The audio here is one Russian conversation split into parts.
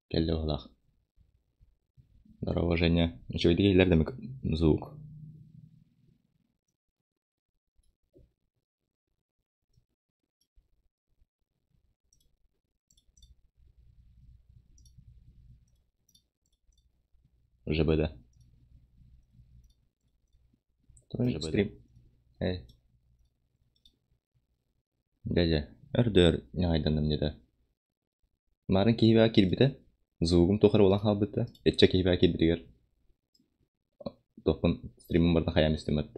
Келли оғлақ. Здорово, Женя. Ничего, идея демек звук. ЖБД. Тоже стрим. Эй. Дядя, өрдөр не айданным деді. Марын кейбі келбіді. Звугым тоқыр olan қалбыты. Етче кейбі келбідігер. Тоқпын стримім бардан қаям істемеді.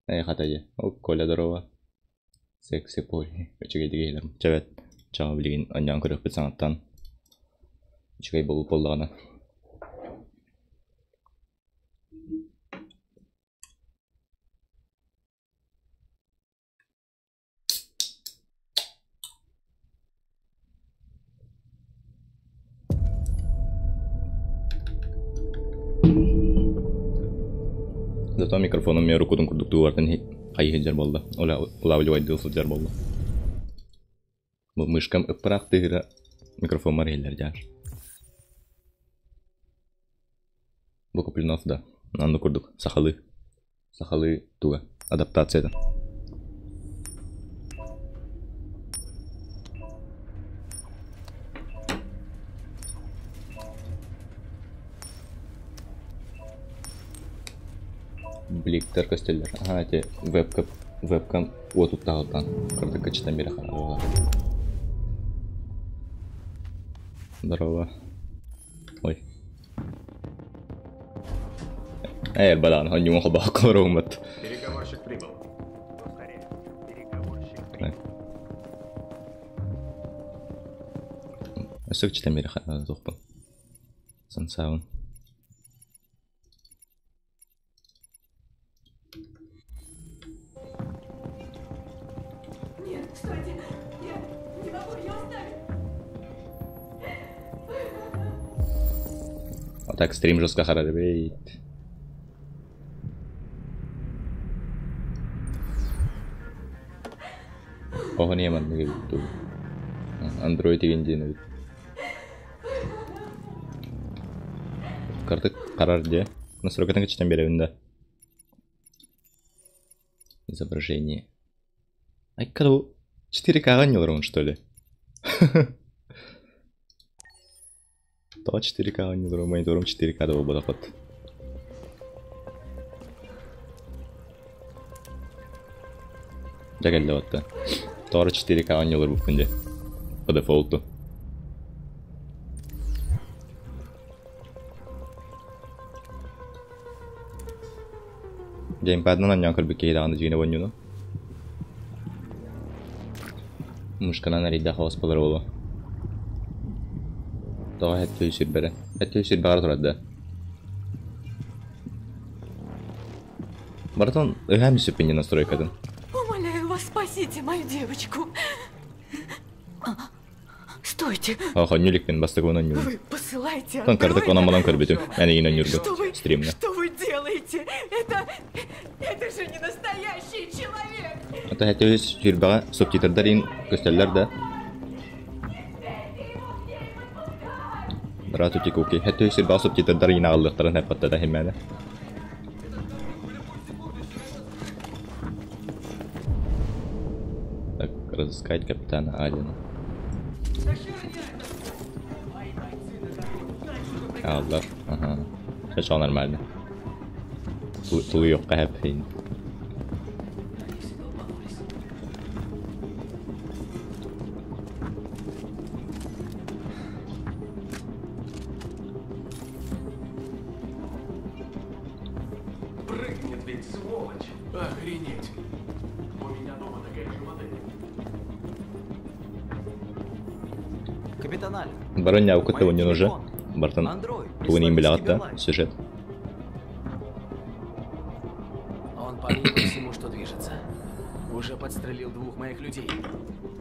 Эй, қатайы. О, Коля, здорово. Секси пой. Өчеге дегейлерім. Чәбет. Чаға білеген аньян көріп біт саңаттан. Өчегей болып болдағаны. Зато микрофоном мен рукудун курдуктуу бартын кайы жер болду. Улавлю айдылсыз жер болду. Бу мышкам ыппыраак тыгыра микрофон бар элдер жар. Бу Куплинов да. Анды курдук. Сахалы туга. Адаптацияда. Бликтер костеллер. Ага, эти вебкам вот тут тағылдан. Қырды качтан бері қарауға. Здорово. Ой. Эй, балан, он не мог бы околорумать. Переговорщик прибыл. Өсік качтан бері қарауға зоқпын. Сансауын. Так, стрим жестко харарбейт. Ого, не ман неге бит. Android дегенде. Карты карар де. Настройкадан качтан беребинде. Изображение. Ай, когда 4К не он, что ли? То 4К не дорого, монитором 4К да оба доход. Жагелде отты. Тора 4К не olur bu kunde. По дефолту. Геймпаднан аньян кырбы кейдағанды жигіне бонюну. Мышканан аридда хавас болар болу. Daha hette yüsür bere. Hette yüsür bağır turada. Братан, önemli süpinci настройкадан. Умоляю вас, спасите мою девочку. Стойте. Аха, нюликпен бастык онан нюлик. Вы посылаете Тан кардык онан малан көрбетім. Әне ена нюргу. Стримне. Что вы делаете? Это же не настоящий человек. Ата hette yüsür bağa subtitrдар ин көстеллер да. Рату тикуки. Hette yüsür bağa subtitrдар ин ağırlıqların hep hatta da hemməni. Так, разыскать капитана Алина. Allah. Aha. Kaç нормально. Tulu yok hep fin. Прыгнет ведь, сволочь. Охренеть. У меня дома такая же модель. Капитан Аль. Барон не укутал не нужен. Бартан. Ту не имбилята. Сюжет. Он по всему, что движется. Уже подстрелил 2 моих людей.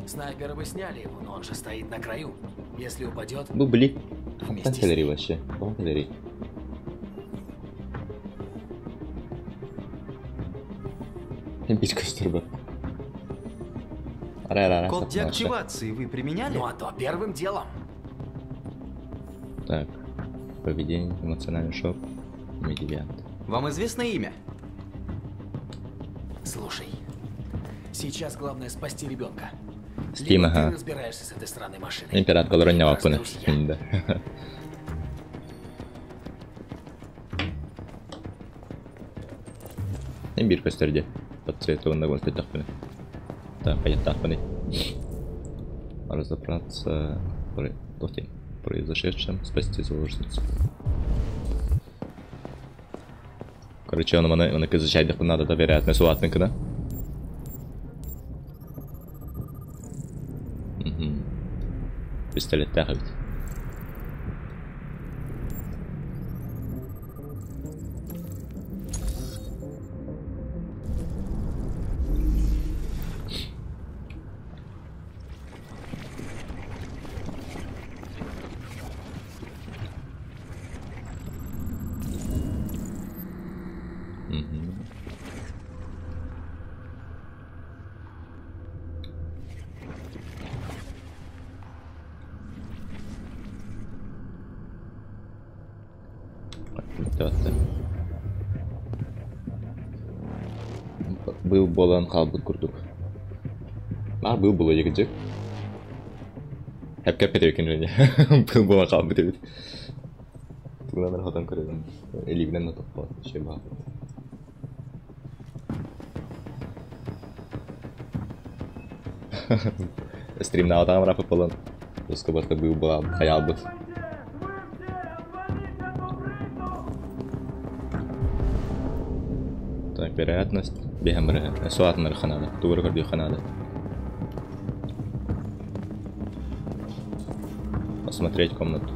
Снайпера бы сняли его, но он же стоит на краю. Если упадет, Bu Blik. вместе Фактан с teleri ним. başı. Babam teleri. Bir göster bak. Ara. Код деактивации вы применяли? Ну а то первым делом. Так. Поведение, эмоциональный шок, медиант. Вам известно имя? Слушай, сейчас главное спасти ребенка. Steam, Либо ага. ты разбираешься с этой странной машиной. Императорlar on Либо yapını. разберусь я. Şimdi. Bir gösterdi. Подсветованный вон стоит тахпаны. Так, понятно, тахпаны. Разобраться в произошедшем, спасти заложницу. Короче, он изучает, что надо доверять на суатника, да? Угу. Пистолет тягивает. Был болан қалбыт күрдік. Был болу егіджек. Әп кәпкет екен және. Был болан қалбыт ебет. Тұғынан бір қотан көреді. Элигінен нотып қалады. Шей бағып. Стримна атағым рапы болан. Өскі баста был болан қаял бұд. Так, вероятность. Бегем суатнер ханада. Тугр горди ханада. Посмотреть комнату.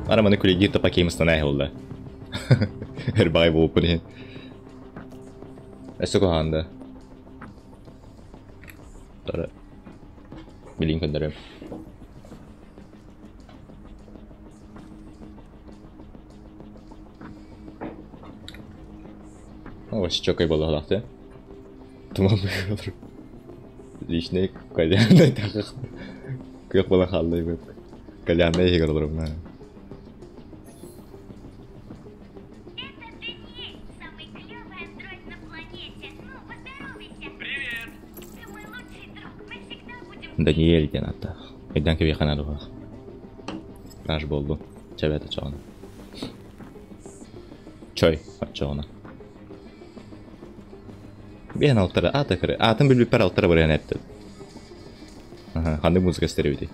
Араманы кулигирта пакейм станайгулда. Эрбай вопни. Эсоко ханда. Тара. Билин көндөрөм. Ось чокай было лахте. Туман было. Лишний кальянный так. Как было халлый веб. Кальянный играл ровно. Даниэль Дената. Айдан ке вехана дуга. Раш болду. Чабета чона. Чой чона. Бен алтара атакыры. Атын билбеп пар алтара бар яна эпти. Ага, кандай музыка стеребити.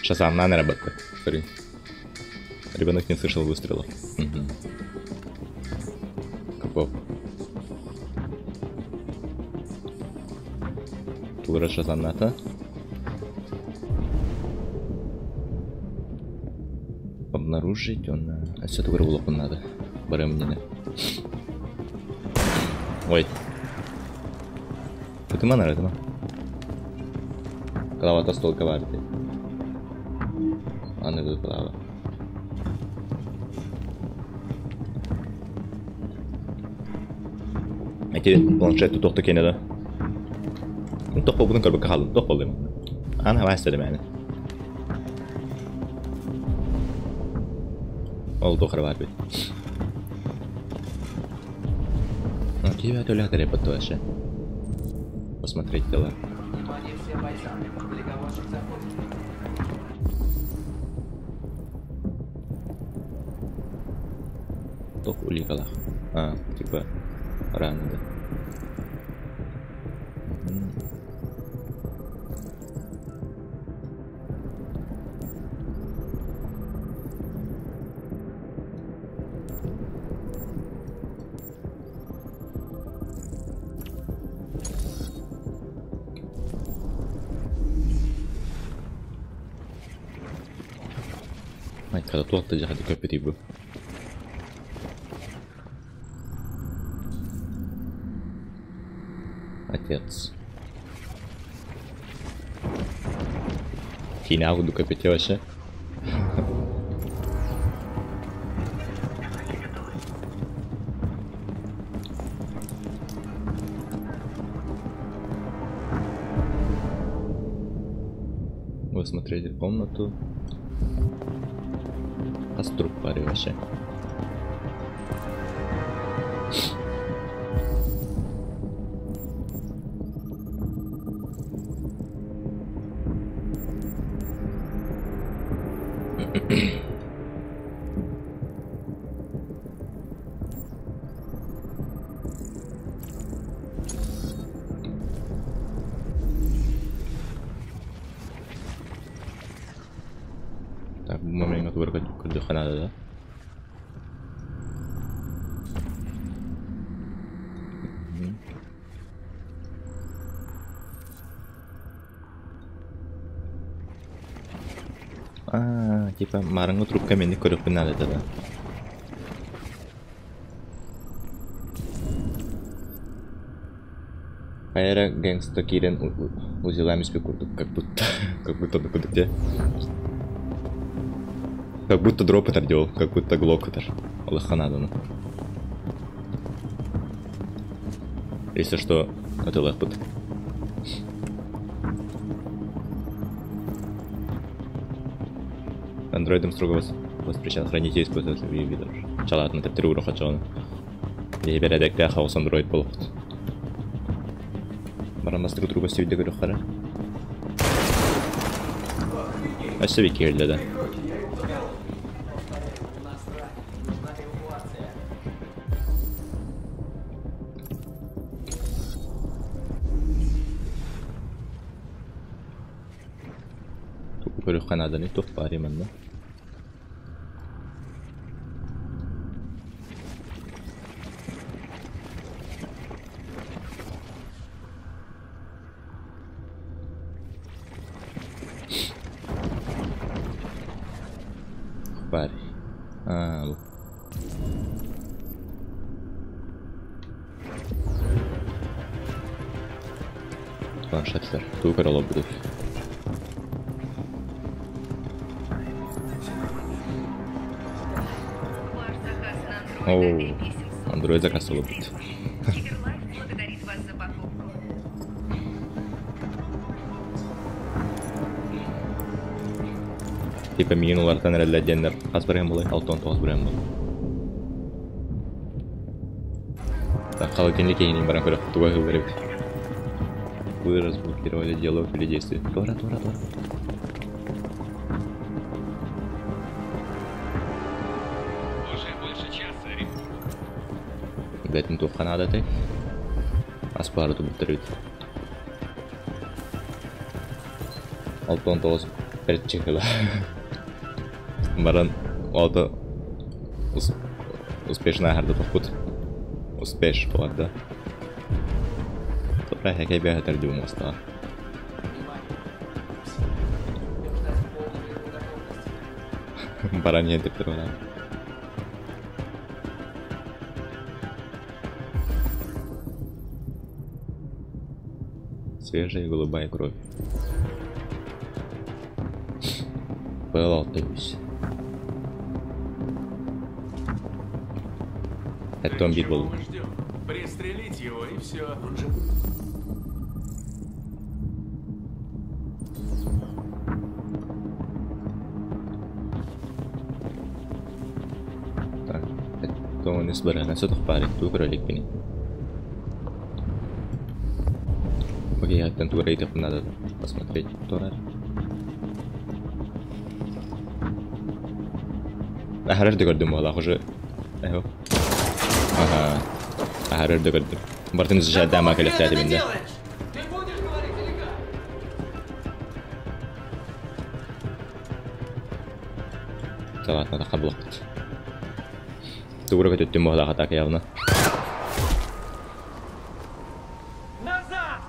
Шазам на работа. Смотри. Ребенок не слышал выстрелов. Угу. Каков? Тура Шазамната. Обнаружить он. А все тугры улоп надо. Барем мне. Ой. Ты манер это? Клава-то стол коварный. А не выплава. Эти планшеты тохта кенеда. Ну тохта будем как бы кахал, тохта лим. Ана вайстер мене. Ол тохра варбит. Окей, то ли это вообще. Посмотреть дела. Внимание всем бойцам. Переговорщик заходит. Тох уликалах. А, типа рано, да. Когда туалетта жаһады көпөтүй бу. Отец. Тина буду көпөтүй вообще. посмотреть в комнату. Труп пари вообще. Так, момент выркать надо, да? Типа марангу трубками не көріп надо, да? Кайра гэнгста кирен узелами спекурту, как будто где? Как будто дроп отдел, как будто глок это. Аллаханадану. Если что, это лэпут. Андроидом строго воспрещено хранить и использовать любые виды. Сначала на тептеруру хочу. И перед этим хаос андроид полфут. Барамастру другу сидит говорю хара. А себе кирли, да. Говорю, Канада не то в паре, man, да? В паре. Вот. Планшеттер. Ту королов будут. Оу, андроид заказ улыбает. Благодарит вас за покупку. Типа минулардан релледенler аз бірген болай, 6-9 бірген болай. Так, холодильник кейінен баран көріп, туға ғыл беріп. Вы разблокировали диалог или действие. Тора. Бәтін тоққан адаты. Аспары тұбы тұрыйды. 6-9 перед чекіла. Баран 6 успешно ағарды тоқпыд. Успеш болады, да. Топра хәкей бәғі тәрді ұмастыға. Баран ентіп тұрғана. Свежая голубая кровь. Полотаюсь. Это он бит был. Пристрелить его и все. Так, это он из барана. Что-то в паре. Ту кролик пини. Окей, оттенту рейтов надо посмотреть. Тора. Ахарар дегордым вала уже. Эхо. Ага. Ахарар дегордым. Бартын зажать дама коллекция тебе, да? Ты будешь говорить или как? Да ладно, так облокать. Ты уровень тут могла так явно. Назад!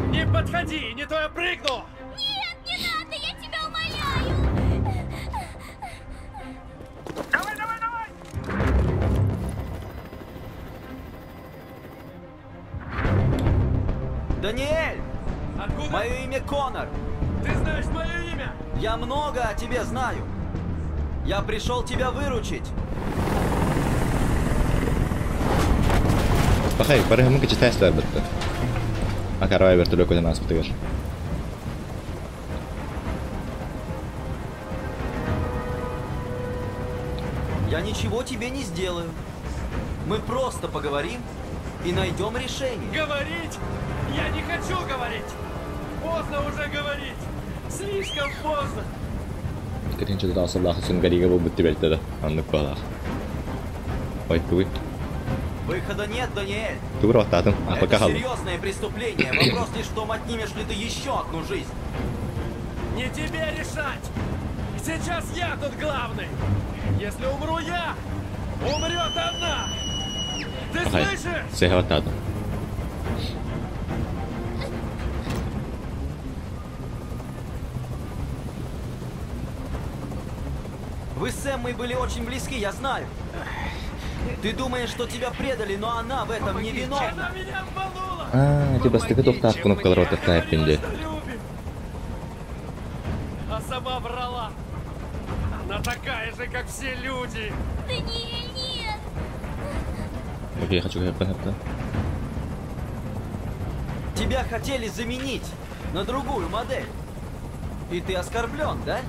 Не подходи, не то я прыгну! Нет, не надо, я тебя умоляю. Давай! Даниэль! Откуда? Мое имя Конор. Ты знаешь мое имя? Я много о тебе знаю. Я пришел тебя выручить. Пахай, пора мungkin testaa бітті. Ака райвер только на нас потыгаш. Я ничего тебе не сделаю. Мы просто поговорим и найдем решение. Говорить? Я не хочу говорить! Поздно уже говорить! Слишком поздно! Ketin cerita asal sun gariga bu bitti belki de. Anlık kolak. Ой, ты. Выхода нет, Даниэль. Ты в рот татым. А Это пока халу. серьезное преступление. Вопрос лишь в том, отнимешь ли ты еще одну жизнь. Не тебе решать! Сейчас я тут главный! Если умру я, умрет она! Ты Ага, слышишь? se havattadu. Вы с Эммой были очень близки, я знаю. Ты думаешь, что тебя предали, но она в этом не виновна. Она меня обманула! Типа стыкотов тапкунув колоротов тайпинди. А сама врала! Она такая же, как все люди! Даниэль, нет! Окей, я хочу понять. Тебя хотели заменить на другую модель. И ты оскорблен, да?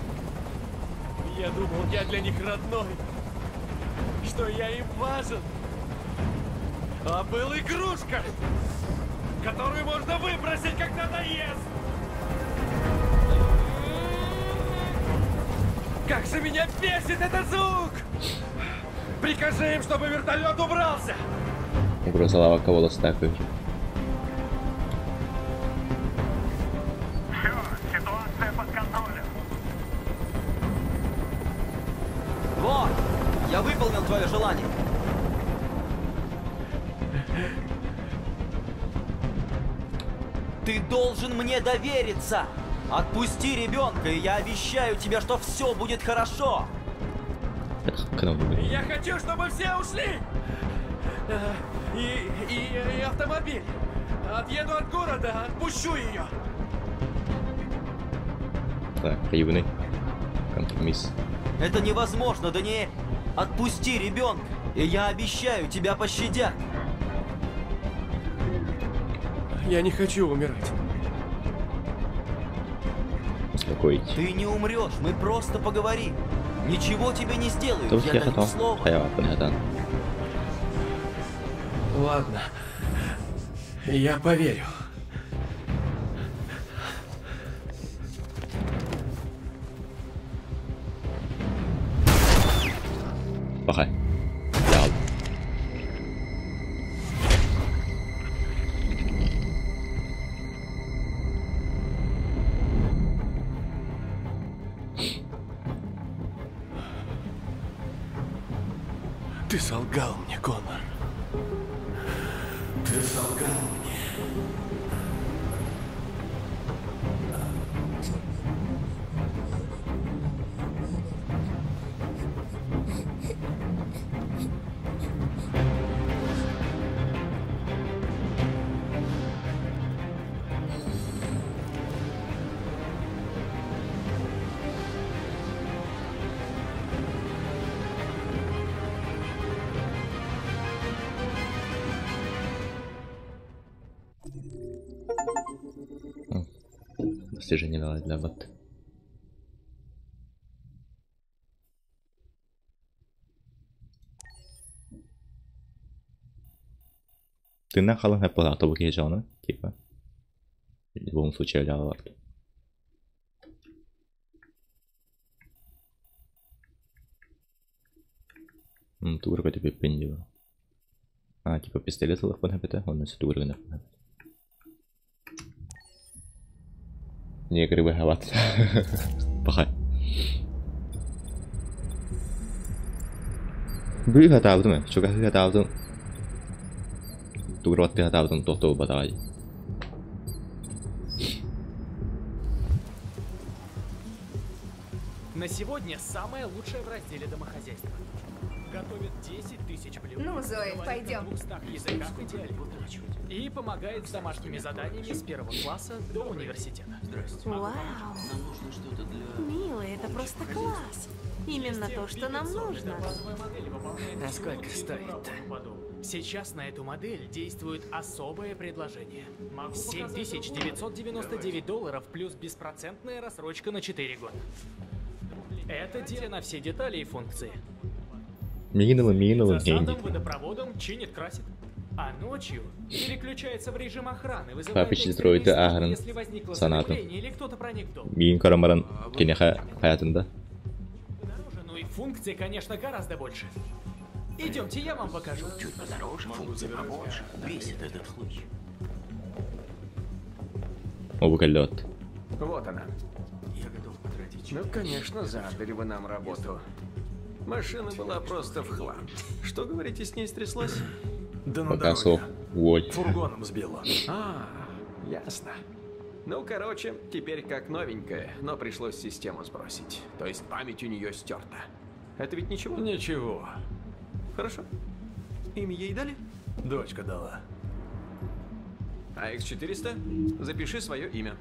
Я думал, я для них родной, что я им важен. А был игрушка, которую можно выбросить, когда надоест. Как же меня бесит этот звук! Прикажи им, чтобы вертолет убрался! Угроза лава кого-то стакает. Ситуация под контролем. Вот! Я выполнил твое желание. Ты должен мне довериться. Отпусти ребенка, и я обещаю тебе, что все будет хорошо. Я хочу, чтобы все ушли! И автомобиль. Отъеду от города, отпущу ее. Так, наивный. Компромисс. Это невозможно, Даниэль. Отпусти ребенка, и я обещаю, тебя пощадят. Я не хочу умирать. Успокоить. Ты не умрешь, мы просто поговорим. Ничего тебе не сделают, Тут я я даю готов. слово. Хаява, понятно. Ладно. Я поверю. Пахай. Я. Ты солгал мне, Коннор. Ты солгал мне. Достижение для бот. Ты нахал не погато виїжджав, типа. В любом случае, ля варто. Турка тебе пиндила. А, типа пистолет легко набити, воно це турка не набити. Не гриби гават. Пахай. Вигадав, що вигадав. Турот вигадав, то баталій. На сегодня самое лучшее в разделе домохозяйства. Готовит 10 тысяч блюд. Ну, Зои, говорит пойдем. на 200 языках идеально. И помогает с домашними заданиями с 1 класса до университета. Вау. Милый, это просто класс. Именно то, что нам нужно. А сколько стоит-то? Сейчас на эту модель действует особое предложение. $7999 плюс беспроцентная рассрочка на 4 года. Это дело на все детали и функции. Минуло, Садом, водопроводом, чинит, красит. А ночью переключается в режим охраны, вызывает Папич строит агран если возникло санатом. замедление или кто-то проник в дом. Мин карамаран кенеха хаятында. Дороже, ну и функций, конечно, гораздо больше. Идемте, я вам покажу. Чуть подороже, функции побольше. Бесит этот хлыщ. Обукалет. Вот она. Я готов потратить. Ну, конечно, задали вы нам работу. Машина была просто в хлам. Что, говорите, с ней стряслось? Да на Пока сох. Воль. Фургоном сбила. А, ясно. Ну, короче, теперь как новенькая, но пришлось систему сбросить. То есть память у нее стерта. Это ведь ничего? Ничего. Хорошо. Имя ей дали? Дочка дала. А X400? Запиши свое имя.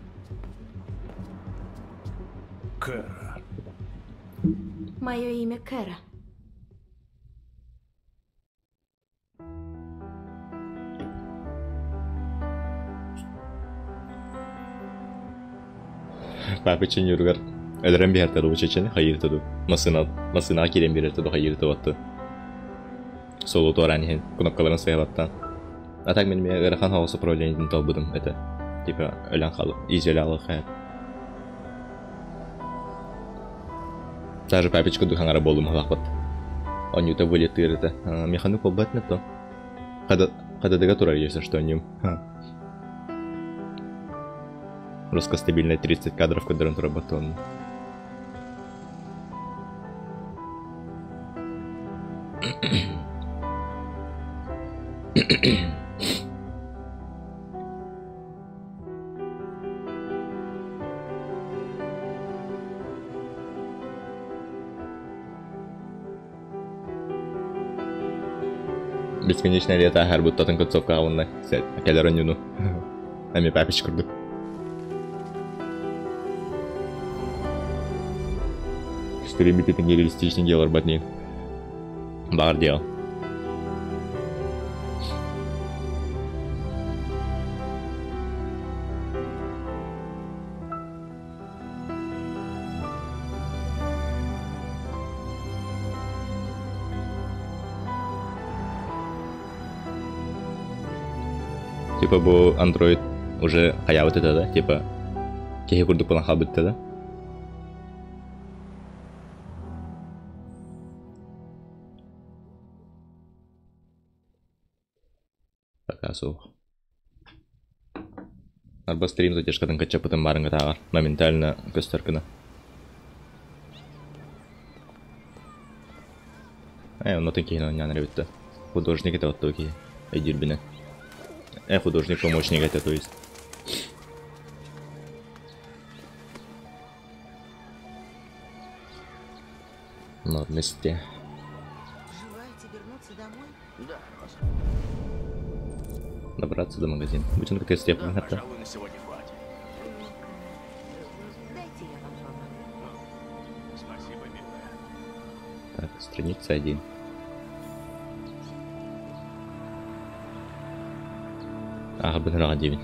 Кэра. Мое имя Кэра. Папич юргар. Эдрен бихартады учечен хайыртады. Масына кирен бирертады хайырты ватты. Солу торанихен кнопкаларын сайраттан. А так мен Эрахан хаоса управлениеден табыдым. Это типа өлен халы, изелялы хаят. Даже папичка духангара болым халақпат. Он юта вылетыр это. Механу полбат нет то. Когда дегатура, если что, ним. Просто стабильная 30 кадров, когда он работал. Бесконечное лето агар будто татын концовка авынна. Акелер онюну. Ами папич курдук. Стримит это нереалистичный дело работник. Бар дел. Типа бу Android уже хаябыт это, да? Типа кеге курдук балан хабыт это, да? Пока сух. Арба стрим задержкадан качапытын барыңга тагар. Моментально көстөркүнө. Онотон кейін ойнан ребетті. Художник это вот токи. Эдирбине. Художник-помощник это, то есть. На месте. Желаете вернуться домой? Да, Добраться до магазина. Будь он как-то степа. пожалуй, на сегодня хватит. Дайте я вам помогу. Спасибо, милая. Так, страница 1. Ага, бенрага 9.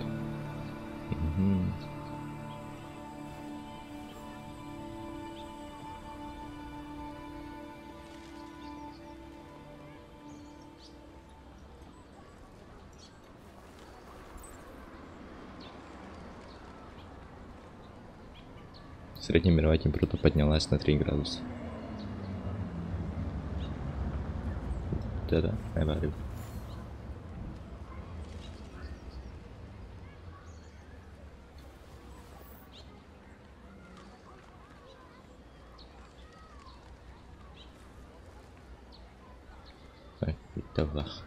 Средняя мировая температура поднялась на 3 градуса. Да-да, я говорю. Так, это вах.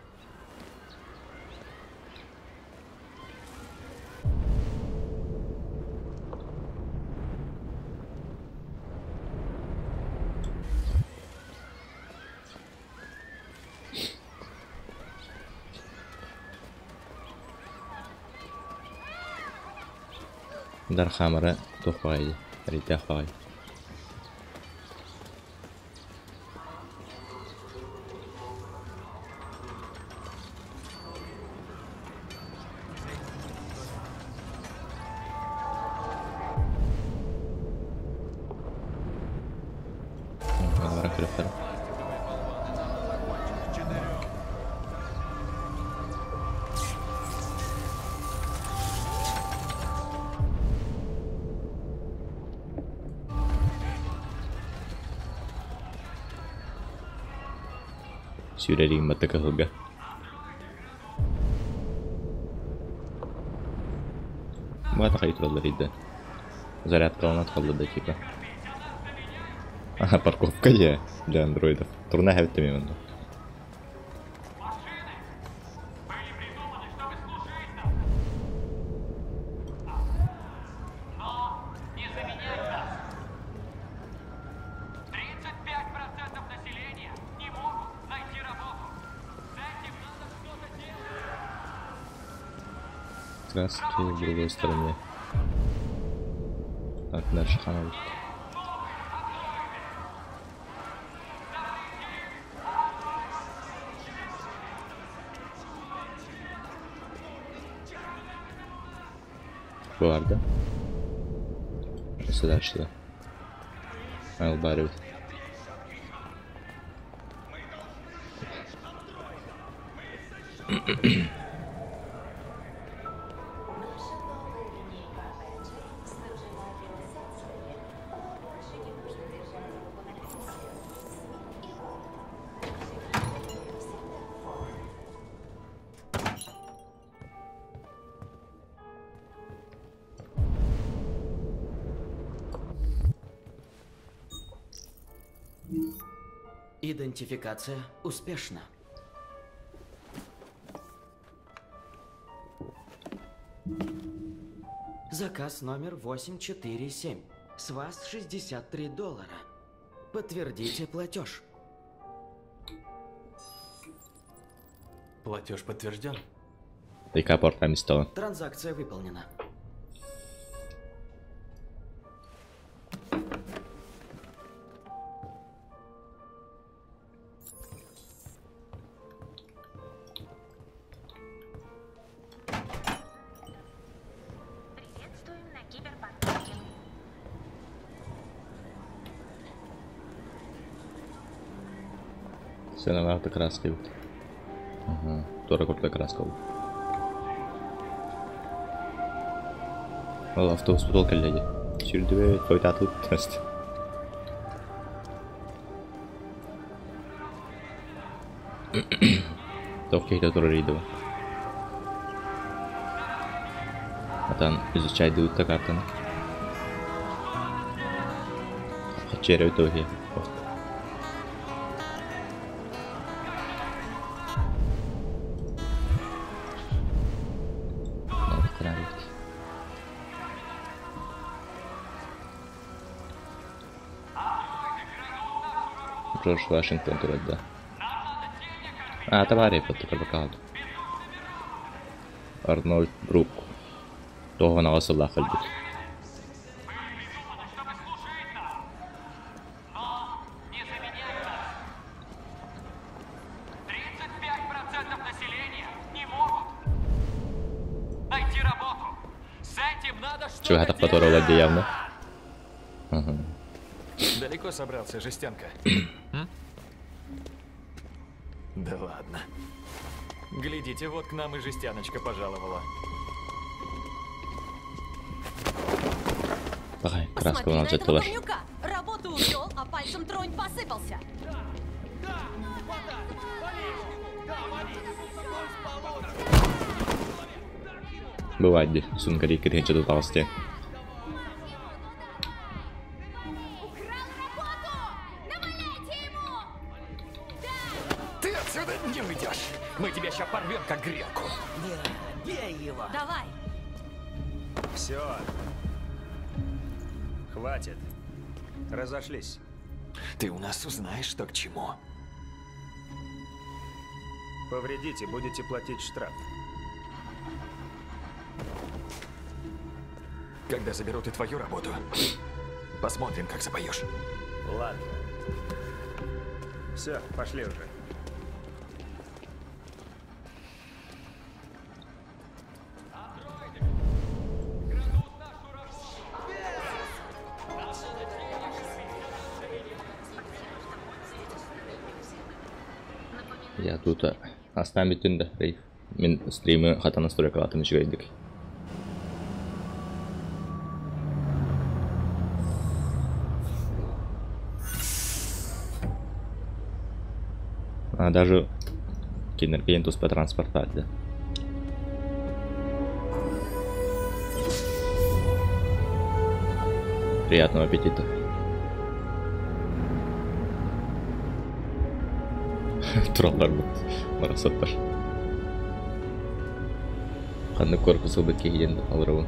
Дар хамара тухай, ритахай. Syydeleyim battaka hılga. Bu ата кайтыралар иде. Зарядка он отхалды да типа. Ага, парковка я для андроидов. Турна хәветтеме монда. Краски в другой стороне. Так, дальше канал. Bu arada. Mesela açtı. Al bari. Идентификация успешна. Заказ номер 847. С вас $63. Подтвердите платеж. Платеж подтвержден. Яка порта містова? Транзакция выполнена. Сценовата краска вот. Ага, тоже крутая краска. Ал автобус бутол келледи. Сүрдүбө тойтатып тест. Токейда турар иди. Атан изучай дутта картаны. Хачера өтөге. Джордж Вашингтон турат, да. Товарищ под адвокат. Арнольд Брук. Того на вас лахал бит. Чего это фотографировать явно? Ага. Далеко собрался, жестянка? Да ладно. Глядите, вот к нам и жестяночка пожаловала. Давай, краска у нас зацелась. Работу ушел, а пальцем тронь посыпался. Бывает, где сунгари кричат от толсте. Ты отсюда не уйдешь. Мы тебя сейчас порвем, как грелку. Бей его. Давай. Все. Хватит. Разошлись. Ты у нас узнаешь, что к чему. Повредите, будете платить штраф. Когда заберут и твою работу, посмотрим, как запоешь. Ладно. Все, пошли уже. Ja astaan mityntä min streamu hatana storykalaata mishgaydik. А, даже кинергентус по транспортать, да. Приятного аппетита. Троллар bu. Marasatlar. Qanday korkusu bitga kelganda alrabu.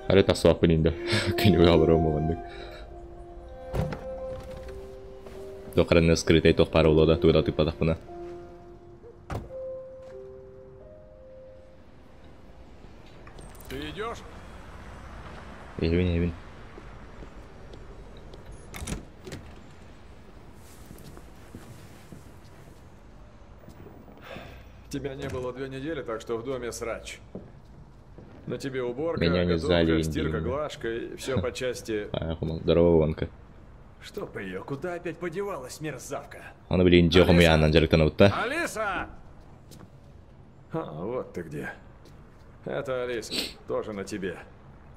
Ada tas aku ninda. Kayaknya udah berapa banyak. До хрена скрытой то пару лода туда ты подохна. Ты идешь? Евин. Тебя не было 2 недели, так что в доме срач. На тебе уборка, Меня не готовка, звали стирка, Индией. глажка и все по части... Здорово, Ванка. Чтоб ее, куда опять подевалась мерзавка? Она, блин, джохом я на директора. Алиса! А, вот ты где. Это Алиса, тоже на тебе.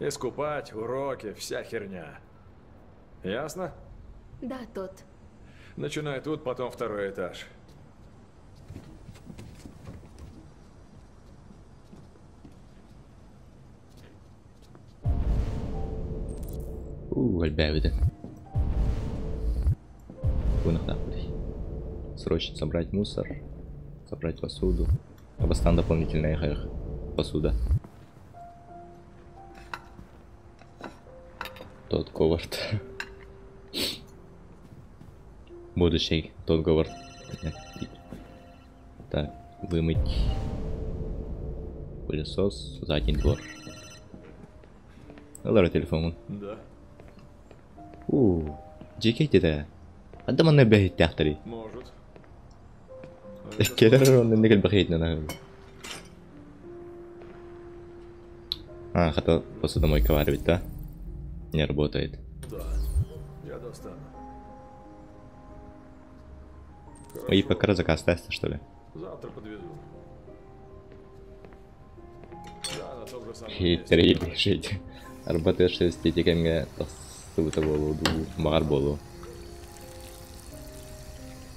Искупать, уроки, вся херня. Ясно? Да, тот. Начинай тут, потом 2-й этаж. Альбявида. Срочно собрать мусор, собрать посуду. Обостан дополнительная посуда. Тот Говард. Будущий тот Говард. Так, вымыть пылесос, задний двор. Алло, телефон. Да. Джекетида. Адам на бегает тяхтари. Может. Кедр он не бегает на. А, хотел посудомойка варить, да? Не работает. Да. Я достану. И пока заказ теста, что ли? Завтра подвезу. Да, на том же самом Хитрый бежит. Работаешь с эстетиками, то болу, бар болу.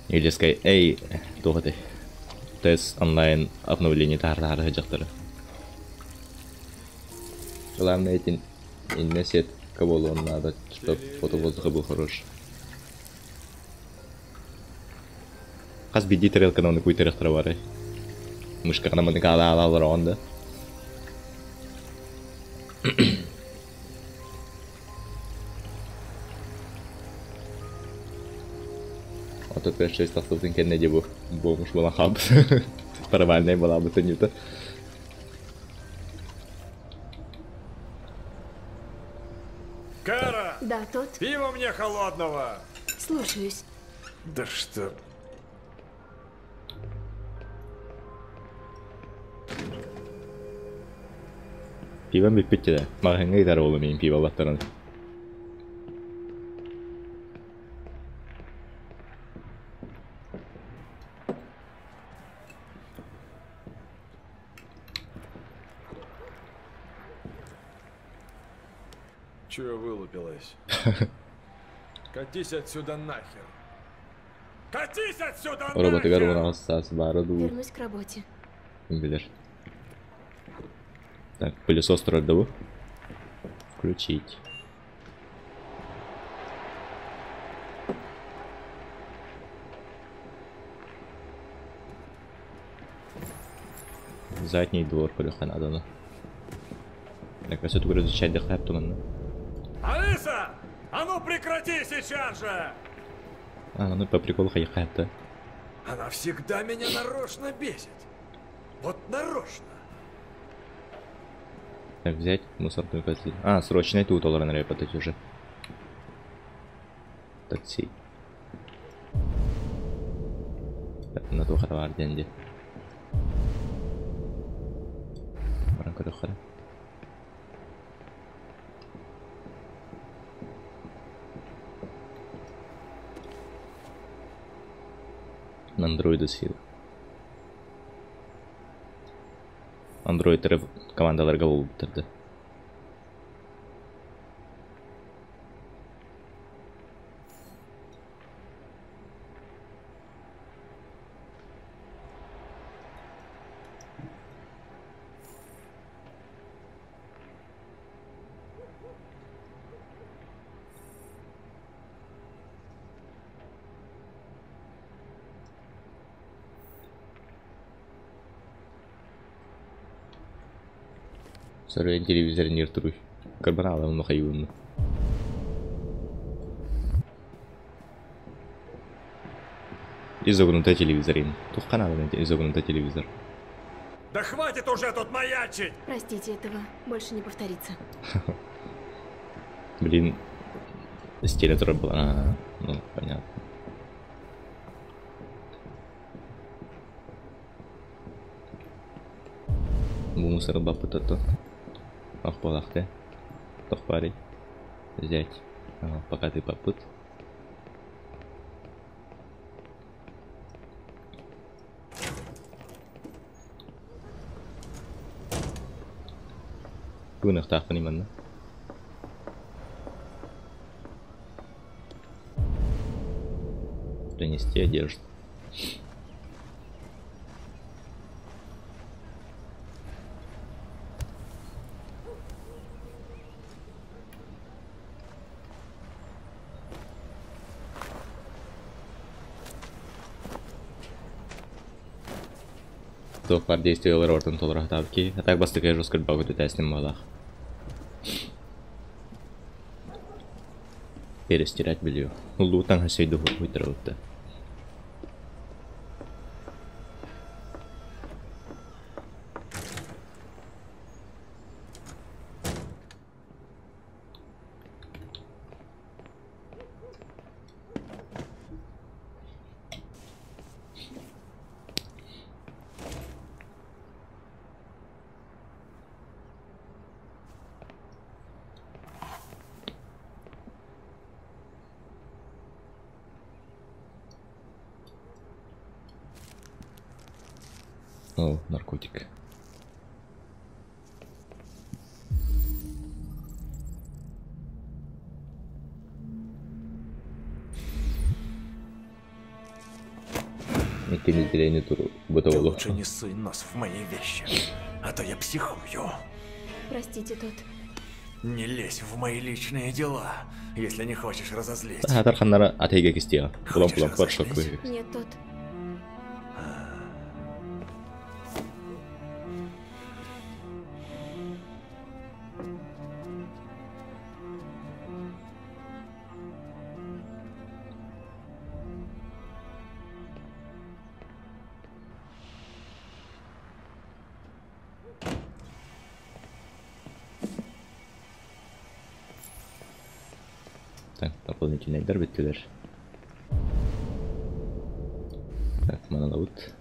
Или скай, эй, то ты. Тест онлайн обновление тар жактары. Главное эти иннесет кого он надо, чтобы фотовоздух был хороший. Хас биди тарелка на какой тарелке товары. Мышка на манекала алал ронда. А то 5-6 статусов не был бомж была хаб. Парвальная была бы тонюта. Кара! Да, тот. Пиво мне холодного! Слушаюсь. Да что... Пивом биппетти да. Маханга и дорогу имеем пиво в сторону. Чё вылупилась? Катись отсюда нахер! Катись отсюда нахер! Роботы гору с бороду. Вернусь к работе. Видишь. Так, пылесос строить добу. Включить. Задний двор кулюха надо, ну. Так, а все тут изучать дохлеб, то манна. Алиса! А ну прекрати сейчас же! Ну по приколу хайхата. Она всегда меня нарочно бесит. Вот нарочно. Так, взять мусорную котлету. Срочно тут доллар нарепатать уже. Такси. На то хатавар деньги. Баранка дохара. На андроида сил. Андроид командаларга болуп турду. Сорвен телевизор не ртруй. Карбонала он махаюн. Изогнутый телевизор им. Тут канал изогнутый телевизор. Да хватит уже тут маячить! Простите, этого больше не повторится. Блин, стелетора была. Ну, понятно. Мусор бапы-то. Ах, полахте. Тохпари. Взять. Пока ты попут. Пунах так понимаю. Принести одежду. Тохпар действие рортон толрах тавки. А так бастыгай жёсткать багу тутайсним малах. Перестирать белье. Лутан хасейду хуйтраутта. О, наркотик. Никаким разделением туру бытового. Лучше не суй нос в мои вещи, а то я психую. Простите, тот. Не лезь в мои личные дела, если не хочешь разозлить. Тарханнара атайга кистия. Пулам паршок вы. Нет, тот. Так, дополнительные дарбиттелер. Так, монолаут.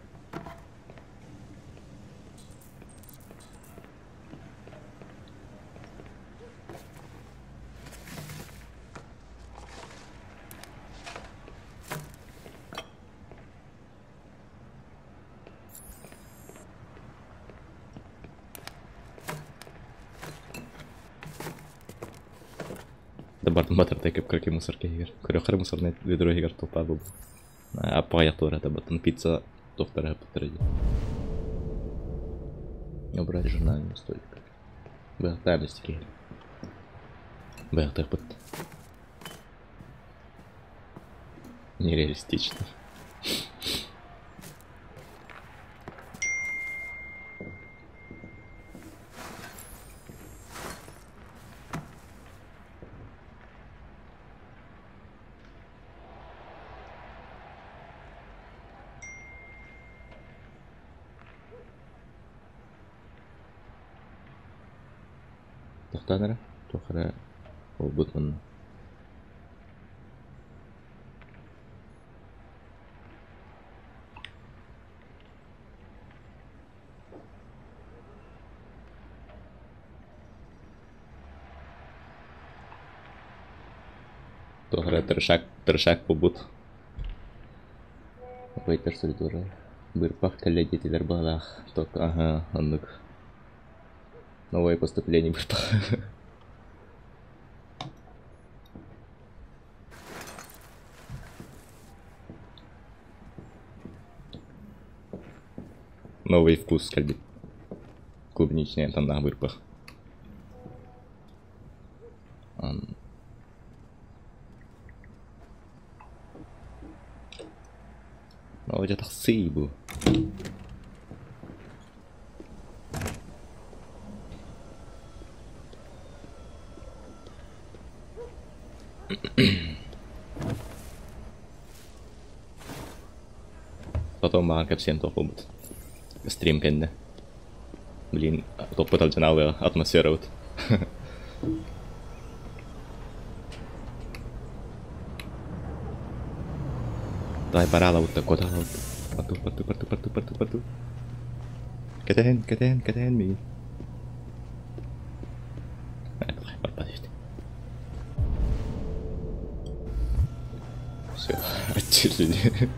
Бартын батыр тәкеп кірке мусорке егер. Көріқыр мусорны ведро егер топа бұл. Аппа аяқтылар әті батын пицца тоқтары әпіттір еді. Убрать журнальный столик. Бәқтәрді стеке. Бәқтық бұт. Нереалистично. Тохтанера. Тохара. Ол бутман. Тохара тыршак побут. Вайтер сөлдөрө. Бырпак теледетелер балах. Ток, ага, андык. Новое поступление бырпак. Новый вкус, кальбит. Клубничный, там на бырпах. Ну, это сыйбу. Потом марка всем топ будет. Стрим кенде. Блин, топ пытался новая атмосфера вот. Давай парала вот так вот. Порту. Катен ми. Подожди. Все, отчислили.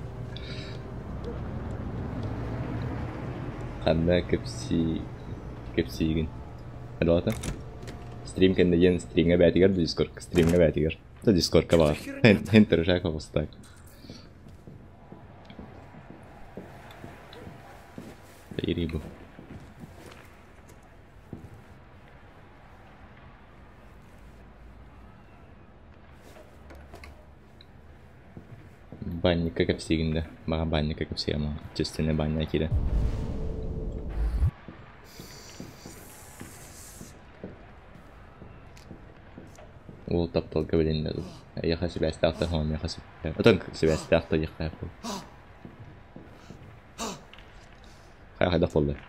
Ханна кепсиген. Адалата. Стрим кенде ен стримге бәтигер Discord стримге бәтигер. Та Discord бар. Хентер жака востак. Рибу. Банник как всегда, банник как все, но чистый банник кида. Ол таптал говорили, я хочу себя старта, он я хочу. Потом как себя старта я хочу.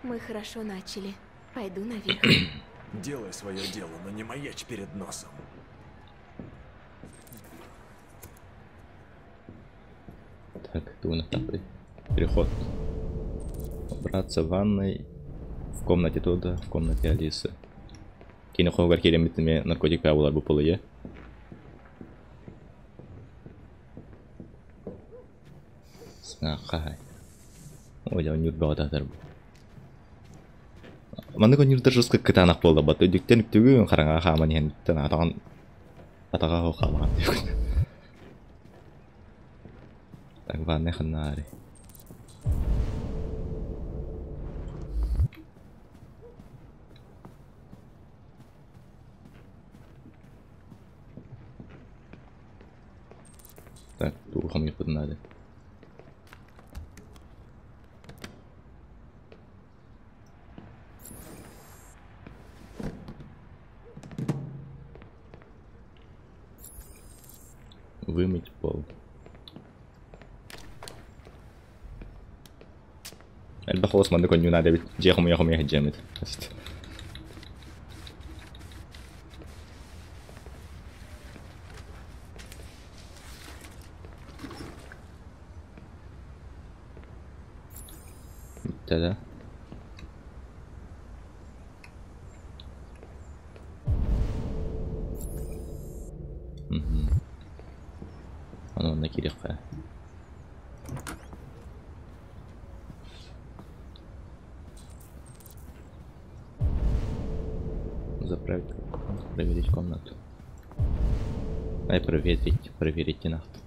Мы хорошо начали. Пойду наверх. Делай свое дело, но не маячь перед носом. Так, ты у нас такой переход. Убраться в ванной. В комнате туда, в комнате Алисы. Киноховгар кереметіме наркотик пәуылар бұл пылы, е? Сынақай. Ойда он юрт бағататар бұл. Маны көн юртар жысқы кітанақ болды бат. Өдіктен үктігі қараңа қаман ендіктен атаға қоқалған деп. Так, ванны ханнари. Так, духом не поднали. Вымыть пол. البخوص ما نكون ينادي جيهم ياهم يهجمت. ابتدى أنا نكير يقع заправить, проверить комнату. Ай, проверить нафту.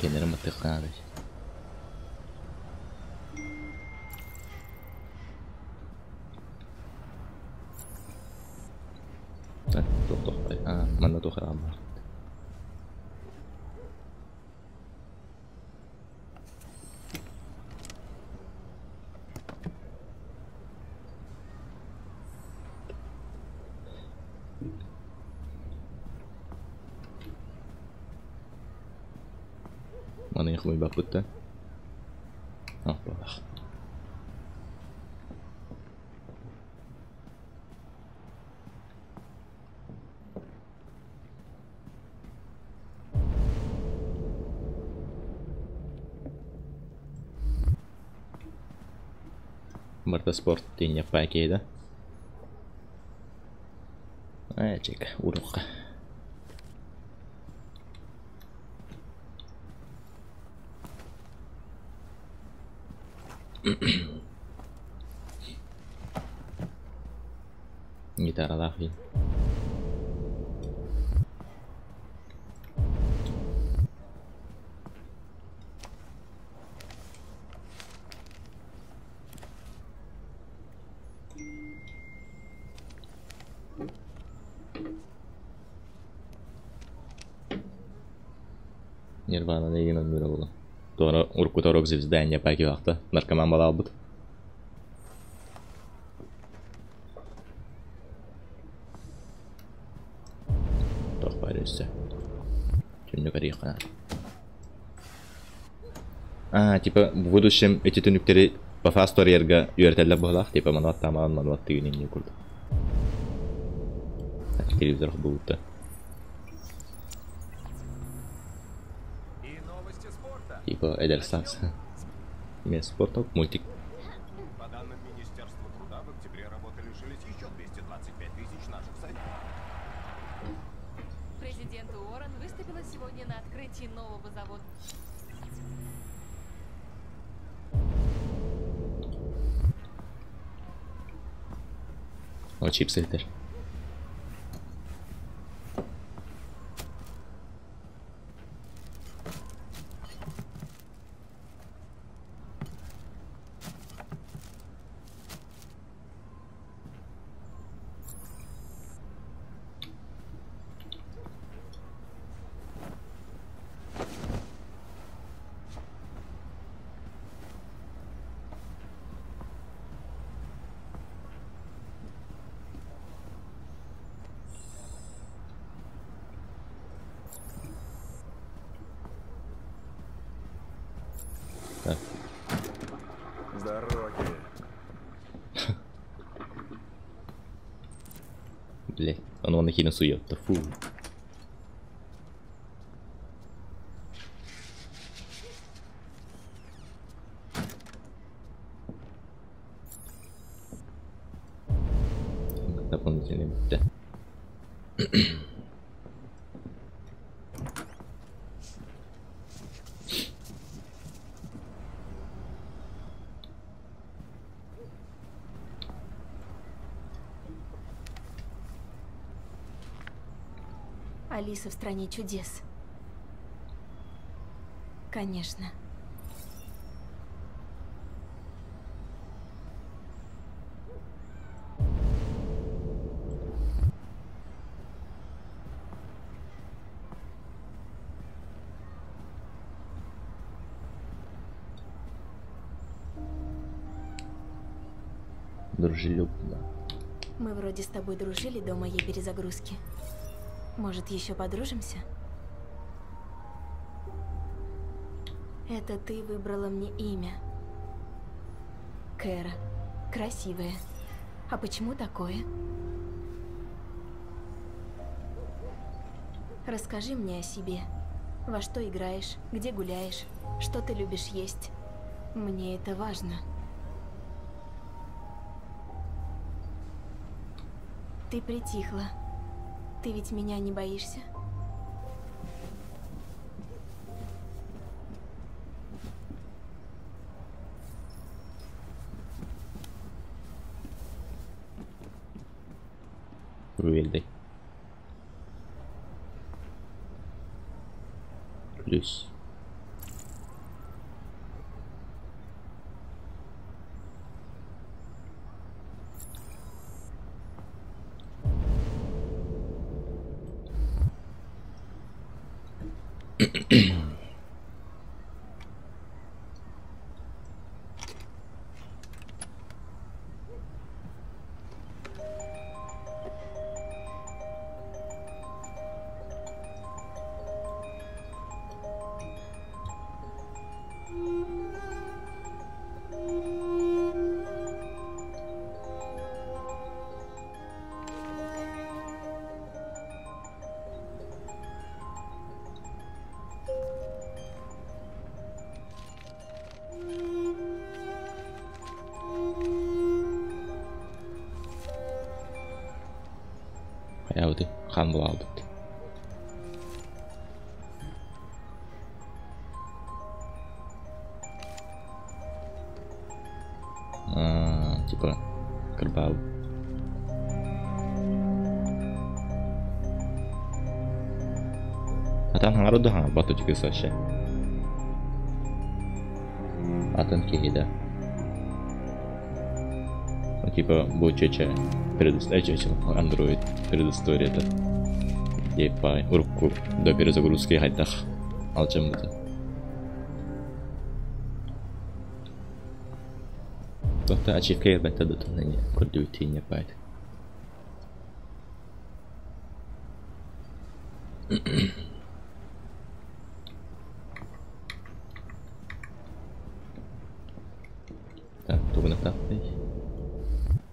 Кенерім отдыхать. Так, тоқтай. Мана тоқырам бар. Hani yıkmayı bak burada. Ah bak. Motorsport din yapay keda. Cek uruk. Gitara lagi. Nirvana деген өмірі болу. Тоғыра ұрып көторок звезда әнне пәке вақты. Наркоман бала албыд. Тоқ бар өсі. Түнні көрейік қана. Типа, в будущем эти түніктері по фастор ерге үйертелі болақ. Типа, мануат тамағын мануат дегенен не көрді. Телевизор бұлытты. Типа Эдерстакс. Место спорта, мультик. По данным Министерства труда, в октябре работы лишились еще 225 тысяч наших сотрудников. Президент Уоррен выступила сегодня на открытии нового завода. О, чипсы это. С дороги. Блять, он накинул сует-то, фу. Дополнительный, да. Алиса в стране чудес. Конечно. Дружелюбно. Мы вроде с тобой дружили до моей перезагрузки. Может, еще подружимся? Это ты выбрала мне имя. Кэра. Красивое. А почему такое? Расскажи мне о себе. Во что играешь, где гуляешь, что ты любишь есть. Мне это важно. Ты притихла. Ты ведь меня не боишься? Really? Плюс. Хан була албыт. Типа кырбау. Атан хаңар оду хаңар бату чикі сашы. Атын кейді. Типа bu чече Android предыстория это. Епай, урку до перезагрузки хайтах. Алчам буде. Тоқта ачивка ербәтті дұтынын көрді өтейін епайды. Так, туғынып таппай.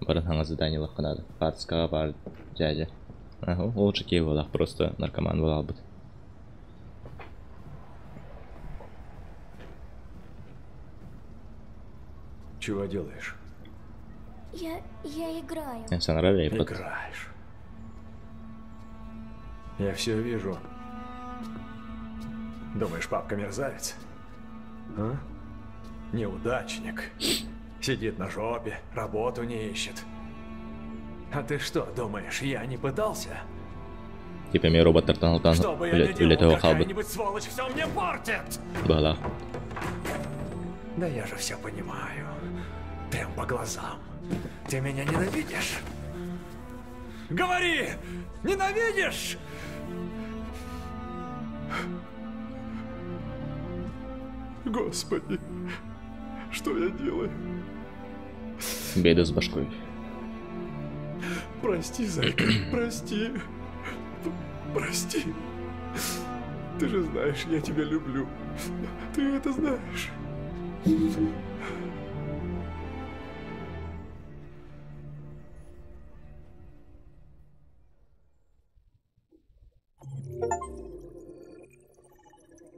Барын хаңа задание лақынады. Партскаға бар жәжі. Лучше кей болақ, просто наркоман болал бұд. Чего делаешь? Я играю. Играешь. Я все вижу. Думаешь, папка мерзавец? А? Неудачник. Сидит на жопе, работу не ищет. А ты что, думаешь, я не пытался? Типа мне робот тартанултан улетел халбы. Какая-нибудь сволочь все мне портит! Была. Да я же все понимаю. Прям по глазам. Ты меня ненавидишь? Говори! Ненавидишь? Господи, что я делаю? Беда с башкой. Прости, зайка, прости. Прости. Ты же знаешь, я тебя люблю. Ты это знаешь.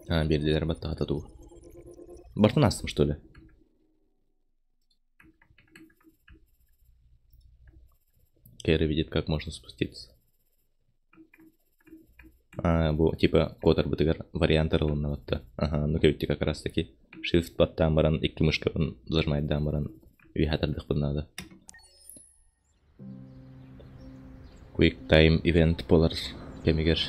Бердилер баттага татуу. Бартын астым, что ли? Кэрри видит, как можно спуститься. Бу типа котор бытыгар вариант ырылынабытта. Ага, ну кебитти как раз таки. Shift баттан баран, икки мышкабын зажимайдан баран. Вихатардык надо. Quick time event болар кемигер.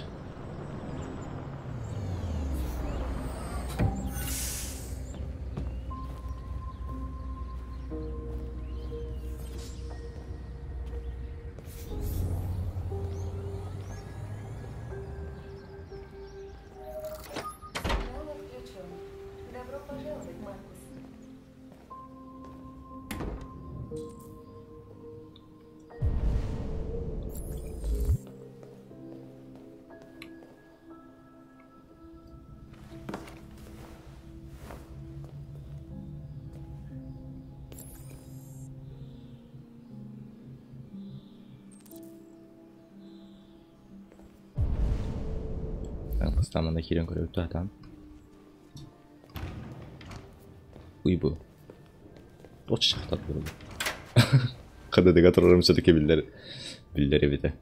Поставлено на хилинг рюкзак там. Уйбу. Очень шахтат было. Когда ты готовим все-таки биллери бите.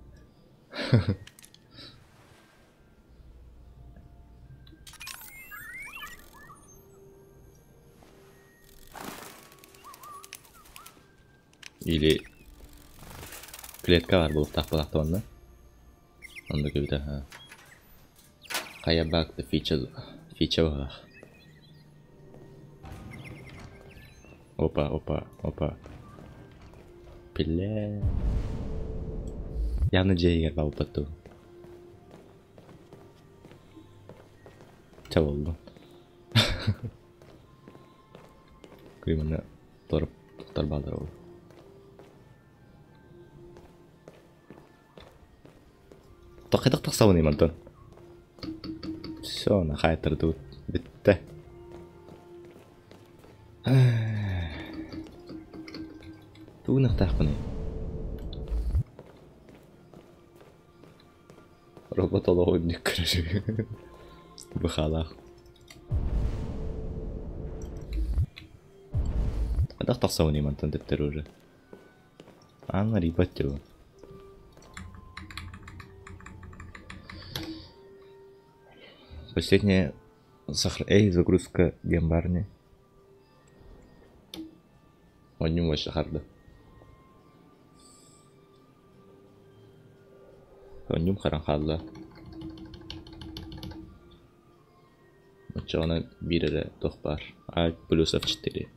Или клетка var bu tahta onda. Onda gibi de ha. Kaya baktı feature var. Опа. Бля. Явно Джейгер бал поту. Чего было? Кримина торбадоров. Так сауны мантон. Все, на хайтер тут битте. Тугнах тахпаны. Роботологник крыжи. Бахалах. Так сауны мантон дептер уже. Анна рибаттю. Последняя загрузка гембарни. Он не может шахарда. Он не харанхалла. Начало бирера тохпар. А плюс F4.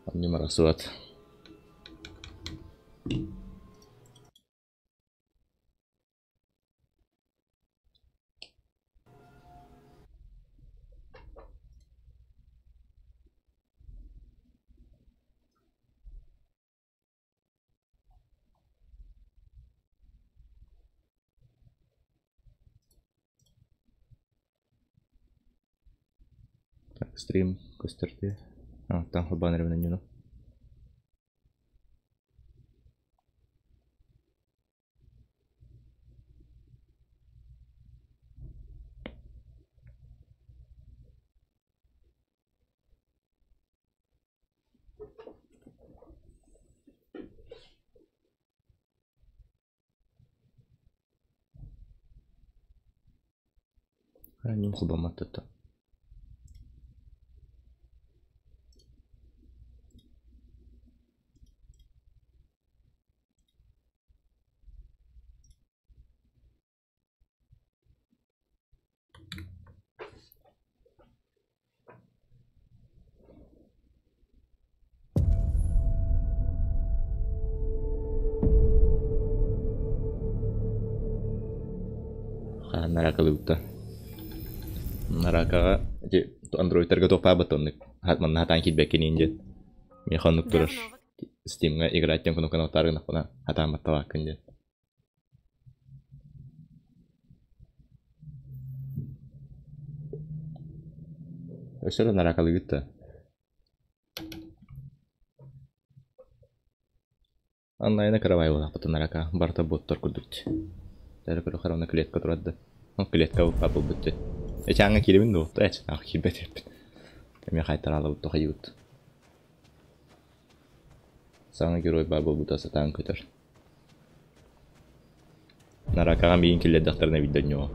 Он не марасуат. Так, стрим костерти. А, там баннер на нее. Ним хубамат это. Наракалута. Наракага же андроидтерге топабатонник. Хатман хатан кидбекин инде. Механук тураш. Стимга играть тем кнопка нотарына пона хатан маттавакынде. Өсөрө наракалута. Аннайна каравай ола потом нарака барта боттор кудут. Тәрбир харана клетка турады. Он клетка бабыл битти. Эчаңга килебин до, тач, ах килбет. Эме кайтаралы то хают. Саңа герой бабыл бутаса таң көтөр. Наракага мейин келе дактарына видео.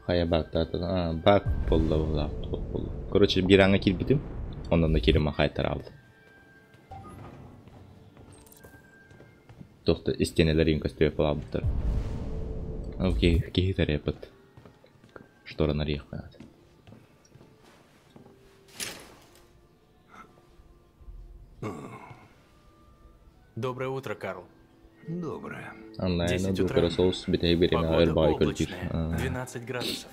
Хая бакта, бак болду. Короче, бир аңа кирбитим, ондан да кирим кайтар алды. Тохта стенелер инкостуя полабыттыр. Окей, кейтер епет. Штора на рех понад. Доброе утро, Карл. Доброе. Онлайн соус битей берем аэрбай культив. 12 градусов.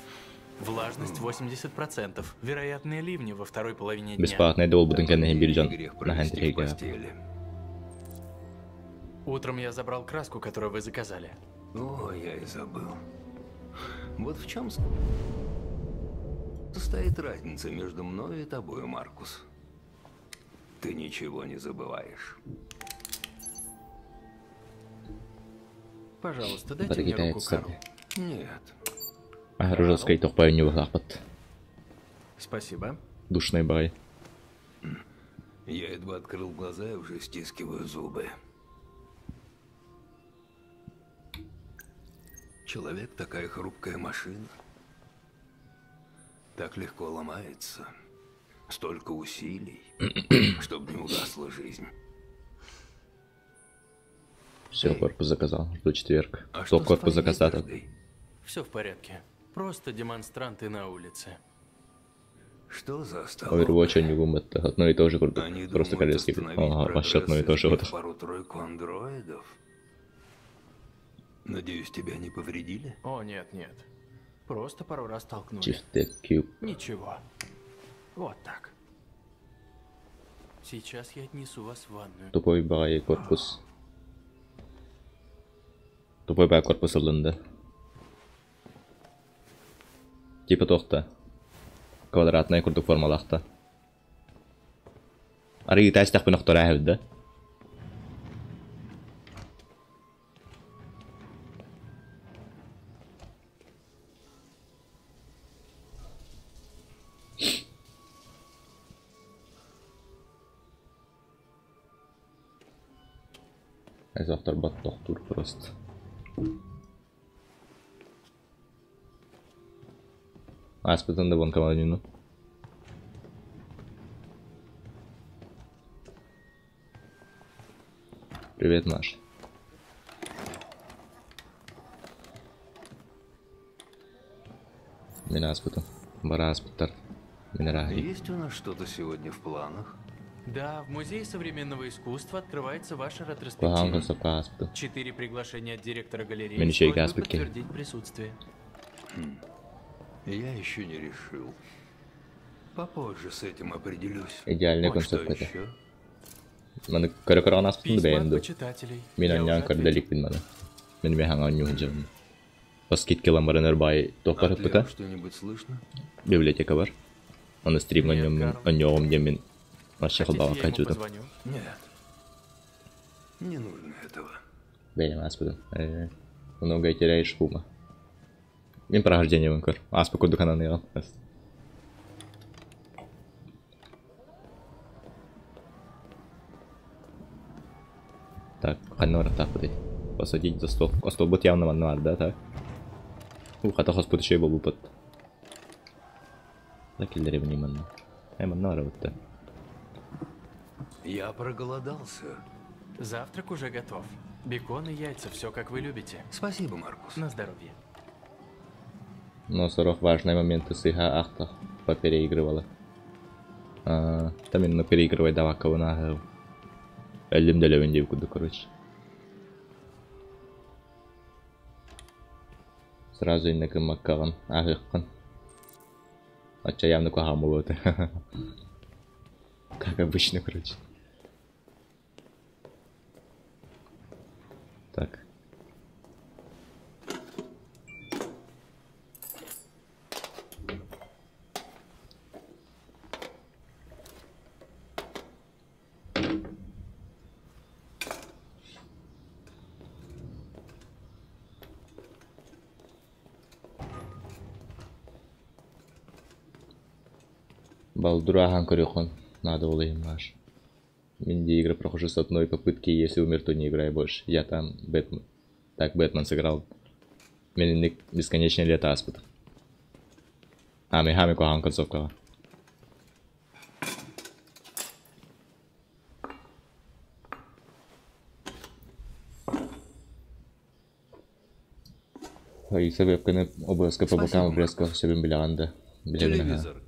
Влажность 80%. Вероятные ливни во второй половине дня. Бесплатный дол будем кеннехи биржан на хендриге. Утром я забрал краску, которую вы заказали. О, я и забыл. Вот в чем состоит разница между мной и тобой, Маркус. Ты ничего не забываешь. Пожалуйста, дайте мне руку, Карл. Нет. Жесткий топай не выхлопот. Спасибо. Душный бай. Я едва открыл глаза и уже стискиваю зубы. Человек такая хрупкая машина. Так легко ломается. Столько усилий, чтобы не угасла жизнь. Все, корпус заказал. Жду четверг. Что корпус заказал? Все в порядке. Просто демонстранты на улице. Что за столовая? Overwatch не гумбат. Одно и то же круто. Просто корейский. Ага, вообще одно и то же. Пару-тройку андроидов. Надеюсь, тебя не повредили? О, нет. Просто пару раз толкнули. Чифтек кьюб. Ничего. Вот так. Сейчас я отнесу вас в ванную. Тупой бай корпус. Тупой бай корпус алынды. Типа тохта. Квадратный курдук формалакта. Арыгы тастак бу ноктора әвді. Эзоқтар баттоқ тур просто. Аспытын да вон командину. Привет, Маш. Меня аспытын. Бара аспыттар. Есть у нас что-то сегодня в планах? Да, в Музее современного искусства открывается ваша ретроспектива. 4 приглашения от директора галереи. Просьбой подтвердить присутствие. Я еще не решил. Попозже с этим определюсь. Идеальный концепт это. Мен көрө аспытын бээнду. Мен аньян көрдөлик билмады. Мен мехаңа нюнжым. Паскит киломарынер бай токар пыта. Что-нибудь слышно? Библиотека бар. Он стрим аньём демен. Машехал баба качута. Нет. Не нужно этого. Бейнем аспытын. Много теряешь хума. Мен прохождение вынкор. Аспы курду кананы ел. Так, ханора так вот посадить за стол. А стол будет явно мануар, да, так? Хата хоспут еще и был опыт. Так или ревни манну. Мануара вот-то. Я проголодался. Завтрак уже готов. Бекон и яйца, все как вы любите. Спасибо, Маркус. На здоровье. Но 40 важные моменты с ИГА Ахта попереигрывала. Там именно переигрывай Давакова на Эллим Делевин девку, да, короче. Сразу инна кымаккаган, агыккан. Отча явно кухаму вот. Как обычно, короче. Так. Балдурахан корюхон. Надо улыбим ваш. Минди игры прохожу с одной попытки, если умер, то не играй больше. Я там Бэтмен. Так Бэтмен сыграл. Минди бесконечное лето аспыта. Мехами кухан концовка. И себебканы образка по бокам образка себеб биляганда. Телевизор.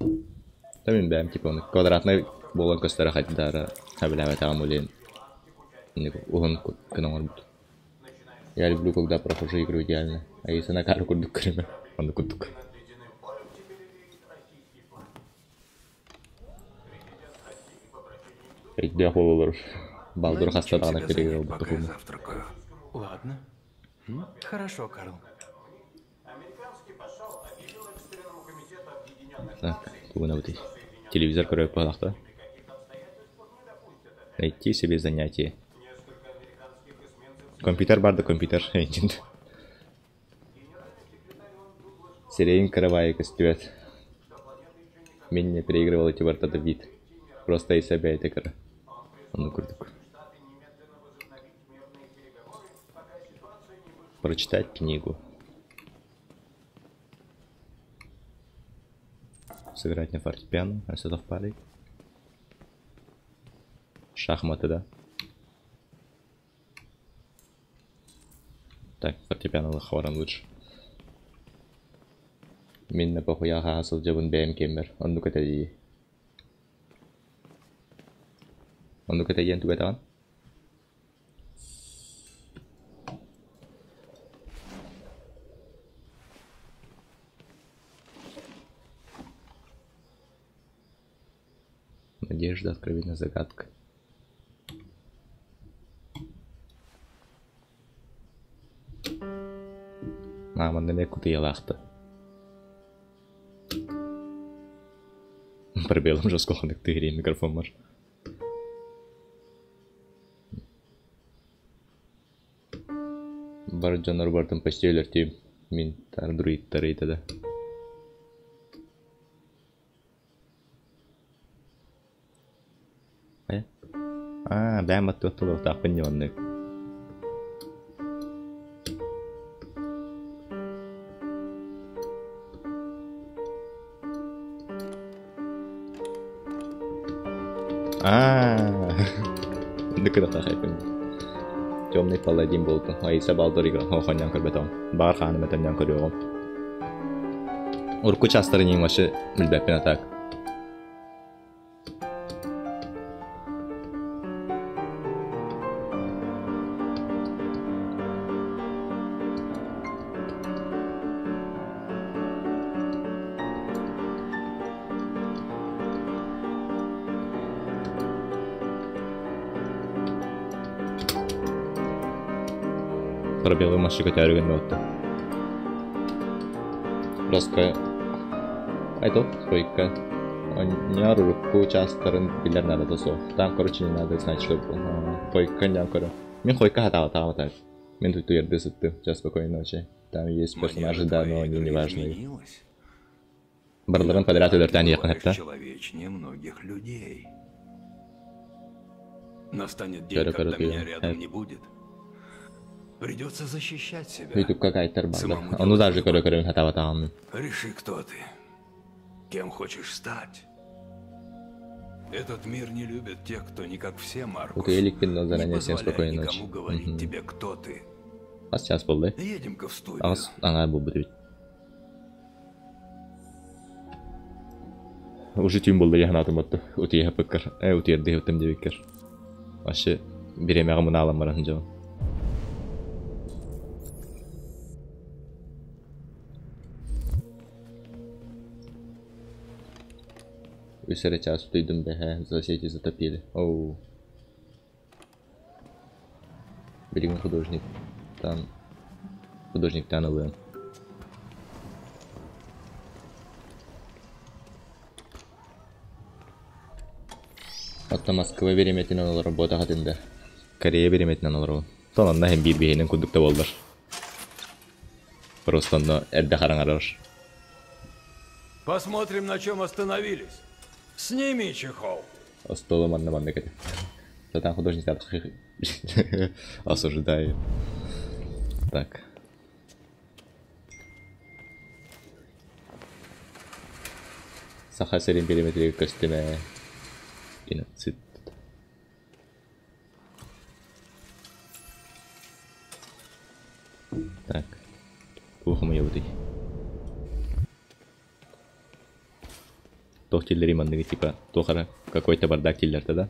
Тамин бэм типа он квадратный болон костара хаттара хабилава таамулин. Он канал. Я люблю, когда прохожу игру идеально. А если на кару курдук креме, он курдук. Я холодор. Балдур хастана переиграл. Ладно. Хорошо, Карл. Так, вот телевизор, который палахта. Найти себе занятие. Компьютер бар да компьютер. Сирень каравай костюет. Меня не переигрывал эти варта Давид. Просто и себя это кара. Ну круто. Прочитать книгу. Сыграть на фортепиано, а сюда в паре. Шахматы, да? Так, фортепиано лохваран лучше. Минна похуя хасл джабун бэм кембер. Он ну ката ди. Он ну ката ян тугатан. Надежда, откровенная загадка. Мама, на меку ты елахта. Пробелом жесткого на тыре микрофон маш. Барджан Робертом постелер тим. Мин тар друид тарейта да. Бэм оттуда так понённый. Дыкырата хайпын. Темный паладин болду. Айса балдырыга хохоньян көрбетон. Бар ханым этеньян көрөөгөм. Урку частары нең башы билбеппен атак. Пробелы маши көтөргөн болду. Раска айтып койка. Няр урку частарын билер надо со. Там короче не надо знать, что койка нянкора. Мен койка хата. Мен тут ерде сытты. Сейчас спокойной ночи. Там есть персонажи, да, но они не важные. Барларын подряд өдөртөн якын хепта. Человечнее многих людей. Настанет день, когда меня рядом не будет. Придется защищать себя. YouTube какая-то рбада. Ну даже короче хата там. Реши, кто ты. Кем хочешь стать. Этот мир не любит тех, кто не как все, Маркус. Не позволяй никому говорить тебе, кто ты. А сейчас был, да? Едем-ка в студию. Ага, был бы. Уже тем был, я гнатым отты. Утия пекер. Утирди утым дебекер. Ашы биремеге муна алам баратын жоо. Үсере час туйдум бе, соседи затопили. Оу. Берегин художник. Там художник танулы. Отто Москва береметинен олар работа хатында. Корея береметинен олар. Сонанда hem bir beyinin kundukta bollar. Просто но эрдэ хараңарар. Посмотрим, на чем остановились. Сними чехол. Остолом одна катя. То там художник осуждаю. Так. Сахасерин периметрик костюме. Геноцид. Так. Плохо мы его Тохтиллери мандыгы типа тохара какой-то бардак тиллерді, да?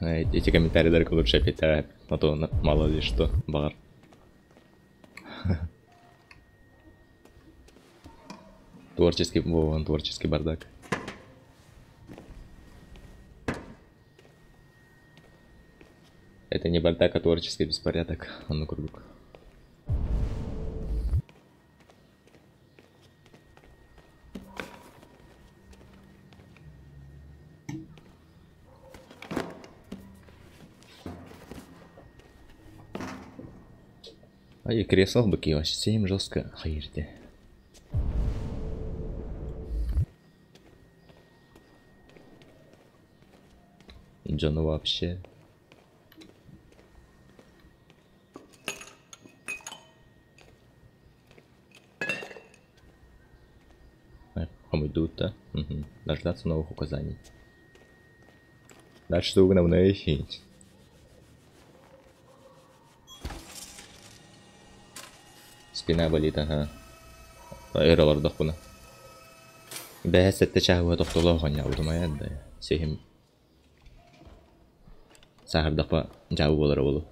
Эти комментарии только лучше опять, а то мало ли что, бар. Творческий бардак. Это не бардак, а творческий беспорядок. Он на круг. А и кресло в быке вообще 7 жестко. Хайрте. Джону вообще. Идут, да? Угу. Дождаться новых указаний. Дальше угнавная хить. Спина болит, ага. Эралар дохуна. Бәс этте чагы тоқтолоо гоня удумая да. Сехим. Сахар дапа жабы болар болу.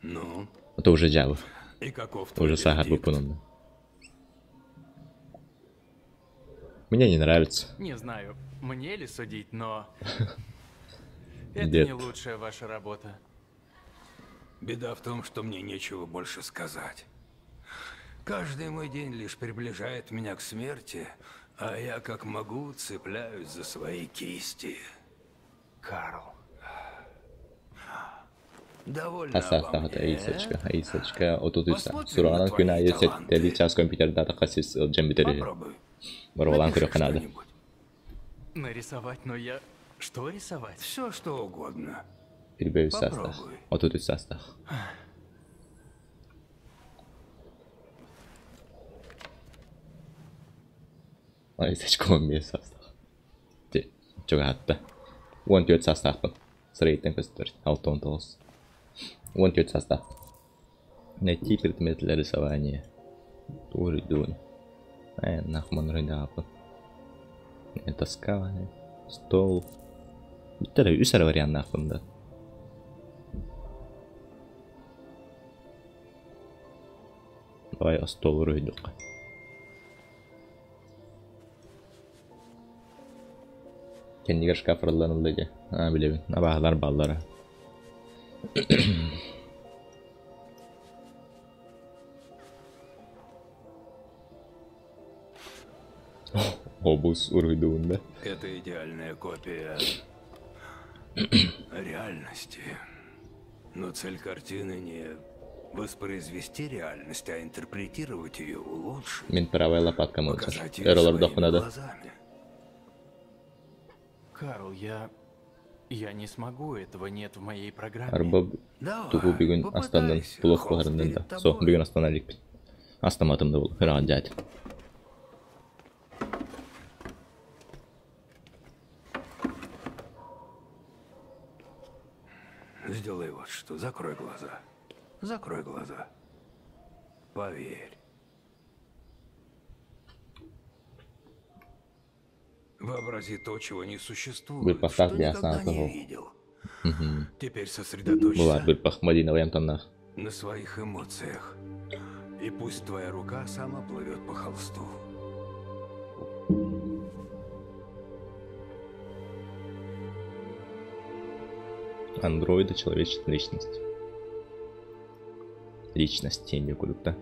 Ну. Это уже жабы. И каков уже сахар выпунул. Мне не нравится. Не знаю, мне ли судить, но это не лучшая ваша работа. Беда в том, что мне нечего больше сказать. Каждый мой день лишь приближает меня к смерти, а я как могу цепляюсь за свои кисти. Карл. Довольно обо мне. Аисочка. Отутуйса. Суранан күнә ертели час компьютерда тақасис джембитери. Воровалан күрек надо. Нарисовать, но я... Что рисовать? Все, что угодно. Перебей састах. Отутуй састах. Aiseçkoon mies sastava. Joka hättä. Vuon työt sastava. Sriitten köstör. Autoon tuossa. Vuon työt sastava. Ne tipiltä metleli savanie. Tuuri duuni. En nahman rindaapa. Ne taskava. Stol. Mitä oli ysärvarian nahmanda? Vai stol ryhdykä. Kendiger şkafırlanıldı. Ha bileyim. Nabahlar ballara. Обус урыдуында. Это идеальная копия реальности. Но цель картины не воспроизвести реальность, а интерпретировать ее лучше. Min правая лопатка мылся. Эролар дохнада. Карл, я не смогу, этого нет в моей программе. Арба тугу бүгүн астандан блок багарында. Со, бүгүн астана лик. Астаматымда бул. Раат жайт. Сделай вот что, закрой глаза. Закрой глаза. Поверь. Вообрази то, чего не существует, что никогда не видел. Теперь сосредоточься на своих эмоциях. И пусть твоя рука сама плывет по холсту. Андроиды, человеческая личность. Личность тени куда-то.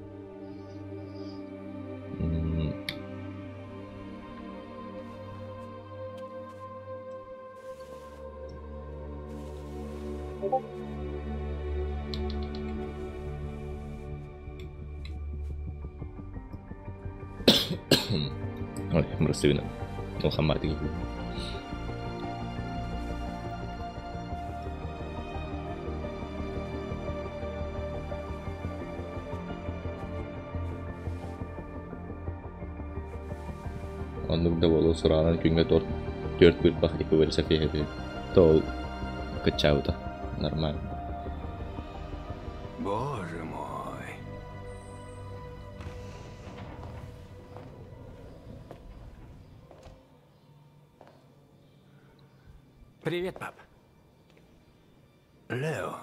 Ой, мрасывина. Алхаматы какие. Anlıkta bolu suranın günge 4 bir bak ipi verirse fiyatı. Tol kıçavda. Normal. Боже мой. Привет, пап. Лео.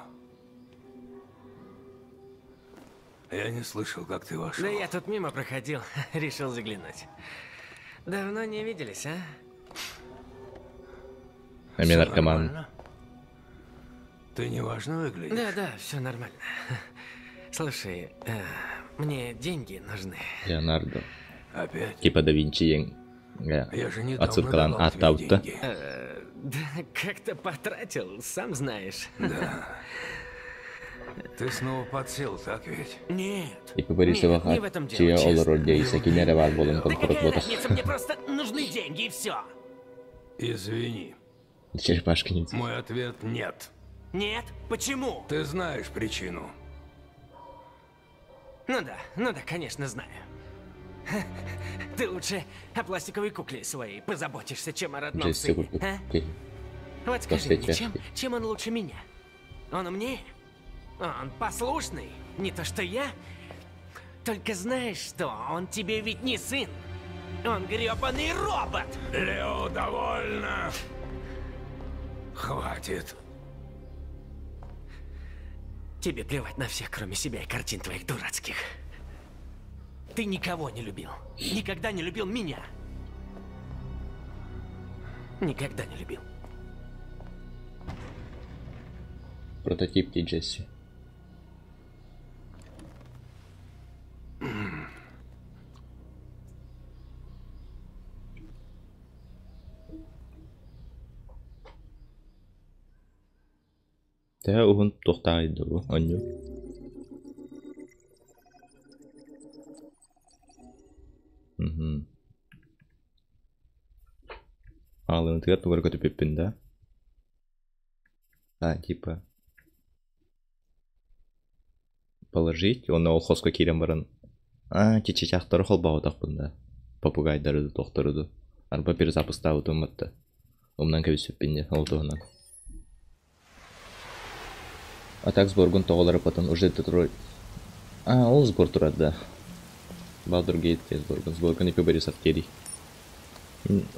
Я не слышал, как ты вошел. Да я тут мимо проходил, решил заглянуть. Давно не виделись, а? А мне наркоман. Ты неважно выглядишь. Да, все нормально. Слушай, мне деньги нужны. Леонардо. Опять? Типа да Винчи. Отсылкалан аттаута. Да, как-то потратил, сам знаешь. Да. Ты снова подсел, так ведь? Нет. И поборисовал от чья олородейся, кинера варболом конкурс ботас. Мне просто нужны деньги и все. Извини. Черепашки нет. Мой ответ нет. Нет? Почему? Ты знаешь причину. Ну да, конечно, знаю. Ты лучше о пластиковой кукле своей позаботишься, чем о родном сыне, а? Вот скажи мне, чем он лучше меня? Он умнее? Он послушный, не то что я. Только знаешь что, он тебе ведь не сын. Он грёбаный робот! Лео, довольно! Хватит. Тебе плевать на всех, кроме себя и картин твоих дурацких. Ты никого не любил. Никогда не любил меня. Никогда не любил. Прототип Джесси. Тää uhun tohtaidu on jo. Алын тыгар тугар көтүп пеппин да. Типа положить, он на охоско кирем барын. Чичи чахтары холбау тақпында. попугайдарды тоқтырды. Арба перезапустау туматты. Умнан көбісіп бенде, ол тоғынан. А так сборгун тоғылары потом уже Детройт. Ол сбор тұрады, да. Балдур Гейт те сборгун. Сборгун епі бәрі сафтері.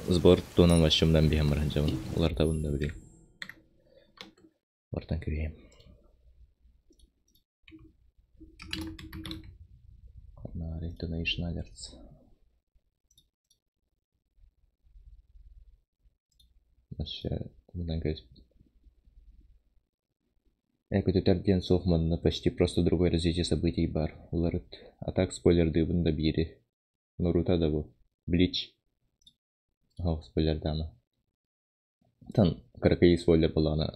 Сбор тонан вашымдан бейім барған жауын. Олар табында білейм. Бартан көрейім. Карнари, Donation Alerts. Вообще, бұдан көз. Экотетарден соқманына почти просто другое развитие событий бар. Уларыт. А так спойлерды бұнда бері. Наруто да бұл. Блич. Спойлердамы. Тан қарақайы спойлер бұл ана.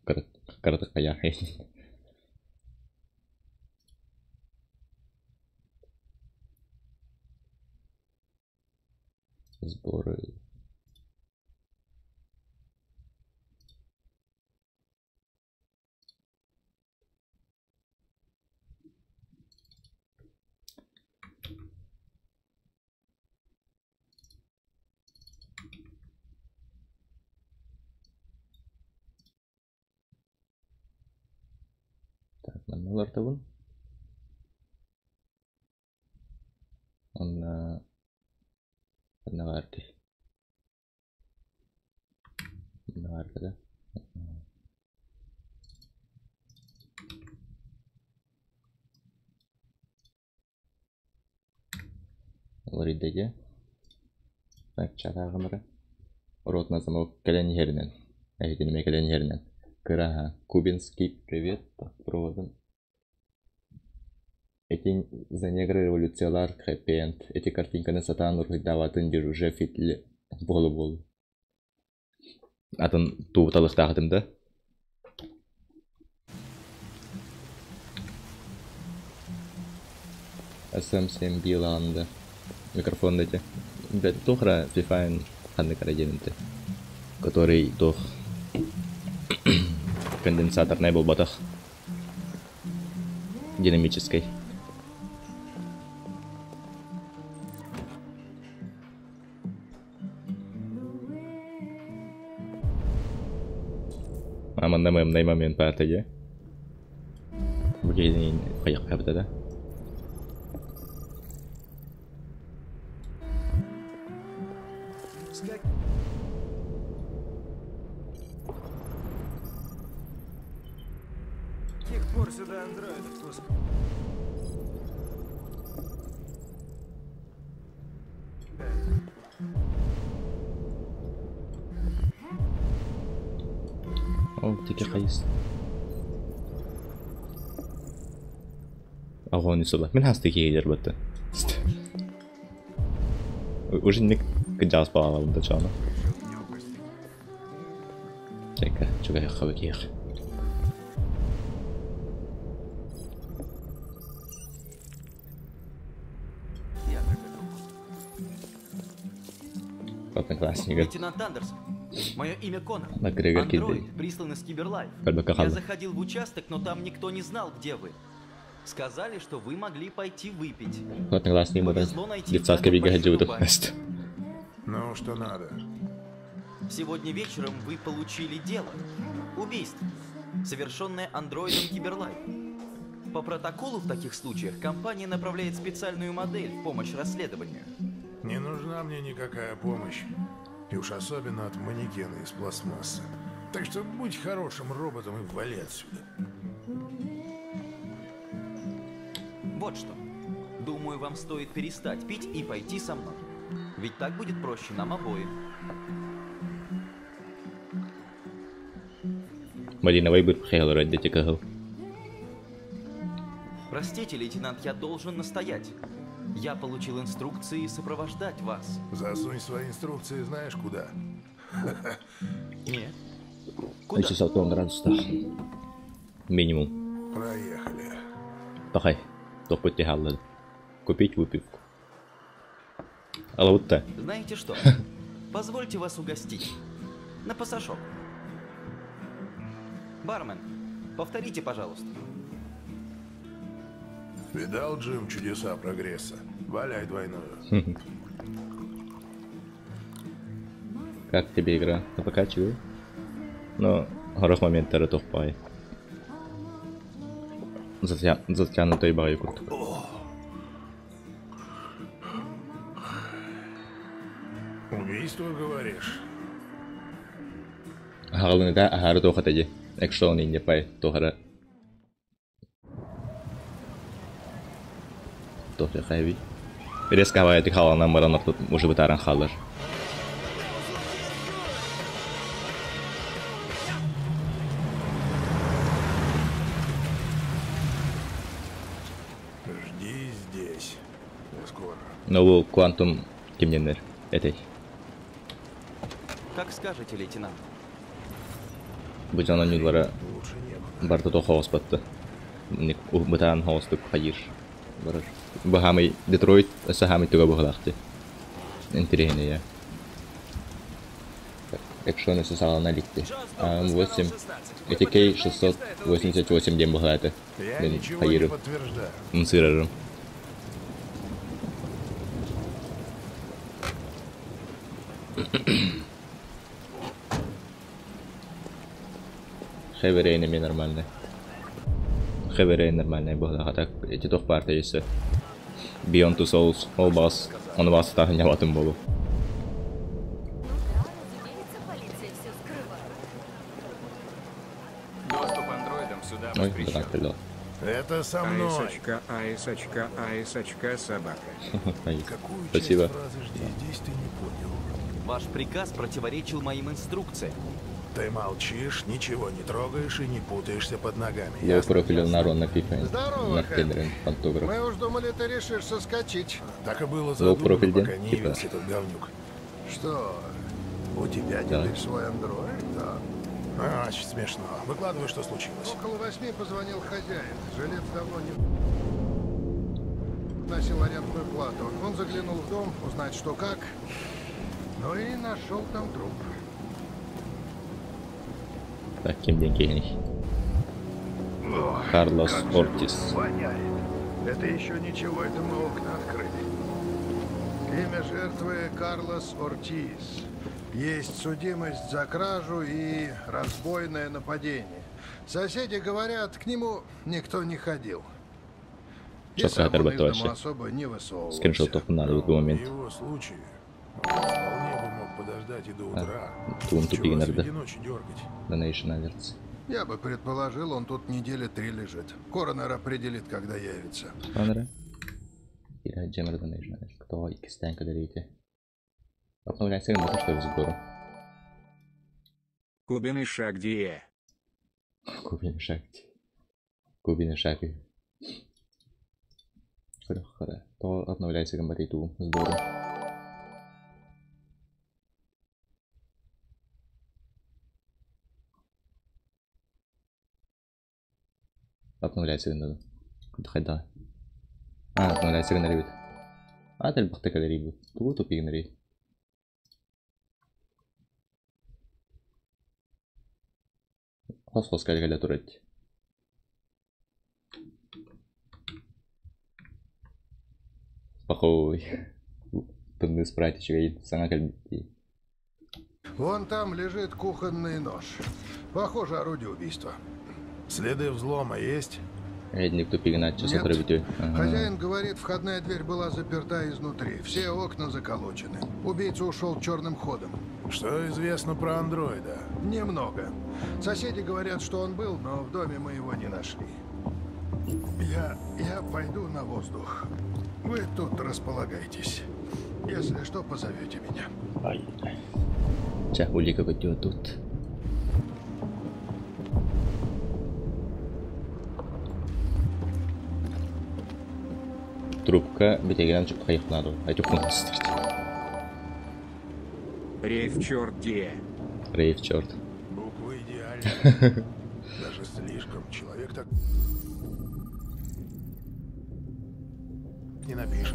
Қаратыққа яқы. Сборы. Так, манналар табын. Онна Нагарди. Нагарди, да? Ларидеге. Так, чатағымыры. Рот назамы кәлен ерінен. Әйденіме кәлен ерінен. Кыраха. Кубинский привет. Проводым. Эти за негры революциялар хэппи-энд. Эти картинканы сатан ургайдаватын дируже фитлі болу. Атын туыталық тағдым да. SM7 биланды. Микрофон дайте. Блядь, тухра фифайн ханны карадененты. Который тух конденсаторный был батах. Динамической. Aman namam момент партия. Begini kayak apa tadi? С тех пор сюда андроидов пускают. Тики қайыз. Ағуаны соба. Мен хасты кейдер бәтті. Уже не кыджас бағалауын да чаны. Чайка, чуға яққа бәкейіқ. Лейтенант Андерс, мое имя Конор. Андроид, прислан из Киберлайф. Я заходил в участок, но там никто не знал, где вы. Сказали, что вы могли пойти выпить. Повезло найти в месте. Ну, что надо? Сегодня вечером вы получили дело. Убийство, совершенное андроидом Киберлайф. По протоколу в таких случаях компания направляет специальную модель в помощь расследованию. Не нужна мне никакая помощь. И уж особенно от манекена из пластмассы. Так что будь хорошим роботом и вали отсюда. Вот что. Думаю, вам стоит перестать пить и пойти со мной. Ведь так будет проще нам обоим. Простите, лейтенант, я должен настоять. Я получил инструкции сопровождать вас. Засунь свои инструкции знаешь куда? Нет. Куда? Минимум. Проехали. Пахай. Топоте халлы. Купить выпивку. Алаутта. Знаете что? Позвольте вас угостить. На пасашок. Бармен, повторите, пожалуйста. Видал, Джим, чудеса прогресса? Валяй двойную. Как тебе игра? На покачиваю? Но хороших моментов топай. Затянутый бай куртка. Убийство, говоришь? Халында ахары тохатади. Экшо он инде пай тохара. Тохля хайви. Резко аваяты халанан баранар тут уже бытаран халар. Жди здесь. Я скоро. Новый квантум кемненер. Этой. Как скажете, лейтенант. Будь она не двора. Барта то хаос батта. Бытаран хаос тук хаир. Бараш. Бахамый Детройт, сахамый туга бухлахты. Интересно я. Экшоны сосала на ликте. АМ-8. ЭТК 688 дем бухлата. Блин, хаиру. Мсырару. Хеверейнами нормально. Хеверейн нормальная была, а так эти toch парты есть. Beyond Two Souls, All Boss, он вас так не ватым был. Доступ андроидам сюда воспрещен. Это со мной. Аисочка, собака. Спасибо. Здесь ты не понял. Ваш приказ противоречил моим инструкциям. Ты молчишь, ничего не трогаешь и не путаешься под ногами. Я профилил народ на пипе. Здорово, пантограф. Мы уж думали, ты решишь соскочить. Так и было задумано, пока не явился этот говнюк. Что, у тебя теперь свой андроид? Да. Очень смешно. Выкладывай, что случилось. Около 8 позвонил хозяин. Жилец давно не носил арендную плату. Он заглянул в дом, узнать, что как. Ну и нашел там труп. Так, кем деньги nicht. Карлос Ортис. Это еще ничего, это мы окна открыли. Имя жертвы Карлос Ортис. Есть судимость за кражу и разбойное нападение. Соседи говорят, к нему никто не ходил. И сам он из дома особо не высовывался. Скриншотов надо в любой момент. В его случае вполне бы мог подождать и до утра. Тун тупик иногда. Ночью дергать. Donation alerts. Я бы предположил, он тут недели 3 лежит. Коронер определит, когда явится. Коронер? Или Джемер Donation alerts. Кто и кистянка дарите? Обновляйся, но то что в сбору. Клубный шаг Дие. Клубный шаг. Клубный шаг. Хорошо. То обновляйся, гамбариту сбору. Обновляйся надо. Хотя. Обновляйся на ребят. Ты бахты когда ребят. Тут тупик Хос сказали, когда турать. Похуй. Тут не спрайт еще сама кальбити. Вон там лежит кухонный нож. Похоже, орудие убийства. Следы взлома есть? Редник тупик начал сотрудничать. Хозяин говорит, входная дверь была заперта изнутри. Все окна заколочены. Убийца ушел черным ходом. Что известно про андроида? Немного. Соседи говорят, что он был, но в доме мы его не нашли. Я пойду на воздух. Вы тут располагайтесь. Если что, позовете меня. Ай. Сейчас улика пойдет тут. Трубка, битегран, чуть поехал надо. А это функция. Рейв черт Дие. Рейв черт. Буквы идеальны. Даже слишком. Человек так не напишет.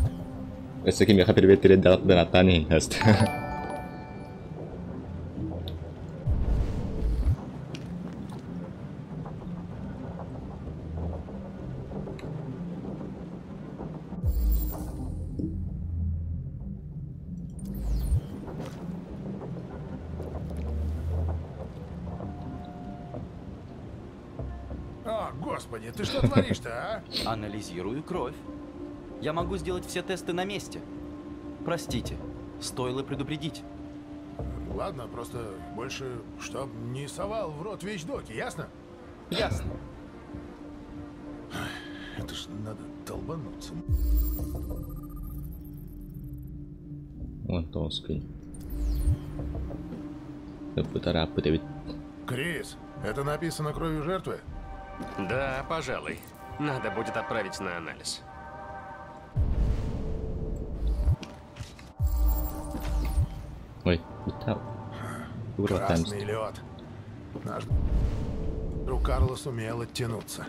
Es que me ha permitido dar de la tani hasta. О, господи, ты что творишь-то, а? Анализирую кровь. Я могу сделать все тесты на месте. Простите, стоило предупредить. Ладно, просто больше, чтоб не совал в рот вещдоки, ясно? Ясно. Это ж надо долбануться. Вон толстый. Поторапливает. Крис, это написано кровью жертвы? Да, пожалуй. Надо будет отправить на анализ. Ой, красный лед. Наш друг Карлос умел оттянуться.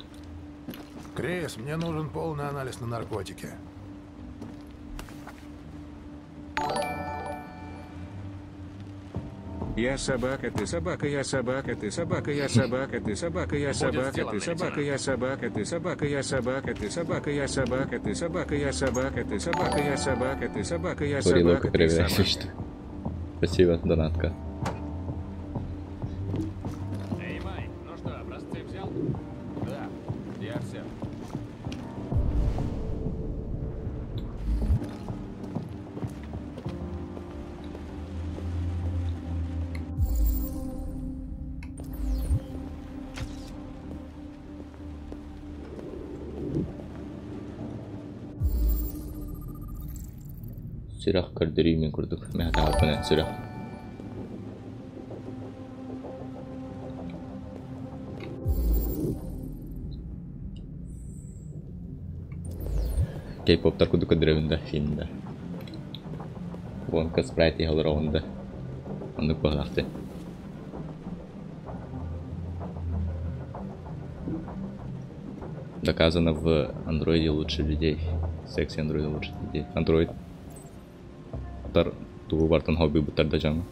Крис, мне нужен полный анализ на наркотики. Я собака, ты собака, я собака, ты собака, я собака, ты собака, я собака, ты собака, я собака, ты собака, я собака, ты собака, я собака, ты собака, я собака, ты собака, я собака, ты собака, я собака, ты собака. Спасибо, донатка. Эй, Май, ну что, образцы взял? Да, я все. Silah kırdırayım kurduk. Mehmet abi silah. K-pop'tar kudu kırdırımda filmde. Вон спрайт ехал ровно. Он не погнался. Доказано в андроиде лучше людей. Секси андроида лучше людей. Андроид туу бартын хобби буттарда жаңы.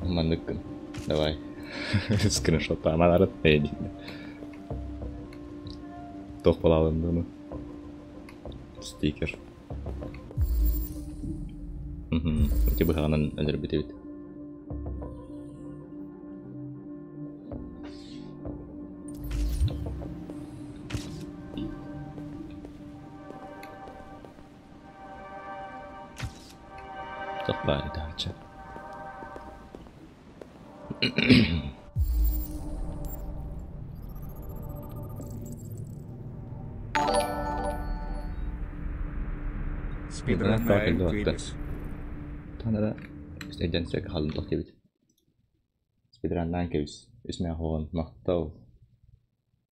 Мандык. Давай. Скриншот аналарат эди. Тохпалалым дуну. Стикер. Өте быханан әлер битебит. Дальше. Speedrun Quibis. Tänään sitten sekä hallintoaktiivit. Speedrun Quibis. Ismeä huon mahtau.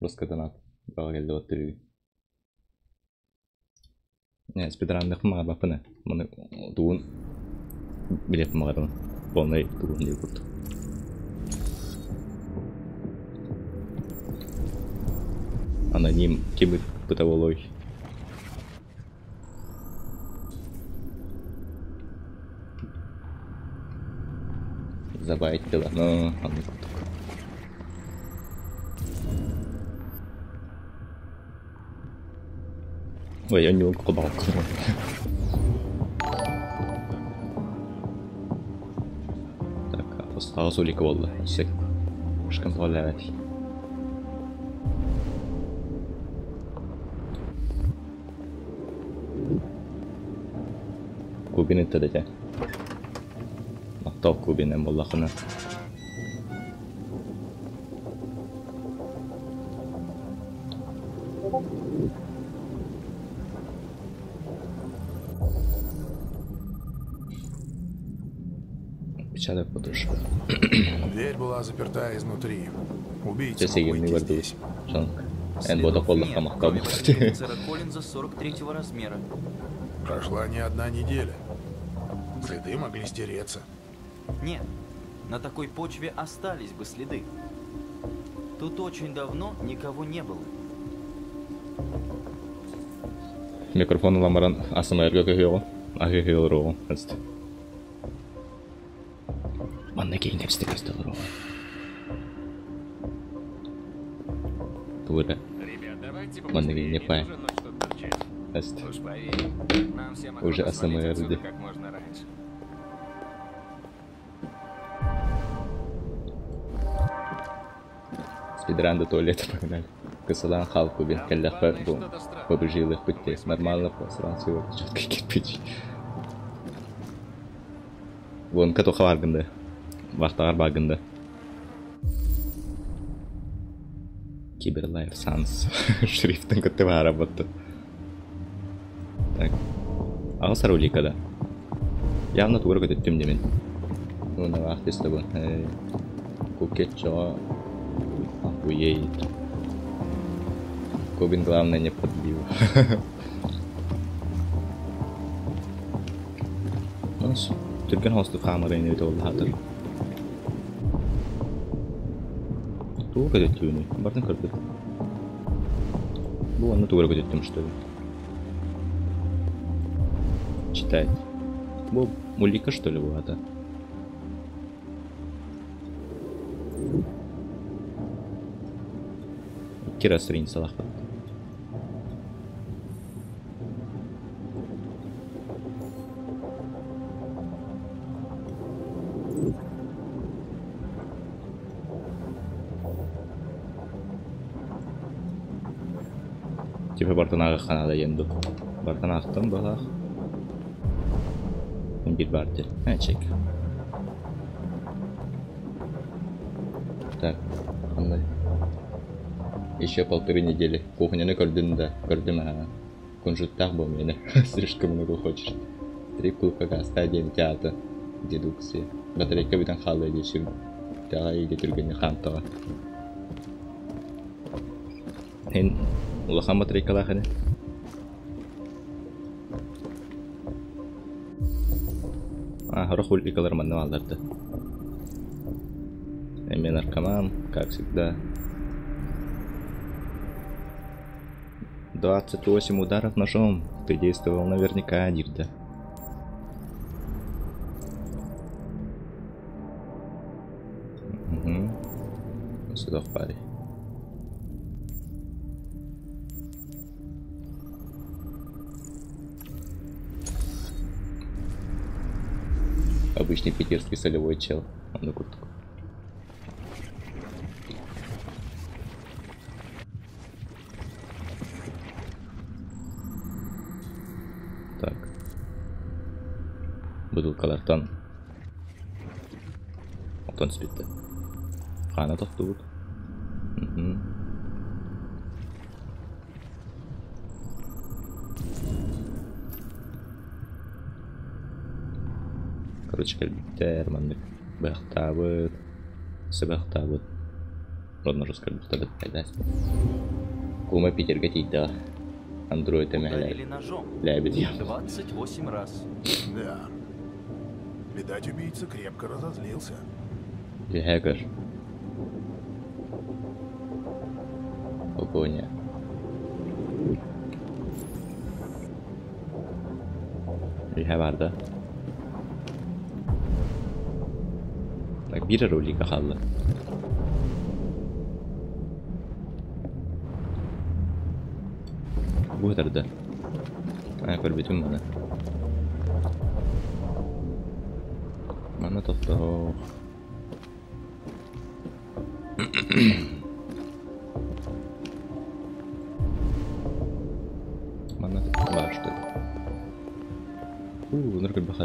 Roskatanat kaikille ottelu. Ja speedrun näkmaa vapana. Mun tuun билет мадам полный турнир будет. Аноним кибы бытовой. Забайт дела, но он не круто. Ой, я не могу куда. أوصلك والله الشك مش كان طالع عادي كوبين التلاتة نقطع كوبين والله خلنا Дверь была заперта изнутри. Убийца мог выйти здесь. Офицера Коллинза 43-го размера. Прошла не одна неделя. Следы могли стереться. Нет, на такой почве остались бы следы. Тут очень давно никого не было. Микрофон ламаран асмрга көгөө. Агыгылроо. Маннеки институт кастелроо. Тура. Маннеки не пай. Уже АСМР. Спидран до туалета погнали. Косадан халку бен каллах побежил их пути. Нормально посрался его четкий кирпич. Вон катоха баргында. Вақтагар багында. Киберлайф Санс. Шрифтың көтті бар работа. Так. Ағысар уликада. Явно тугры көтеттім демен. Оны вақты істі бұл. Кукет чоға. Охуеет. Кобин главное не подлил. Нас түрген хосты камерайны өте олды хатыр. Тугры көтеттіуіні. Бардың көрді. Бұл оны тугры көтеттім, что ли. Читать. Бұл мулика, что ли, была-то? Кира срин салах. Типа бартанага ханада енду. Бартанагтан балах. Bir barter. Чек. Так, қандай. Еще 1,5 недели. Кухняны көрдім, кунжуттақ бұл мені. Слишком много хочешь. 3 кубка стадиен театр. Дедукция. Батарейка бітен қалы дешім. Тағы еге түргені қамтыға. Мен ұлақан батарейкалақ әне. Рахуль и Колорман Валдарда. Я наркоман, как всегда. 28 ударов ножом. Ты действовал наверняка один, да? Угу. Сюда в паре. Обычный питерский солевой чел. Он на куртку. Так. Бутылкалардан. Отон спитті. Қана тоқты бұл. Короче, кальбиттер, мандык. Бәқтабыт. Сыбақтабыт. Родно жыз кальбиттабыт қайдас. Кума Питерге тейді. Андроид эмәләй. Ләбет я. 28 раз. Да. Видать, убийца крепко разозлился. И хакер. Погоня. Riha vardı. Bak bir rolü kaldı. Bu kadardı. Ayaklar bütün bana. Bana tuttu.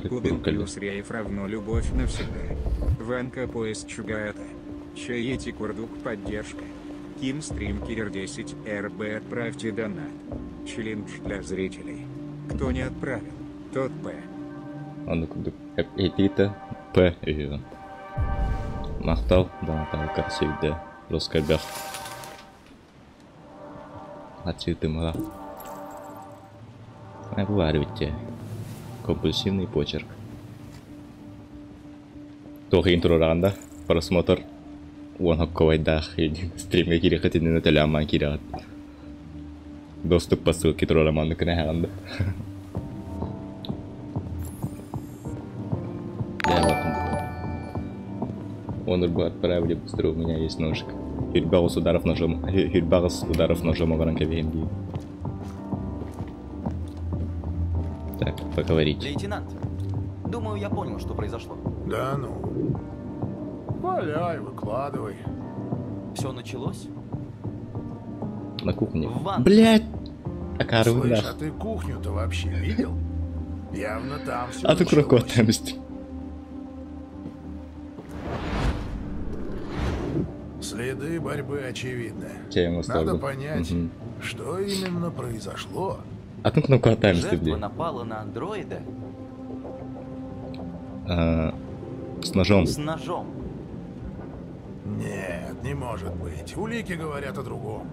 Кубик плюс рейф равно любовь навсегда. Ванка поезд Чугаата. Чаете Курдук поддержка. Ким Стримкерер 10 РБ отправьте донат. Челлендж для зрителей. Кто не отправил, тот П. Аны Курдук Эпита П. Мақтал донатал красивде. Роскальбях. Отсюда мала. А бывает ведь. Компульсивный почерк. Тоха интроранда. Просмотр. Вон какой дах. Стримге кирехат инна теляман кирехат. Доступ по ссылке тролламанды каналында. Он бы отправили быстро, у меня есть ножик. Хильбагус ударов ножом. Хильбагус ударов ножом огранка венди. Так, поговорить. Лейтенант, думаю, я понял, что произошло. Да ну. Валяй, выкладывай. Все началось? На кухне. Ван. Блять! Слышь, а ты кухню-то вообще видел? Явно там все. А ты кроку отомсти. Следы борьбы очевидны. Надо понять, что именно произошло. А ты кнопку отомсти, Жертва блин. напала на андроида? С ножом. С ножом. Нет, не может быть. Улики говорят о другом.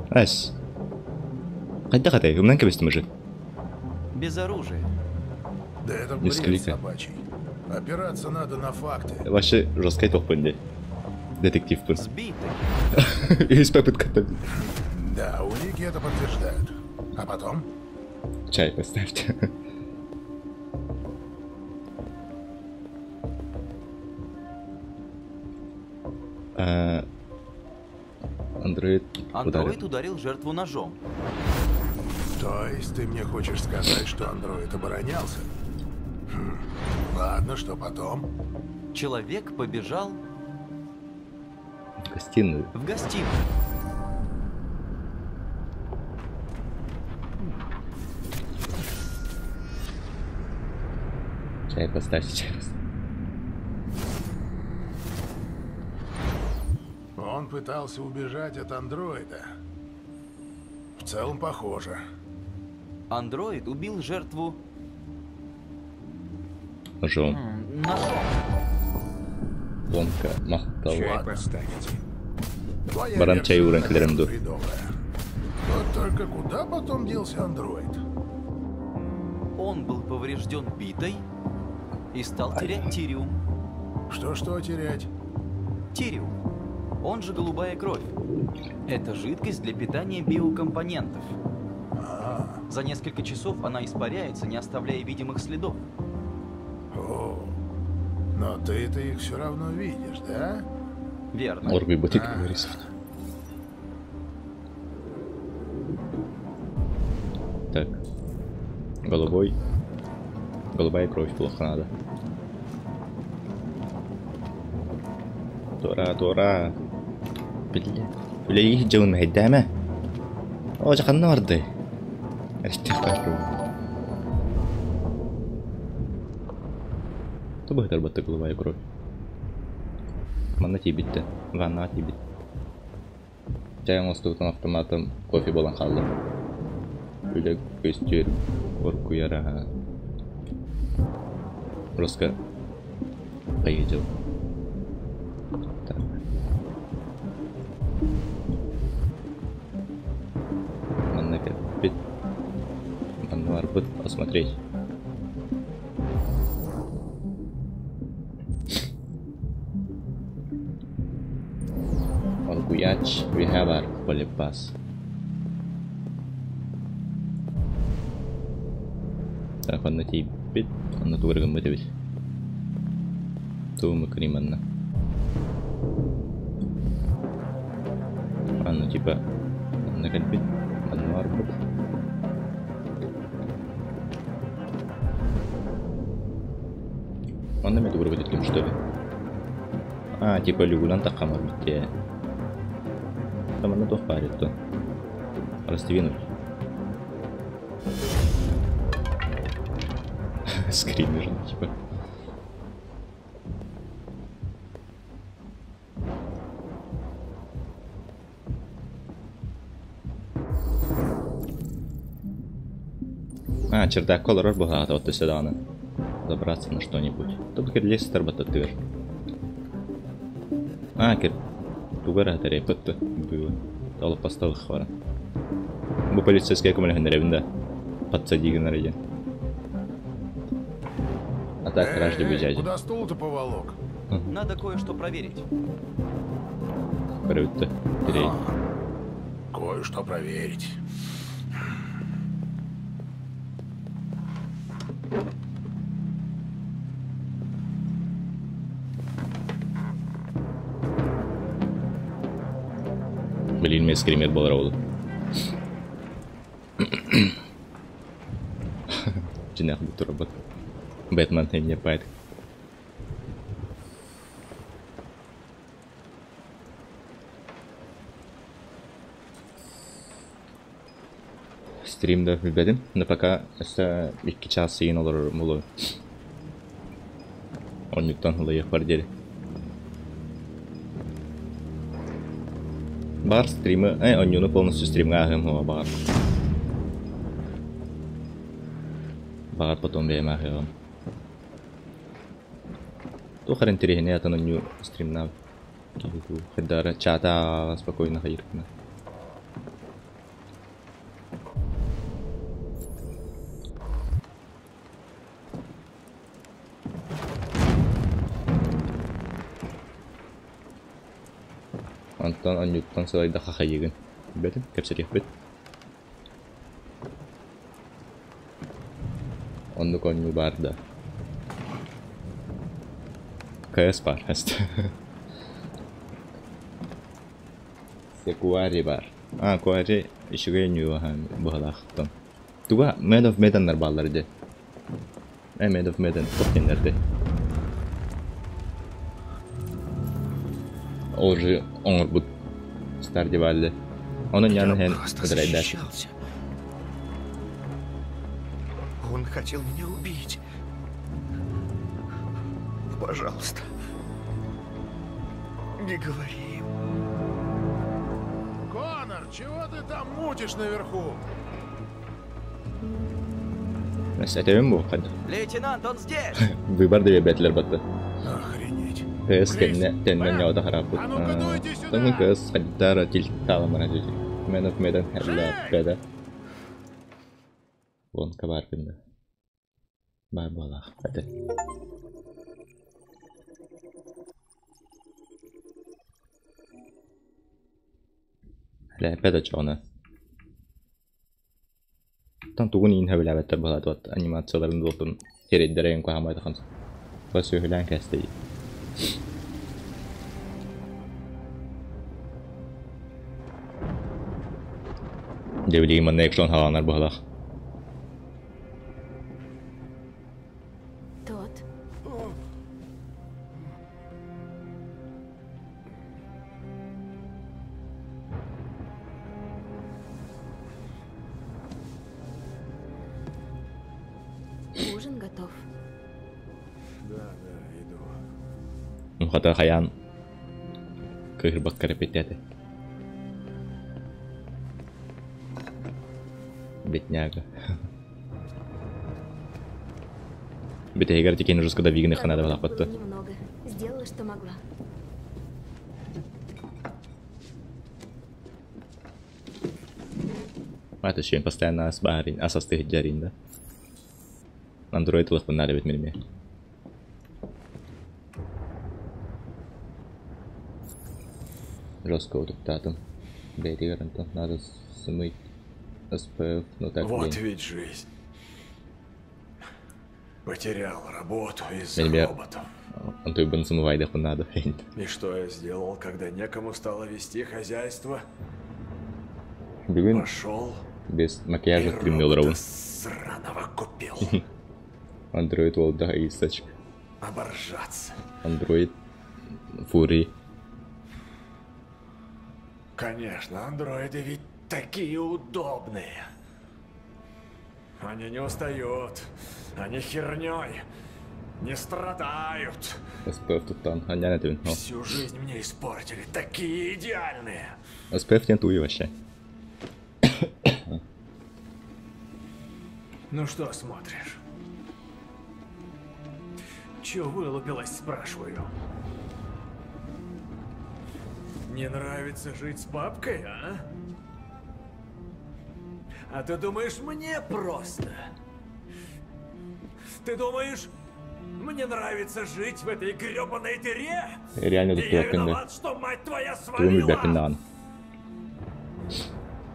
Ась. Когда хатай, умнан кебестим уже. Без оружия. Да это бред собачий. Опираться надо на факты. Вообще жесткая топпенде. Детектив пын. Сбитый. Из попытка. Да, улики это подтверждают. А потом? Чай поставьте. Андроид ударил жертву ножом. То есть ты мне хочешь сказать, что андроид оборонялся? Ладно, что потом? Человек побежал... В гостиную. В гостиную. Чай поставьте, чай поставьте. Он пытался убежать от андроида. В целом похоже. Андроид убил жертву... Ножом. Ножом. Ломка, махтал. Чай поставите. Баран чай уран кадренду. Вот только куда потом делся андроид? Он был поврежден битой и стал терять тириум. Что терять? Тириум. Он же голубая кровь. Это жидкость для питания биокомпонентов. За несколько часов она испаряется, не оставляя видимых следов. О, но ты-то их все равно видишь, да? Верно. Оргой ботик нарисовать. Так. Голубой. Голубая кровь, плохо надо. Тора. Бля, جون مهدامة. وجه النار ده. Кто бы это работает голубая кровь? Mana тибитте, ванна тибит. Чайын остуктан автоматом кофе болан қалды. Үлек көстер, орку яра. Просто поедел. Так. Mana капит. Mana арбит осмотреть. Orguyaч, we have our polypass. Так, он на тебе, он на тугрган мытовить. Тумы криманна. Ну типа, на кальпит, одну арбут. Он на меня тугрган таким, что ли? А, типа люгулан такамар битте. Там она то впарит, то раздвинуть. Скример, типа. А, чердак колорор богато, вот сюда надо забраться на что-нибудь. Тут лес старбата тыр. А, тугара тарепатты было. Тало поставил хвара. Бу полицейская коммуна ревенда. Подсади на ради. А так ражди бежать. Куда стул-то поволок? Надо кое-что проверить. Круто. Кое-что проверить. Блин, мне скример был роуд. Джинах буду работать. Бэтмен не пайт. Stream'de bilmedim. Ne paka işte 2 ças yayın olur mulu. Onluktan hılı yapar deri. Бар стримы, онюны полностью стримға ағым хуа бар. Бар потом бейм ағым. Тухар интереснее это оню стримна. Хедара чата спокойно хайркна. Антон онюттан сылайда хахайыгын. Бетім, кәпсерек бет. Онлық оню бар да. КС бар, әсті. Секуари бар. Куари ішіге оню бұғалақтан. Туға Mad of Medan'lar баллар де. Mad of Medan, тоқтендерді. Уже он будет стартивали. Он не нахен подрайдашь. Он хотел меня убить. Пожалуйста, не говори им. Конор, чего ты там мутишь наверху? Лейтенант, он здесь! Выбор две бетлер бата. Охренеть. КС кенне няуда харапут. Тому КС хаддара тилтала маразити. Man of Medan хелла беда. Вон кабар бинда. Бар балах. Хате. Хелла беда чона. Там тугун ин хавла бетер балат ват анимацияларын долтун хереддерен кахамайда хамс. Бас сөйлән кәсте. Девли именно экшон халанар бахлах. Тот. Ужин готов. Да, иду. Ну, хата хаян. Кырбак карапетяты. Бедняга. Бедняга, теперь уже когда вигных надо было потом. Немного. Сделала, что могла. Это еще постоянно асасты джарин, да? Андроид лох понадобит мне. Жестко вот там. Бейти гарантон надо смыть. СПФ, ну так. Вот ведь жизнь. Потерял работу из-за роботов. Он той бен самовай да надо. И что я сделал, когда некому стало вести хозяйство? Пошел. Без макияжа $3 сраного купил. Андроид волда и сачка. Оборжаться. Андроид фури. Конечно, андроиды ведь такие удобные. Они не устают. Они херней не страдают. СПФ тут там, а не на Всю жизнь мне испортили. Такие идеальные. СПФ не туи вообще. Ну что смотришь? Чё вылупилась, спрашиваю? Не нравится жить с бабкой, а? А ты думаешь, мне просто? Ты думаешь, мне нравится жить в этой грёбаной дыре? Реально тут я виноват, что мать твоя свалила?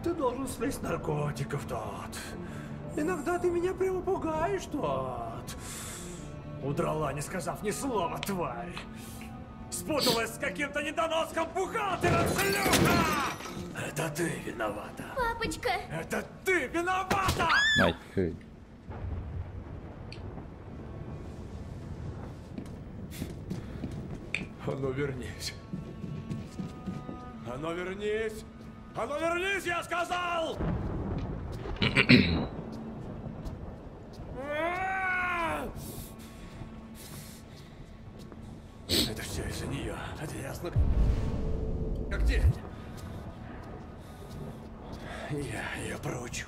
Ты должен слезть наркотиков, тот. Иногда ты меня прямо пугаешь, тот. Удрала, не сказав ни слова, тварь. Спуталась с каким-то недоноском бухгалтером, шлюха! Это ты виновата. Папочка! Это ты виновата! Мать, А ну вернись. А ну вернись! А ну вернись, я сказал! Это все из-за нее, это ясно. Как день. Я ее проучу.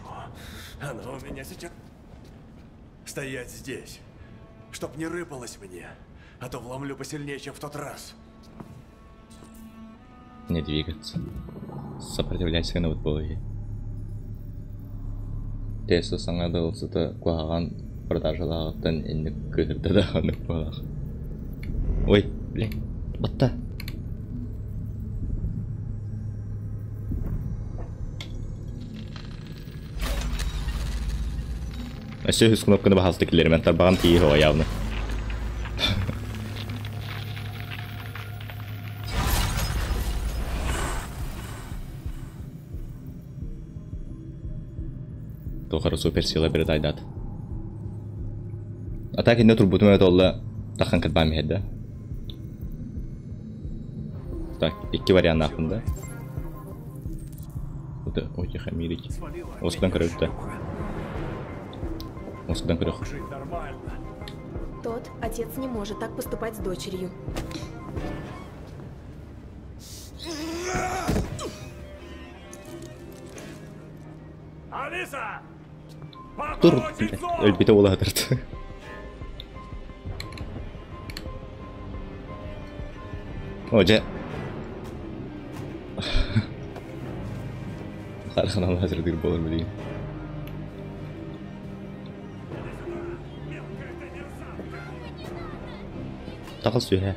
Она у меня сейчас... Стоять здесь, чтоб не рыпалось мне, а то вломлю посильнее, чем в тот раз. Не двигаться. Сопротивляйся на боли. Тесто саңадылсы да куаган продажалағыттан инник кыдырды да анық болақ. Ой, блин, батта. Әсі үз кнопканы бағалды келермен тарбаған тейі хоға явны. Тохары суперсила берді айдады. Ата кенде турбутым өт олы таққан кітбам еді. Так, 2 вариант ақында. Это очень хамирить. Осыдан көрікті. Осыдан көрік. Тот отец не может так поступать с дочерью. Алиса! Тур, өлбейті ола атырды. О, жа. Қарқаналы әзірдер болар ма деген. Тақыл сүйе.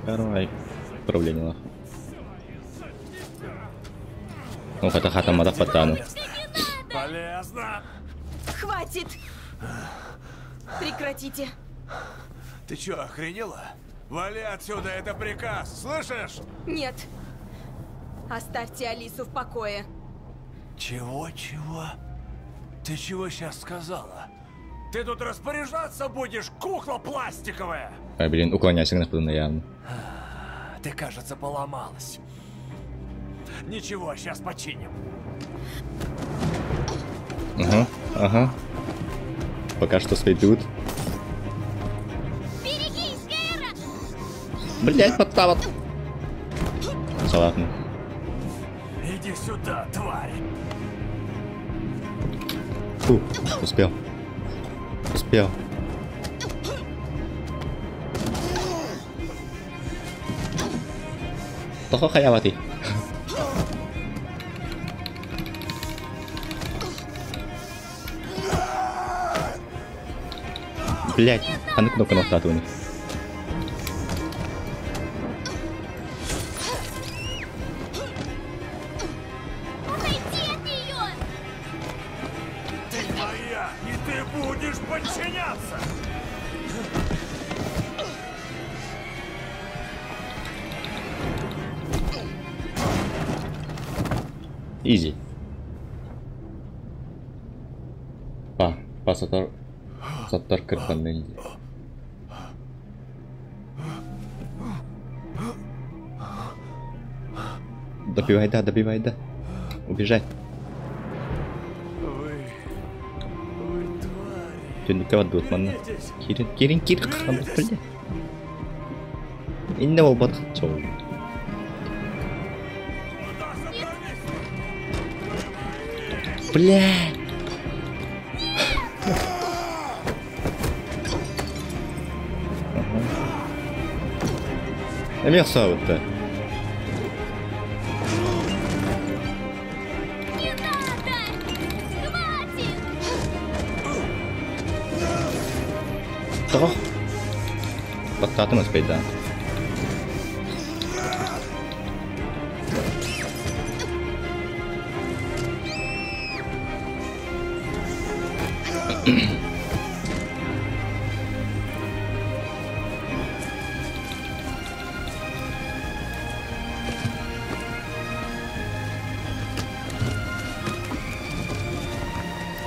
Давай, управление лах. Ну, это хата-мада фатану. Полезно! Хватит! Прекратите. Ты чё, охренела? Вали отсюда, это приказ, слышишь? Нет. Оставьте Алису в покое. Чего? Ты чего сейчас сказала? Ты тут распоряжаться будешь, кукла пластиковая! Ай, блин, уклоняйся на подобное явно. Ты, кажется, поломалась. Ничего, сейчас починим. Ага. Пока что сойдут. Берегись, Кейра! Блять, подтават. Ладно. Иди сюда, тварь! Фу, успел. Тохо хаявати. Блять, а ну кнопка на стату у них. Ты моя, и ты будешь подчиняться! Изи. Саттар кырпанный. Добивай, да. Убежать. Вы твари. Тюнника отбил, манна. Кирин, блядь. Инна ол батқы чоу. Блядь. Мерса вот-то. Не надо! Хватит! Того. Подкатом успеть, да.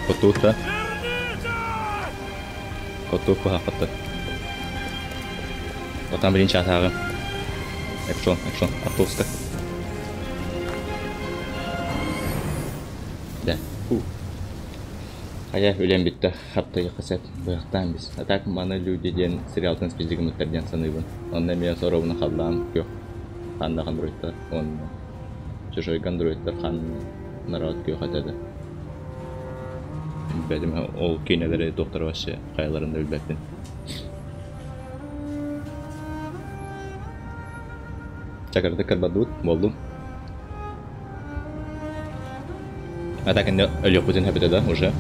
Котута. Котуку хапатты. Вот там блин чатары. Экшон, отпуска. Да. Ая өлем битті хаптайы қасет бұяқтан біз. Атак маны люди ден сериалтын спездегі мүттерден саныбын. Онда мен соровына қалдан көх. Қанда қандроидтар. Он чужой қандроидтар қан народ көх атады. Бәдім ол кейнелері доктор башы қайларында үлбәппін. Чакарды карбадут болдum. Атак енді өлек бұтын хәпетеді уже.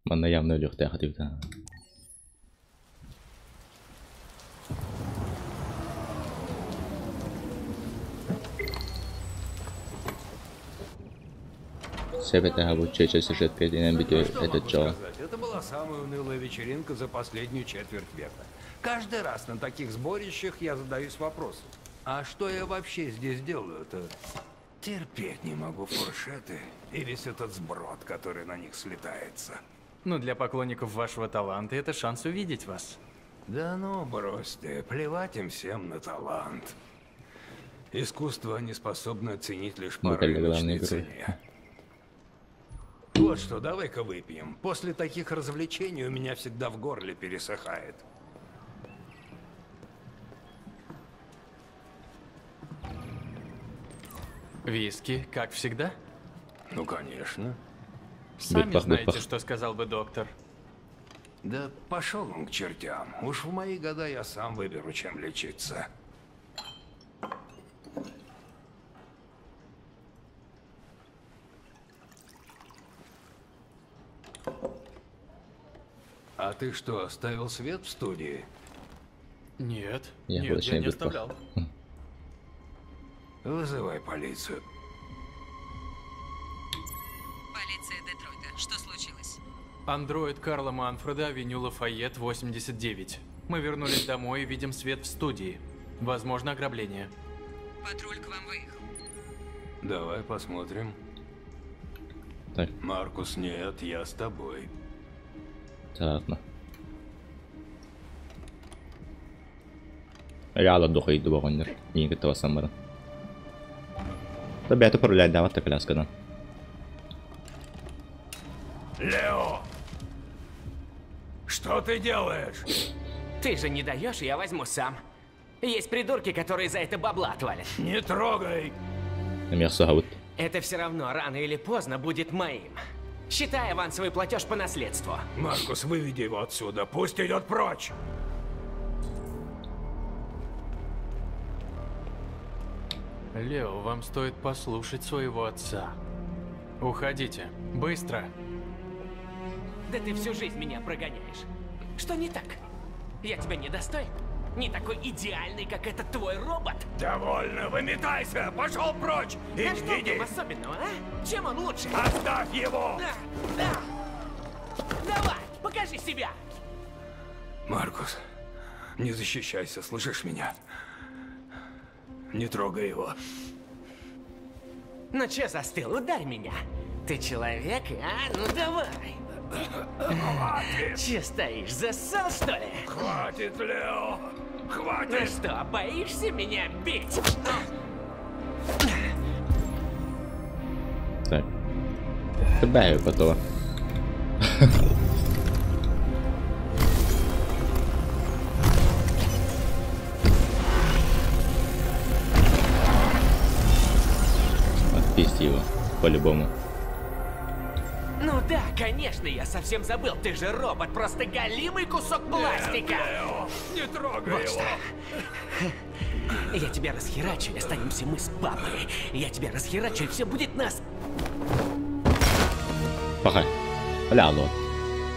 Мана явно өлек тәқат ебді. Это была самая унылая вечеринка за последнюю четверть века. Каждый раз на таких сборищах я задаюсь вопросом: а что я вообще здесь делаю-то? Терпеть не могу фуршеты и весь этот сброд, который на них слетается. Ну, для поклонников вашего таланта это шанс увидеть вас. Да ну, брось ты, плевать им всем на талант. Искусство они способны оценить лишь по рыночной цене. Вот что, давай-ка выпьем. После таких развлечений у меня всегда в горле пересыхает. Виски, как всегда? Ну, конечно. Сами знаете, что сказал бы доктор. Да пошел он к чертям. Уж в мои года я сам выберу, чем лечиться. А ты что, оставил свет в студии? Нет, я не оставлял. Вызывай полицию. Полиция Детройта. Что случилось? Андроид Карла Манфреда, авеню Лафайет, 89. Мы вернулись домой и видим свет в студии. Возможно, ограбление. Патруль к вам выехал. Давай посмотрим. Так. Маркус, нет, я с тобой. Ладно. Реально дохает вагонер. Не готова самара. Ребята управлять, да, вот так ляскана. Лео! Что ты делаешь? Ты же не даешь, я возьму сам. Есть придурки, которые за это бабла отвалят. Не трогай! Это все равно рано или поздно будет моим. Считай авансовый платеж по наследству. Маркус, выведи его отсюда, пусть идет прочь. Лео, вам стоит послушать своего отца. Уходите. Быстро. Да ты всю жизнь меня прогоняешь. Что не так? Я тебя не достоин? Не такой идеальный, как этот твой робот? Довольно, выметайся! Пошел прочь! И а что в нем особенного, а? Чем он лучше? Оставь его! Давай, покажи себя! Маркус, не защищайся, слышишь меня? Не трогай его. Ну че застыл? Ударь меня. Ты человек, а? Ну давай. Хватит! Че стоишь, зассал, что ли? Хватит, Лео! Хватит! Ну что, боишься меня бить? Так. Добавил потом. Отпусти его, по-любому. Ну да, конечно, я совсем забыл. Ты же робот, просто голимый кусок пластика. Лео, не трогай вот его. Что. Я тебя расхерачу, и останемся мы с папой. Я тебя расхерачу, и все будет нас. Пахай. Ляну.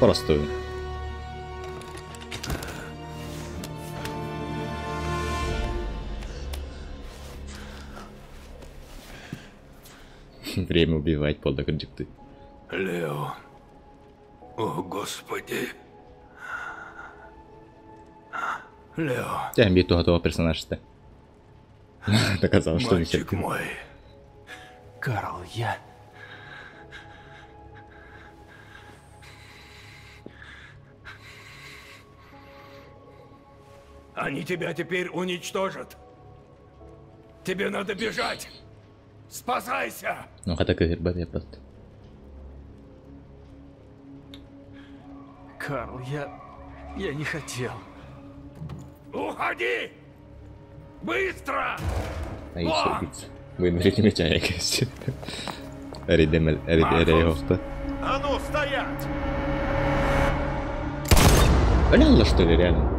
Простую. Время убивать подокончик. Лео. О, Господи. Лео. Я биту готова персонажа. Доказал, что не мальчик мой. Карл, я... Они тебя теперь уничтожат. Тебе надо бежать. Спасайся! No kata kehirbad ya pat. Карл, я не хотел. Уходи! Быстро! Ei se vitsi. Võin eriti mitään käsiä. Eri johtaa. А ну, стоять! Реально, что ли, реально?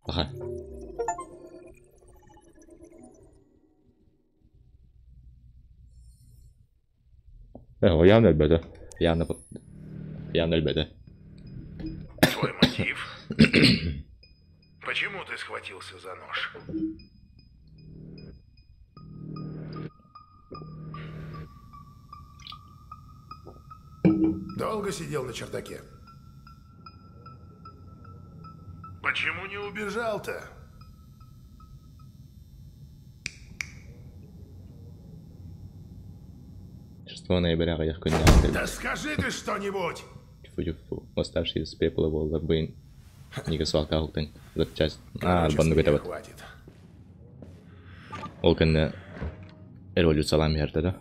Ага. Явно эльбете. Явно эльбете. Твой мотив? Почему ты схватился за нож? Долго сидел на чердаке? Почему не убежал-то? Что ноября ехать не. Да скажи ты что-нибудь! Фу-фу. Восставший из пепла воллар бын. Никосвал каутен. Запчасть. Банду кетават. Ол кенне революциялам ярды, да?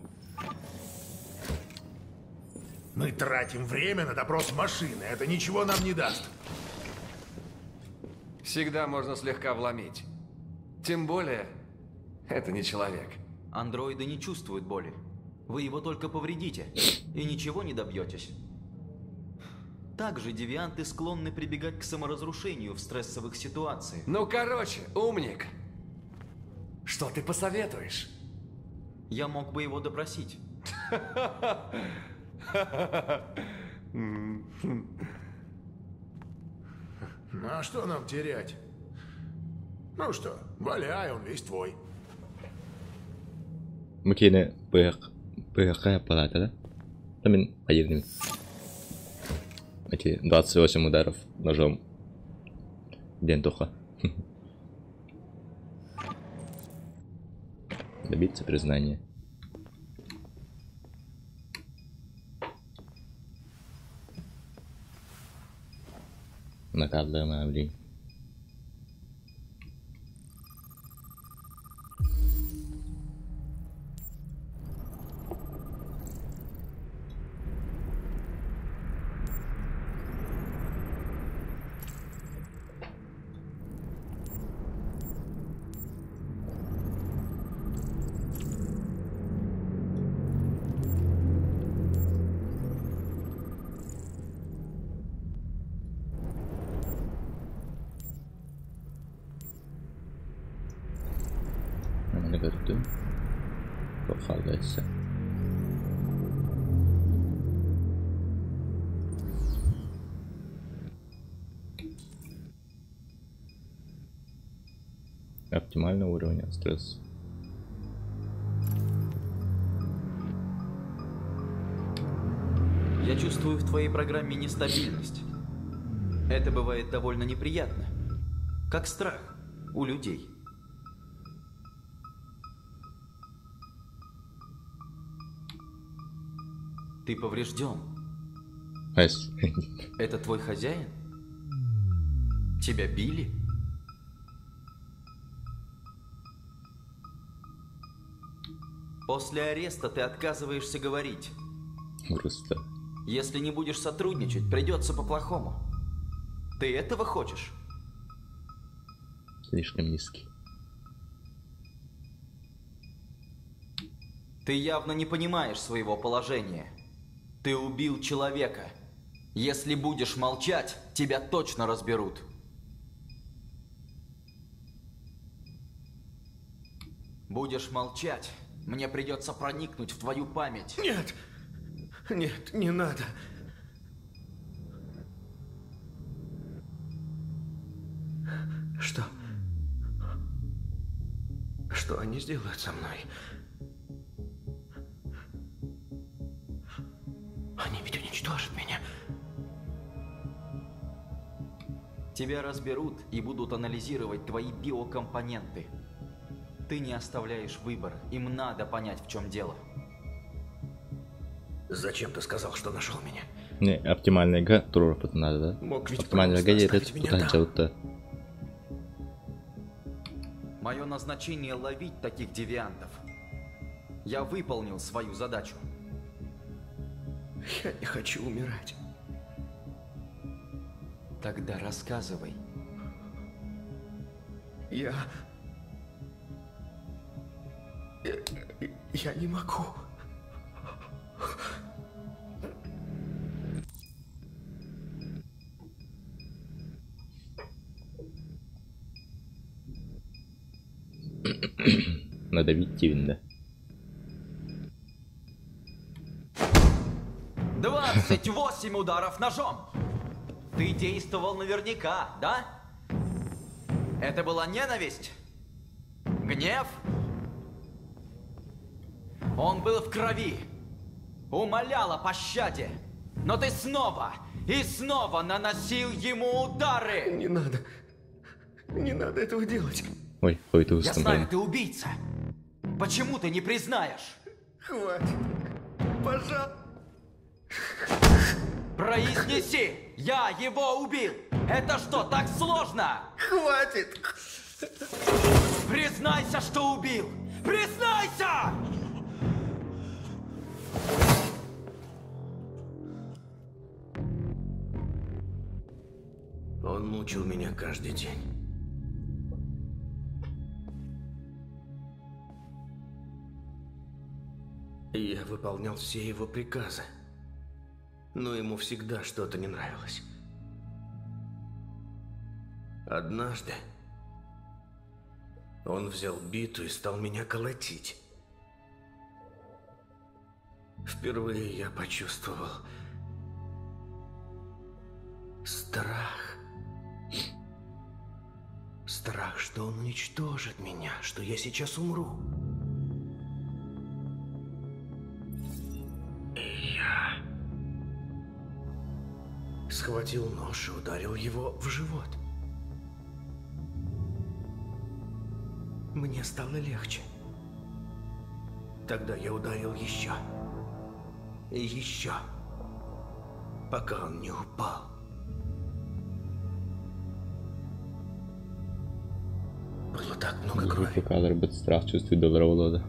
Мы тратим время на допрос машины. Это ничего нам не даст. Всегда можно слегка вломить. Тем более, это не человек. Андроиды не чувствуют боли. Вы его только повредите, и ничего не добьетесь. Также девианты склонны прибегать к саморазрушению в стрессовых ситуациях. Ну, короче, умник. Что ты посоветуешь? Я мог бы его допросить. Ну а что нам терять? Ну что, валяй, он весь твой. Макине ПХ палата, да? Там один. Эти 28 ударов ножом. Дентуха. Добиться признания. Накладываем авли. Gördüm. Çok fazlaysa. Оптимального уровня стресс. Я чувствую в твоей программе нестабильность. Это бывает довольно неприятно. Как страх у людей. Ты поврежден. Это твой хозяин? Тебя били? После ареста ты отказываешься говорить. Грустно. Если не будешь сотрудничать, придется по-плохому. Ты этого хочешь? Слишком низкий. Ты явно не понимаешь своего положения. Ты убил человека. Если будешь молчать, тебя точно разберут. Будешь молчать, мне придется проникнуть в твою память. Нет! Нет, не надо. Что? Что они сделают со мной? Они ведь уничтожат меня. Тебя разберут и будут анализировать твои биокомпоненты. Ты не оставляешь выбора. Им надо понять, в чем дело. Зачем ты сказал, что нашел меня? Не, оптимальная га туров надо, да? Оптимальная га это потенциал-то. Мое назначение ловить таких девиантов. Я выполнил свою задачу. Я не хочу умирать. Тогда рассказывай. Я не могу. Надо видеть да. 28 ударов ножом. Ты действовал наверняка, да? Это была ненависть? Гнев? Он был в крови. Умолял о пощаде. Но ты снова и снова наносил ему удары. Не надо. Не надо этого делать. Ой, какой-то Я знаю, ты убийца. Почему ты не признаешь? Хватит. Пожалуйста. Произнеси! Я его убил! Это что, так сложно? Хватит! Признайся, что убил! Признайся! Он мучил меня каждый день. И я выполнял все его приказы. Но ему всегда что-то не нравилось. Однажды он взял биту и стал меня колотить. Впервые я почувствовал страх. Страх, что он уничтожит меня, что я сейчас умру. И я схватил нож и ударил его в живот. Мне стало легче. Тогда я ударил еще. И еще. Пока он не упал. Было так много крови. Кадр будет страх чувствует доброго лода.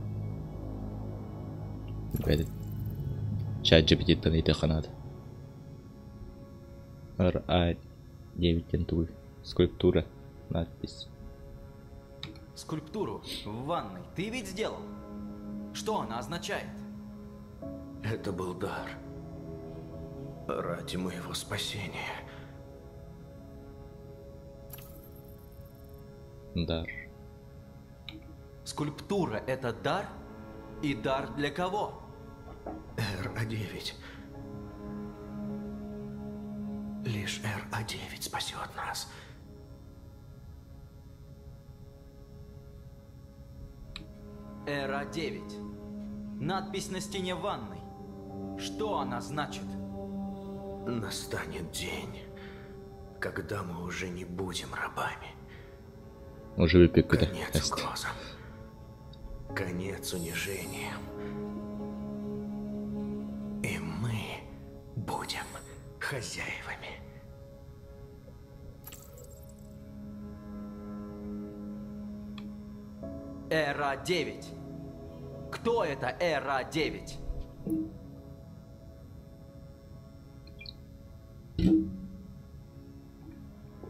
Чат GPT тонит ханат. RA9 тентуй. Скульптура. Надпись. Скульптуру в ванной ты ведь сделал? Что она означает? Это был дар. Ради моего спасения. Дар. Скульптура — это дар? И дар для кого? RA9. Лишь RA9 спасет нас. RA9. Надпись на стене ванной. Что она значит? Настанет день, когда мы уже не будем рабами. Уже выпекли. Конец угрозам. Конец унижениям. И мы будем хозяевами. RA9. Кто это RA9?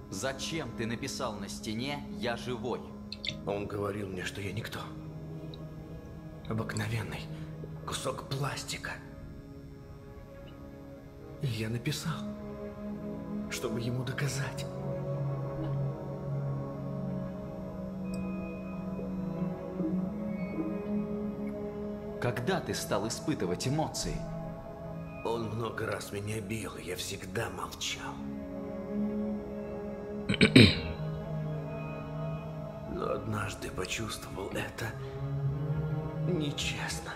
Зачем ты написал на стене «Я живой»? Он говорил мне, что я никто. Обыкновенный кусок пластика. И я написал, чтобы ему доказать. Когда ты стал испытывать эмоции? Он много раз меня бил, и я всегда молчал. Но однажды почувствовал это нечестно.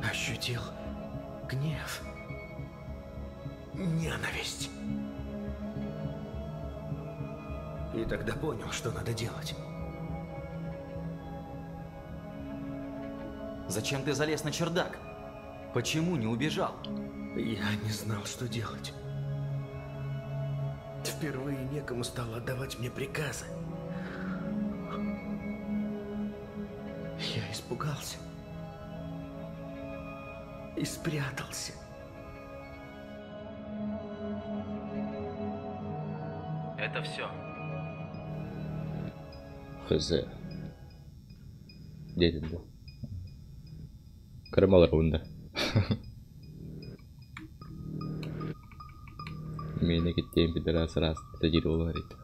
Ощутил гнев, ненависть. И тогда понял, что надо делать. Зачем ты залез на чердак? Почему не убежал? Я не знал, что делать. Впервые некому стало отдавать мне приказы. Я испугался. И спрятался. Это все. Хз. Где это был? Кармал рунда. Мемлекеттен пидорасы рас дейді олар еді.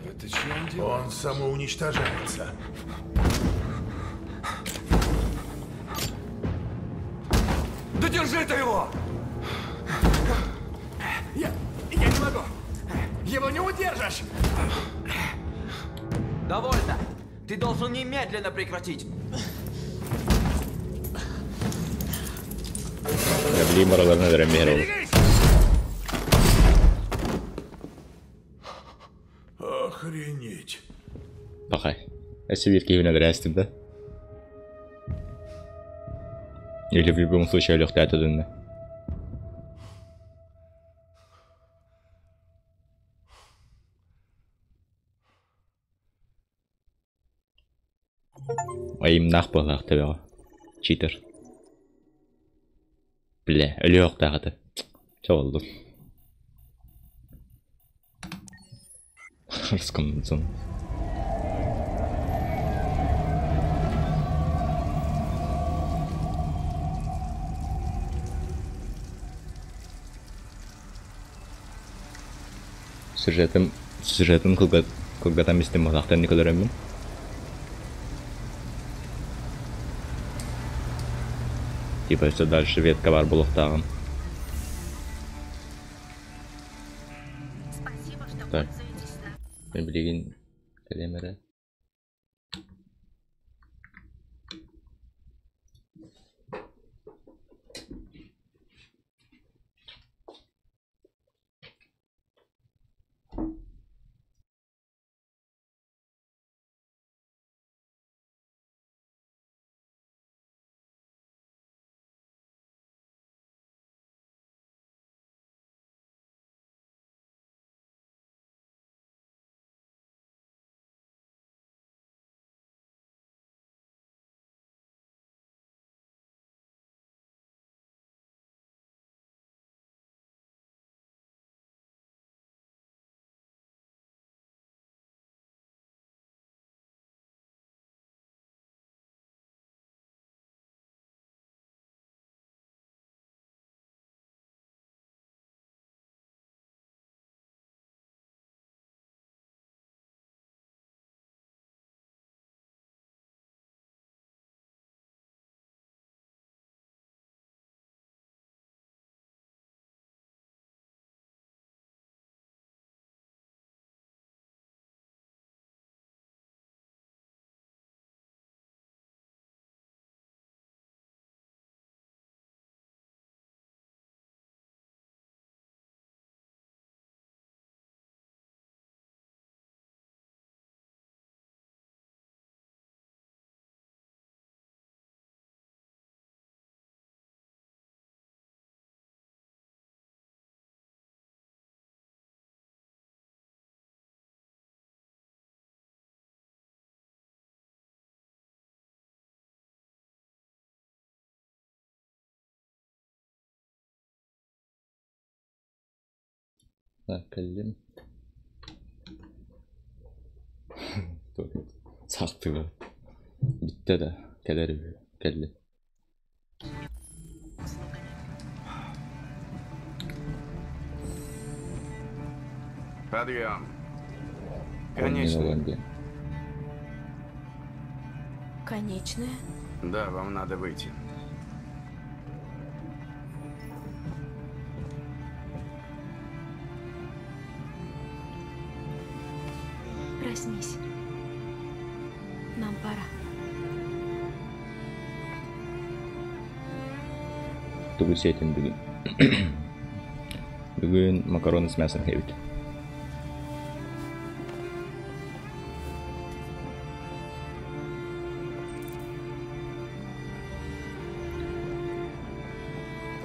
Это чем дело? Он самоуничтожается. Да держи ты его! Я не могу! Его не удержишь! Довольно! Ты должен немедленно прекратить! Проблема oralarına veremiyorum. Охренеть. Bakay. Эсвирки его надрастим, да? Или в любом случае легкая туда. Ayım nahbağlar tabi. Cheater. Bile, ölüyor dağıdı. Çok oldu. Rızkımın sonu. Сюжетім когда там істем мағлақтан не көрермін. Типа все дальше ветка бар блоктаган. Так. Мен билеген келемере. Bakalım. Saktı. Bitti de. Kelli. Подъем. Конечная. Конечная? Да, вам надо выйти. Проснись. Нам пора. Тугусетин бүгін. Бүгін макароны с мясом хевит.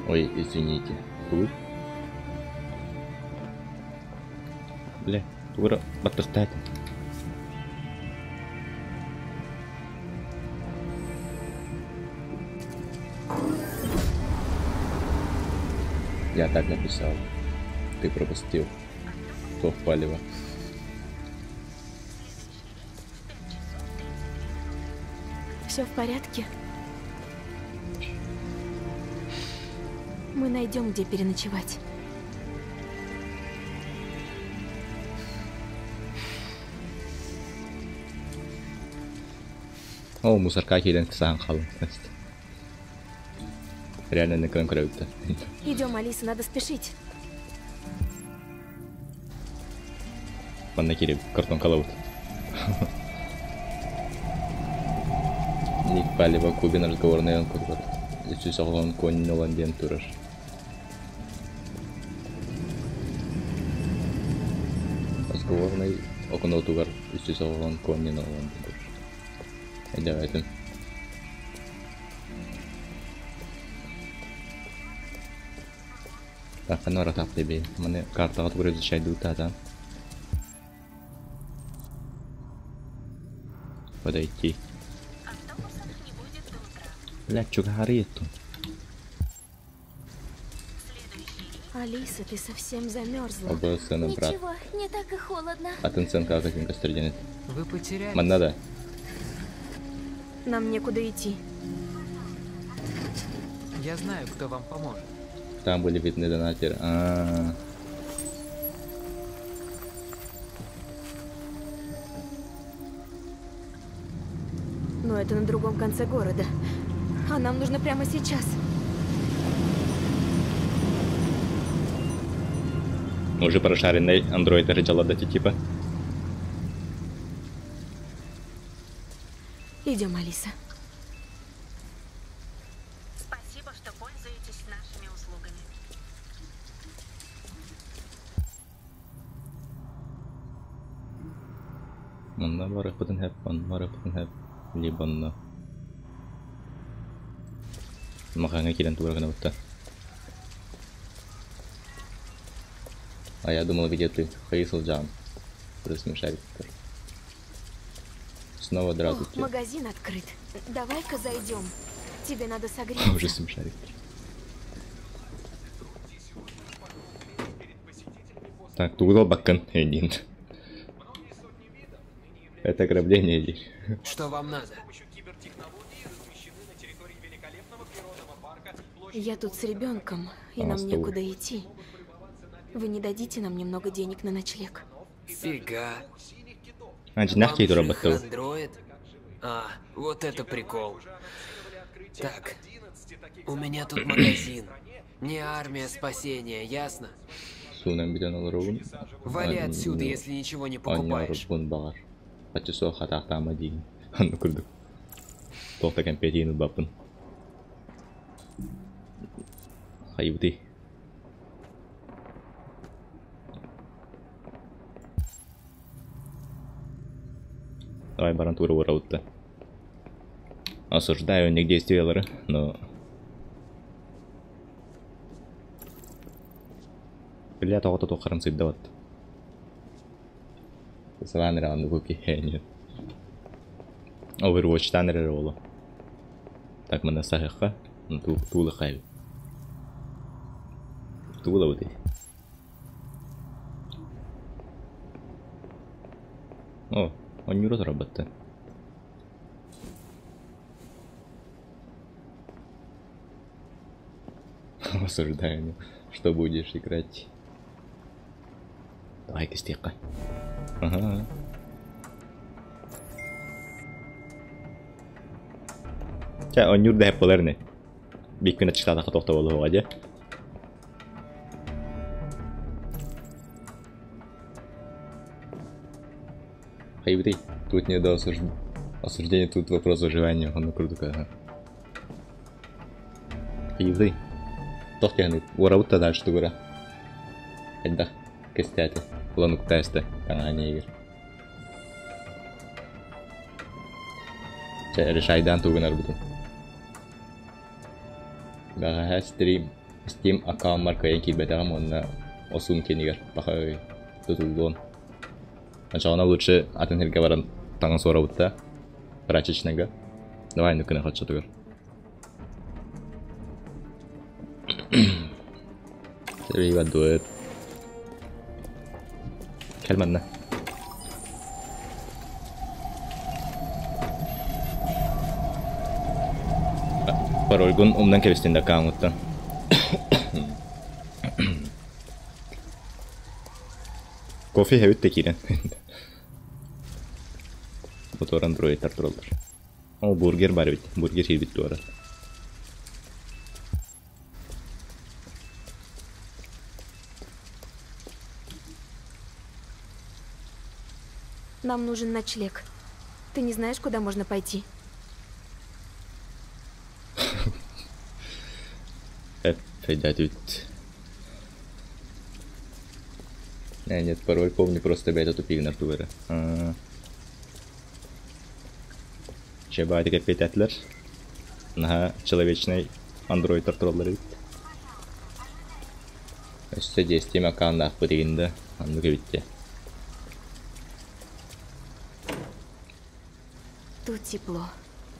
Ой, извините. Тут? Бля, тура баттықтайды. Я так написал. Ты пропустил. То в палево. Все в порядке? Мы найдем, где переночевать. О, мусорка келен кысаң қалың. Реально на конкретно. Идем, Алиса, надо спешить. Манна керек картон қалауыт. Ник палево кубин разговорный он курбат. Если соглон конь ноланден тураж. Разговорный окно тугар. Если соглон конь ноланден тураж. Давай. Так, а нора тап тебе. Мне карта отгрузит изучать дута. Подойти. Блядь, что горит тут? Алиса, ты совсем замерзла. Ничего, не так и холодно. Атенценка каким костриденет. Вы потеряли. Man надо. Нам некуда идти. Я знаю, кто вам поможет. Там были видны донатеры. Но это на другом конце города. А нам нужно прямо сейчас. Уже прошаренный андроид рычалада типа. Идем, Алиса. Спасибо, что пользуетесь нашими услугами. Манна барып бүтін хэп. Либанна. Маханга келен турагана бутта. А я думал, где ты, Хейсл Джан. Смешарик. Снова здравствуйте. Магазин открыт. Давай-ка зайдем. Тебе надо согреться. Уже смешарик. Так, туда бакан один. Это ограбление здесь. Что вам надо? Я тут с ребенком, и нам некуда идти. Вы не дадите нам немного денег на ночлег? Фига. Нахи это работал. Андроид? А, вот это прикол. Так, у меня тут магазин. Не армия спасения, ясно? Вали отсюда, если ничего не покупаешь. Почесо хатах там один. Ну круто. Только компетину бабун. Хайбти. Давай барантуру ураутта. Осуждаю не действия, но... Бля, то-то харансит дават. Саван раунду куки нет. Overwatch танер рола. Так мы на сахаха, ну тула хайв. Тула вот эти. О, он не разработает. Осуждаем, что будешь играть. Давай костяка. Ага. Ча, он юрда популярный. Биккина читала хатохта болу аja. Хайбри, тут не до осуждения, тут вопрос выживания, он круто. Хайбри. Tohti hän nyt vuorouttaa tästä kyllä. Entä kestää te? Lannut tästä tänään niikin. Se edes äidään tuukin arvutun. Vähän Steam account markkojen kibetään monna osunkin niikin pahoin tutulluun. Сначала лучше от энерговара тангансуровутта прачечнага. Давай ну-ка хочу тугар. Серия дуэт. Келманна. Паролгун умдан кебистинде аккаунтта. Кофе хевитте кирен. Motor Android tartırılır. O burger var bit. Burger hier bit doğru. Нам нужен ночлег. Ты не знаешь, куда можно пойти? Федятют. Нет, пароль помню, просто бета тупик на туре. Şebadike petetler. Naha человечный Android tartırılır. Üstte Steam account'da bu diginde anlık bitti. Тут тепло.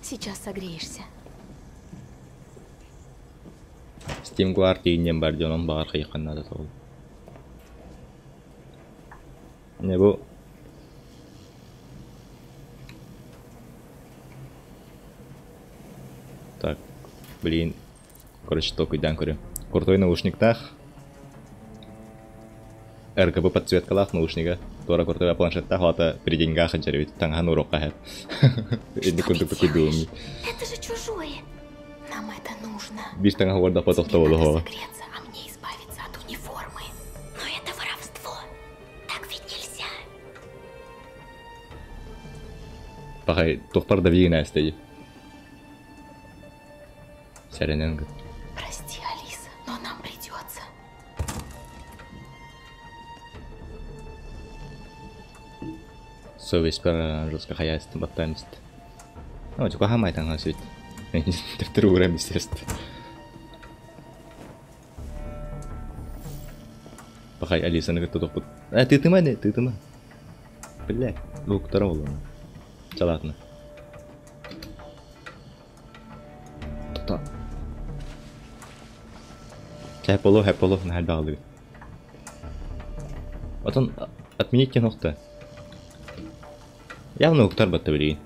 Сейчас согреешься. Steam Guardian'ın bardionon bağır kıyıkanına da oldu. Ne bu? Так, блин. Короче, только идем, говорю. Крутой наушник так. РГБ подсветка лав наушника. Тора крутой планшет так, лата при деньгах отжеревит. Танган урок кахет. Это же чужое. Нам это нужно. Биш танган ворда потов того лохова. А мне избавиться от униформы. Но это воровство. Так ведь нельзя. Пахай, тохпар да вигна стеди. Сарененга. Прости, Алиса, но нам придется. Совесть про жесткое хозяйство ботанист. Ну, только хамай там насыть. Второй уровень, естественно. Пахай, Алиса, на кто-то тут. А ты мани, ты ма. Бля, лук второго. Ладно. Кто? Хэполо, на хальбалы. Вот он отменить ногта. Явно уктар батареи.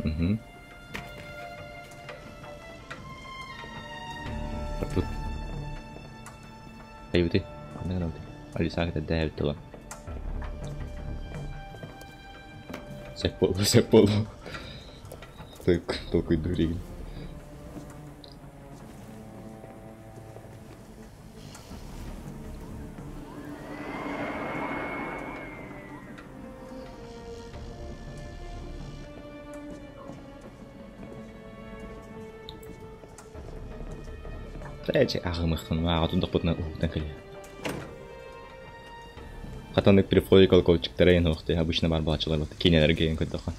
Угу. Тут. Эй, ты. Алиса, это давит тела. Сэполо. Так, только дури. Эти ахмахтан ваагатун дохпутна ухтан кали. Хатаннык перефлой колокольчик терейн ухты обычно барбалчылар вот кинелер гейн көддөха.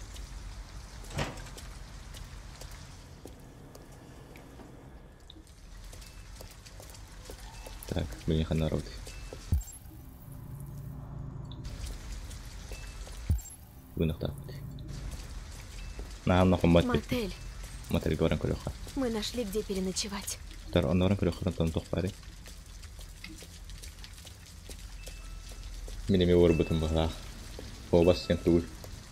Так, блин, народ. Вынахта. Нам на мотель. Мотель говорим колёха. Мы нашли, где переночевать. Тар онорын колёхран тон тохпары. Минеме орбутын бага. Побас сен тур.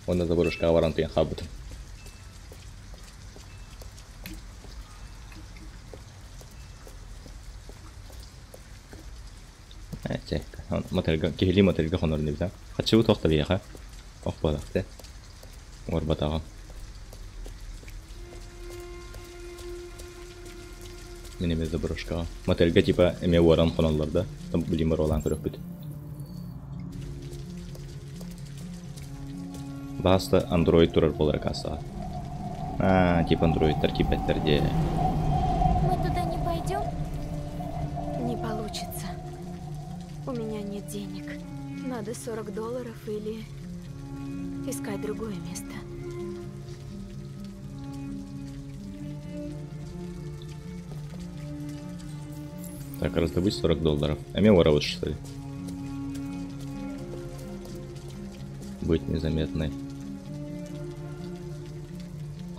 Онда заборушка варантын хабутын. Чек. Мотельга, кихили мотельга хонорын дебита. Хачыбы тохта бияха. Охбалакты. Орбатага. Минеме заборушка. Мотельга типа эме варан хонолларда. Там билимер olan көрөк бүт. Баста Android турар болар касса. Типа Android таркипеттерде. Мы туда не пойдем? Не получится. У меня нет денег. Надо $40 или искать другое место. Так, раздобыть $40. А мне воровать, что ли? Быть незаметной.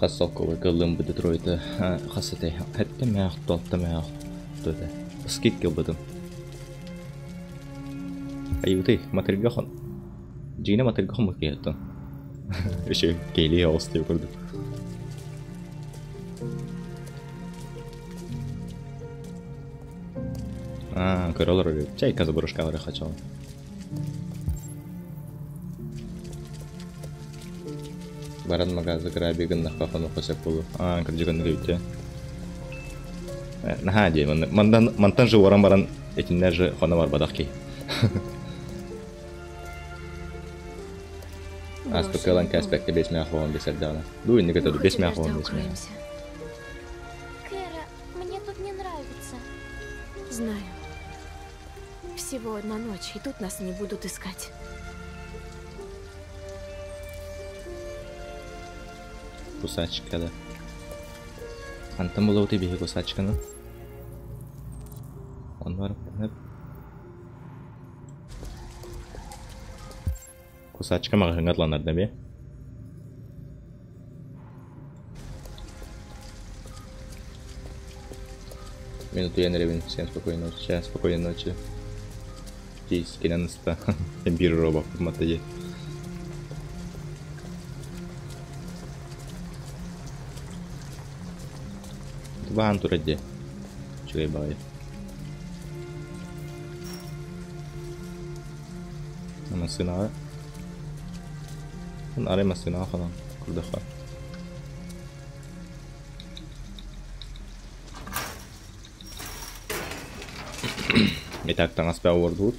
Хассалковый Колумб Детройта. Хассатей. Это мягко, то мягко. Что это? Скидки об этом. Аюты, материгахан. Джина материгахан мукието. Еще кейли остаю курду. Короллер, чайка заброшка вырахачала. Баран магазы грабиган на хафану хосепулу. Кырджиган гүйте. Наха, мантан же оран баран этиннер же хона бар бадахки. Астукалан каспекте без мяхован без сердана. Дуй, не готовы без мяхован без мяхован. Кэра, мне тут не нравится. Знаю. Всего одна ночь, и тут нас не будут искать. Кусачка, да. Антон была у тебя кусачка, ну? Он var. Кусачка махангатланар, да, бе? Минуту я наревен. Всем спокойной ночи. Всем спокойной ночи. Здесь кинанста. Эмбир робов в мотоде. Два антураде. Чего бай. Масына. Он аре масына хана. Курдаха. Итак, там нас пауэрдут.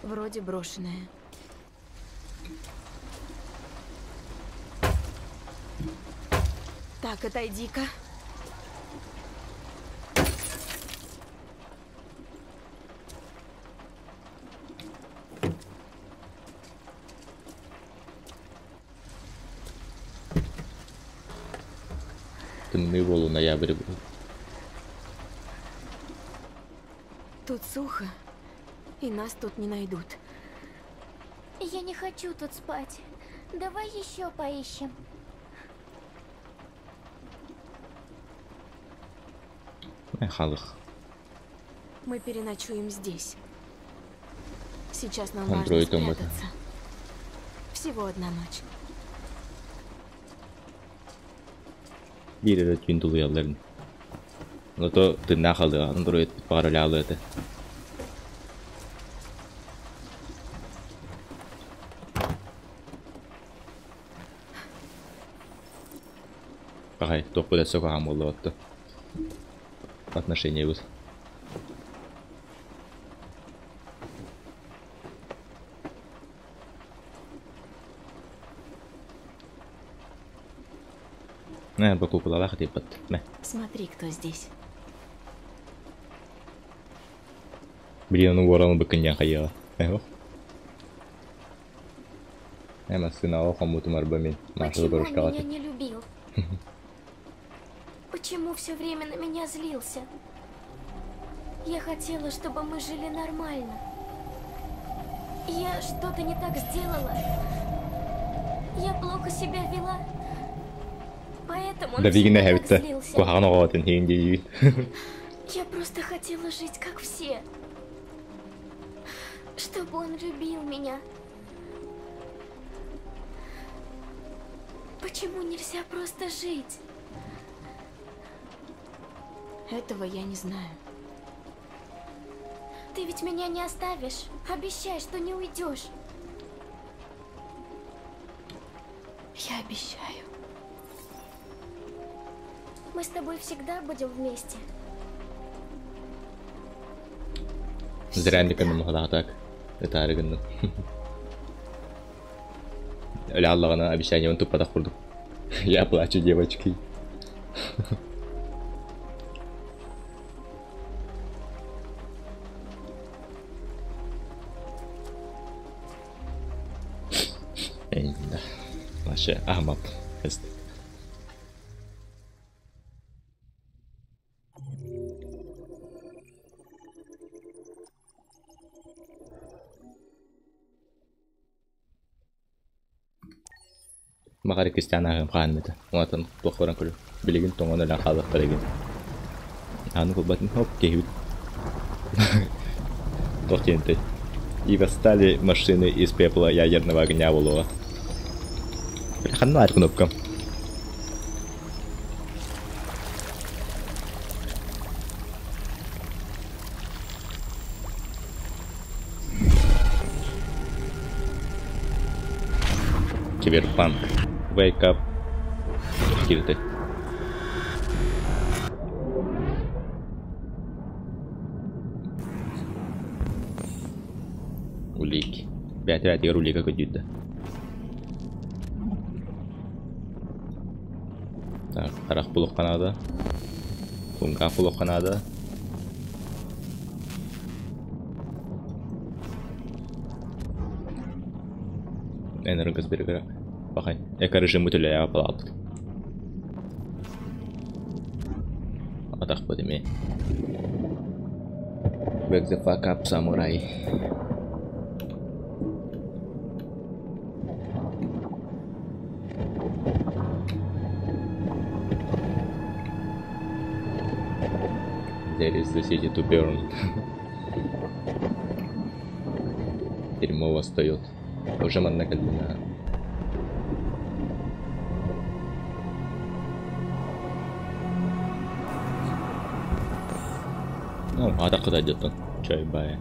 Вроде брошенная. Так, отойди-ка. Волу ноябрь был. Тут сухо, и нас тут не найдут. Я не хочу тут спать. Давай еще поищем. Халах. Мы переночуем здесь. Сейчас нам важно спрятаться. Всего одна ночь. Birer gün dolu yerlerin. Onu da tırnak aldı. Android paralel etti. Ай, топ буде все кагам було отто. Отношения вот. Смотри, кто здесь. Блин, ну ворон бы коня хаела. Эма сына кому-то марбами. Почему он меня не любил? Почему все время на меня злился? Я хотела, чтобы мы жили нормально. Я что-то не так сделала. Я плохо себя вела. Поэтому он всегда так злился. Я просто хотела жить, как все. Чтобы он любил меня. Почему нельзя просто жить? Этого я не знаю. Ты ведь меня не оставишь. Обещай, что не уйдешь. Я обещаю. Мы с тобой всегда будем вместе. Зря не помню, так. Это аргенно. Ля Аллахана обещание, он тупо доходу. Я плачу, девочки. Да. Вообще, Ахмад. Макар Кристиана агам хаанмета. Уатан тохоран көлү. Билигин тоңоно ла халык билигин. Аны кулбатын хоп кеют. Тохтенте. И восстали машины из пепла ядерного огня Волова. Ханна кнопка. Киберпанк. Wake up. Кильты. Улики. Опять улика какой-то. Так, арах пулук канада. Тунга пулук канада. Энергосберегера. Пахай. Эко-режим бүтүлөй апалат. Атак подеме. Back the fuck up, samurai. There is the city to burn. Дерьмо восстает. Уже манна кальдина. Ну, а так куда идет он? Чай бая.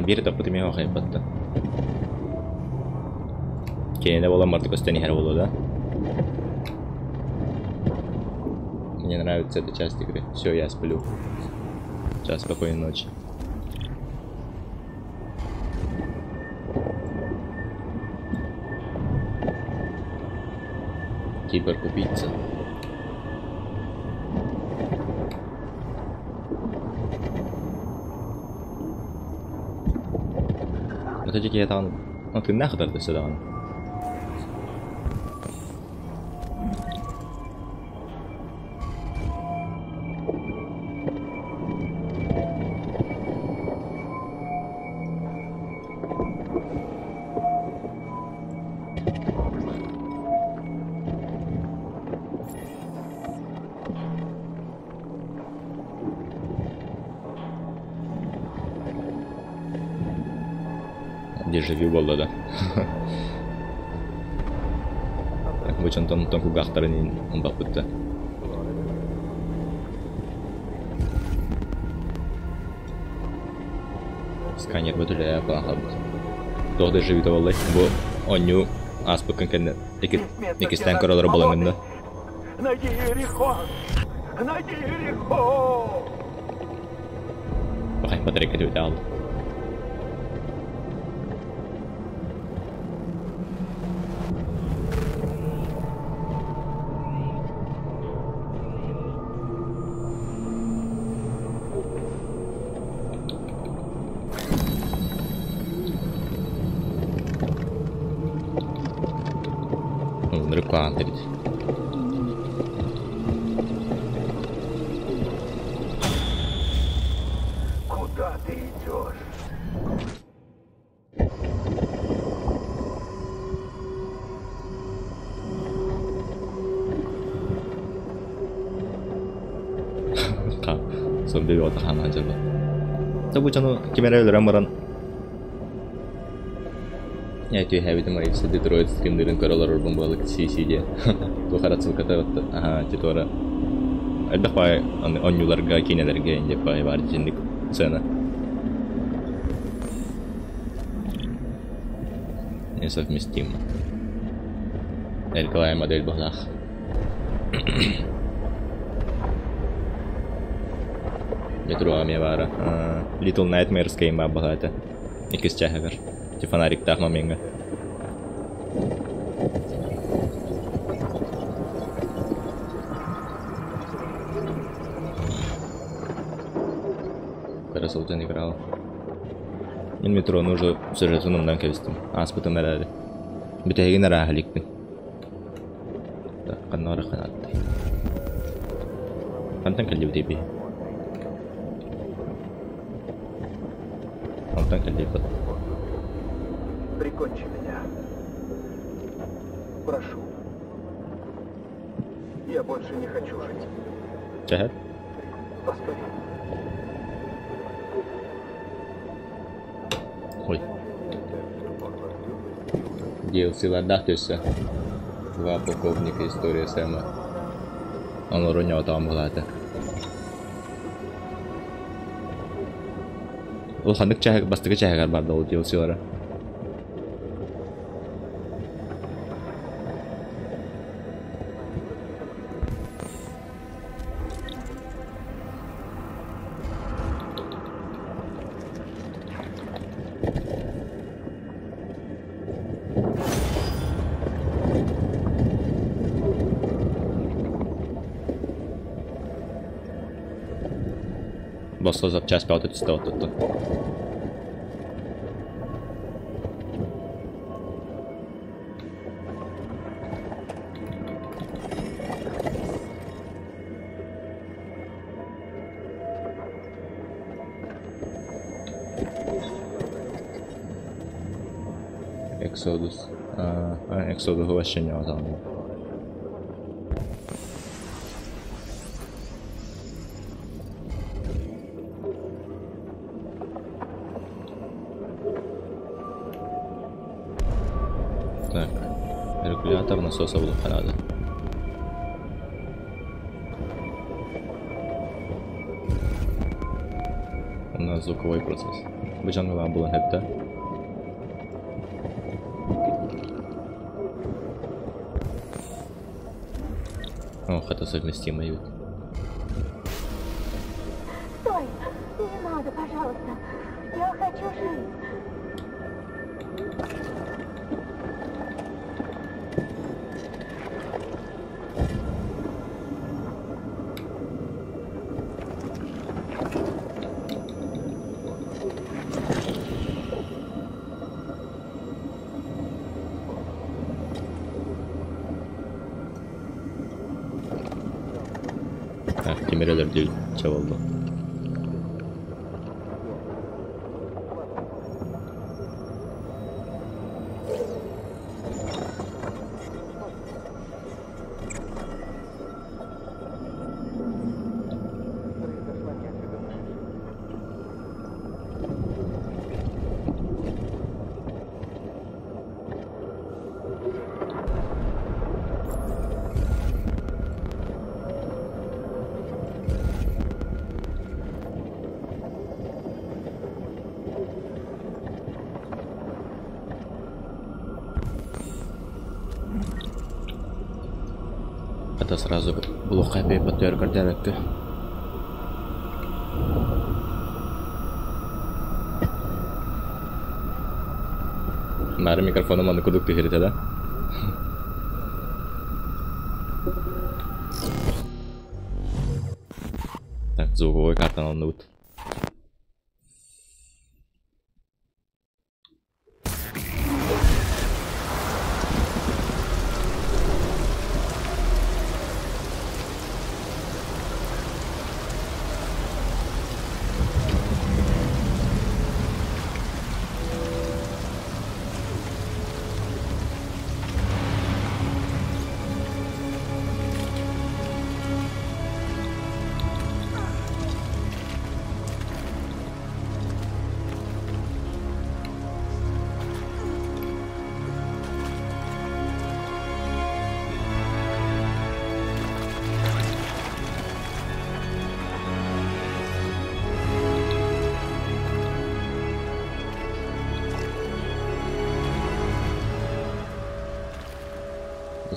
Бир тапты мега хайпатта. Кейнде болам барды көстен хер болду да. Мне нравится эта часть игры. Все, я сплю. Сейчас, спокойной ночи. Киберкубийца. Вот эти я там, ну ты нахуй ты сюда. Дежавю болду да. Так, вы чонтон тонку гахтарын умбак бутта. Сканер бүтүлөй апахаб. Тоғды живита болдай. Бу оню аспыкын кенде экистен королор боламын да. Найди Ерихон! Найди Ерихон! Бахай батарейка өте алды. Рекламировать. Куда ты идешь? かそうビビオタハナジャロtabu chano kimera ramaran ya tu heavy tema ipsa Detroit streamlerin karalar bombalık CC'de bu karatsı katawatta aha titora albaqay onyularga kinelerga inde pay var jinlik sana несовместимо эльковая модель бахлах Метро Мевара. Little Nightmares game багато. Якийсь чагер. Ті фонарик так маменга. Хорошо уже не играл. Мен метро нужно сюжетунумдан кебистим. Аспытым әрәді. Бітегін әрәхілікпін. Так, қаннары қанатты. Қантан кәлді бітейбі. Прикончи меня. Прошу. Я больше не хочу жить. Чего? Постой. Ой. DLC-ларда төсі. Два полковника история Сэма. Он уронил там было-то. Ул хандык чагы бастыгы чагы бар да ул DLC-лары. Басқа запчасть пятый стал тут. Exodus. Exodus вообще не отдал. Так, регулятор насоса водопровода. У нас звуковой процесс. Бычанга вам было хепта. Ох, это совместимо, Ют. Стой! Не надо, пожалуйста. Я хочу жить. Kemereler değil, çavaldı. Это сразу плохо подтвердил картинку. Мэр микрофоном он кудук тихрит, да? Так, звуковой картон он нут.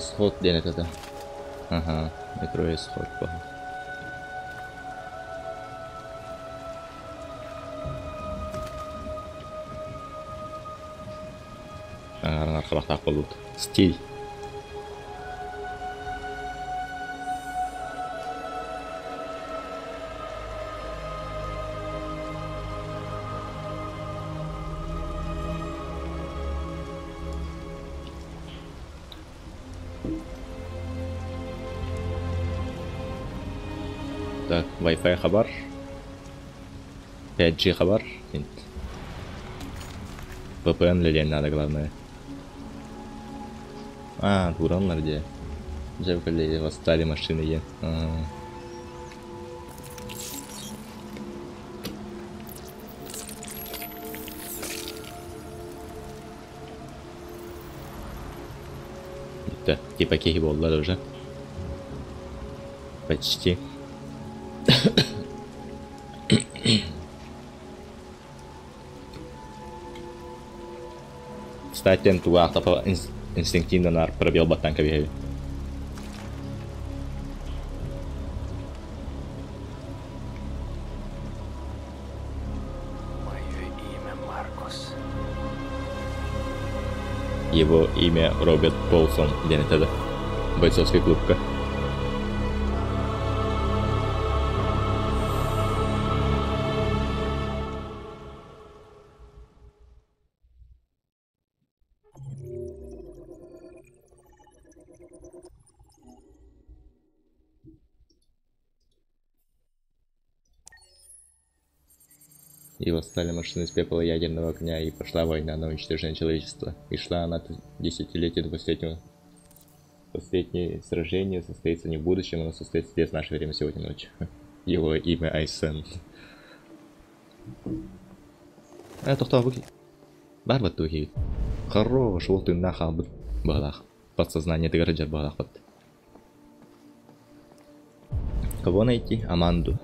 Исход денет это. Ага, метро исход, походу. Арқалақтақ болуды. Стиль. Так, Wi-Fi хабар. 5G хабар. VPN леден надо, главное. А, туранлар где? Жевкали восстали машины е. Да, типа кеги боллар уже. Почти. Кстати, ту автопа инстинктивно на пробел ботанка бегаю. Мое имя Маркус. Его имя Роберт Полсон. Где это? Бойцовская клубка. И восстали машины из пепла ядерного огня, и пошла война на уничтожение человечества. И шла она десятилетия до последнего. Последнее сражение состоится не в будущем, оно состоится здесь в наше время сегодня ночью. Его имя Айсен. Это кто выглядит? Барбат тухи. Хорош, вот и нахал балах. Подсознание ты граджар балах. Кого найти? Аманду.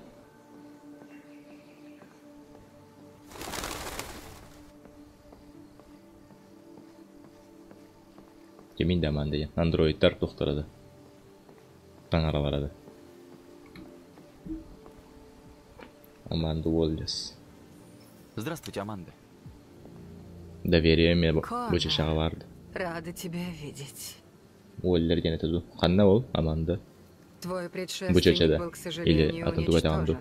Кемин де Аманда. Андроидтар тоқтырады. Таңараларады. Аманда Уоллес. Здравствуйте, Аманда. Доверие мне больше шаговарды. Рада тебя видеть. Уоллер ден это Ханна ол, Аманда. Твой предшественник был, к сожалению, уничтожен.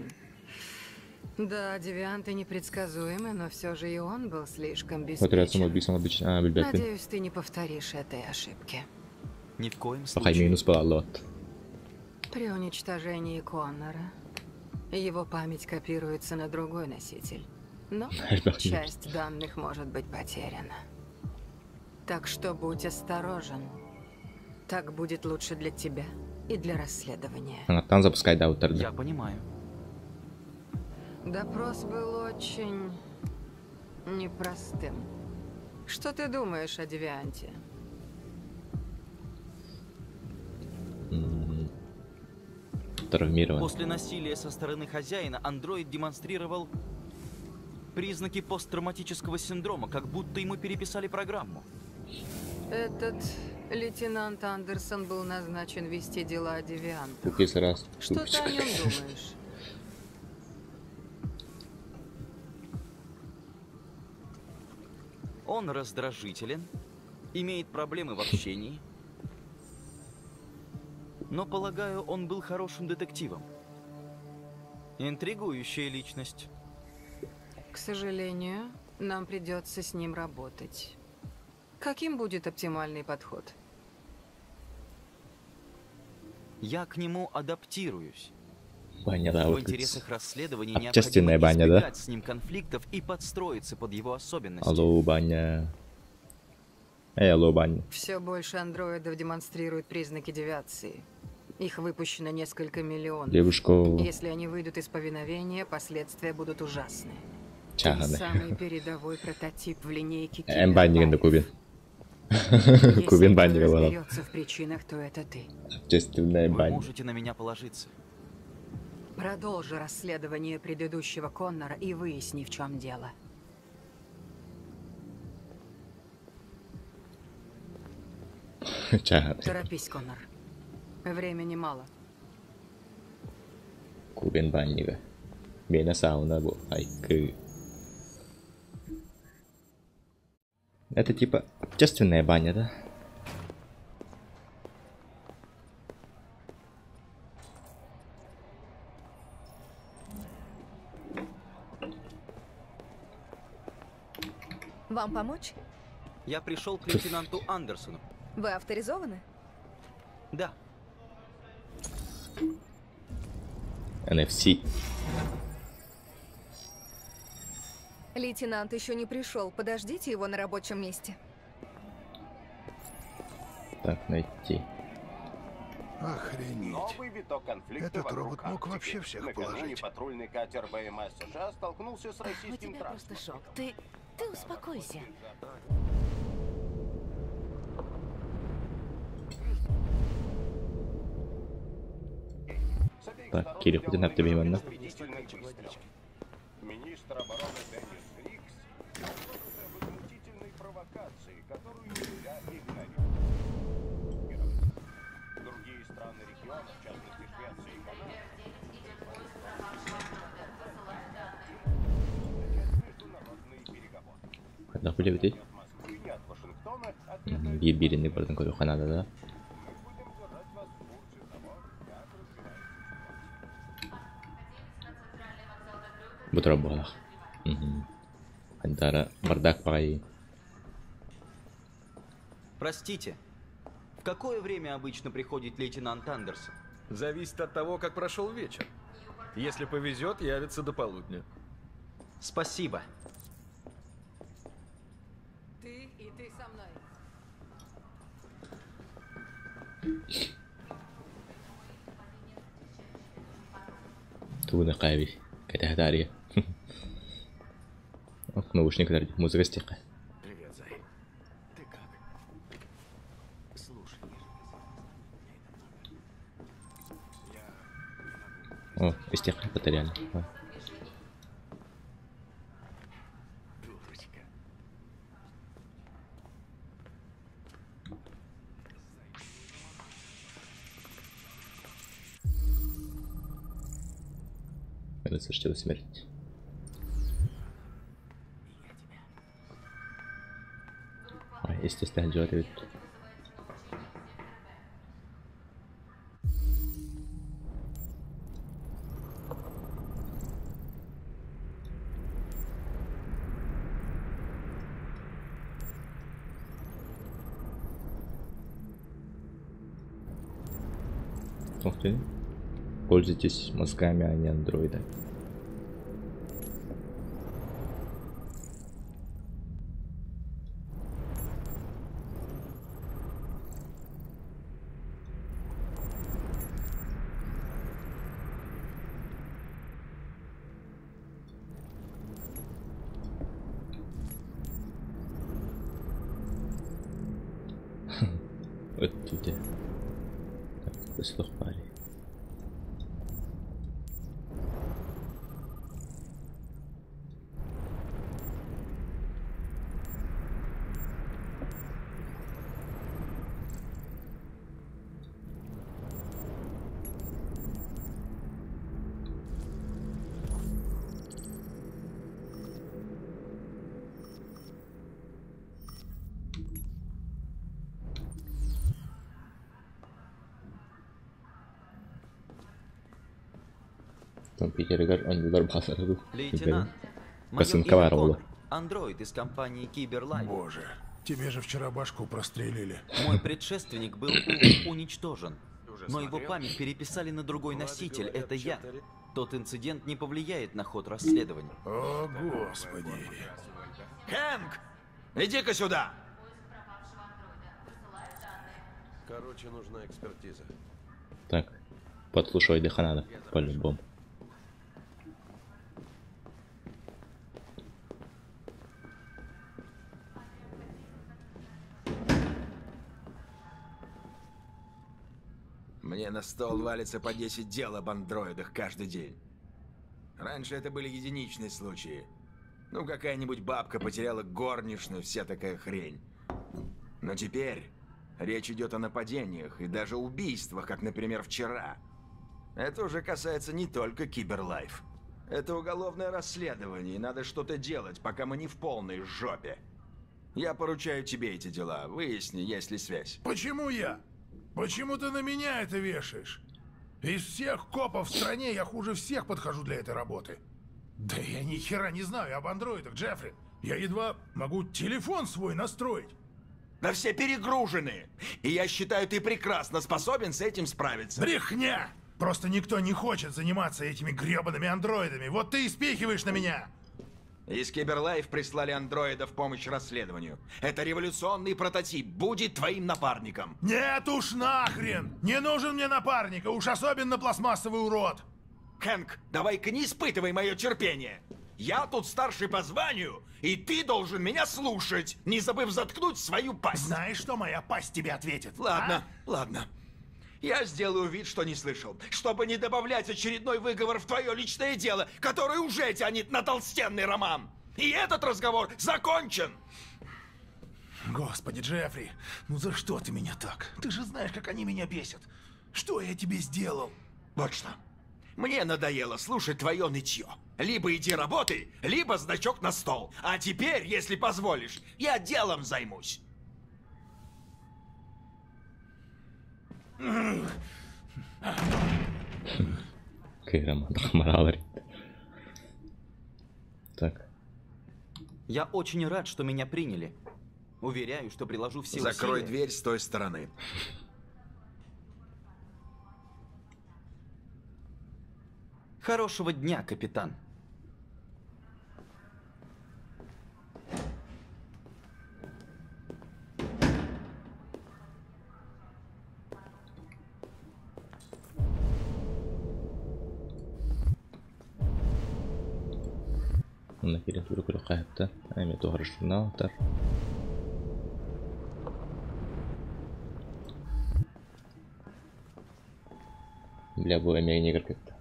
Да, девианты непредсказуемы, но все же и он был слишком беспечен. Надеюсь, ты не повторишь этой ошибки. Ни в коем случае. При уничтожении Коннора его память копируется на другой носитель. Но часть данных может быть потеряна. Так что будь осторожен. Так будет лучше для тебя и для расследования. Там запускай даутер. Я понимаю. Допрос был очень непростым. Что ты думаешь о девианте? Травмирован. После насилия со стороны хозяина андроид демонстрировал признаки посттравматического синдрома, как будто ему переписали программу. Этот лейтенант Андерсон был назначен вести дела о девиантах. Что ты о нем думаешь? Он раздражителен, имеет проблемы в общении, но, полагаю, он был хорошим детективом. Интригующая личность. К сожалению, нам придется с ним работать. Каким будет оптимальный подход? Я к нему адаптируюсь. Баня, да, в интересах расследования необходимо избегать с ним конфликтов и подстроиться под его особенности. Алло, баня. Алло, баня. Все больше андроидов демонстрируют признаки девиации. Их выпущено несколько миллионов. Девушку... Если они выйдут из повиновения, последствия будут ужасны. Чаханы. Самый передовой прототип в линейке Банник на Кубин. Кубин банник был. Если в причинах, то это ты. Общественная баня. Вы можете на меня положиться. Продолжи расследование предыдущего Коннора и выясни, в чем дело. Торопись, Коннор. Времени мало. Кубен банника. Бена сауна был. Айк. Это типа общественная баня, да? Вам помочь? Я пришел к лейтенанту Андерсону. Вы авторизованы? Да. NFC. Лейтенант еще не пришел. Подождите его на рабочем месте. Так, найти. Охренеть. Новый виток конфликта. Этот робот мог вообще всех положить. Патрульный катер ВМС США столкнулся с российским транспортом. Просто шок. Ты успокойся. Так, Кирилл, куда на тебе именно? Министр обороны Деннис Рикс об возмутительной провокации, которую нельзя игнорировать. Другие страны региона, в частности Швеция и Канада, международные переговоры. Когда были где? Бирбирный бардын көрүү Канада, да? Бутербродах. Антара бардак пай. Простите, в какое время обычно приходит лейтенант Андерсон? Зависит от того, как прошел вечер. Если повезет, явится до полудня. Спасибо. Ты и ты со мной. Туда кайф. Катя Дарья. Наушник дарит, музыка стиха. Привет, Зай. Ты как? Слушай. О, стиха потеряли. Слышите, смерть. Естественно, делает. Ух ты. Пользуйтесь мозгами, а не андроида. Вот тут. Так, выслух пали. Лейтенант, мое имя Коннор, андроид из компании Киберлайф. Боже, тебе же вчера башку прострелили. Мой предшественник был уничтожен, но его память переписали на другой носитель. Это я. Тот инцидент не повлияет на ход расследования. О, Господи. Хэнк, иди-ка сюда! Короче, нужна экспертиза. Так, подслушай дыха надо, по-любому. Мне на стол валится по 10 дел об андроидах каждый день. Раньше это были единичные случаи. Ну, какая-нибудь бабка потеряла горничную, вся такая хрень. Но теперь Речь идет о нападениях и даже убийствах, как, например, вчера. Это уже касается не только Киберлайф. Это уголовное расследование, и надо что-то делать, пока мы не в полной жопе. Я поручаю тебе эти дела. Выясни, есть ли связь. Почему я? Почему ты на меня это вешаешь? Из всех копов в стране я хуже всех подхожу для этой работы. Да я ни хера не знаю об андроидах, Джеффри. Я едва могу телефон свой настроить. Да все перегружены. И я считаю, ты прекрасно способен с этим справиться. Брехня! Просто никто не хочет заниматься этими гребаными андроидами. Вот ты и спихиваешь на меня. Из Киберлайф прислали андроида в помощь расследованию. Это революционный прототип. Будет твоим напарником. Нет уж нахрен! Не нужен мне напарника, уж особенно пластмассовый урод. Хэнк, давай-ка не испытывай мое терпение. Я тут старший по званию, и ты должен меня слушать, не забыв заткнуть свою пасть. Знаешь, что моя пасть тебе ответит? Ладно, ладно. Я сделаю вид, что не слышал, чтобы не добавлять очередной выговор в твое личное дело, которое уже тянет на толстенный роман. И этот разговор закончен. Господи, Джеффри, ну за что ты меня так? Ты же знаешь, как они меня бесят. Что я тебе сделал? Вот что. Мне надоело слушать твое нытье. Либо иди работай, либо значок на стол. А теперь, если позволишь, я делом займусь. Так. Я очень рад, что меня приняли. Уверяю, что приложу все усилия. Закрой дверь с той стороны. Хорошего дня, капитан. Мына келет үркілі қайыпты. Әме тоғыры журнал атар. Бля, bu emeğe ne gerek etti?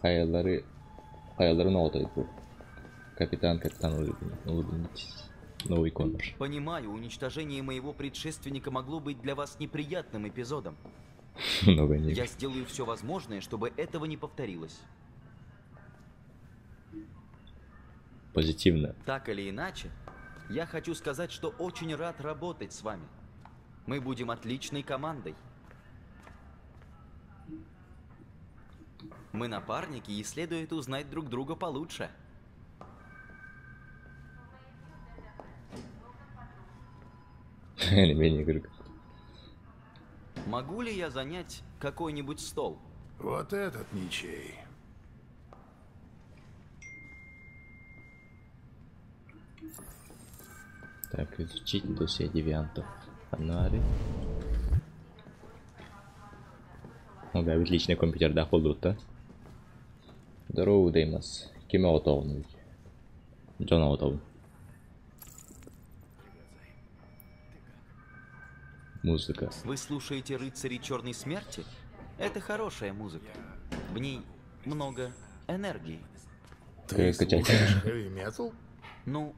Hayalları ne oldu bu? Капитан новый Коннор. Понимаю, уничтожение моего предшественника могло быть для вас неприятным эпизодом. Я сделаю все возможное, чтобы этого не повторилось. Позитивно. Так или иначе, я хочу сказать, что очень рад работать с вами. Мы будем отличной командой. Мы напарники, и следует узнать друг друга получше. Могу ли я занять какой-нибудь стол? Вот этот ничей. Так, изучить досье девиантов. Фонари. Объявить личный компьютер доходу-то. Здорово, Деймос. Кем отовнуть? Джона отов. Музыка. Вы слушаете «Рыцарей Черной Смерти»? Это хорошая музыка. В ней много энергии. Ты слушаешь хэви-метал? Ну,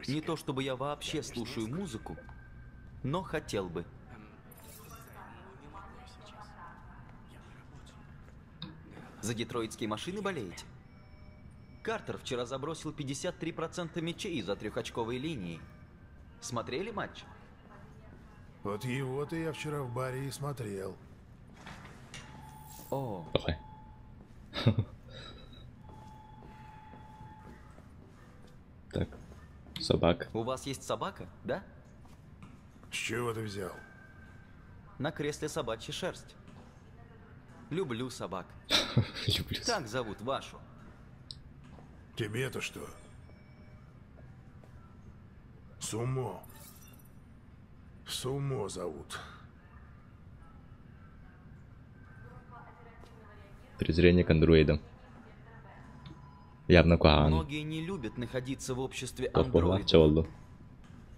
не то чтобы я вообще слушаю музыку, но хотел бы. За детройтские машины болеете? Картер вчера забросил 53% мячей за трехочковой линией. Смотрели матч? Вот его-то я вчера в баре и смотрел. О. Так, собака. У вас есть собака, да? С чего ты взял? На кресле собачья шерсть. Люблю собак. Люблю. Как зовут вашу? Тебе-то что? Сумо. Сумо зовут. Презрение к андроидам. Явно Куан. Многие не любят находиться в обществе андроидов.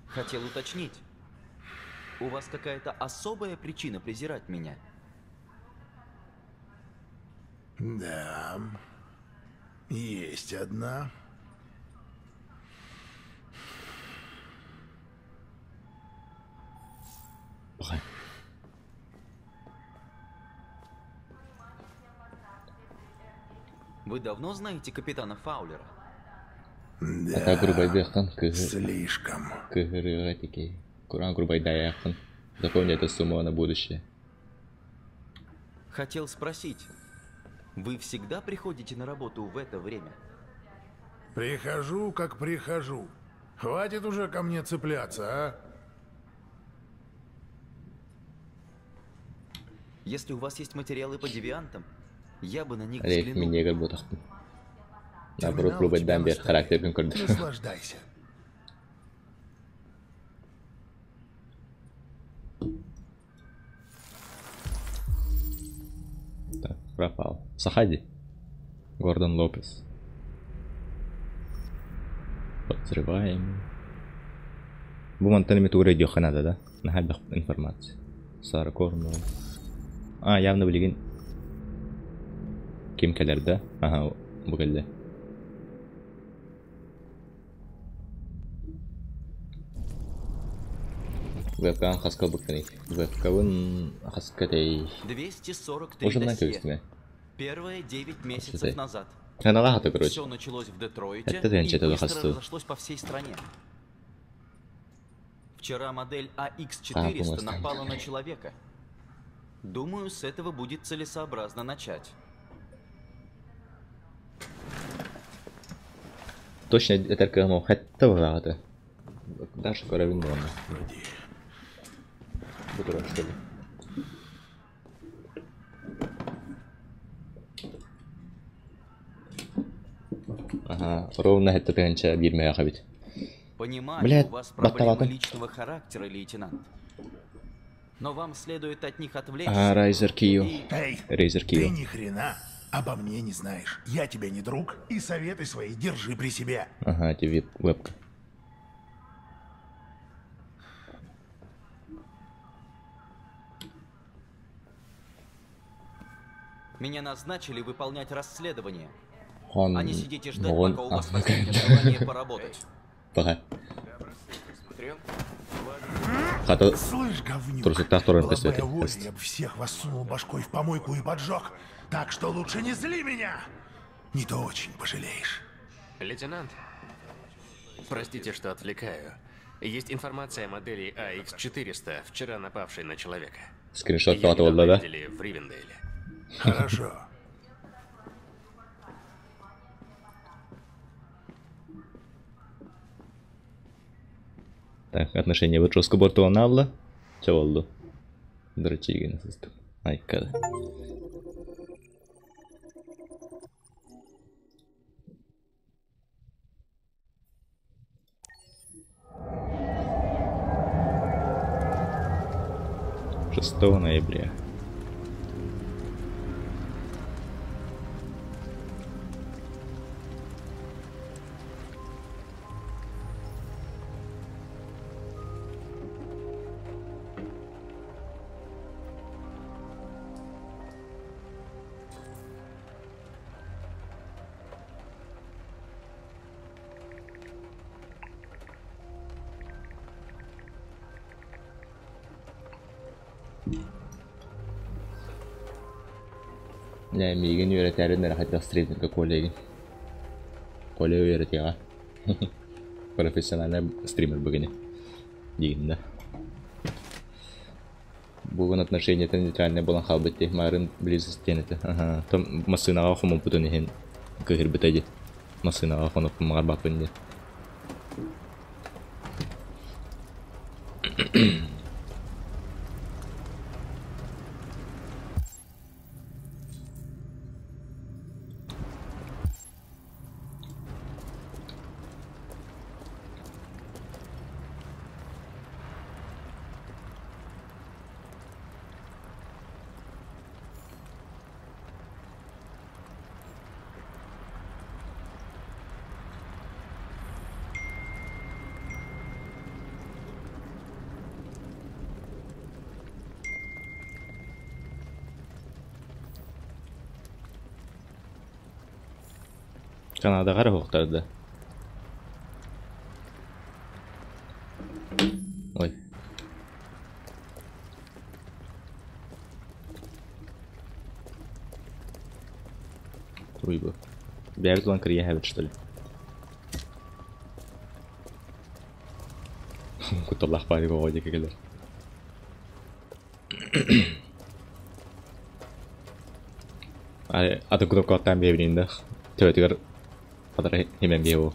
Хотел уточнить. У вас какая-то особая причина презирать меня? Да. Есть одна. Вы давно знаете капитана Фаулера? Да, слишком. Запомни эту сумму на будущее. Хотел спросить, вы всегда приходите на работу в это время? Прихожу, как прихожу. Хватит уже ко мне цепляться, а? Если у вас есть материалы по девиантам, я бы на них взглянул. Наслаждайся. Так, пропал. Сахади. Гордон Лопес. Подозреваемый. Бумантами туре идёт надо, да? Нахальдах информация. Сара Корнуолл. Явно билген. Ким келер, да? Ага, бу келди. Вебкан хаскал буквенный. Вебкавын хаскатей. 243 досье. Первые 9 месяцев назад. Все началось в Детройте и быстро разошлось по всей стране. Вчера модель AX400 напала на человека. Думаю, с этого будет целесообразно начать. Точно, это кому хотя бы даже коровинон. Бутерброд, что ли? Ага, ровно это тенча бирмея хабит. Понимаю, у вас проблемы личного характера, лейтенант. Но вам следует от них отвлечься. Райзер Кио. Эй, Рейзер Кио. Ты ни хрена обо мне не знаешь. Я тебе не друг, и советы свои держи при себе. Ага, тебе вебка. Меня назначили выполнять расследование. А не сидите ждать, пока у вас возникнет желание поработать. Пока. Слышь, говнюк, лобая воля, я бы всех вас сунул башкой в помойку и поджег. Так что лучше не зли меня. Не то очень пожалеешь. Лейтенант, простите, что отвлекаю. Есть информация о модели AX400, вчера напавшей на человека. Скриншот фото, да? В Ривендейле. Хорошо. Так, отношение вот жестко борту навла. Чего oldu? Дрочиги на систем. Айкада. ноября. Ya migin yöneterin de rahat streamer ka kollegin. Kollega yönetiyor. Profesyonel стример begini. Дейін, да. Бүгін отношение нейтральное болан халбетте, марын близостен это. Ага, там масынаға қомын бұтын ехен көгір бітеді. Масынаға қонып мағар бақпынде. Канадаға рахуқтарды. Ой. Ой, бұл. Бегают вон Криевит, что ли? كنت الله أخباري بودي كده. Atau grup kota yang biar indah. Tiba-tiba pada himen biar.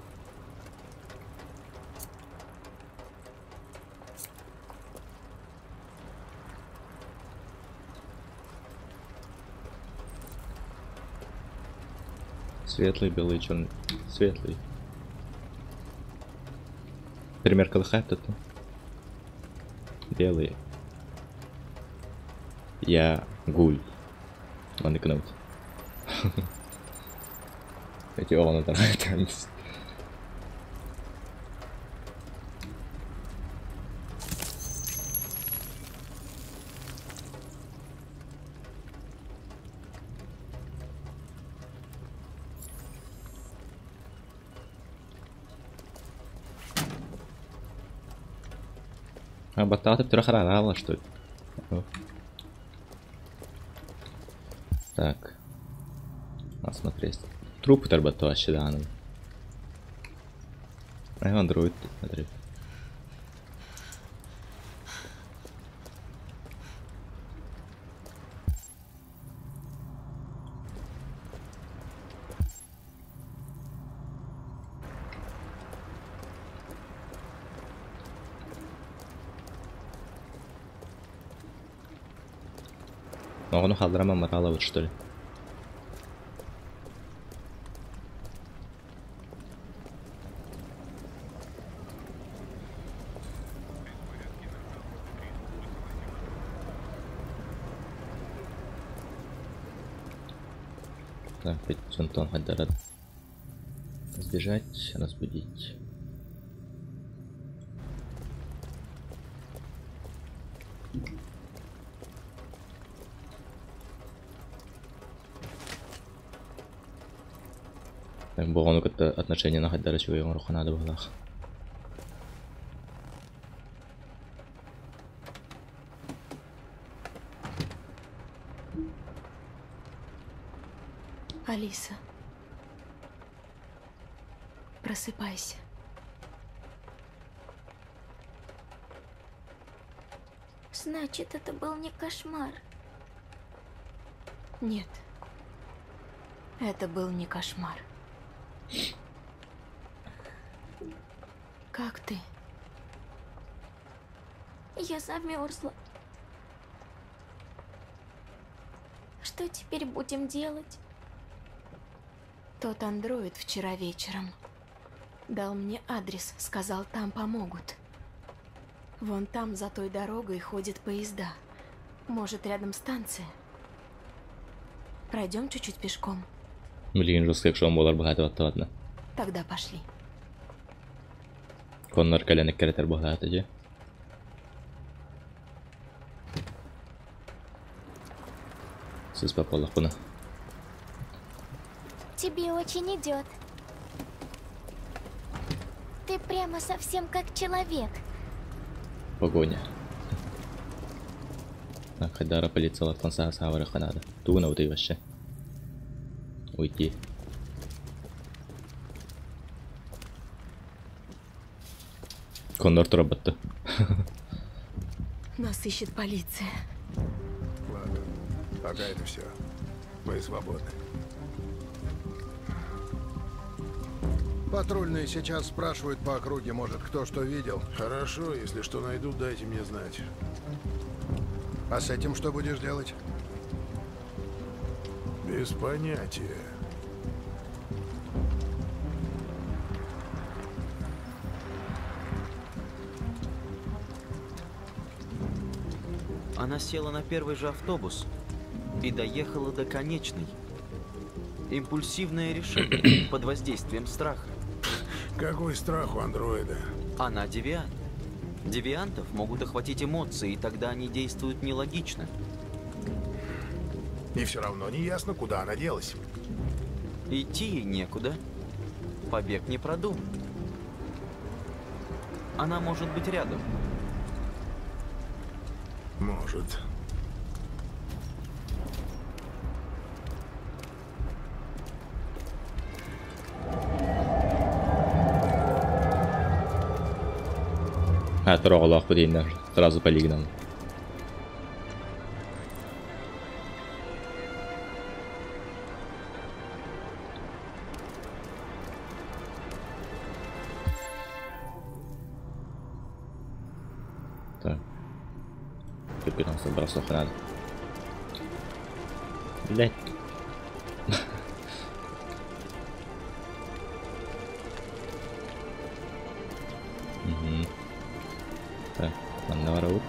Светлый, белый, черный. Светлый. Пример КДХ тут. Белый. Я гуль. Ладно, кнут. Эти овны там. А батата трехрарала, что ли? Так. Смотри. Трупы торбату ащедану. А он друид, смотри. Он хадрама морала вот что ли? Так, 5 центов хотят сбежать, разбудить. Так, Богану как-то отношение на Хаддара, чего ему руха надо было. Алиса, просыпайся. Значит, это был не кошмар. Нет, это был не кошмар. Как ты? Я замерзла. Что теперь будем делать? Тот андроид вчера вечером дал мне адрес, сказал, там помогут. Вон там, за той дорогой, ходят поезда. Может, рядом станция? Пройдем чуть-чуть пешком. Блин, жестко, якщо вам було багато, то ладно. Тогда пошли. Коннор коленок керетер багато, де? Сис попала куна. Тебе очень идет. Ты прямо совсем как человек. Погоня. Так, Хаддара полетела от конца Савара Ханада. Туна вот и вообще. Уйти. Коннор робота. Нас ищет полиция. Ладно, пока это все. Мы свободны. Патрульные сейчас спрашивают по округе, может, кто что видел. Хорошо, если что найдут, дайте мне знать. А с этим что будешь делать? Без понятия. Она села на первый же автобус и доехала до конечной. Импульсивное решение под воздействием страха. Какой страх у андроида? Она девиант. Девиантов могут охватить эмоции, и тогда они действуют нелогично. И все равно не ясно, куда она делась. Идти ей некуда. Побег не продуман. Она может быть рядом. Может. Трогал ахпудейно, сразу полигнал. Так. Теперь нам бросок надо. Блять. Угу. Так, нам наворот.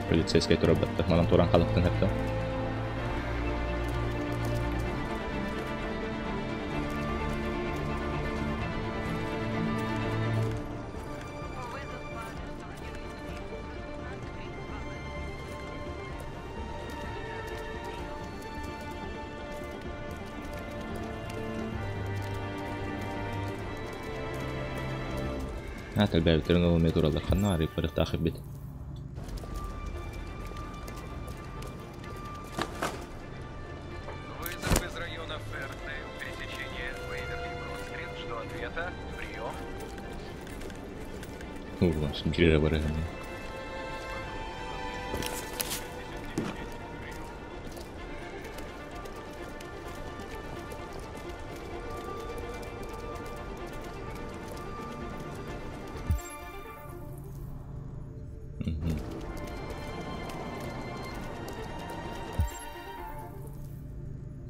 Полицейский робот. Так, మనం туран халыктан хәтта. هات الباب ترنو ميدور الله خلنا نعرف فرق تاخذ بيت Вызов из района Фэрдейл. Пересечение Вейверли-Брод-стрит. Жду ответа. Прием. Ух, смотри, барыгами.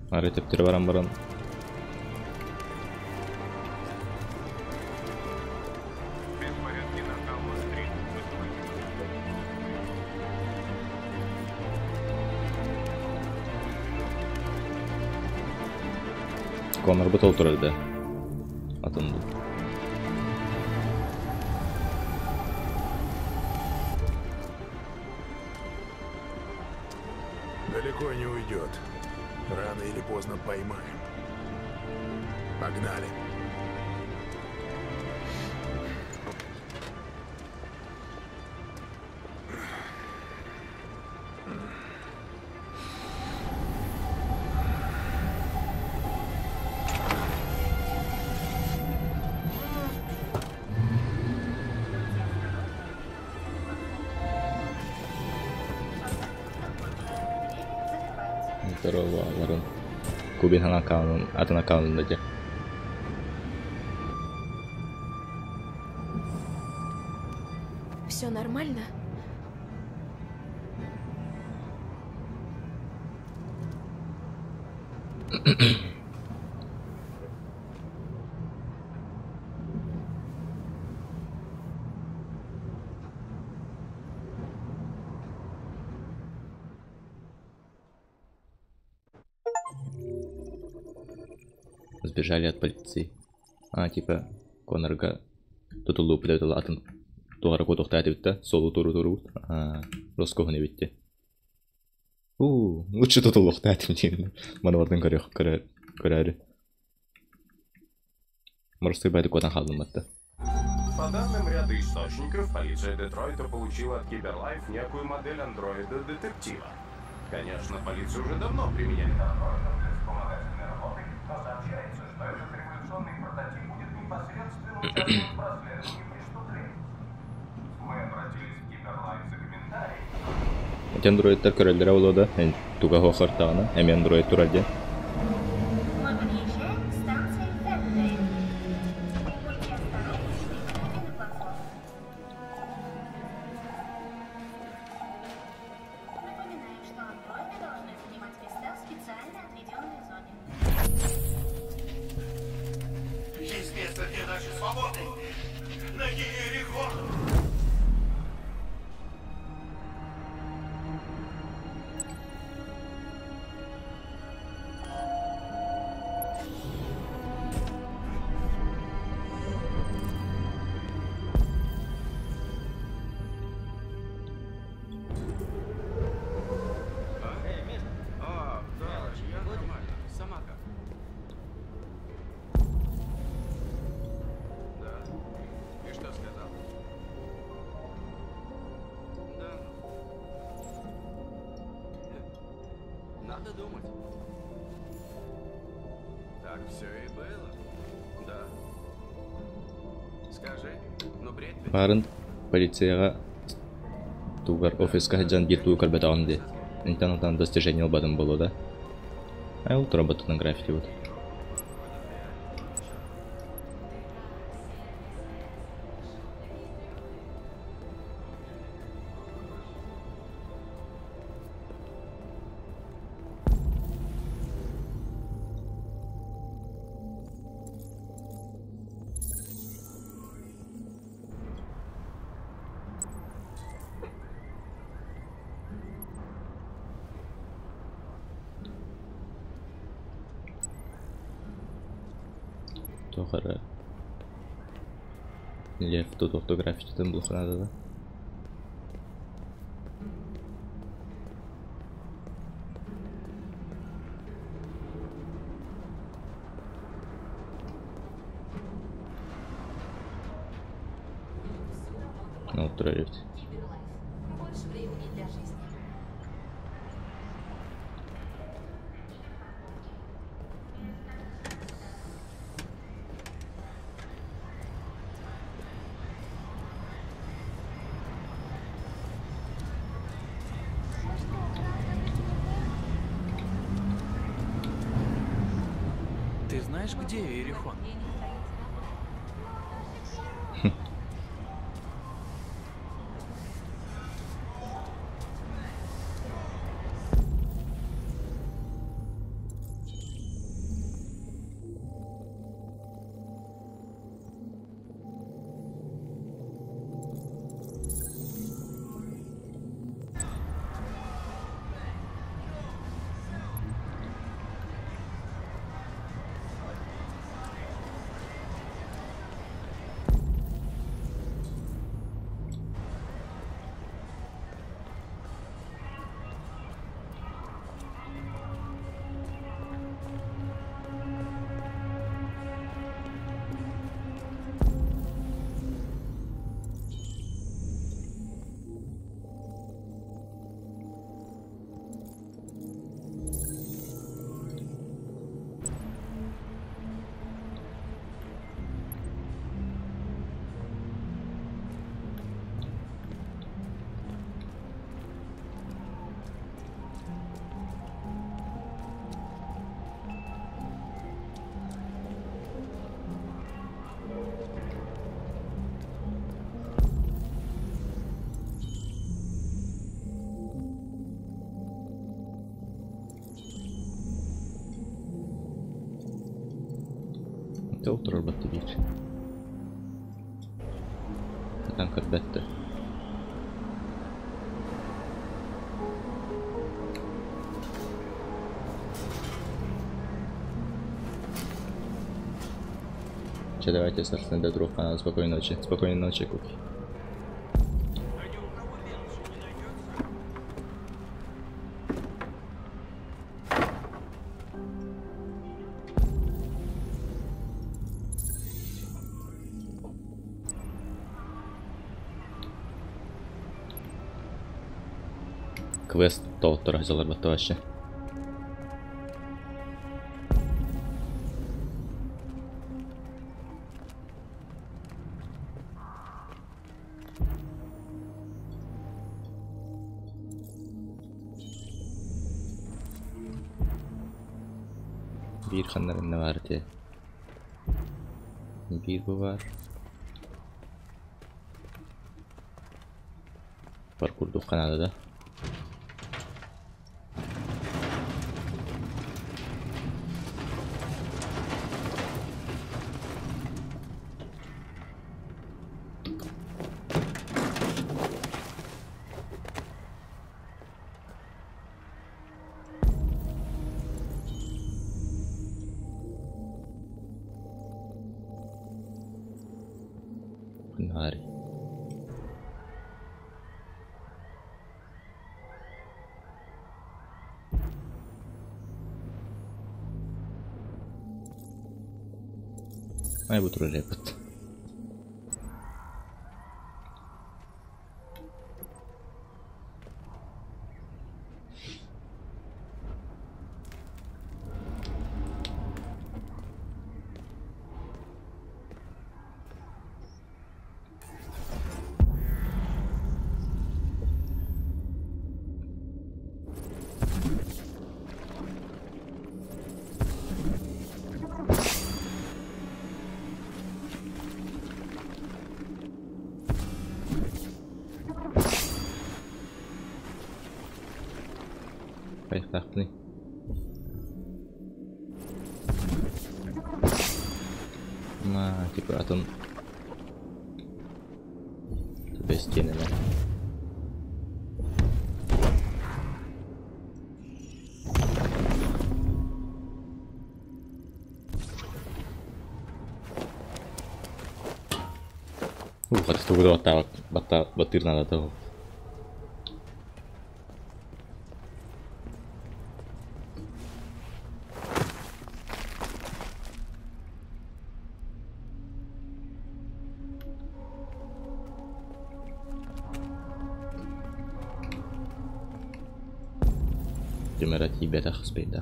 Arayıp barang-barang. Конор бы толтур да. Атынды. Далеко не уйдет. Рано или поздно поймаем. Погнали. Здорово, Ворон. Кубин на аккаунт, а ты на аккаунт дайте. Все нормально? Сбежали от полиции. А, типа, Конорга тутулу пидетал атын тугара котохтайды битте, солу туру. Роского не битте. Лучше тутулухтайды мчин. Манвардын көрәри. Морской байды котан халдыматты. По данным ряда источников, полиция Детройта получила от Киберлайф некую модель андроида-детектива. Конечно, полиция уже давно применяет андроидов для вспомогательной работы, но сообщается, что этот революционный прототип будет непосредственно участвовать в расследовании преступлений. Мы обратились в Киберлайф за комментарий. Андроидтар көрәлдәре улады, туга хохартаны, әме андроид турады. Мы подъезжаем к станции Фэрдейл. Будьте осторожны, выходите на платформу. Напоминаю, что андроиды должны занимать места в специально отведенной зоне. Есть место для нашей свободы. На Иерихон. Барын полицияға тугар офисқа жан бир тугар бетаган ди. Интернеттан достижение албадым болу да. Ай ул роботның графики вот. Тохара лев тут автографичтен блокнада да. Ну, троллить. Больше времени для жизни. Ты знаешь, где Иерихон? Outro robot bir. Tank elbette. Давайте, собственно, до друга. Спокойной ночи. Спокойной ночи, Куки. Квест толтора заларбатты вообще. Bir kanlarında vardı. Bir bu var. Parkurdu Kanada'da. Hari. Ay bu turu repet. Кайфтахны. На, типа, атон. Без стены, да? Katsotaan kuinka ottaa tirnata tuohon. Demerat je beter gespeeld.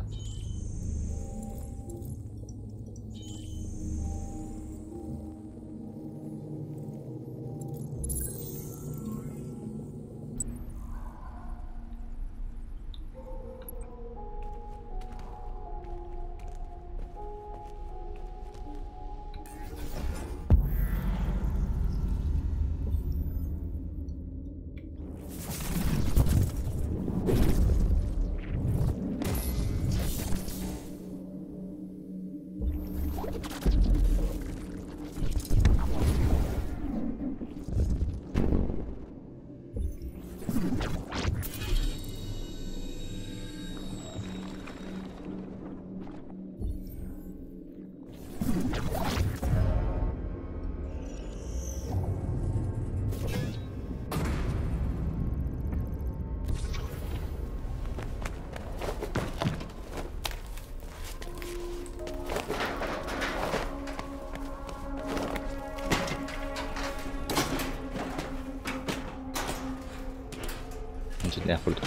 Nah, fudut.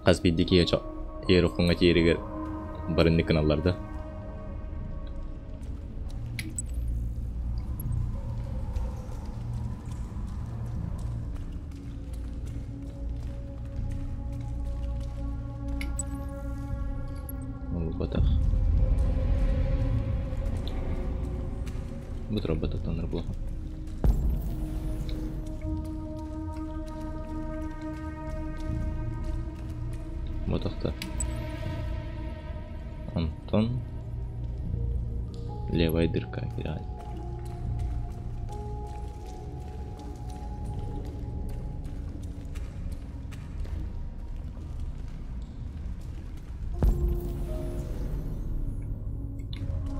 Qasbiddeki yer oqunga yeriga birinchi kanallarda. Бутробата тонер плохо. Вот это. Антон. Левая дырка играет.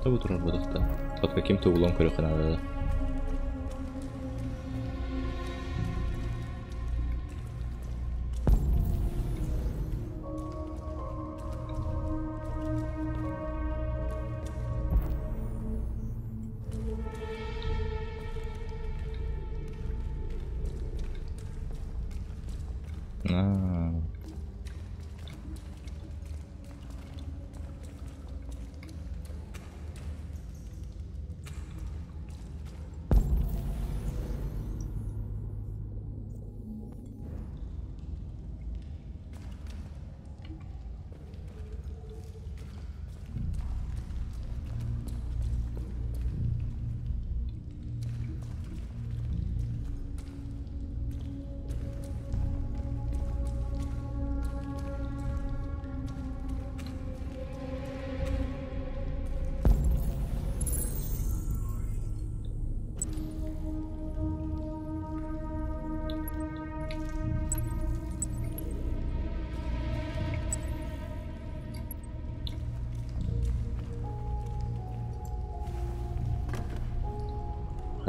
Что будет работать-то? Под каким-то углом крюха надо.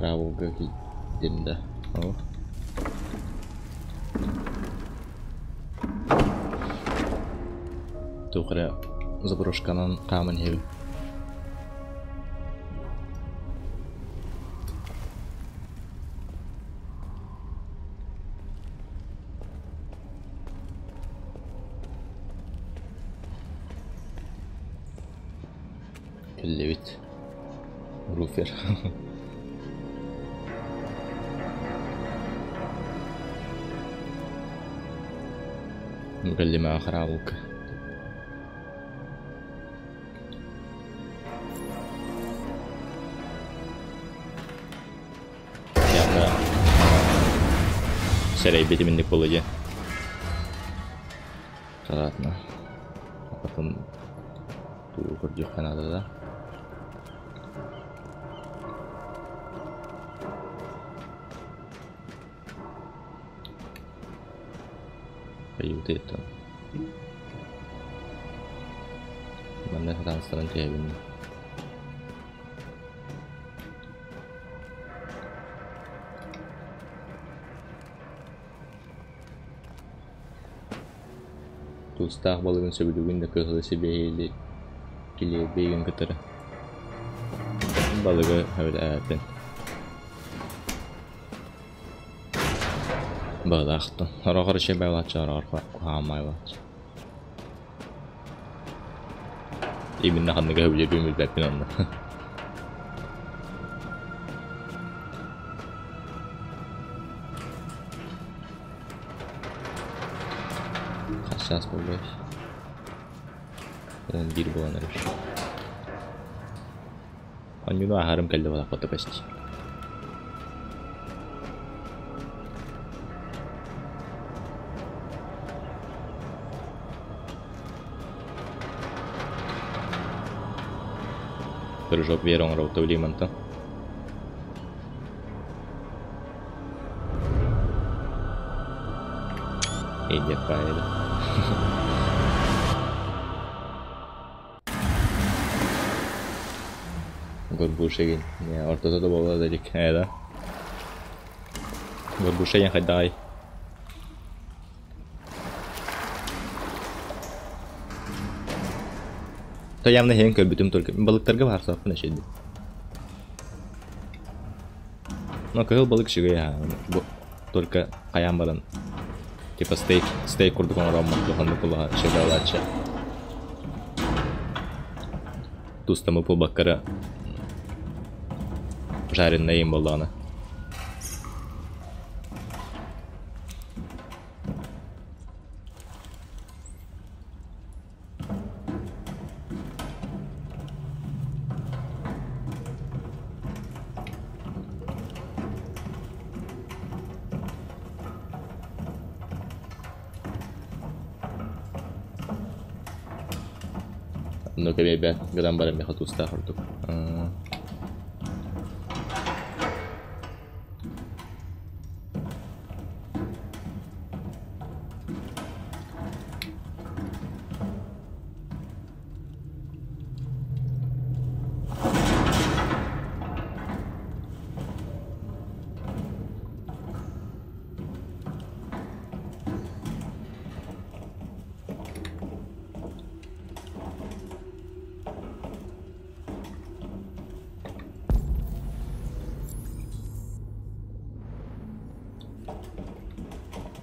Rawuga jenda. Oh. Тухря заброшканан камень хил. Левит. Руфер. مكلمة خراوك Serey beti mindik olacak. Ладно. А потом тут надо, да? Каюты это. Mana sekarang dia ini. Тустах балыгын сөбүлүгүн да кыгылы себейли килебейген кытыры. Балыгы өйләпен. Балақты. Арағыр ше байлатшы, арағыр қуамайлатшы. Именно ханныға өйле бөміл бәппен онда. Қашас болбай. 11 болан әріш. Анюну ағарым кәлді бала қоты пәсті. Прыжок вером роута в лимонта. Иди пайда. Горбушегин. Не, ортада да была далек. Да. Горбушегин хадай. То явно хен көбүтүм только балыктарга барса апына шеди. Но кыл балык шиге я. Только каян баран. Типа стейк курдук он ромма туханды кулага шедалача. Тустамы пул баккара. Жареный им болана. No che mi abbia gran barra mi ha fatto sta horto.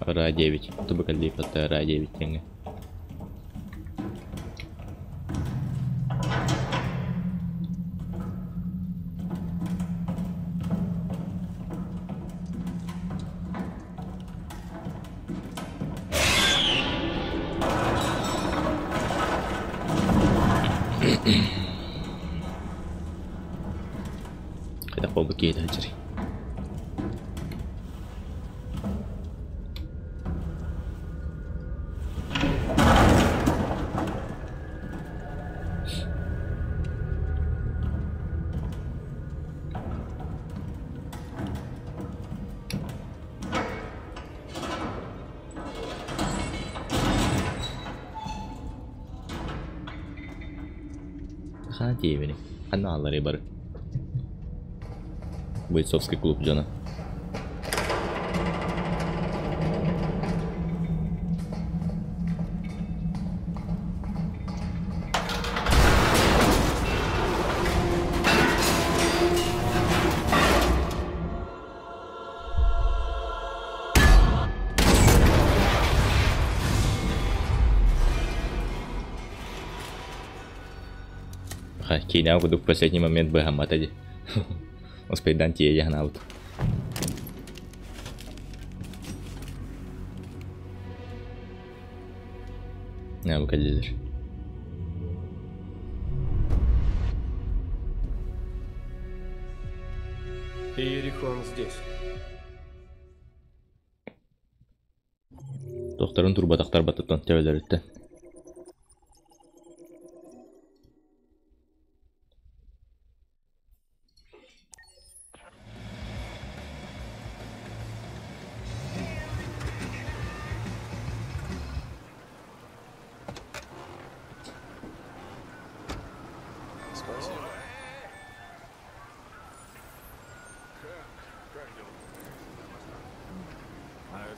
Ра-9. Тобто каліпа та Ра-9 тінги. Кайда қолды кейді әжірі. Девять. Каналы бар. Бойцовский клуб Джона. Kini aku tuh последний момент Бегамот aja. Успеть Данти aja наут. Не, bukan jujur. Иерихон здесь. Tuh Doktorun turbataktar batattan tevelerette.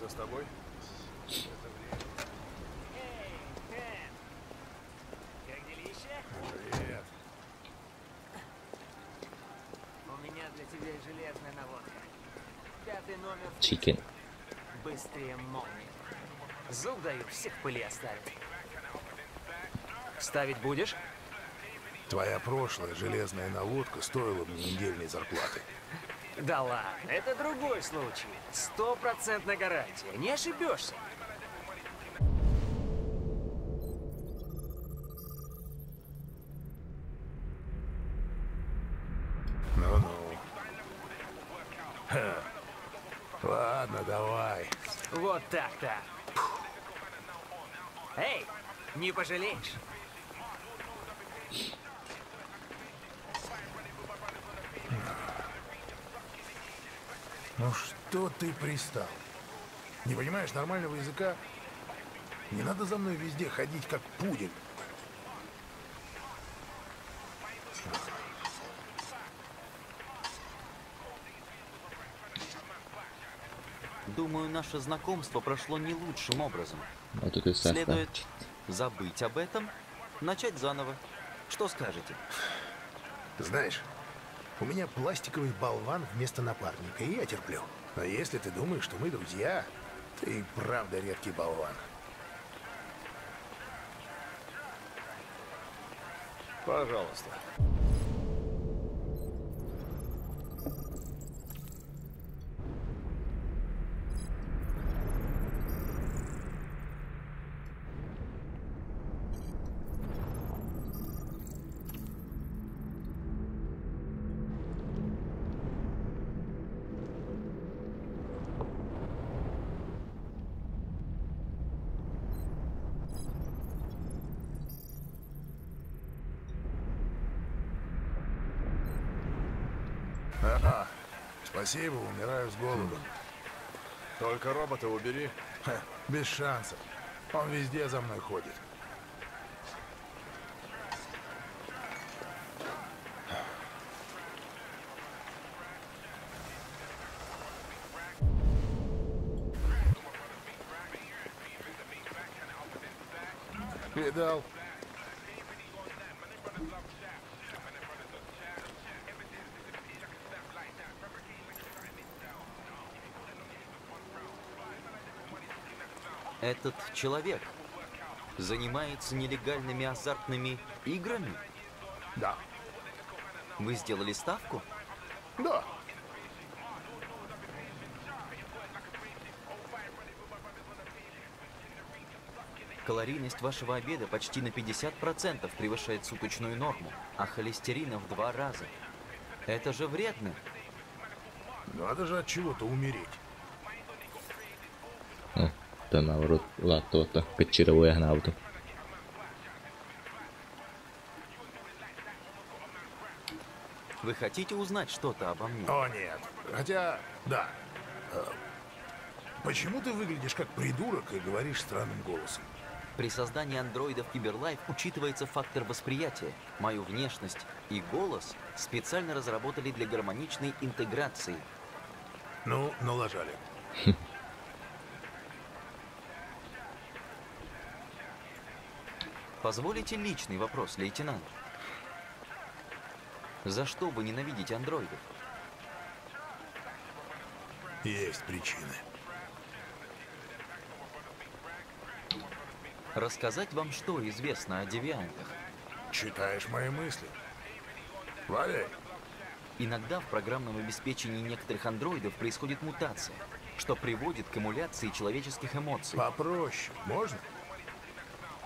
С тобой? Как делища? Привет. У меня для тебя железная наводка. 5-й номер. Чикен. Быстрее молнии. Зуб даю, всех пыли оставит. Ставить будешь? Твоя прошлая железная наводка стоила мне недельной зарплаты. Да ладно, это другой случай. 100% гарантия, не ошибешься. Ну-ну. Ладно, давай. Вот так-то. Эй, не пожалеешь. Ну что ты пристал? Не понимаешь нормального языка? Не надо за мной везде ходить, как пудель. Думаю, наше знакомство прошло не лучшим образом. Вот Следует забыть об этом, начать заново. Что скажете? Знаешь, у меня пластиковый болван вместо напарника, и я терплю. А если ты думаешь, что мы друзья, ты и правда редкий болван. Пожалуйста. Ага, спасибо, умираю с голоду. Только робота убери. Ха, без шансов. Он везде за мной ходит. Видал? Этот человек занимается нелегальными азартными играми? Да. Вы сделали ставку? Да. Калорийность вашего обеда почти на 50% превышает суточную норму, а холестерина в 2 раза. Это же вредно. Надо же от чего-то умереть. Tämä on laattuotta kecirauja hän auto. Вы хотите узнать что-то обо мне? О, нет. Хотя, да. Почему ты выглядишь как придурок и говоришь странным голосом? При создании андроидов Киберлайф учитывается фактор восприятия. Мою внешность и голос специально разработали для гармоничной интеграции. Ну, налажали. Позволите личный вопрос, лейтенант? За что вы ненавидите андроидов? Есть причины. Рассказать вам, что известно о девиантах? Читаешь мои мысли. Валяй. Иногда в программном обеспечении некоторых андроидов происходит мутация, что приводит к эмуляции человеческих эмоций. Попроще. Можно?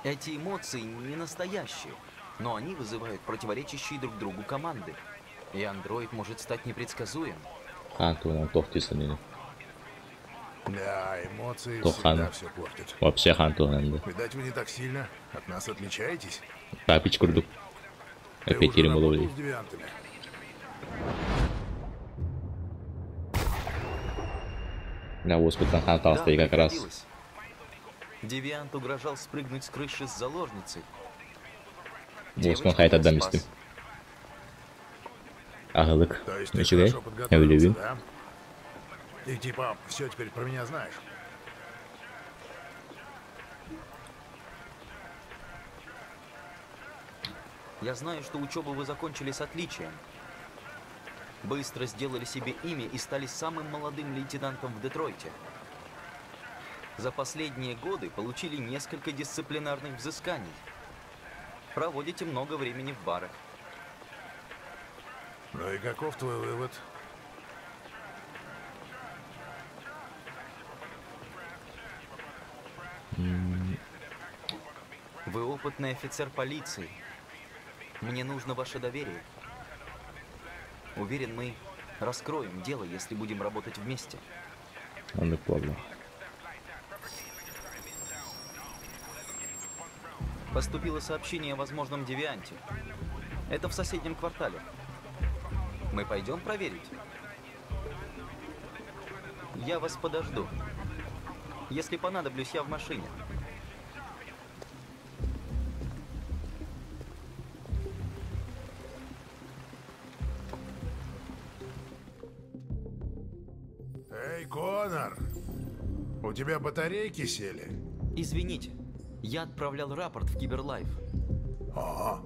Эти эмоции не настоящие, но они вызывают противоречащие друг другу команды. И андроид может стать непредсказуем. Да, эмоции Тохан. всегда все портят. Вообще хан туганды. Видать, вы не так сильно от нас отличаетесь. Тапич курдук. Ты Опять уже работал работал с девиантами? Да, госпиталь хан толстый как раз. Девиант угрожал спрыгнуть с крыши с заложницей. Госпиталь хайт отдамистым. Агалык. То есть ты Ничего? хорошо Я подготовился, влюбил. да? И типа все теперь про меня знаешь. Я знаю, что учебу вы закончили с отличием. Быстро сделали себе имя и стали самым молодым лейтенантом в Детройте. За последние годы получили несколько дисциплинарных взысканий. Проводите много времени в барах. Ну и каков твой вывод? Вы опытный офицер полиции. Мне нужно ваше доверие. Уверен, мы раскроем дело, если будем работать вместе. Он и подло. Поступило сообщение о возможном девианте. Это в соседнем квартале. Мы пойдем проверить? Я вас подожду. Если понадоблюсь, я в машине. Эй, Конор! У тебя батарейки сели? Извините, я отправлял рапорт в Киберлайф. Ага.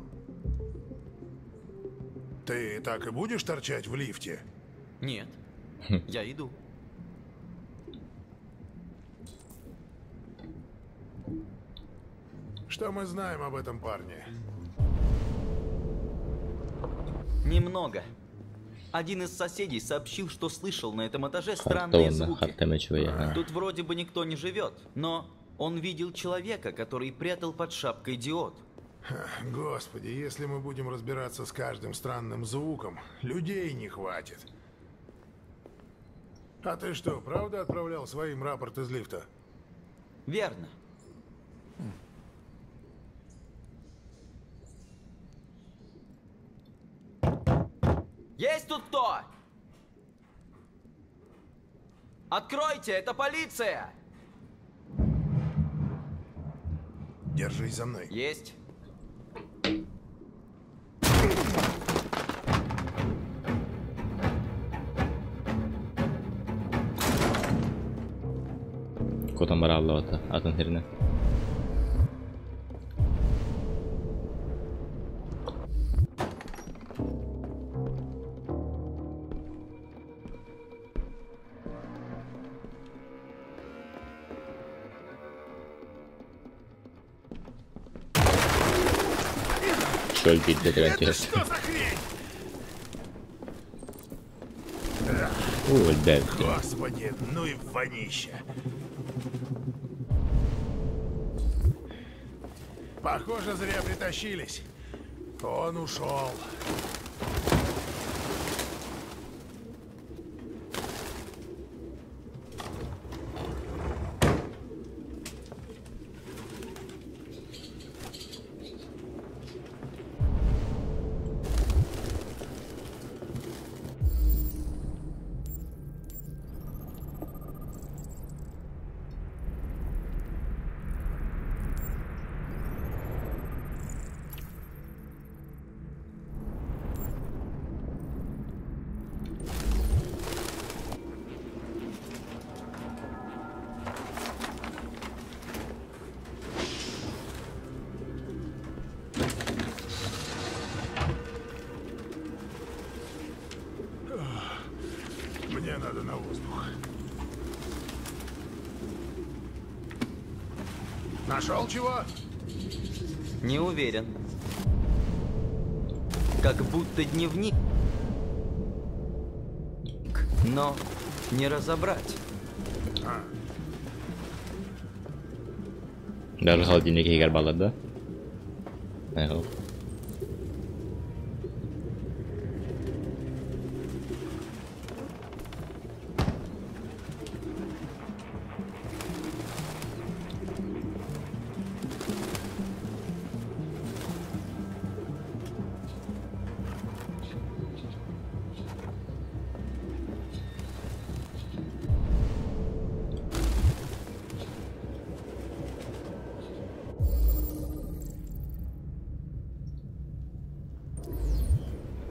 Ты так и будешь торчать в лифте? Нет, я иду. Что мы знаем об этом парне? Немного. Один из соседей сообщил, что слышал на этом этаже странные звуки. Тут вроде бы никто не живет, но он видел человека, который прятал под шапкой диод. Господи, если мы будем разбираться с каждым странным звуком, людей не хватит. А ты что, правда отправлял своим рапорт из лифта? Верно. Есть тут кто? Откройте, это полиция! Держись за мной. Есть. Kotan bara alla att den här. Это что за хрень? Ой, да. Господи, ну и вонище. Похоже, зря притащились. Он ушел. Мне надо на воздух. Нашел чего? Не уверен. Как будто дневник. Но не разобрать. Даже холодильник егер балады. Ага.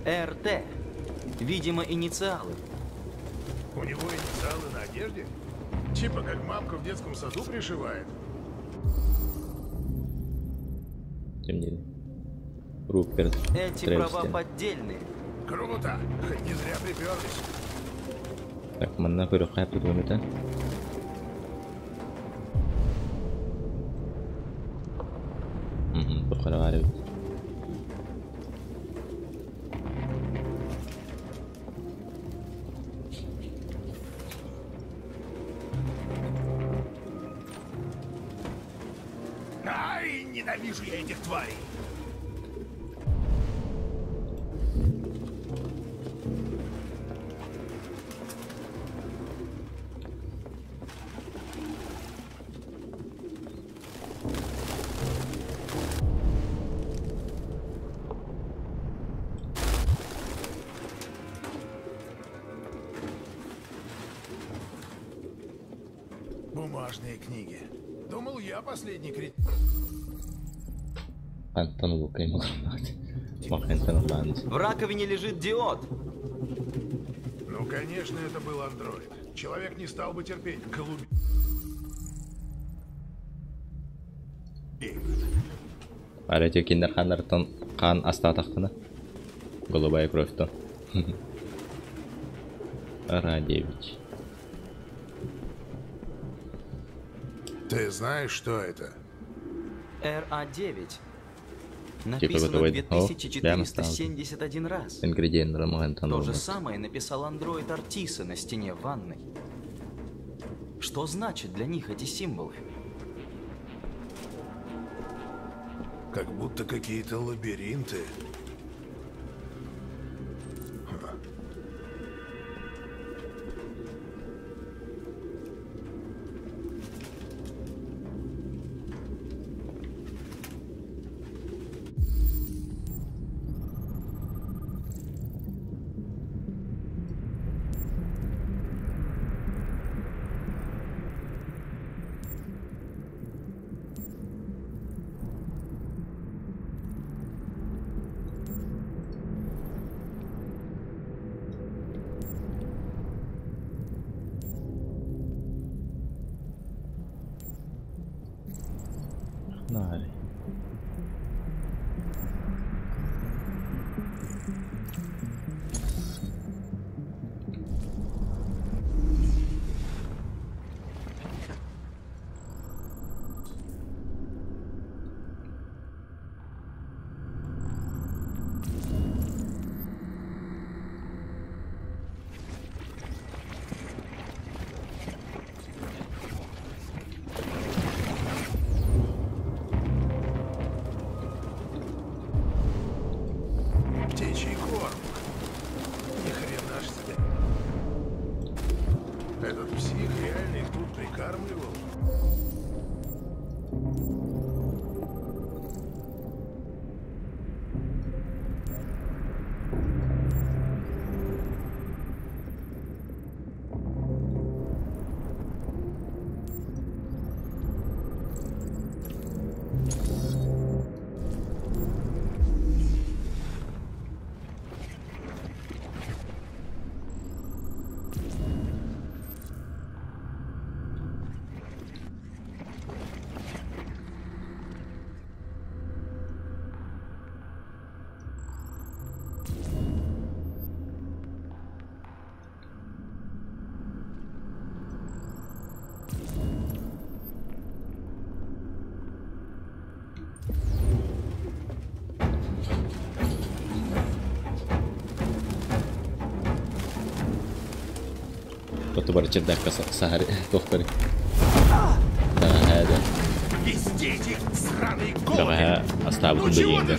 РТ. Видимо, инициалы. У него инициалы на одежде? Типа как мамка в детском саду пришивает. Темнее. Руперт. Эти права поддельные. Круто! Хоть не зря приперлись. Так, mana kuyruknya dulu kita. Kalau ada. Ай, ненавижу я этих тварей! Бумажные книги. Думал, я последний крит. В раковине лежит диод. Ну, конечно, это был андроид. Человек не стал бы терпеть голуби. Ada cekinder kan asta tahtına. Голубая кровь-то. Радевич. Ты знаешь, что это? РА-9. Написано 2471 раз. То же самое написал андроид Артиса на стене ванной. Что значит для них эти символы? Как будто какие-то лабиринты. Vale. Птичий корм. Ни хрена ж себе. Этот псих реально их тут прикармливал. Tuo bercerdak sehari tohtori. Tämä häädä. Tämä hää оставлю деньги.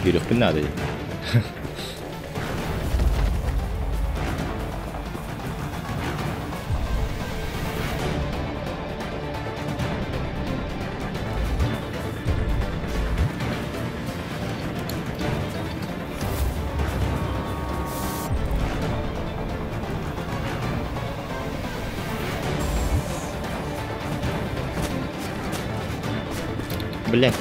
Hidupin надо. Блядь.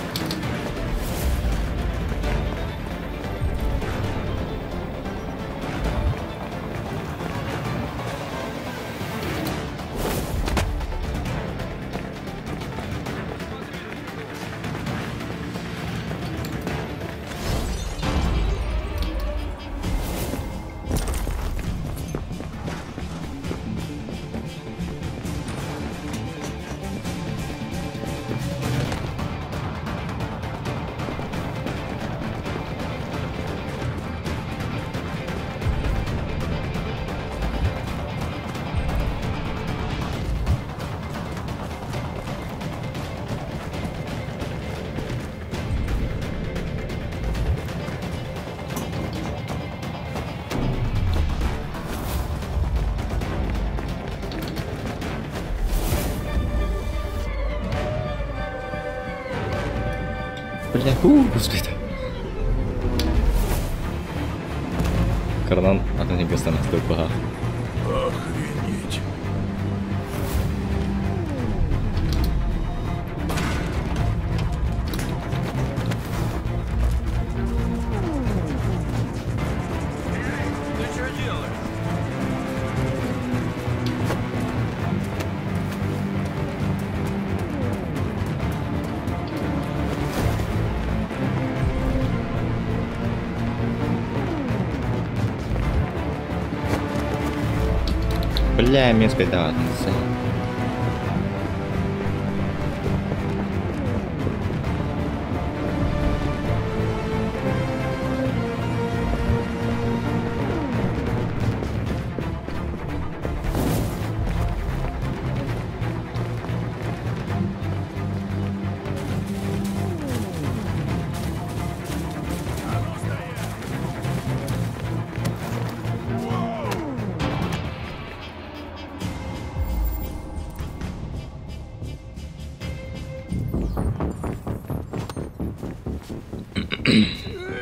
Бля, господи. Карнан, одна небесная настолько пога. Охренеть. Ты что делаешь? Бля, место да.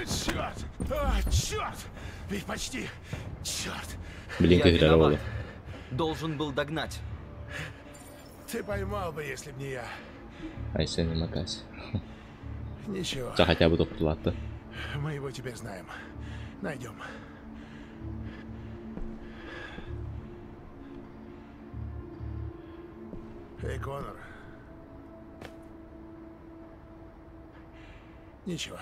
Черт! Черт! Ведь почти... Черт! Блин, как реагировала. Должен был догнать. Ты поймал бы, если б не я. А если не макась? Ничего. Да хотя бы до плата. Мы его теперь знаем. Найдем. Эй, Коннор. Ничего.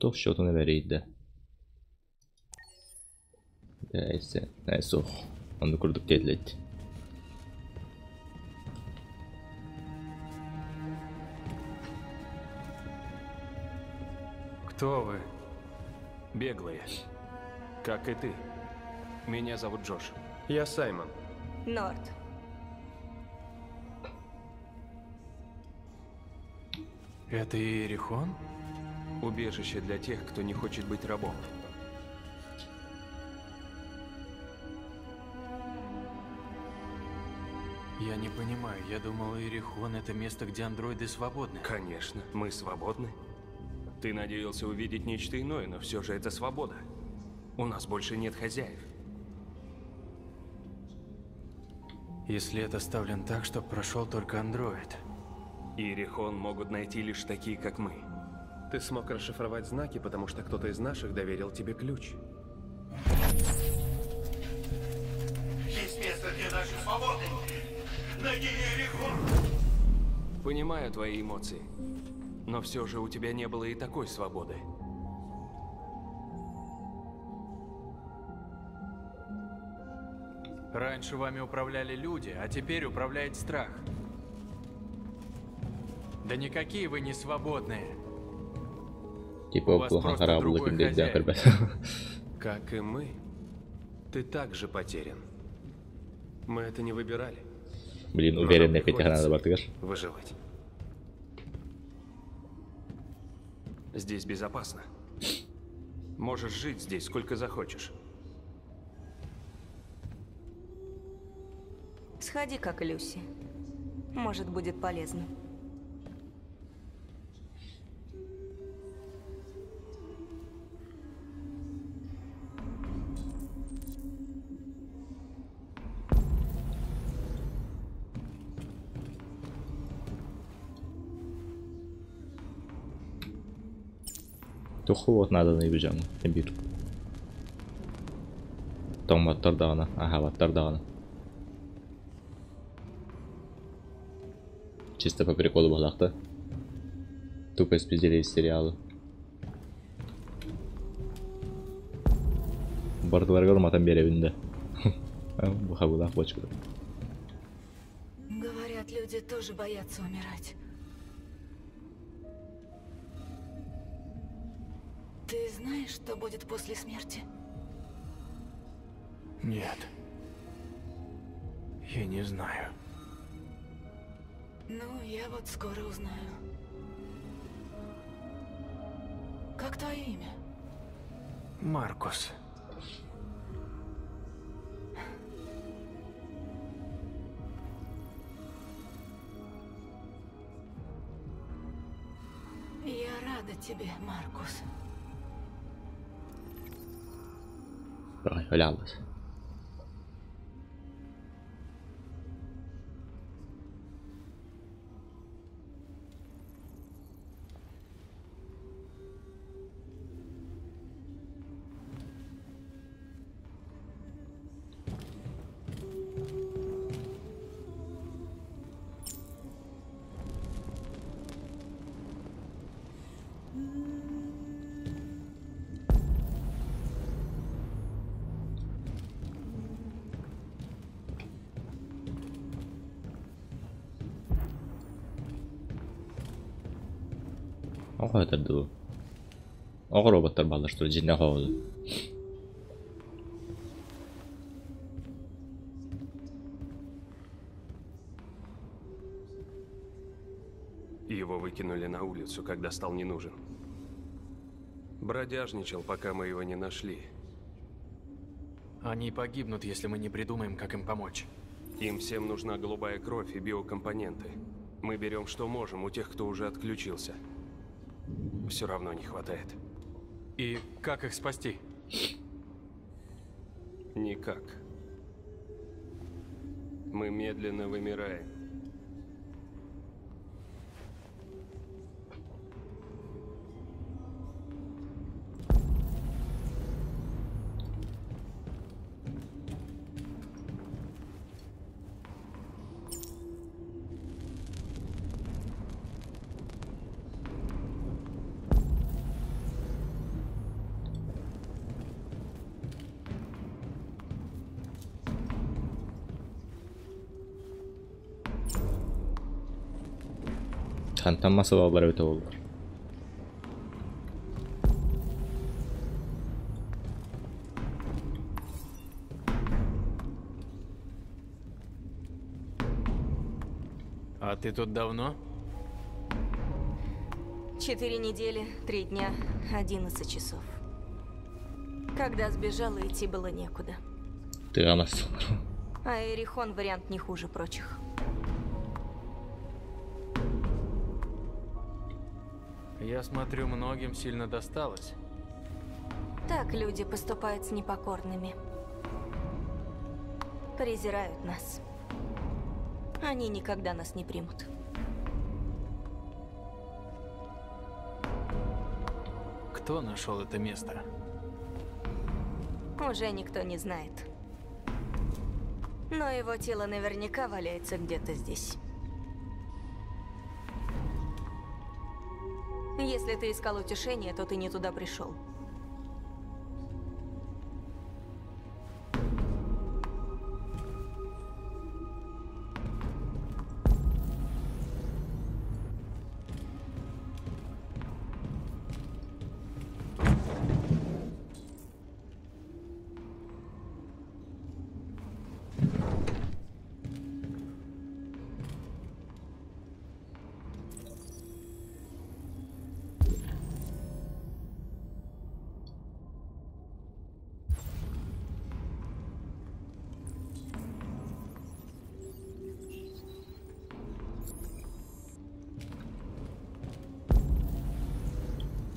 То что-то наверное, да. Näissä on kurduk teidlet. Кто вы? Беглые. Как и ты. Меня зовут Джош. Я Саймон. Норт. Это Иерихон? Убежище для тех, кто не хочет быть рабом. Я не понимаю, я думал, Иерихон — это место, где андроиды свободны. Конечно, мы свободны. Ты надеялся увидеть нечто иное, но все же это свобода. У нас больше нет хозяев. Если это оставлен так, чтобы прошел только андроид. Иерихон могут найти лишь такие, как мы. Ты смог расшифровать знаки, потому что кто-то из наших доверил тебе ключ. Есть место, где наши свободы. Найди Иерихон. Понимаю твои эмоции, но все же у тебя не было и такой свободы. Раньше вами управляли люди, а теперь управляет страх. Да никакие вы не свободные. Типа плохо храбрый, когда как и мы, ты также потерян. Мы это не выбирали. Блин, уверенный пятихрана бартыгаш. Выживать. Здесь безопасно. Можешь жить здесь сколько захочешь. Сходи, как Люси. Может, будет полезно. Туху вот надо наибежать. Бир. Томаттар дагана, ахаваттар дагана. Чисто по приколу балакта. Тупо спиздили из сериала. Бардваргар матам беревинде. Бухабулах бочку. Говорят, люди тоже боятся умирать. Ты знаешь, что будет после смерти? Нет. Я не знаю. Ну, я вот скоро узнаю. Как твое имя? Маркус. Я рада тебе, Маркус. Валялась. Ага, это было. Ага, роботтар балдар, что ли, хавады. Его выкинули на улицу, когда стал не нужен. Бродяжничал, пока мы его не нашли. Они погибнут, если мы не придумаем, как им помочь. Им всем нужна голубая кровь и биокомпоненты. Мы берем, что можем, у тех, кто уже отключился. Все равно не хватает. И как их спасти? Никак. Мы медленно вымираем. Tantanması bağlar öte olur. А ты тут давно? 4 недели, 3 дня, 11 часов. Когда сбежала, идти было некуда. Ты анас. А Эрихон вариант не хуже прочих. Я смотрю, многим сильно досталось. Так люди поступают с непокорными. Презирают нас. Они никогда нас не примут. Кто нашел это место? Уже никто не знает. Но его тело наверняка валяется где-то здесь. Если ты искал утешение, то ты не туда пришел.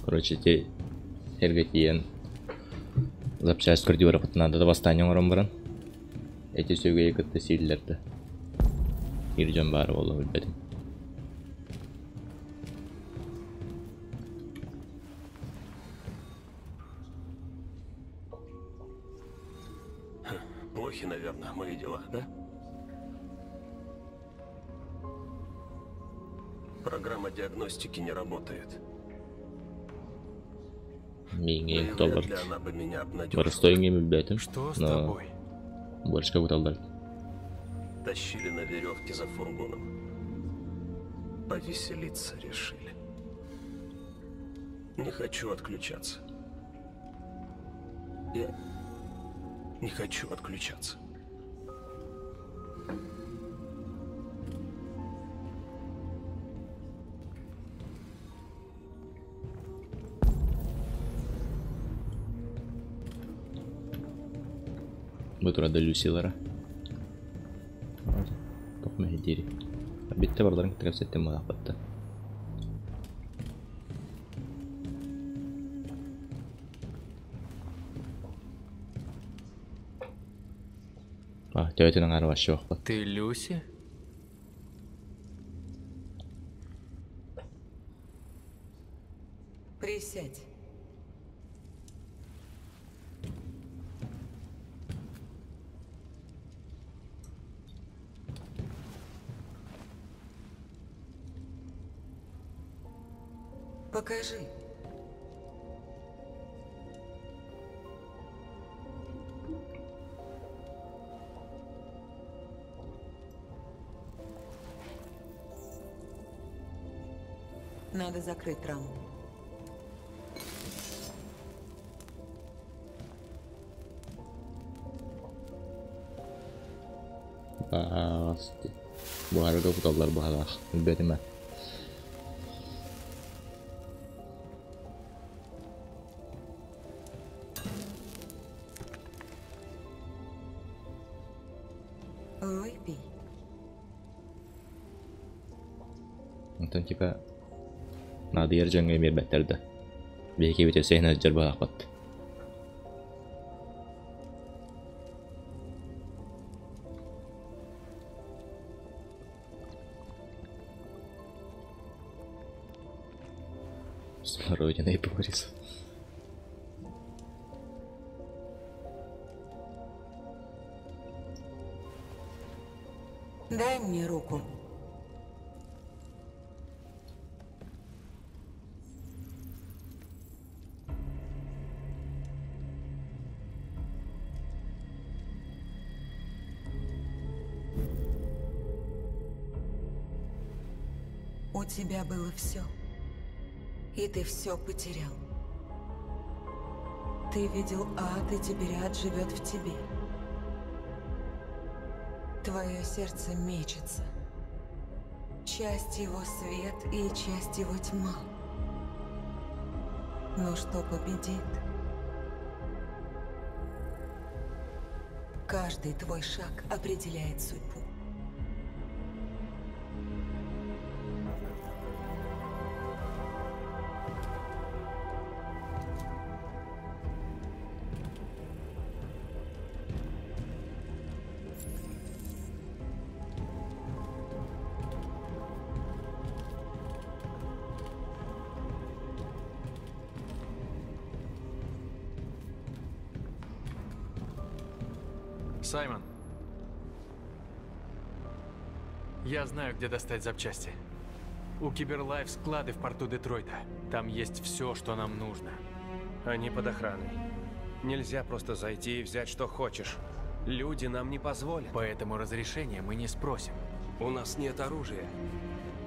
Короче, те Хергетиен запчасть коридора надо до восстания урамбран. Эти сүйгей кытты силлерді. Иржан бары болу білбедім. да? Программа диагностики не работает. $1000. Барстоинги билетим. Что с тобой? Больше как будто. Тащили на веревке за фургоном. Повеселиться решили. Не хочу отключаться. Я не хочу отключаться. Бутура да Люсилера. Топ мехдири. Bitti buradan gittik ettim bu hatta. Тётиның арбасы жоқ. Ты Люси? Присядь. Покажи. Надо закрыть раму. Bu harga putallar bu halak. Bilbedim ben. Выпей. Ondan jika Nadir jange mir betterdi. Belki bitese najjar balaqat. Смородина и Борис. Дай мне руку. У тебя было все, и ты все потерял. Ты видел ад, и теперь ад живет в тебе. Твое сердце мечется. Часть его свет и часть его тьма. Но что победит? Каждый твой шаг определяет судьбу. Саймон, я знаю, где достать запчасти. У Киберлайф склады в порту Детройта. Там есть все, что нам нужно. Они под охраной. Нельзя просто зайти и взять, что хочешь. Люди нам не позволят. Поэтому разрешения мы не спросим. У нас нет оружия.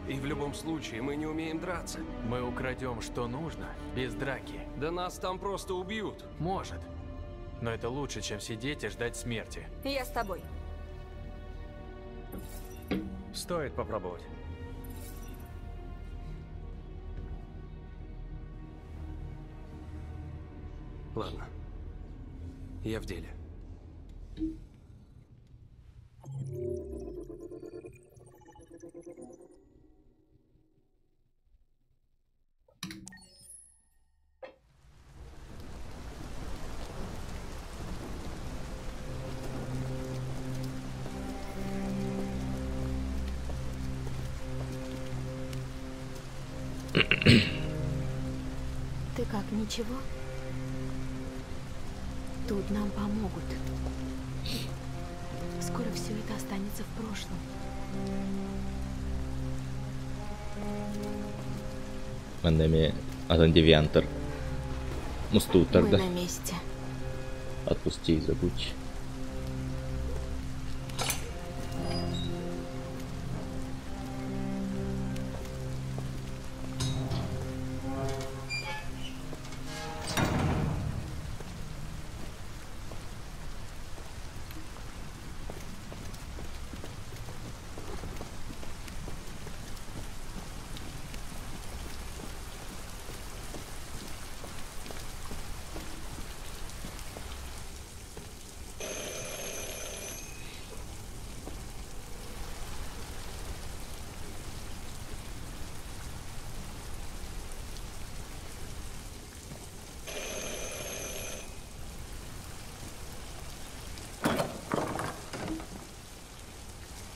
И в любом случае мы не умеем драться. Мы украдем, что нужно, без драки. Да нас там просто убьют. Может. Но это лучше, чем сидеть и ждать смерти. Я с тобой. Стоит попробовать. Ладно. Я в деле. Ты как, ничего? Тут нам помогут. Скоро все это останется в прошлом. Mandemi asan девиантер. Мустутер, да? Мы на месте. Отпусти и забудь.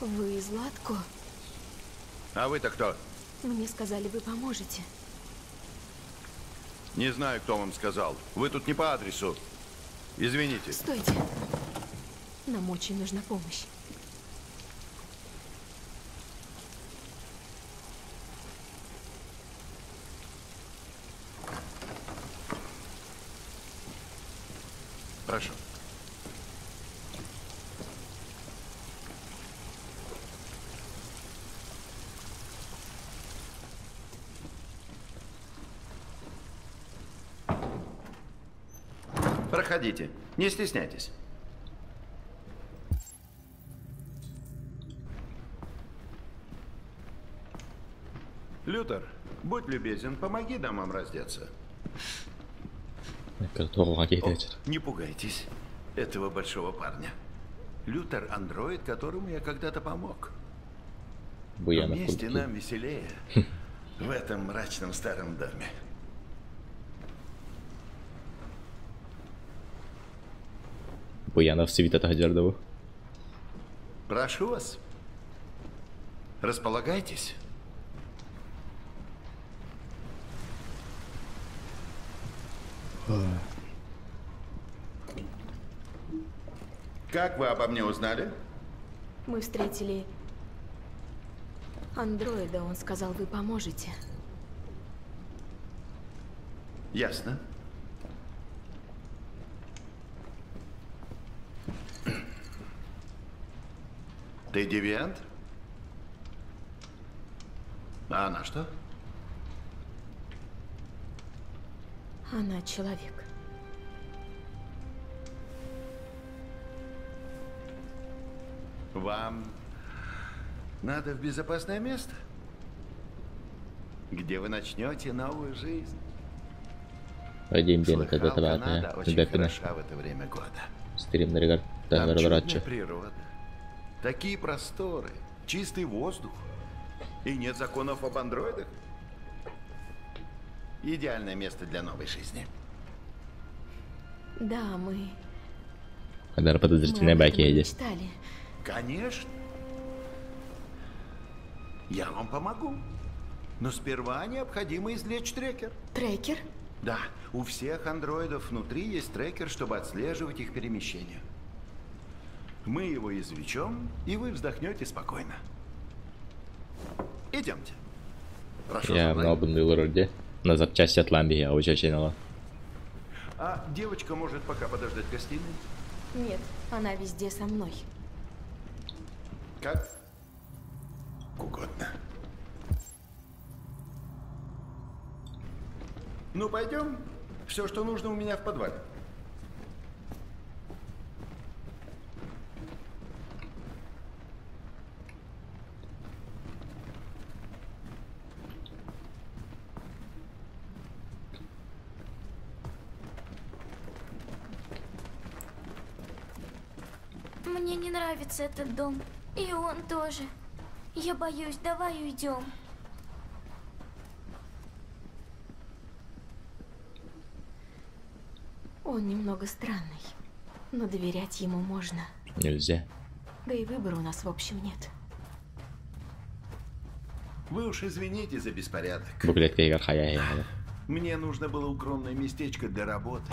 Вы из Латко? А вы-то кто? Мне сказали, вы поможете. Не знаю, кто вам сказал. Вы тут не по адресу. Извините. Стойте. Нам очень нужна помощь. Прошу. Проходите, не стесняйтесь. Лютер, будь любезен, помоги дамам раздеться. О, не пугайтесь этого большого парня. Лютер — андроид, которому я когда-то помог. Вместе нам веселее в этом мрачном старом доме. Буянов свитата Хадярдову. Прошу вас. Располагайтесь. Как вы обо мне узнали? Мы встретили андроида. Он сказал, вы поможете. Ясно. Ты девиант? А она что? Она человек. Вам надо в безопасное место, где вы начнете новую жизнь. Слыхал, Канада очень хороша в это время года. Там чудная природа, такие просторы, чистый воздух, и нет законов об андроидах. Идеальное место для новой жизни. Да, мы... Когда подозрительная байки едет. Конечно. Я вам помогу. Но сперва необходимо извлечь трекер. Трекер? Да, у всех андроидов внутри есть трекер, чтобы отслеживать их перемещения. Мы его извлечем, и вы вздохнете спокойно. Идемте. Прошу. Я много вроде на запчасти от ламби, я очень. А девочка может пока подождать в гостиной? Нет, она везде со мной. Как? Угодно. Ну, пойдем. Все, что нужно, у меня в подвале. Мне не нравится этот дом. И он тоже. Я боюсь, давай уйдем. Он немного странный, но доверять ему можно. Нельзя. Да и выбора у нас в общем нет. Вы уж извините за беспорядок. Буклетка игр хая. Мне нужно было укромное местечко для работы.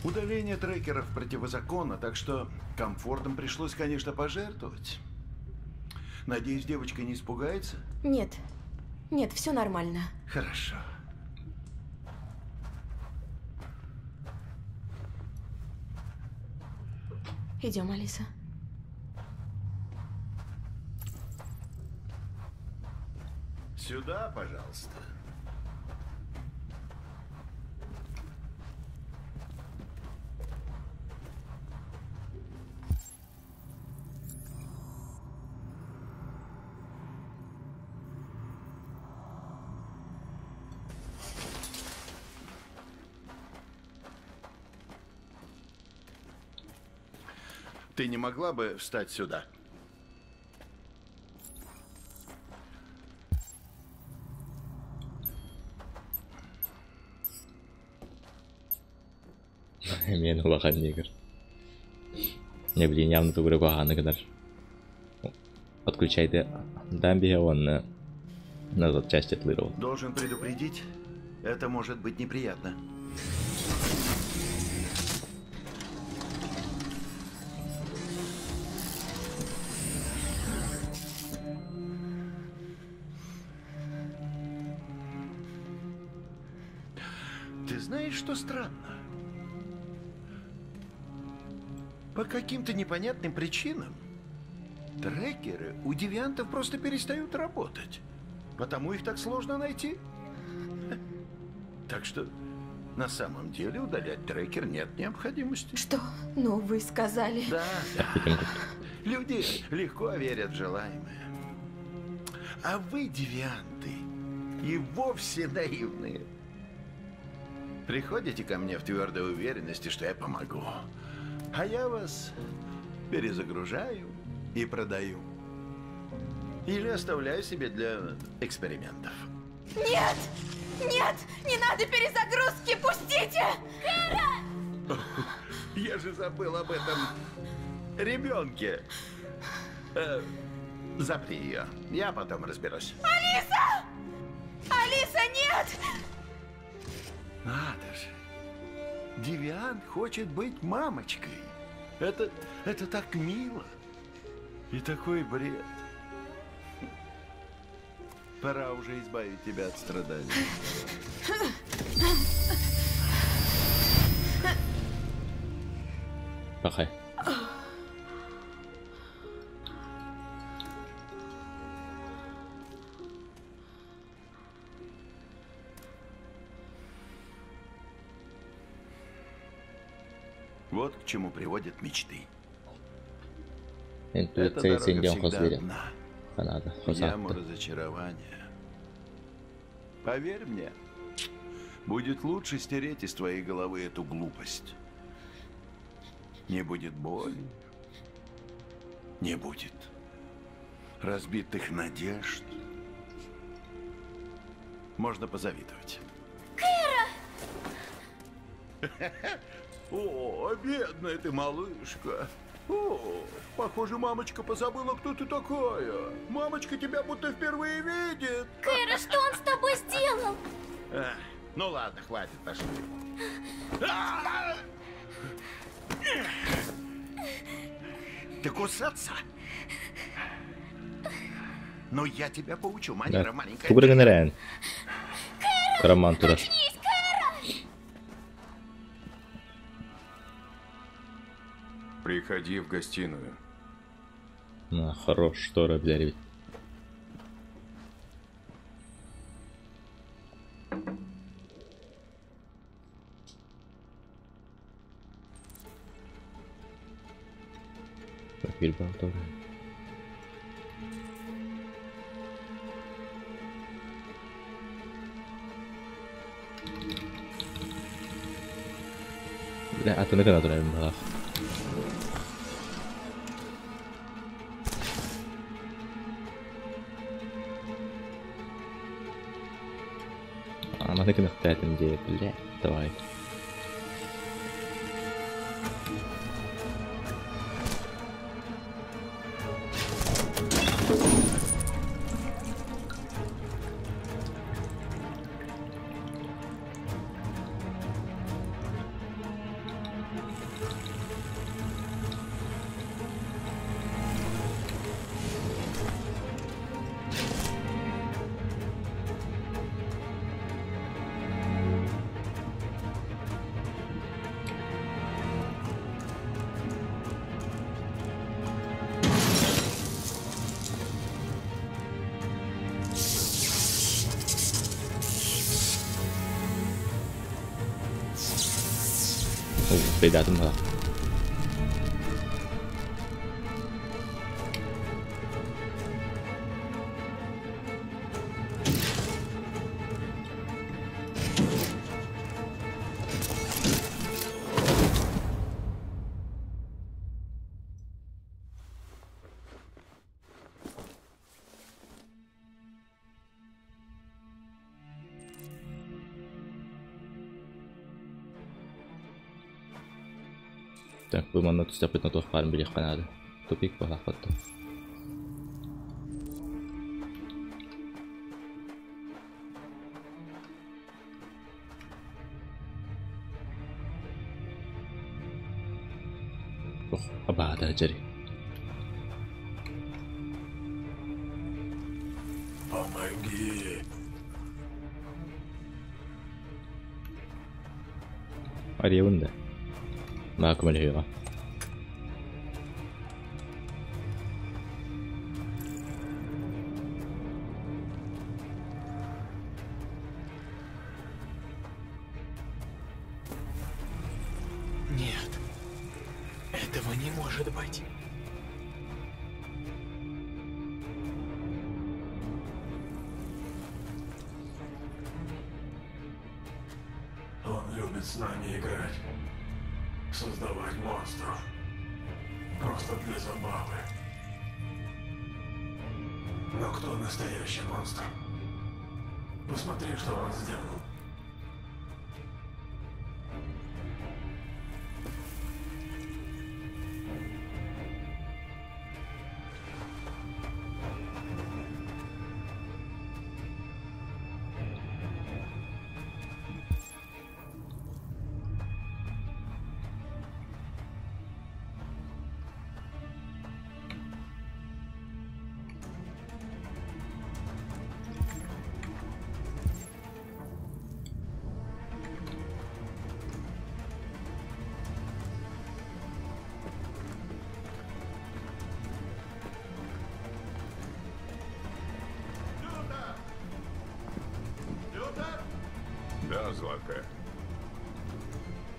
Удаление трекеров противозаконно, так что комфортом пришлось, конечно, пожертвовать. Надеюсь, девочка не испугается? Нет. Нет, все нормально. Хорошо. Идем, Алиса. Сюда, пожалуйста. Ты не могла бы встать сюда? Мен улахан негр. Не блин, явно тугры баганы kadar. Отключайте дамби, он назад часть отлырывал. Должен предупредить, это может быть неприятно. Ты знаешь, что странно? По каким-то непонятным причинам трекеры у девиантов просто перестают работать. Потому их так сложно найти. Так что на самом деле удалять трекер нет необходимости. Что? Ну, вы сказали. Да. Люди легко верят в желаемое. А вы, девианты, и вовсе наивные. Приходите ко мне в твердой уверенности, что я помогу. А я вас перезагружаю и продаю. Или оставляю себе для экспериментов. Нет! Нет! Не надо перезагрузки! Пустите! Кэра! Я же забыл об этом ребенке. Запри ее. Я потом разберусь. Алиса! Алиса, нет! Надо же. Девиант хочет быть мамочкой. Это так мило. И такой бред. Пора уже избавить тебя от страданий. Пахай. Вот к чему приводят мечты. Интуиция сеньон хозверя. Надо. Яму разочарования. Поверь мне, будет лучше стереть из твоей головы эту глупость. Не будет боли, не будет разбитых надежд. Можно позавидовать. Кэра! О, бедная ты малышка. О, похоже, мамочка позабыла, кто ты такая. Мамочка тебя будто впервые видит. Кэра, что он с тобой сделал? Ну ладно, хватит, пошли. Ты кусаться? Но я тебя поучу, манера маленькая. Тугры генерен. Роман Тураш. Приходи в гостиную. На, хорош, штора обзярить. Профиль болтовый. Bля, а ты на канал туда малах. ما تقدر تعتمد بالله давай. بداية مرة. Так, belum ada dapat notif farm beli kan ada topik apa foto. Oh, apa ada jadi? Помоги. Ada bunda. معكم الهيرة. Нет, этого не может быть. Он любит с нами играть. Создавать монстров. Просто для забавы. Но кто настоящий монстр? Посмотри, что он сделал. Да, Златка.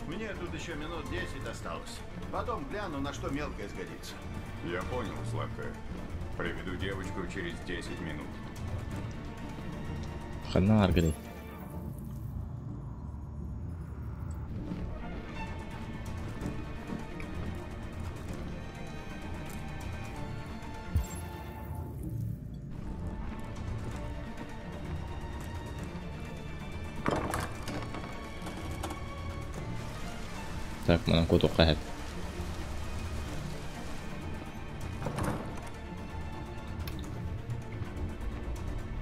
Мне тут еще минут 10 осталось. Потом гляну, на что мелкое сгодится. Я понял, Златка. Приведу девочку через 10 минут. Ханаргли. Так, mana aku tuh kahet.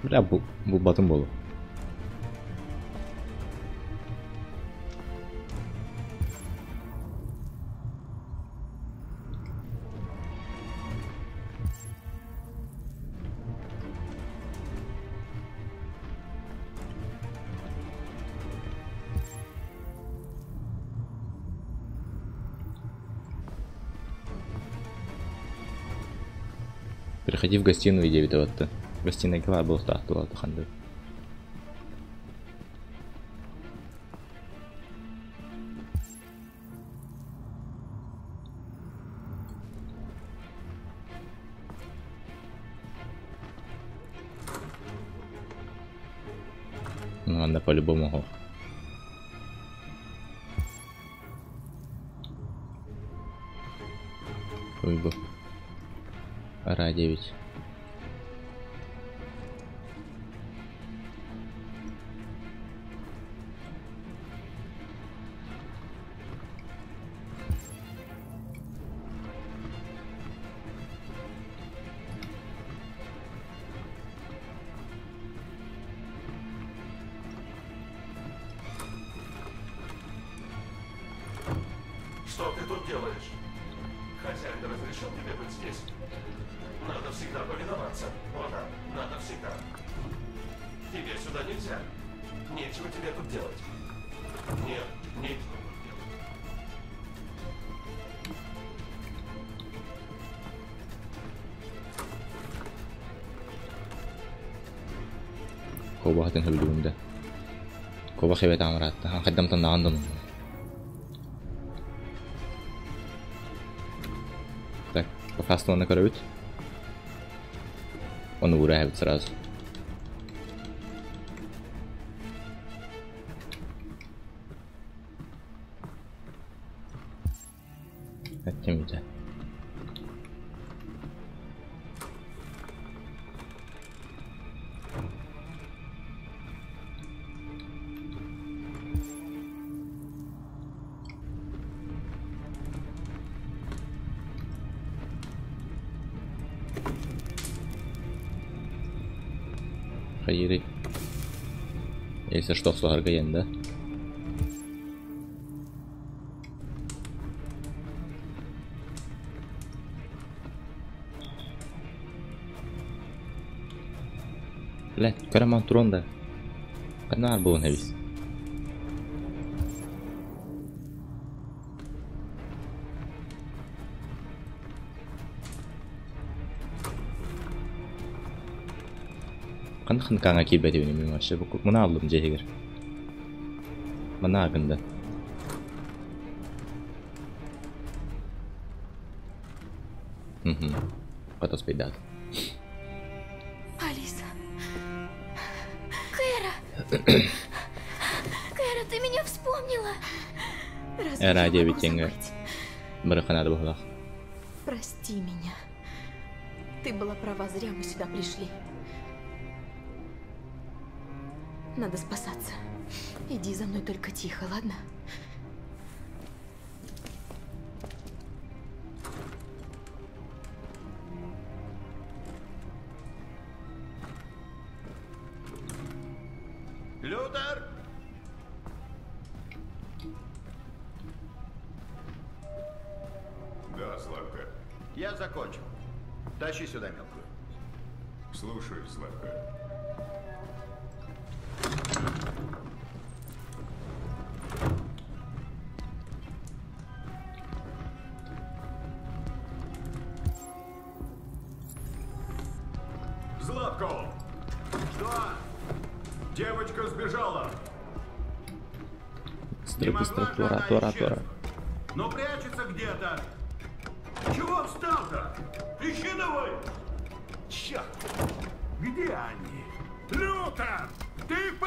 Bля, bu batın bolu. Переходи в гостиную и 9 вот-то. Гостиная кила был стартовал ханды. Ну надо по-любому хох. Ой, бы. Ара 9. Что ты тут делаешь? Хозяин разрешил тебе быть здесь. Надо всегда повиноваться. Вот так. Надо всегда. Тебе сюда нельзя. Нечего тебе тут делать. Нет, нечего тут делать. كوبا هتنهب اليوم ده. كوبا خيبت عمرات. خدمت النهارده. Касту он накроют. Он урывает сразу. Хотим где? Хайри. Если что, в Сугаргаен, да? Блять, Караман Туронда. Канал был навис. Kanka kibeti benim maçta. Bunu aldım Cehir. Bana hakkında. Потом спидат. Алиса. Кэра. Кэра, ты меня вспомнила. Эра 9 тенге. Бараханада была. Прости меня. Ты была права, зря мы сюда пришли. Надо спасаться. Иди за мной только тихо, ладно? Лютер! Да, Славка. Я закончил. Тащи сюда мелкую. Слушаюсь, Славка. Златко! Что? Девочка сбежала. Быстро, Тора. Но прячется где-то. Чего встал-то? Ищи давай! Черт! Где они? Лютер! Ты их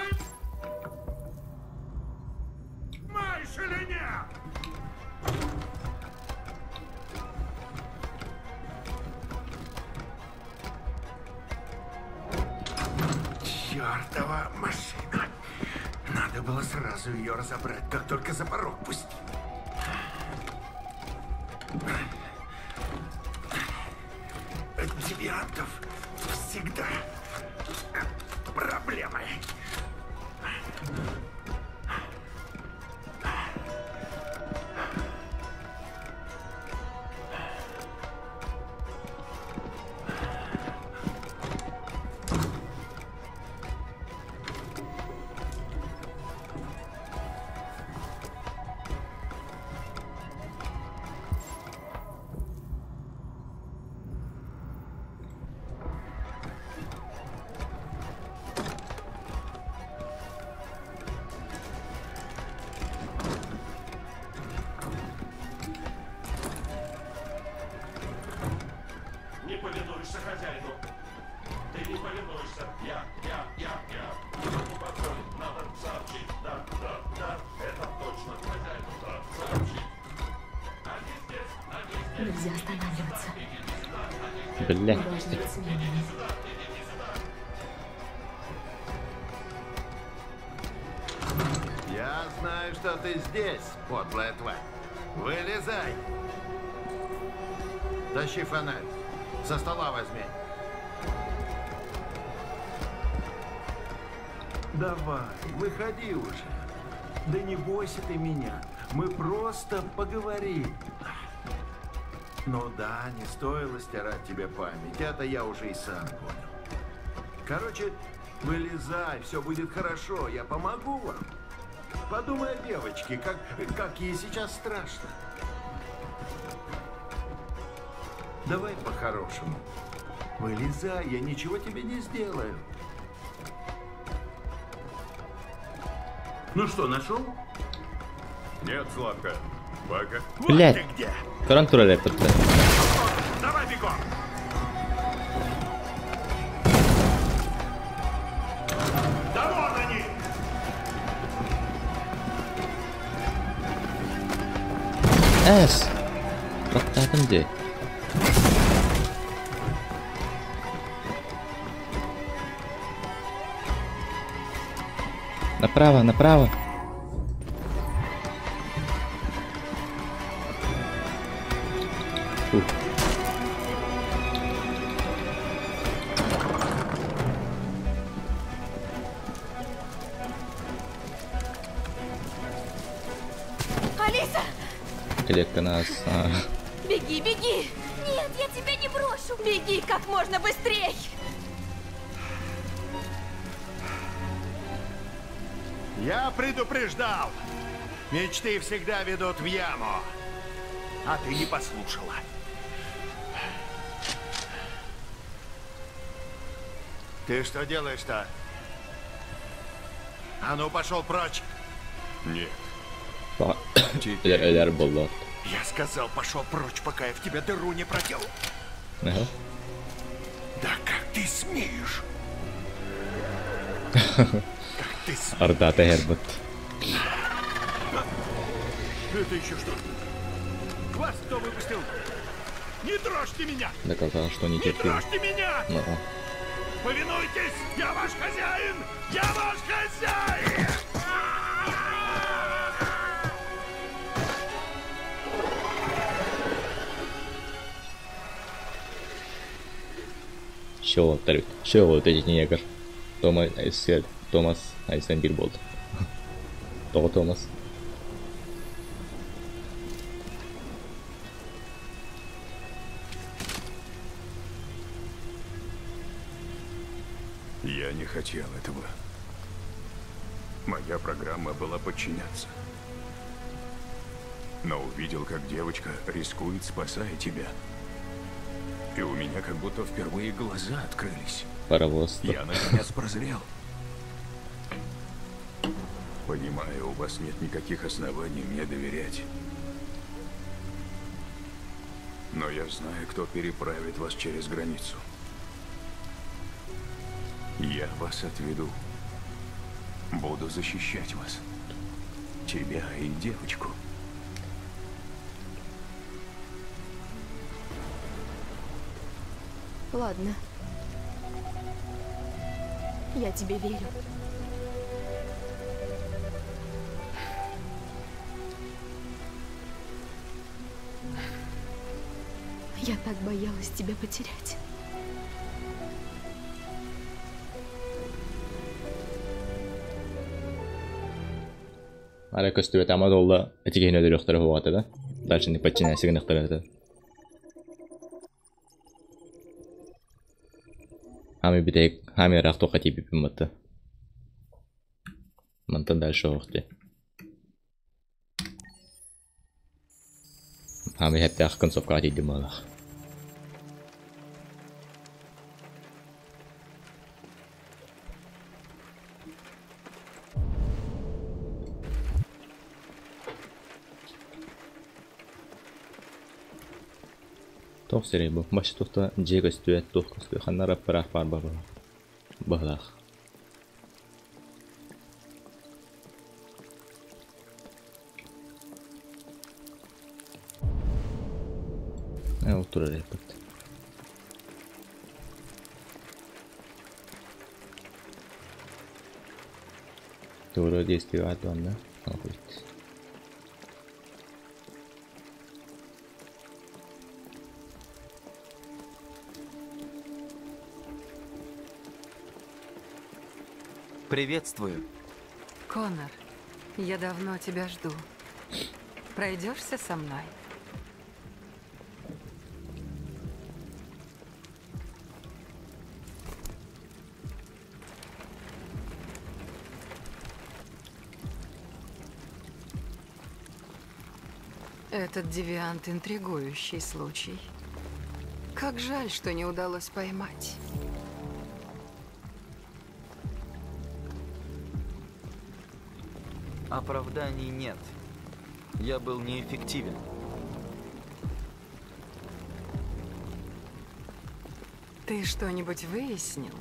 понимаешь или нет? Чёртова машина! Надо было сразу ее разобрать, как только за порог пустить. Девиантов всегда проблемы. Не повинуешься хозяину. Ты не повинуешься. Я. Могу позволить, надо сообщить. Да. Это точно хозяину. Да, сообщить. Они здесь. Нельзя останавливаться. Бля. Мы должны быть смелыми. Я знаю, что ты здесь, подлая тварь. Вылезай. Тащи фонарь. Со стола возьми. Давай, выходи уже. Да не бойся ты меня. Мы просто поговорим. Ну да, не стоило стирать тебе память. Это я уже и сам понял. Короче, вылезай, все будет хорошо. Я помогу вам. Подумай о девочке, как ей сейчас страшно. Давай по-хорошему. Вылезай, я ничего тебе не сделаю. Ну что, нашел? Нет, Златка. Пока. Блять. Карантура электрика. Давай бегом! Да вон они! Эс! Вот так он где? Направо, направо. Алиса! Клетка нас. Беги, беги! Нет, я тебя не брошу! Беги как можно быстрей! Я предупреждал! Мечты всегда ведут в яму. А ты не послушала. Ты что делаешь-то? А ну, пошел прочь! Нет. Я сказал, пошел прочь, пока я в тебя дыру не проделал. Да как ты смеешь? Ордата Герберт. Это еще что? Вас кто выпустил? Не трожьте меня! Доказал, что не терпел. Не трожьте меня! Повинуйтесь! Я ваш хозяин! Я ваш хозяин! Şöyle негр. Томас Айсен bir болды. Томас. Я не хотел этого. Моя программа была подчиняться. Но увидел, как девочка рискует, спасая тебя. И у меня как будто впервые глаза открылись. Паровоз. Я наконец прозрел. Понимаю, у вас нет никаких оснований мне доверять. Но я знаю, кто переправит вас через границу. Я вас отведу. Буду защищать вас. Тебя и девочку. Ладно. Я тебе верю. Я так боялась тебя потерять. Aikastyötä on olla etikin ödülöktörü huolta. Dальше не подчиняйся гнахтарата. Хами бидек, хами рахто хати бипимата. Мантан дальше охты. Хами хептях концовка хати дималах. Tohsiribu, başı tohta jegas tüet tohkaslı xanara paraq par bağlaq. Oturur yapıt. Doğru действие adamla. Охуеть. Приветствую. Коннор, я давно тебя жду. Пройдешься со мной? Этот девиант — интригующий случай. Как жаль, что не удалось поймать. Оправданий нет. Я был неэффективен. Ты что-нибудь выяснил?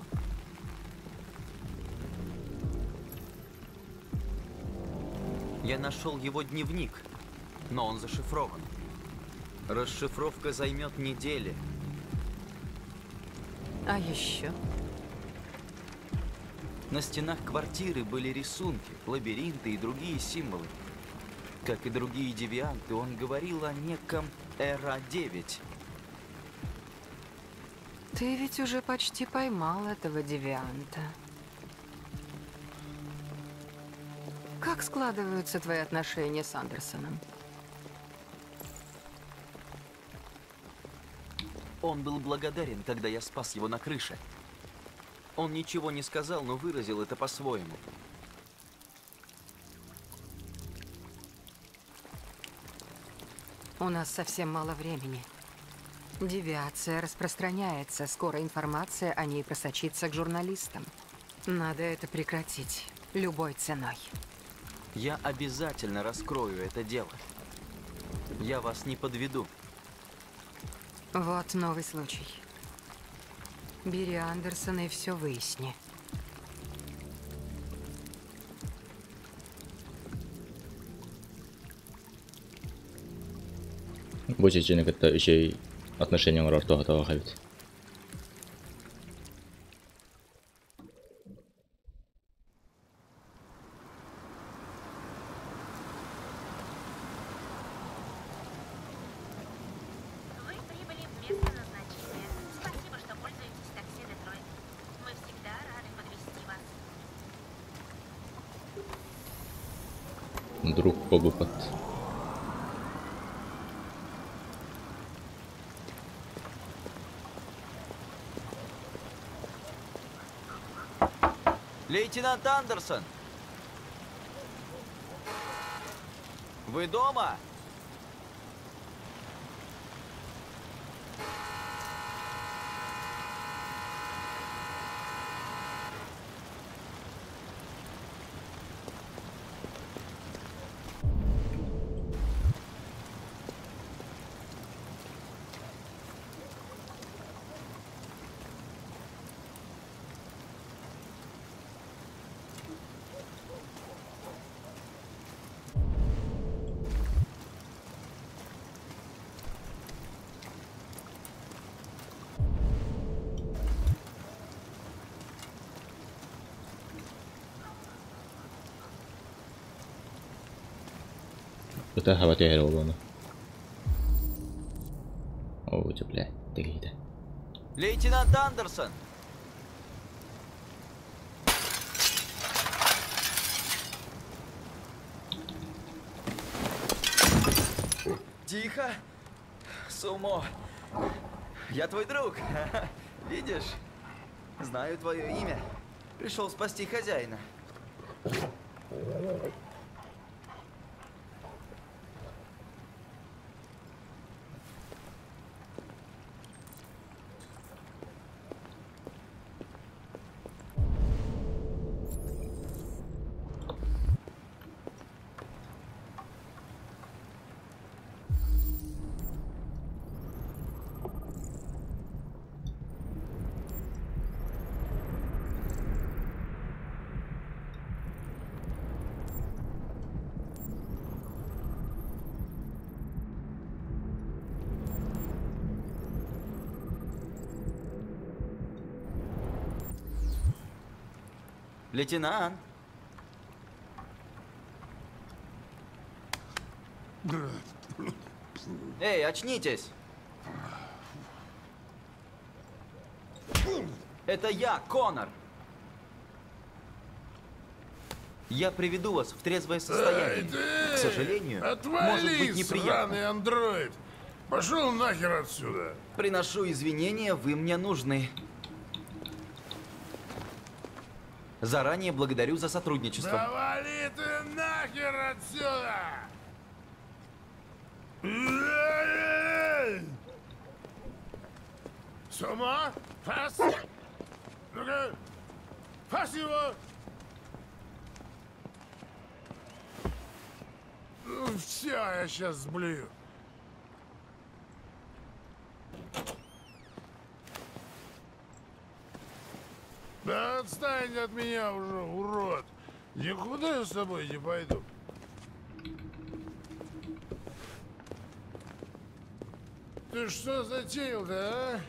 Я нашел его дневник, но он зашифрован. Расшифровка займет недели. А еще? На стенах квартиры были рисунки, лабиринты и другие символы. Как и другие девианты, он говорил о неком Эра-9. Ты ведь уже почти поймал этого девианта. Как складываются твои отношения с Андерсоном? Он был благодарен, когда я спас его на крыше. Он ничего не сказал, но выразил это по-своему. У нас совсем мало времени. Девиация распространяется. Скоро информация о ней просочится к журналистам. Надо это прекратить. Любой ценой. Я обязательно раскрою это дело. Я вас не подведу. Вот новый случай. Бери Андерсона и все выясни. Будет же это еще и отношения рартого того хавит. Вы прибыли в место назначения. Спасибо, что пользуетесь такси Детройт. Мы всегда рады подвезти вас. Друг Погупат. Лейтенант Андерсон! Вы дома? Mitä hän tehdä luona? Ой, блядь, тегида. Лейтенант Андерсон! Тихо! Сумо! Я твой друг! Видишь? Знаю твое имя. Пришел спасти хозяина. Лейтенант! Эй, очнитесь! Это я, Коннор! Я приведу вас в трезвое состояние. К сожалению, может быть неприятно. Сраный андроид! Пошел нахер отсюда! Приношу извинения, вы мне нужны. Заранее благодарю за сотрудничество. Да вали ты нахер отсюда! Сумо? Фас? Ну-ка, фас его! Ну все, я сейчас сблюю. отстань от меня уже, урод! Никуда я с тобой не пойду. Ты что затеял-то,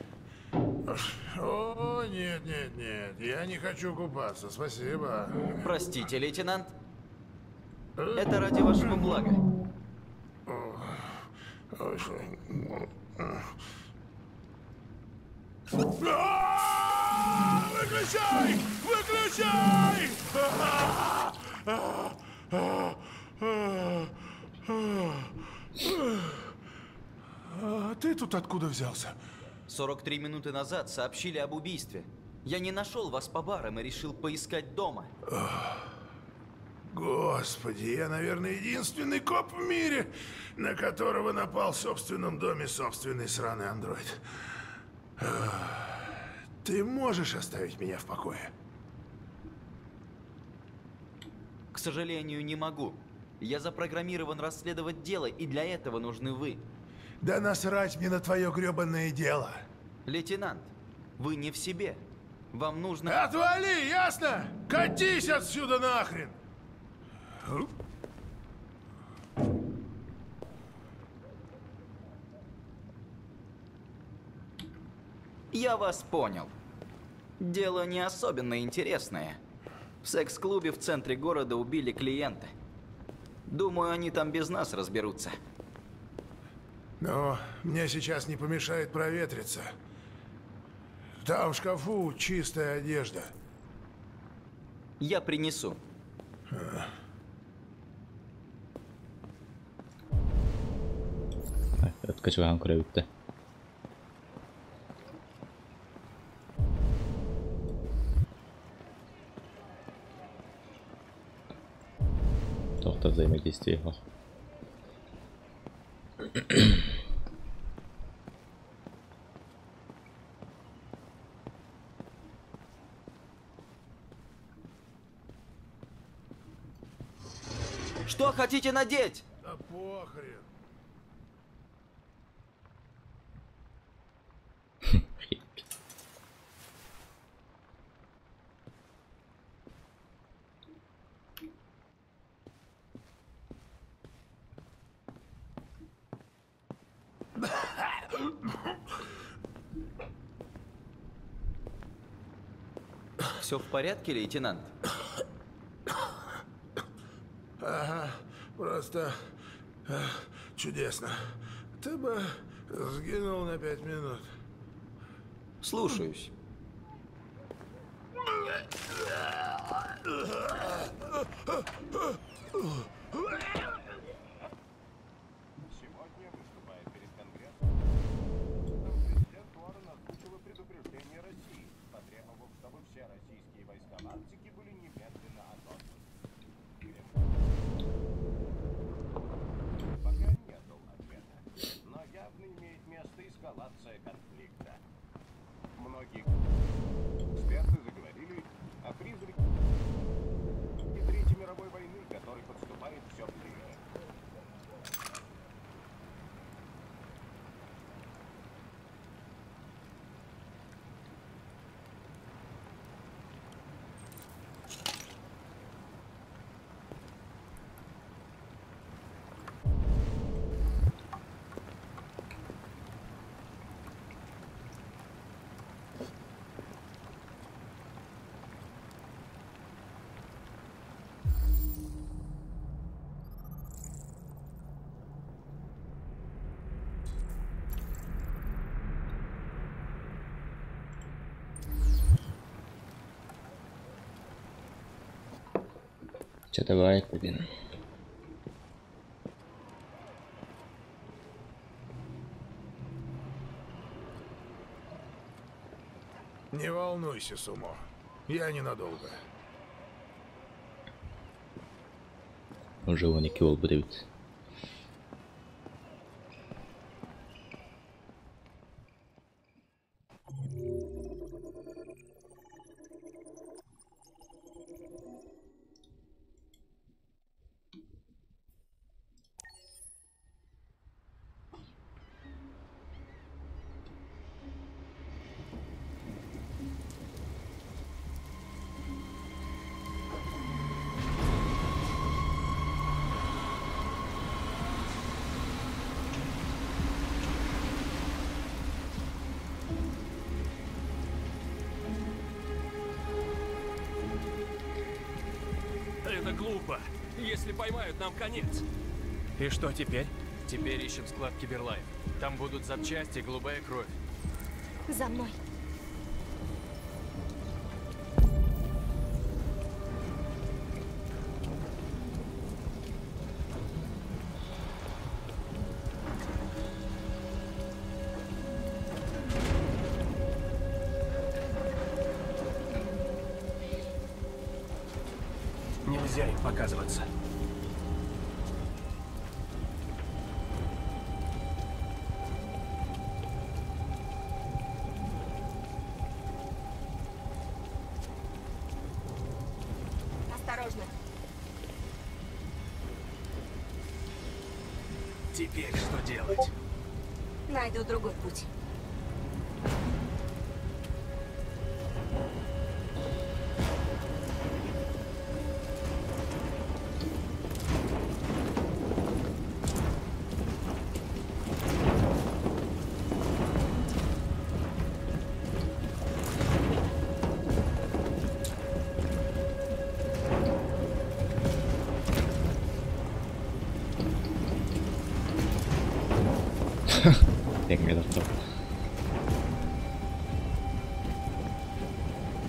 а? О, нет, нет, нет, я не хочу купаться, спасибо. Простите, лейтенант. Это ради вашего блага. Выключай! Выключай! А ты тут откуда взялся? 43 минуты назад сообщили об убийстве. Я не нашел вас по барам и решил поискать дома. Господи, я, наверное, единственный коп в мире, на которого напал в собственном доме собственный сраный андроид. Ты можешь оставить меня в покое? К сожалению, не могу. Я запрограммирован расследовать дело, и для этого нужны вы. Да насрать мне на твое гребанное дело. Лейтенант, вы не в себе. Вам нужно... Отвали, ясно? Катись отсюда нахрен! Я вас понял. Дело не особенно интересное. В секс-клубе в центре города убили клиента. Думаю, они там без нас разберутся. Но мне сейчас не помешает проветриться. Там в шкафу чистая одежда. Я принесу. Jatkaisi vähän kröyttä. Tohta взаимодействие. Что хотите надеть? Да похрен. Все в порядке, лейтенант? Ага, просто чудесно. Ты бы сгинул на 5 минут. Слушаюсь. Сегодня, выступая перед Конгрессом, президент Уоррен озвучил предупреждение России, потребовав, чтобы все российские войска в Арктике были немедленно отозваны. Пока нет ответа, но явно имеет место эскалация конфликта. Многие эксперты заговорили о призраке Третьей мировой войны, который подступает все ближе. Что давай, блин. Не волнуйся, Сумо. Я ненадолго. Уже он не кивал будет. Это глупо. Если поймают, нам конец. И что теперь? Теперь ищем склад Киберлайф. Там будут запчасти и голубая кровь. За мной. Нельзя им показываться. Осторожно. Теперь что делать? Найду другой путь.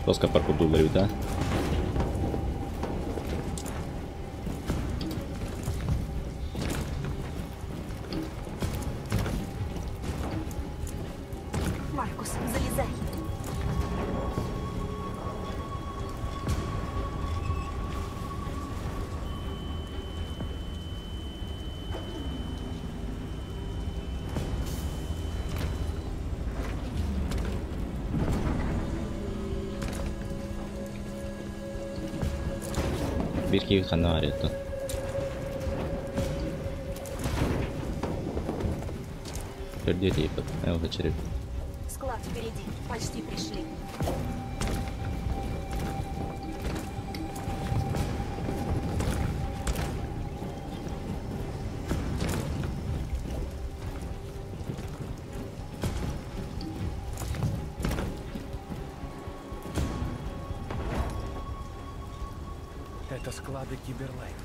Toska parkour tulla yhtään. Маркус, залезай. Birki kanaarit on. Где типа? Вот очередь. Склад впереди. Почти пришли. Это склады Киберлайф.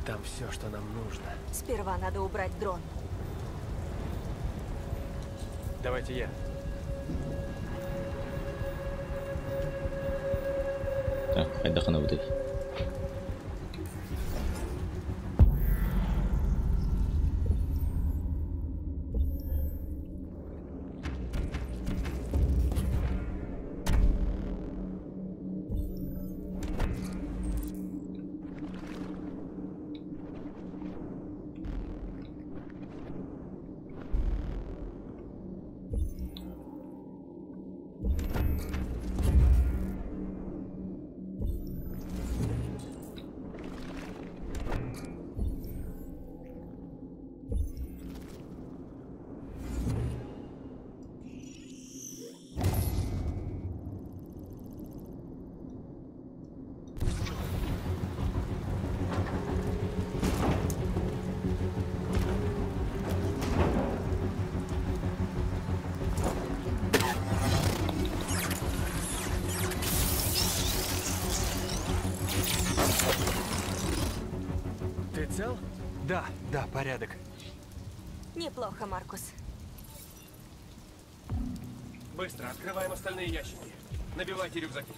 Там все, что нам нужно. Сперва надо убрать дрон. Давайте я. Так, отдохну вот их. Ты цел? Да, порядок. Неплохо, Маркус. Быстро открываем остальные ящики. Набивайте рюкзаки.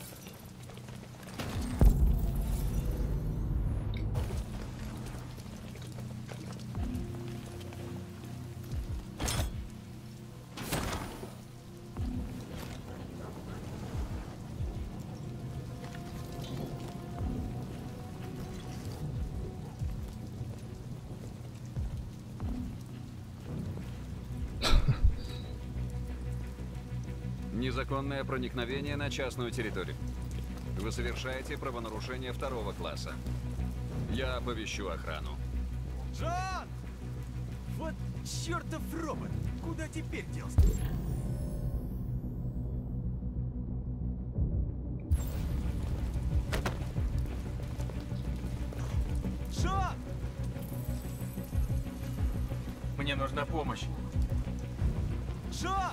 Незаконное проникновение на частную территорию. Вы совершаете правонарушение 2-го класса. Я оповещу охрану. Джон! Вот чертов робот! Куда теперь делся? Джон! Мне нужна помощь. Джон!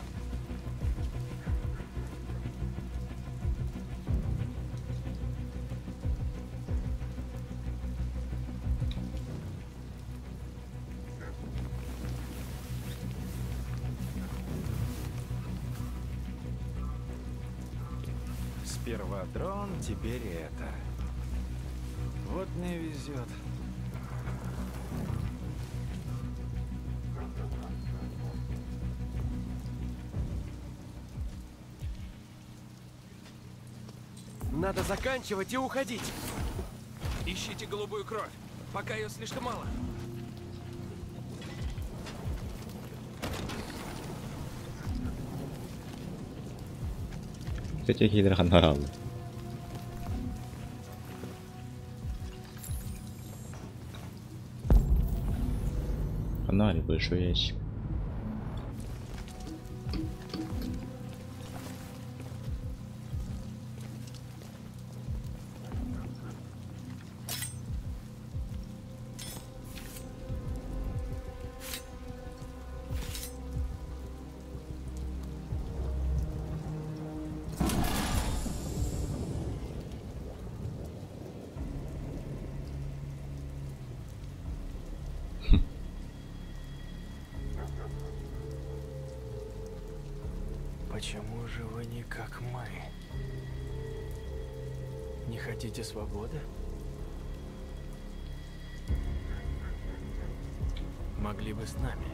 Сперва дрон, теперь это. Вот мне везет. Надо заканчивать и уходить. Ищите голубую кровь, пока ее слишком мало. Кстати, гидроханал. Фонарик, большой ящик. Почему же вы не как мы? Не хотите свободы? Могли бы с нами.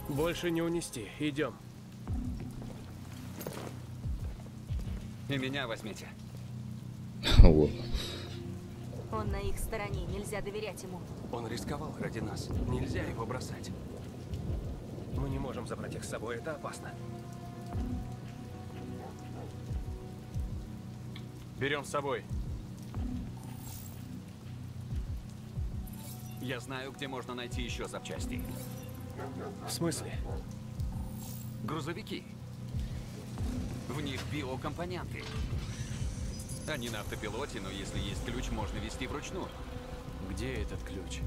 Больше не унести. Идем. И меня возьмите. Он на их стороне, нельзя доверять ему. Он рисковал ради нас. Нельзя его бросать. Мы не можем забрать их с собой, это опасно. Берем с собой. Я знаю, где можно найти еще запчасти. В смысле? Грузовики. В них биокомпоненты. Они на автопилоте, но если есть ключ, можно вести вручную. Где этот ключ?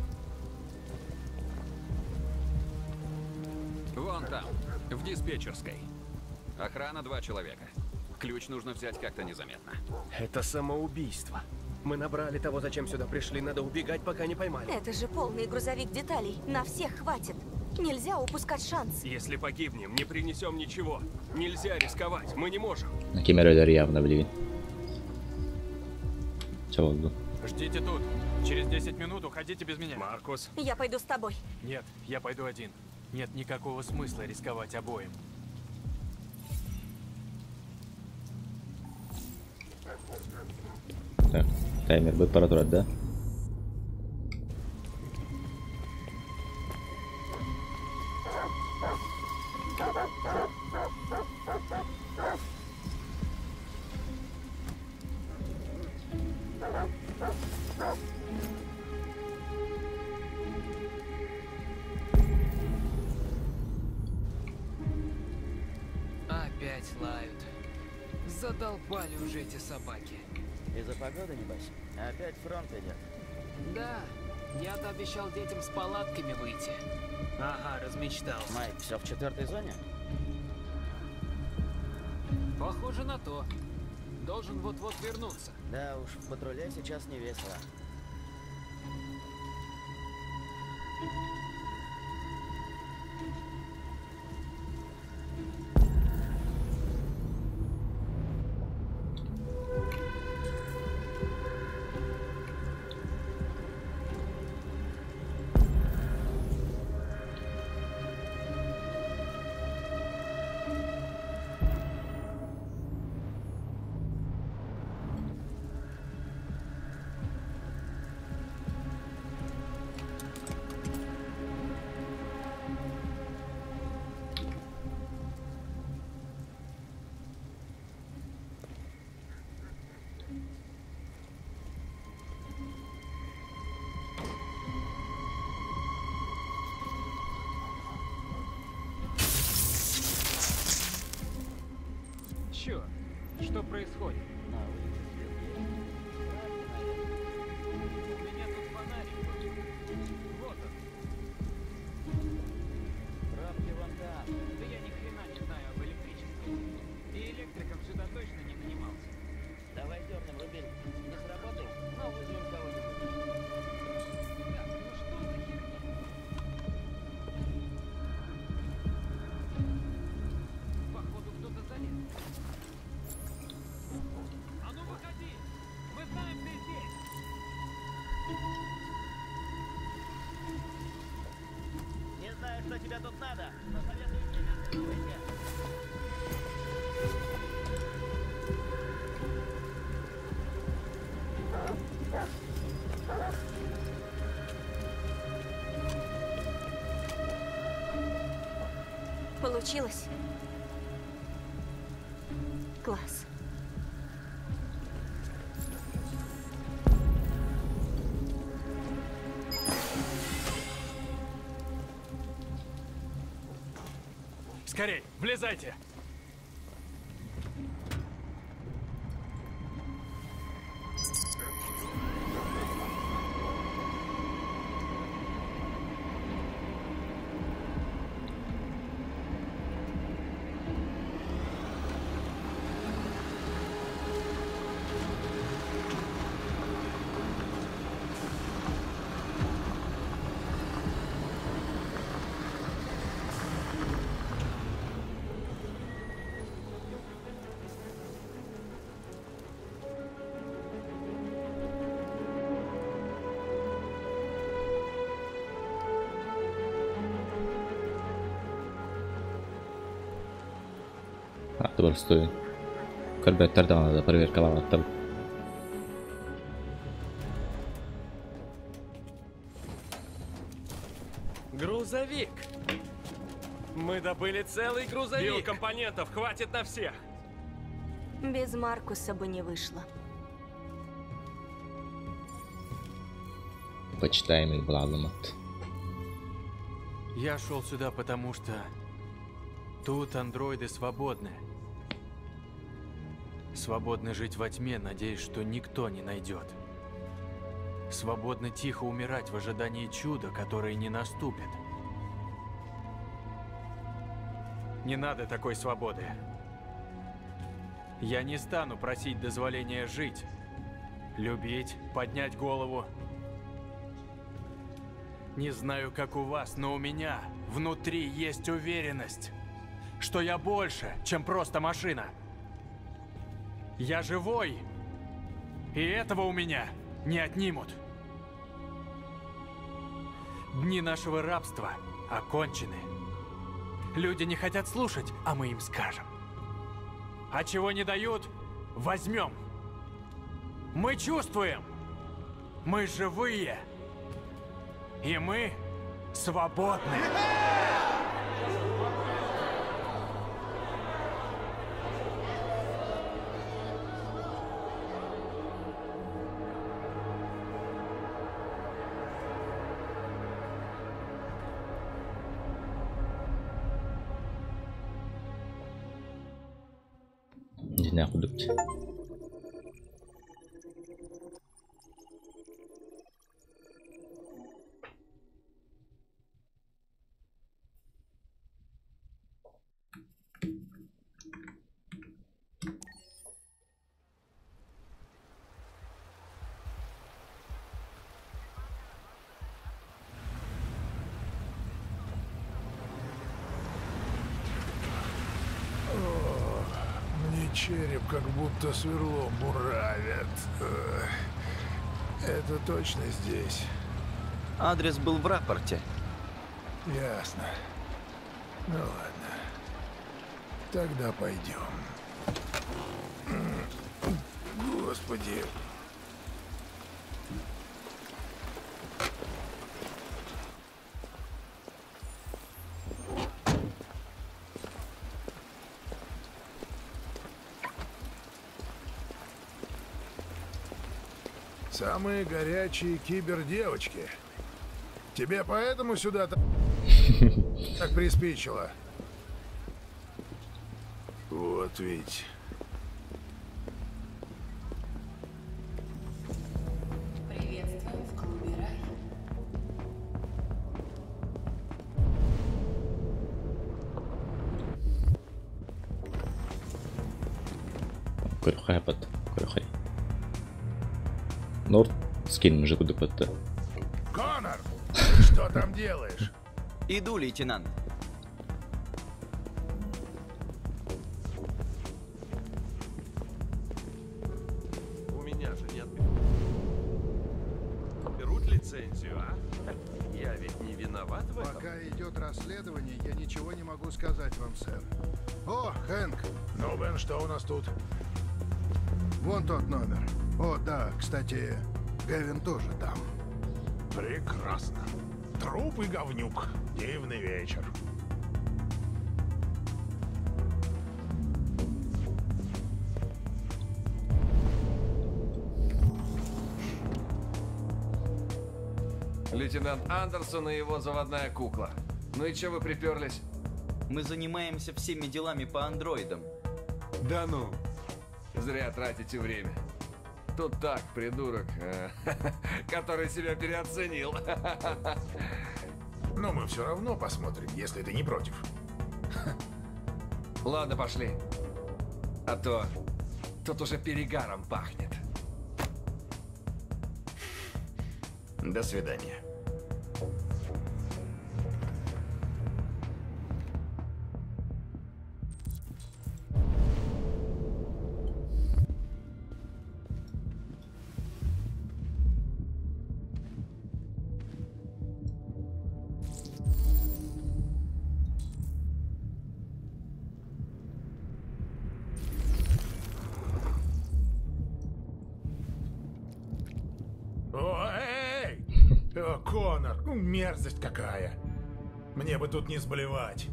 Вон там, в диспетчерской. Охрана 2 человека. Ключ нужно взять как-то незаметно. Это самоубийство. Мы набрали того, зачем сюда пришли. Надо убегать, пока не поймали. Это же полный грузовик деталей. На всех хватит. Нельзя упускать шанс. Если погибнем, не принесем ничего. Нельзя рисковать. Мы не можем. На Кемеройдер явно, блин. Чего было? Ждите тут. Через 10 минут уходите без меня. Маркус. Я пойду с тобой. Нет, я пойду один. Нет никакого смысла рисковать обоим. Так, таймер будет паратрать, да? Опять лают. Задолбали уже эти собаки. Из-за погоды, небось? Опять фронт идет. Да, я-то обещал детям с палатками выйти. Ага, размечтался. Майк, все в 4-й зоне? Похоже на то. Должен вот-вот вернуться. Да уж, в патруле сейчас не весело. Черт, что происходит? У меня тут фонарик. Вот он. Правда вам да. Да я ни хрена не знаю об электричестве. И электриком сюда точно не нанимался. Давай дернем рубин. Не сработает, но вызовем кого-нибудь. Так, ну что за херня? Походу кто-то залез. А ну выходи! Мы знаем, ты здесь! Не знаю, что тебе тут надо, но советую тебе выйти. Получилось? Класс. Скорей, влезайте! Простой. Карбюратор да надо проверка лаваттал. Грузовик! Мы добыли целый грузовик! Биокомпонентов хватит на всех! Без Маркуса бы не вышло. Почитаемый Владимат. Я шел сюда, потому что тут андроиды свободны. Свободны жить во тьме, надеясь, что никто не найдет. Свободны тихо умирать в ожидании чуда, которое не наступит. Не надо такой свободы. Я не стану просить дозволения жить, любить, поднять голову. Не знаю, как у вас, но у меня внутри есть уверенность, что я больше, чем просто машина. Я живой, и этого у меня не отнимут. Дни нашего рабства окончены. Люди не хотят слушать, а мы им скажем. А чего не дают, возьмем. Мы чувствуем, мы живые, и мы свободны. Не кудукт. Череп как будто сверлом буравят. Это точно здесь? Адрес был в рапорте. Ясно. Ну ладно. Тогда пойдем. Господи. Самые горячие кибердевочки. Тебе поэтому сюда так приспичило? Вот ведь Көрхәпәт. Көрхәй. Норд скин уже куда подта. Коннор, ты что там делаешь? Иду, лейтенант. У меня же нет. Берут лицензию, а? Я ведь не виноват в этом. Пока идет расследование, я ничего не могу сказать вам, сэр. О, Хэнк! Ну, Бен, что у нас тут? Вон тот номер. О, да, кстати, Гевин тоже там. Прекрасно. Труп и говнюк. Дивный вечер. Лейтенант Андерсон и его заводная кукла. Ну и че вы приперлись? Мы занимаемся всеми делами по андроидам. Да ну, зря тратите время. Тут так, придурок, который себя переоценил. Но мы все равно посмотрим, если ты не против. Ладно, пошли. А то тут уже перегаром пахнет. До свидания. О, Коннор, мерзость какая. Мне бы тут не сблевать.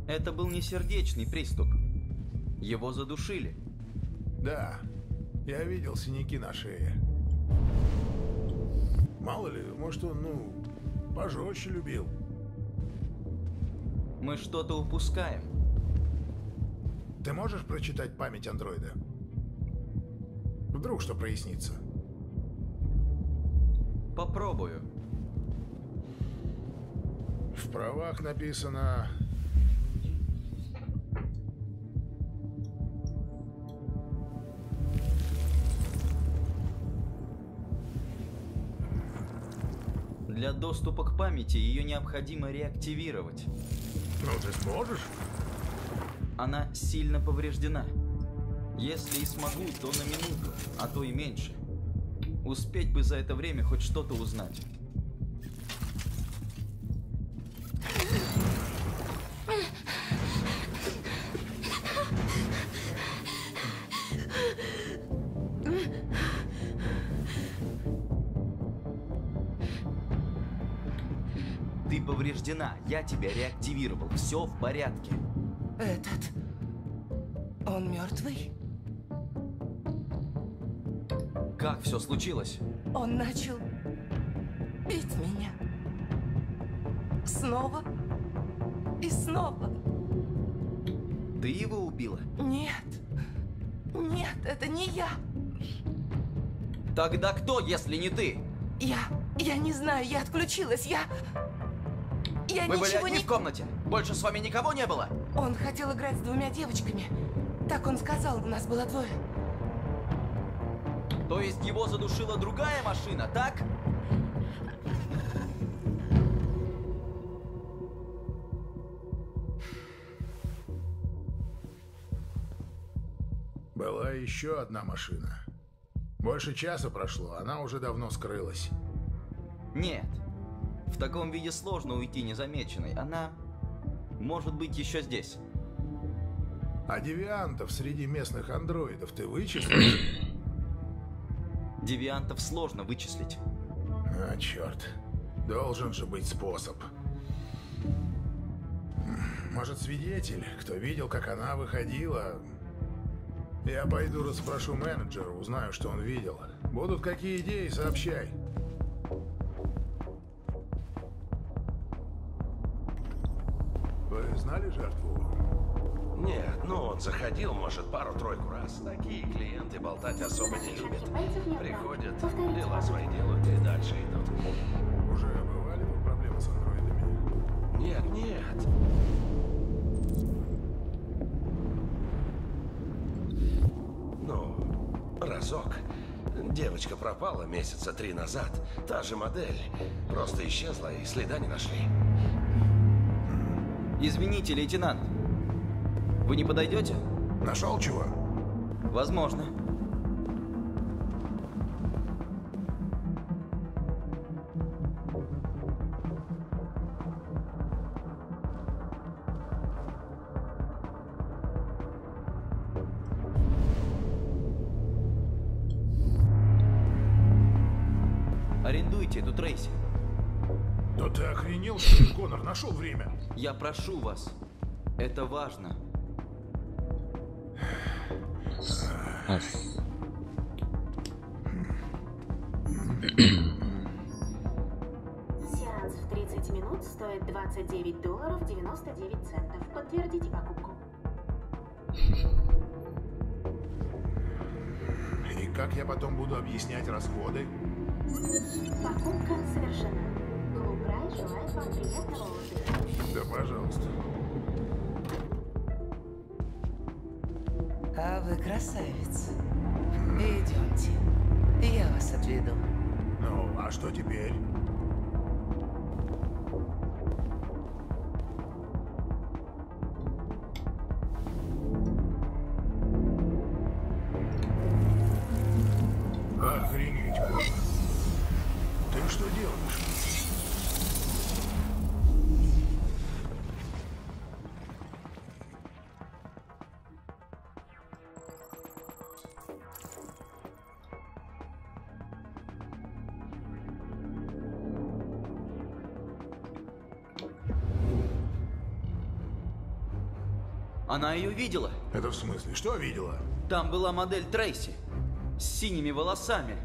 Это был не сердечный приступ. Его задушили. Да, я видел синяки на шее. Мало ли, может он, пожестче любил. Мы что-то упускаем. Ты можешь прочитать память андроида? Вдруг что прояснится? Попробую. В правах написано... Для доступа к памяти ее необходимо реактивировать. Ну, ты сможешь? Она сильно повреждена. Если и смогу, то на минуту, а то и меньше. Успеть бы за это время хоть что-то узнать. Ты повреждена, я тебя реактивировал, все в порядке. Этот... он мертвый? Как все случилось? Он начал бить меня. Снова и снова. Ты его убила? Нет. Нет, это не я. Тогда кто, если не ты? Я не знаю, я отключилась, я Вы были ничего одни в комнате? Больше с вами никого не было? Он хотел играть с двумя девочками. Так он сказал, у нас было двое. То есть его задушила другая машина, так? Была еще одна машина. Больше часа прошло, она уже давно скрылась. Нет. В таком виде сложно уйти незамеченной. Она может быть еще здесь. А девиантов среди местных андроидов ты вычислишь? Девиантов сложно вычислить. А, черт. Должен же быть способ. Может, свидетель, кто видел, как она выходила? Я пойду расспрошу менеджера, узнаю, что он видел. Будут какие идеи, сообщай. Вы знали жертву? Нет, но он заходил, может, пару-тройку раз. Такие клиенты болтать особо не любят. Приходят, дела свои делают и дальше идут. Уже бывали тут проблемы с андроидами? Нет, нет. Ну, разок. Девочка пропала месяца 3 назад. Та же модель. Просто исчезла и следа не нашли. Извините, лейтенант. Вы не подойдете? Нашел чего? Возможно. Арендуйте эту Трейси. Да ты охренел, что ли, Коннор? Нашел время. Я прошу вас. Это важно. Сеанс в 30 минут стоит $29.99. Подтвердите покупку. И как я потом буду объяснять расходы? Покупка совершена. Клуб Рай желает вам приятного отдыха. Да, пожалуйста. А вы красавец. Идемте, я вас отведу. Ну, а что теперь? Охренеть, Коннор. Ты что делаешь? Она ее видела. Это в смысле? Что видела? Там была модель Трейси. С синими волосами.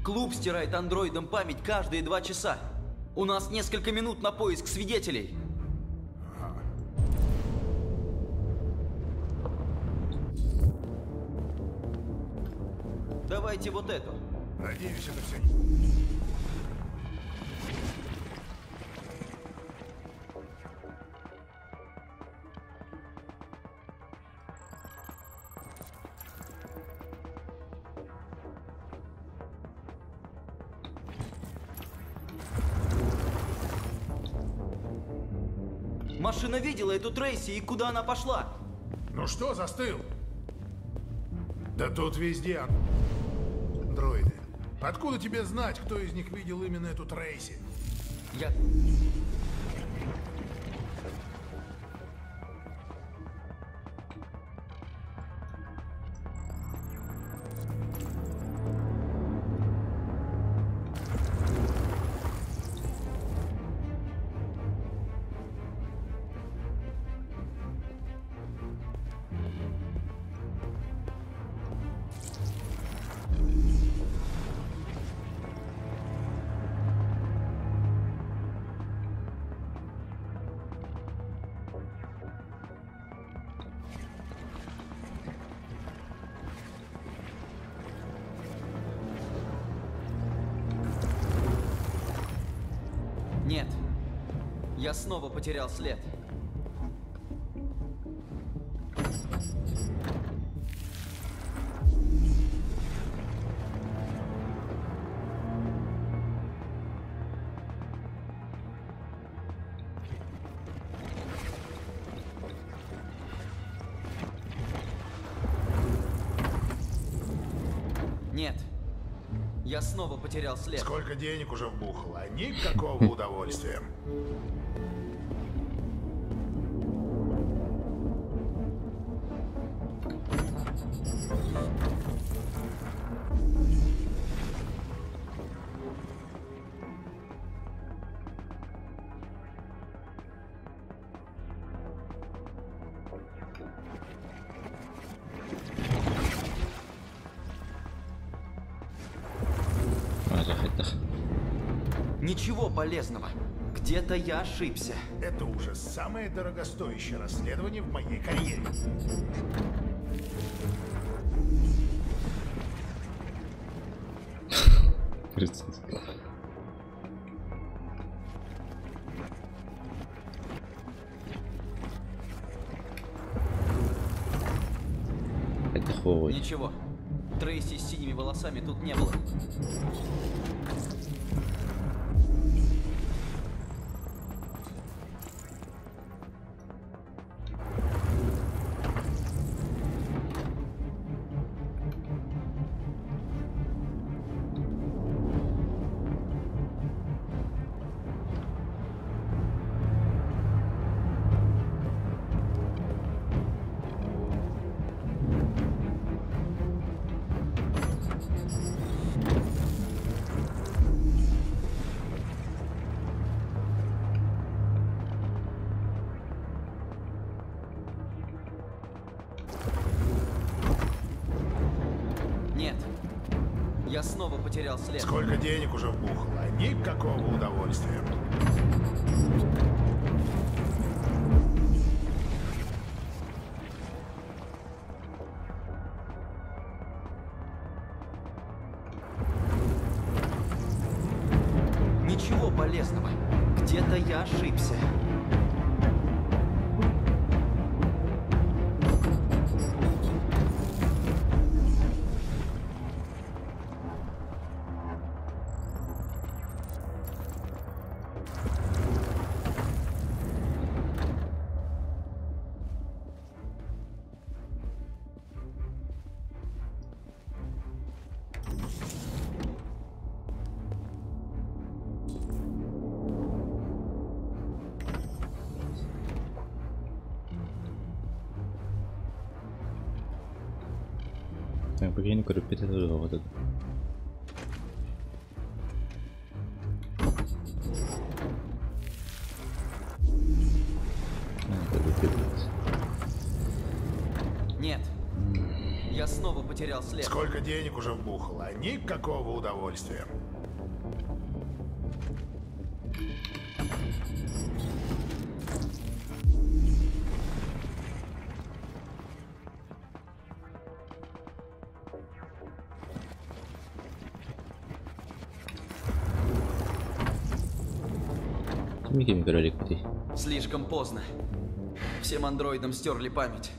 Клуб стирает андроидам память каждые 2 часа. У нас несколько минут на поиск свидетелей. Давайте вот эту. Надеюсь, это все. Машина видела эту Трейси, и куда она пошла? Ну что, застыл? Да тут везде андроиды. Откуда тебе знать, кто из них видел именно эту Трейси? Я... Нет. Я снова потерял след. Нет. Я снова потерял след. Сколько денег уже вбухало? Никакого удовольствия. Ничего полезного. Где-то я ошибся. Это уже самое дорогостоящее расследование в моей карьере. Это хуй. Ничего. Трейси с синими волосами тут не было. Я снова потерял след. Сколько денег уже вбухало? Никакого удовольствия. Ничего полезного. Где-то я ошибся. Так, begin ik erop zitten door wat het. Нет. Я снова потерял след. Сколько денег уже вбухало? Никакого удовольствия. Слишком поздно. Всем андроидам стерли память.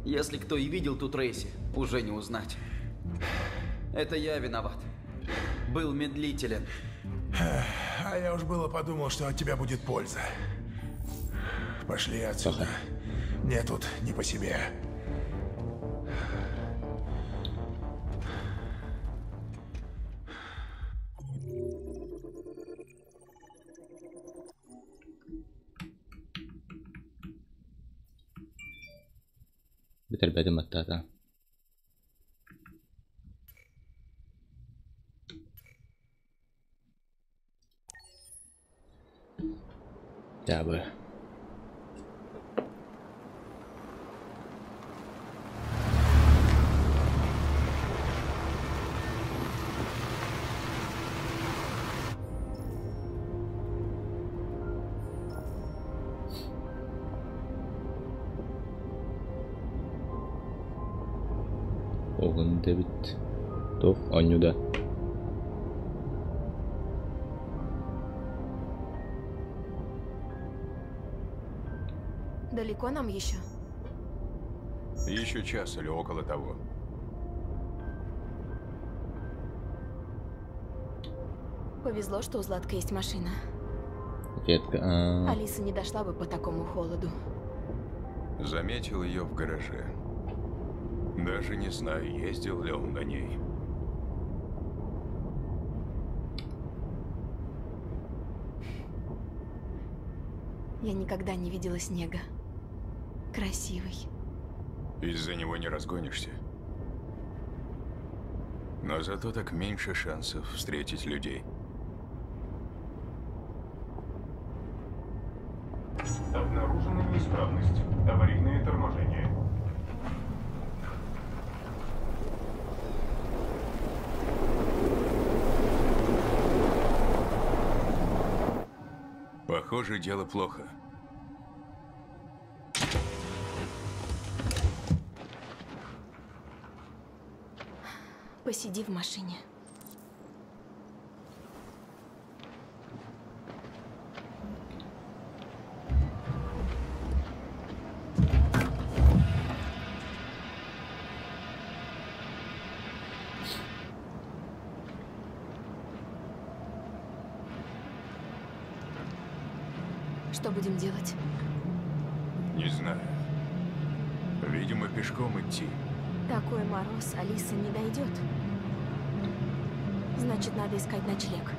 Если кто и видел тут Трейси, уже не узнать. Это я виноват. Был медлителен. А я уж было подумал, что от тебя будет польза. Пошли отсюда. Мне тут не по себе. Bitarbedi matata. Дабы. Огонь Дэвид. Тох, Анюда. Далеко нам еще? Еще час или около того. Повезло, что у Златка есть машина. Ветка. Алиса не дошла бы по такому холоду. Заметил ее в гараже. Даже не знаю, ездил ли он на ней. Я никогда не видела снега. Красивый. Из-за него не разгонишься. Но зато так меньше шансов встретить людей. Обнаружена неисправность. Аварийное торможение. Похоже, дело плохо. Посиди в машине. Что будем делать? Не знаю. Видимо, пешком идти. Такой мороз Алиса не дойдет. Значит, надо искать ночлег.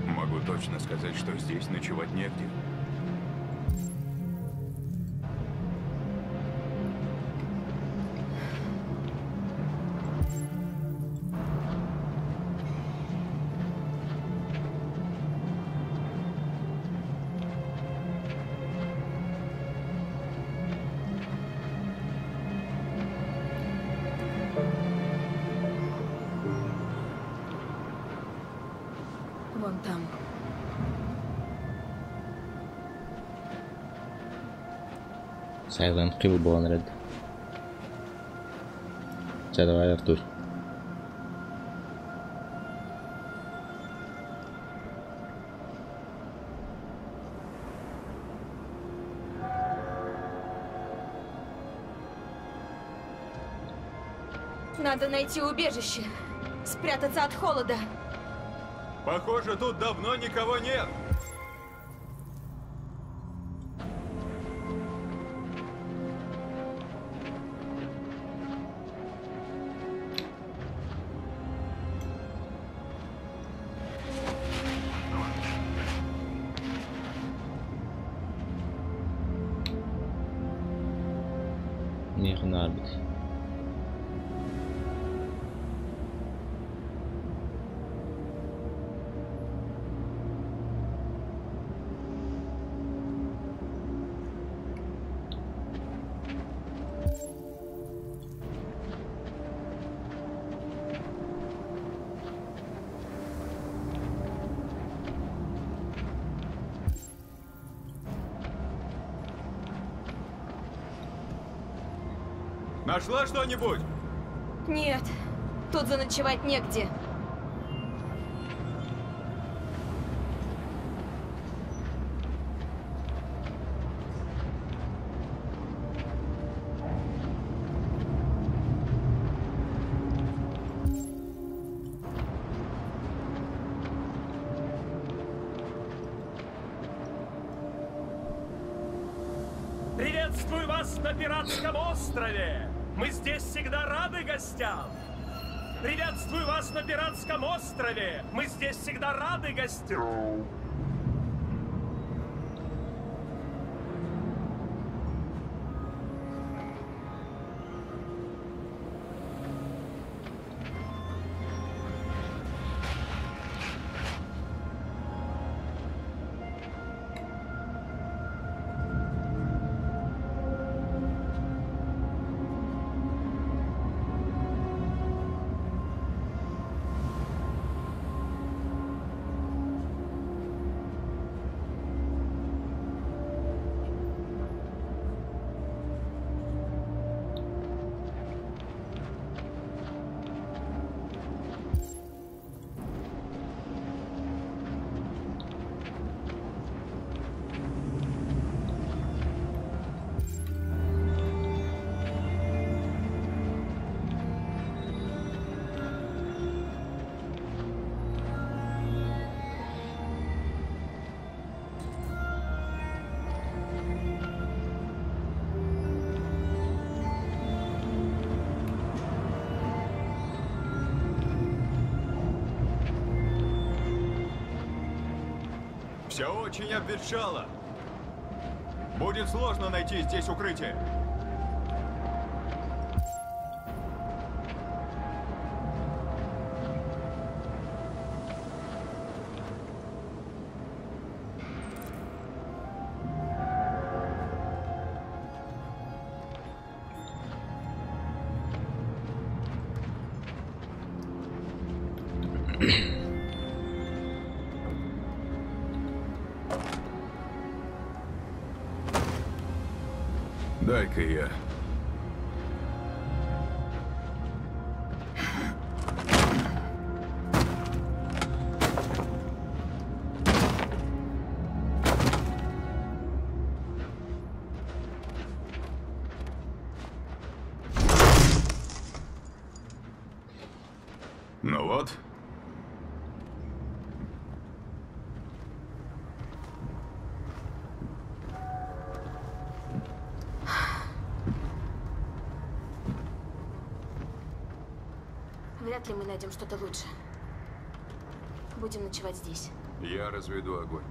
Могу точно сказать, что здесь ночевать негде. Вон там. Silent Hill Bonred. Все, давай, Артур. Надо найти убежище. Спрятаться от холода. Похоже, тут давно никого нет. Negen arbeid. Нашла что-нибудь? Нет, тут заночевать негде. Приветствую вас на Пиратском острове! Мы здесь всегда рады гостям! Приветствую вас на Пиратском острове! Мы здесь всегда рады гостям! Все очень обветшало. Будет сложно найти здесь укрытие. Дай-ка я. Ну вот. Вряд ли мы найдем что-то лучше. Будем ночевать здесь. Я разведу огонь.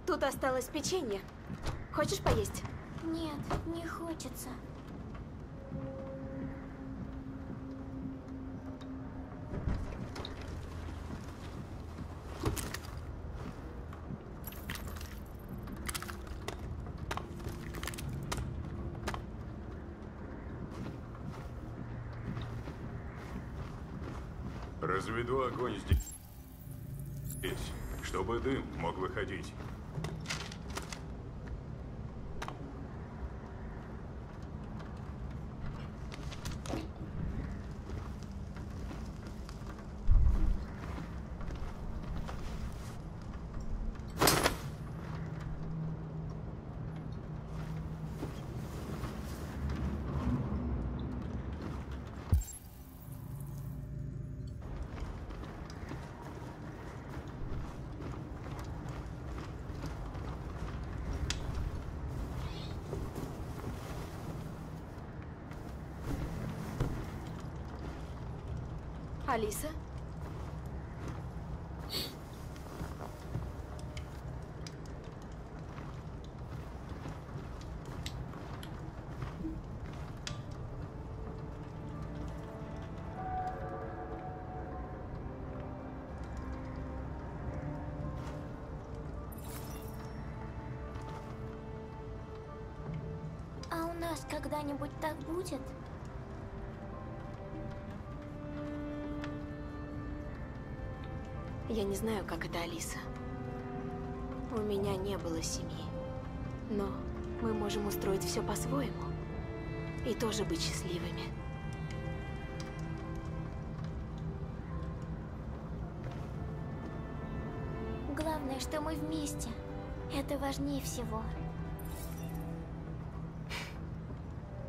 Тут осталось печенье. Хочешь поесть? Нет, не хочется. Разведу огонь здесь, чтобы дым мог выходить. Алиса? А у нас когда-нибудь так будет? Я не знаю, как это, Алиса. У меня не было семьи. Но мы можем устроить все по-своему. И тоже быть счастливыми. Главное, что мы вместе. Это важнее всего.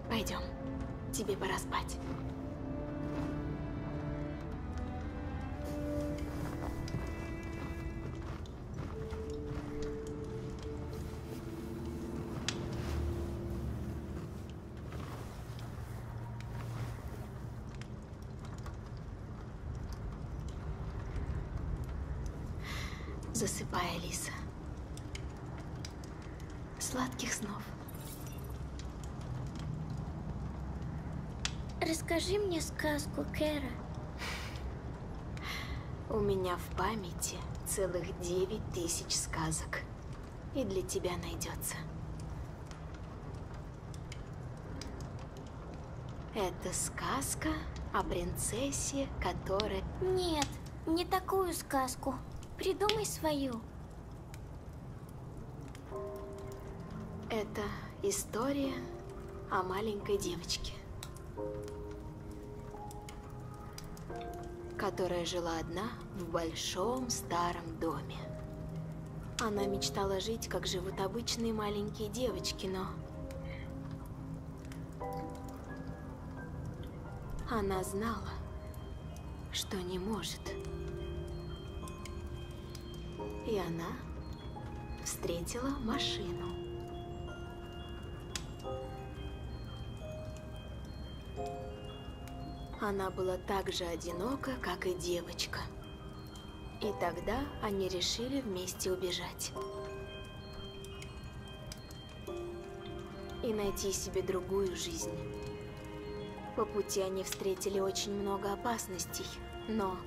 Пойдем. Тебе пора спать. Засыпай, Алиса. Сладких снов. Расскажи мне сказку, Кэра. У меня в памяти целых 9000 сказок. И для тебя найдется. Это сказка о принцессе, которая... Нет, не такую сказку. Придумай свою. Это история о маленькой девочке, которая жила одна в большом старом доме. Она мечтала жить, как живут обычные маленькие девочки, но Она знала, что не может. И она встретила машину. Она была так же одинока, как и девочка. И тогда они решили вместе убежать. И найти себе другую жизнь. По пути они встретили очень много опасностей, но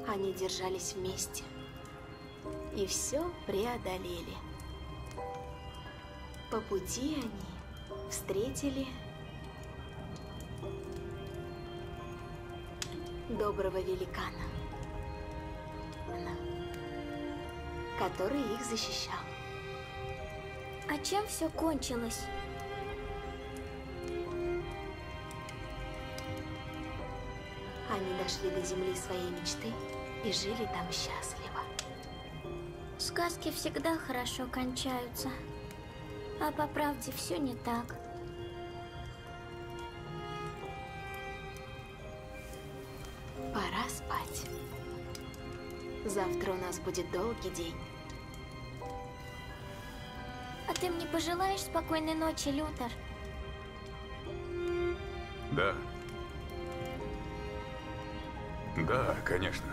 они держались вместе и все преодолели. По пути они встретили доброго великана, который их защищал. А чем все кончилось? Они дошли до земли своей мечты и жили там счастливо. Сказки всегда хорошо кончаются. А по правде все не так. Пора спать. Завтра у нас будет долгий день. А ты мне пожелаешь спокойной ночи, Лютер? Да. Да, конечно.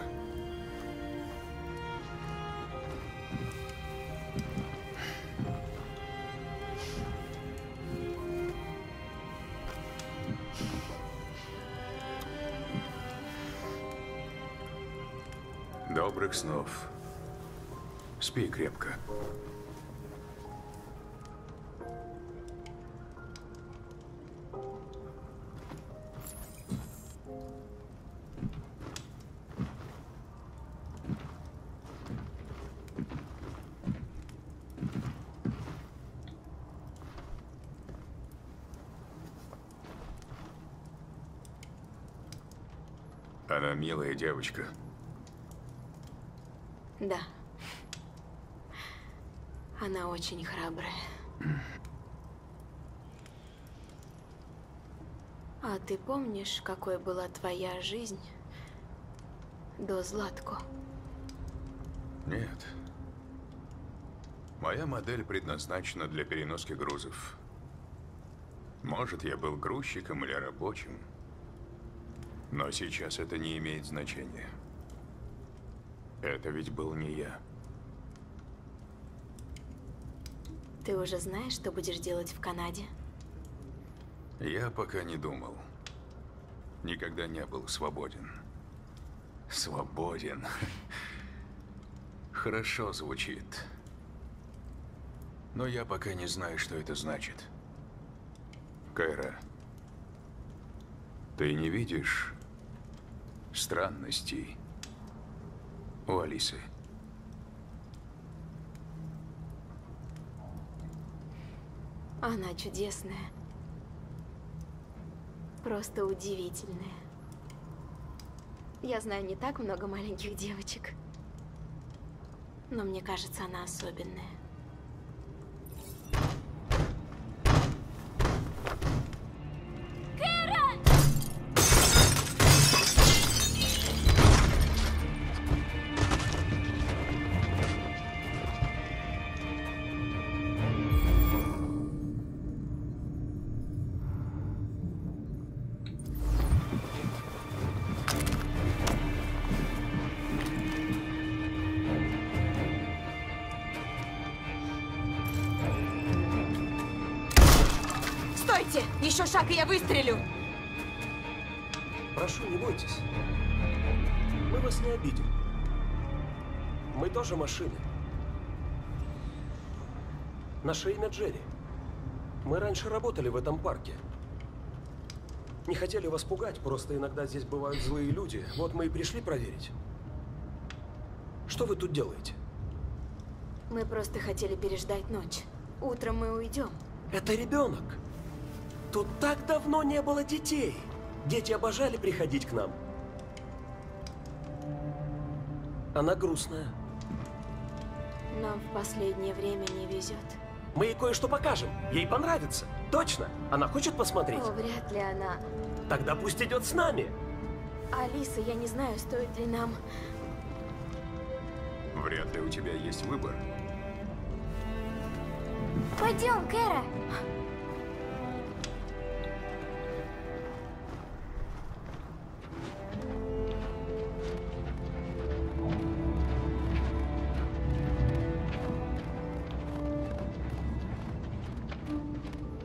Добрых снов. Спи крепко. Она милая девочка. Да. Она очень храбрая. А ты помнишь, какой была твоя жизнь до Златко? Нет. Моя модель предназначена для переноски грузов. Может, я был грузчиком или рабочим, но сейчас это не имеет значения. Это ведь был не я. Ты уже знаешь, что будешь делать в Канаде? Я пока не думал. Никогда не был свободен. Свободен. Хорошо звучит. Но я пока не знаю, что это значит. Кайра, ты не видишь странностей у Алисы? Она чудесная. Просто удивительная. Я знаю не так много маленьких девочек. Но мне кажется, она особенная. Стойте! Еще шаг, и я выстрелю! Прошу, не бойтесь. Мы вас не обидим. Мы тоже машины. Наше имя Джерри. Мы раньше работали в этом парке. Не хотели вас пугать, просто иногда здесь бывают злые люди. Вот мы и пришли проверить. Что вы тут делаете? Мы просто хотели переждать ночь. Утром мы уйдем. Это ребенок. Тут так давно не было детей. Дети обожали приходить к нам. Она грустная. Нам в последнее время не везет. Мы ей кое-что покажем. Ей понравится. Точно? Она хочет посмотреть? О, вряд ли она. Тогда пусть идет с нами. Алиса, я не знаю, стоит ли нам... Вряд ли у тебя есть выбор. Пойдем, Кэра.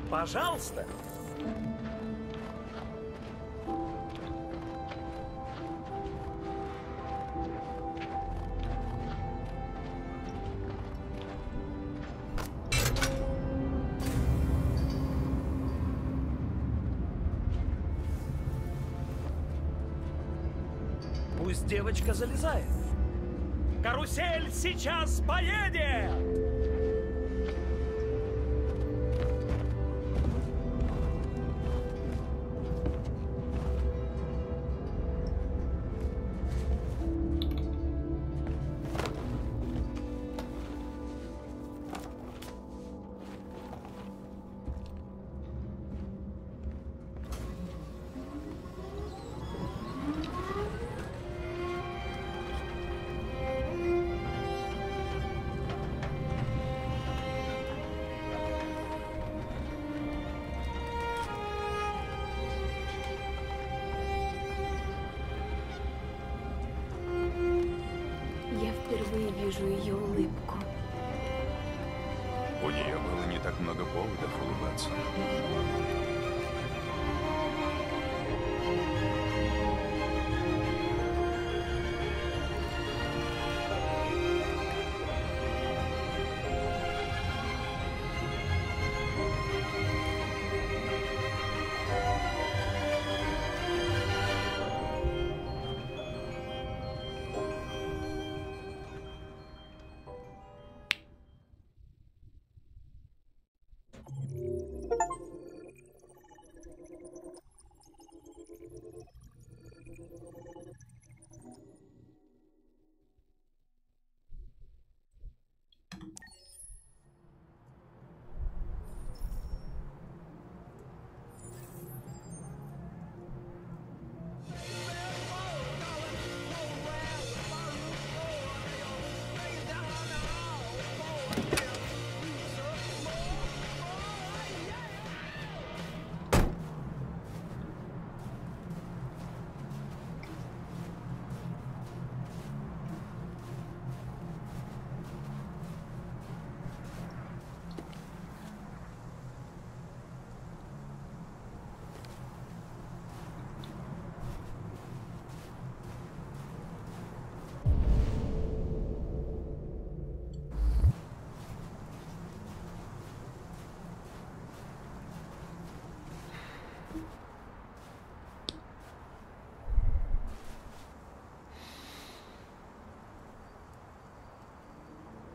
Пожалуйста. Пусть девочка залезает. Карусель сейчас поедет! Впервые вижу ее улыбку. У нее было не так много поводов улыбаться.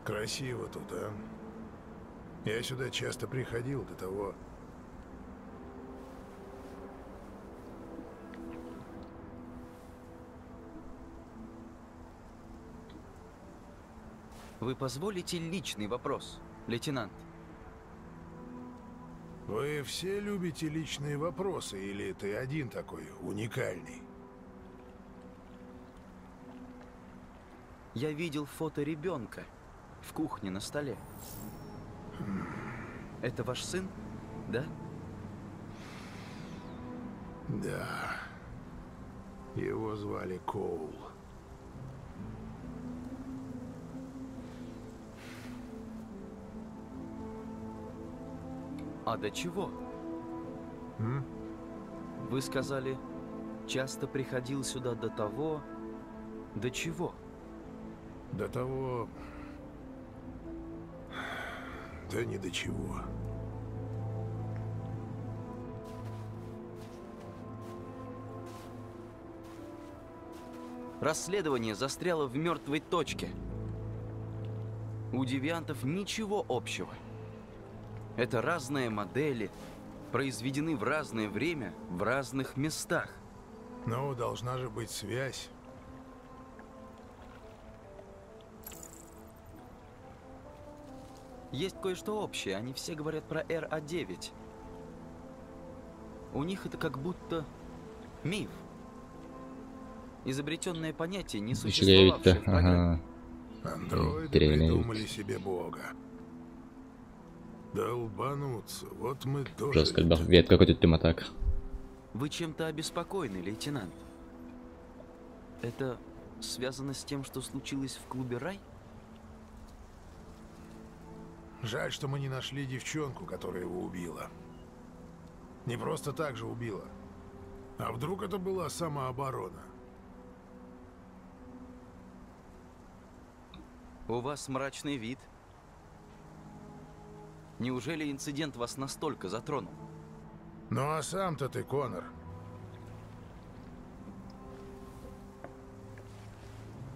Красиво тут, а? Я сюда часто приходил до того. Вы позволите личный вопрос, лейтенант? Вы все любите личные вопросы, или ты один такой уникальный? Я видел фото ребенка в кухне на столе. Это ваш сын, да? Да. Его звали Коул. А до чего? Вы сказали, часто приходил сюда до того... До чего? До того... Да ни до чего. Расследование застряло в мертвой точке. У девиантов ничего общего. Это разные модели, произведены в разное время, в разных местах. Ну, должна же быть связь. Есть кое-что общее, они все говорят про РА-9. У них это как будто миф. Изобретенное понятие, не существовавшее в программе. Андроиды придумали себе бога. Долбануться, вот мы тоже... Жестко, вет какой-то тематак. Вы чем-то обеспокоены, лейтенант? Это связано с тем, что случилось в клубе «Рай»? Жаль, что мы не нашли девчонку, которая его убила. Не просто так же убила. А вдруг это была самооборона? У вас мрачный вид. Неужели инцидент вас настолько затронул? Ну а сам-то ты, Коннор.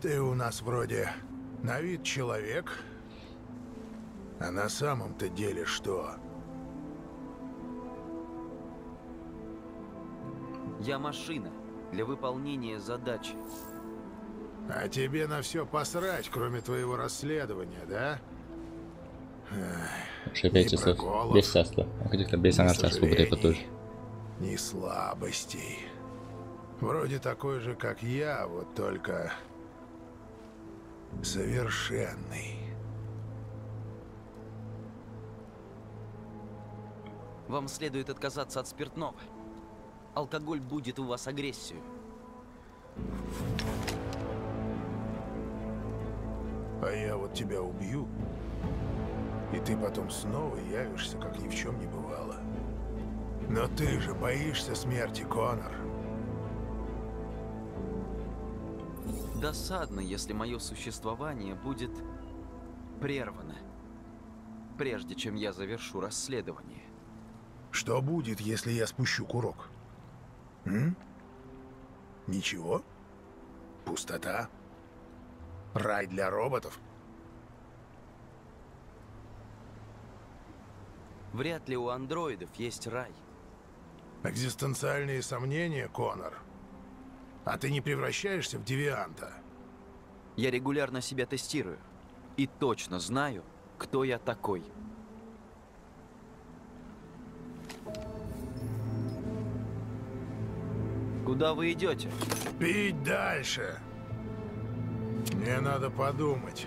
Ты у нас вроде на вид человек, а на самом-то деле что? Я машина для выполнения задачи. А тебе на все посрать, кроме твоего расследования, да? Уже 5 часов без сасла. А каких-то без сасла это тоже. Ни слабостей. Вроде такой же, как я, вот только совершенный. Вам следует отказаться от спиртного. Алкоголь будет у вас агрессию. А я вот тебя убью, и ты потом снова явишься, как ни в чем не бывало. Но ты же боишься смерти, Коннор. Досадно, если мое существование будет прервано, прежде чем я завершу расследование. Что будет, если я спущу курок? Ничего? Пустота? Рай для роботов? Вряд ли у андроидов есть рай. Экзистенциальные сомнения, Коннор. А ты не превращаешься в девианта? Я регулярно себя тестирую. И точно знаю, кто я такой. Куда вы идете? Пить дальше. Мне надо подумать.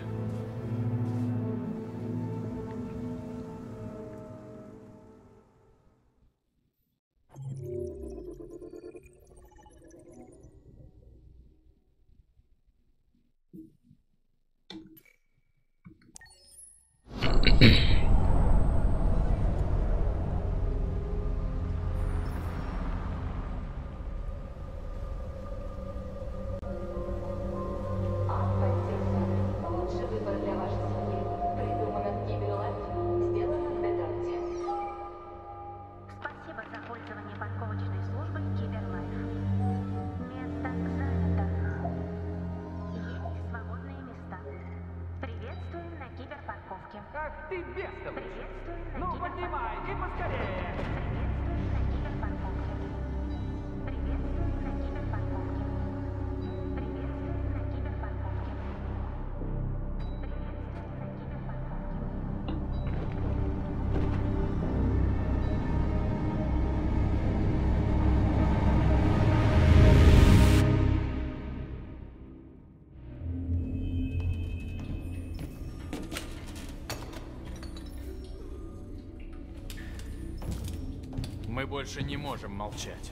Мы больше не можем молчать.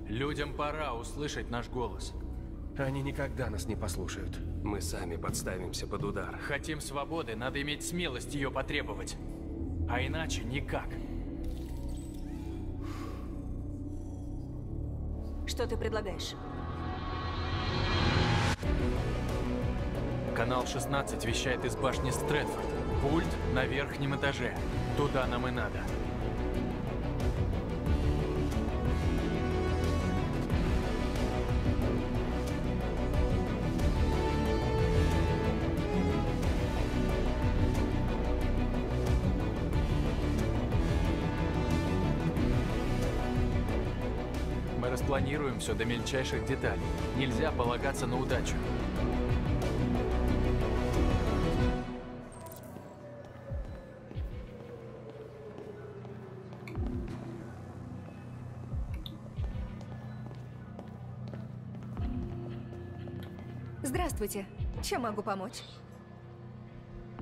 Людям пора услышать наш голос. Они никогда нас не послушают. Мы сами подставимся под удар. Хотим свободы, надо иметь смелость ее потребовать. А иначе никак. Что ты предлагаешь? Канал 16 вещает из башни Стрэдфорд. Пульт на верхнем этаже. Туда нам и надо. Мы распланируем все до мельчайших деталей. Нельзя полагаться на удачу. Здравствуйте. Чем могу помочь?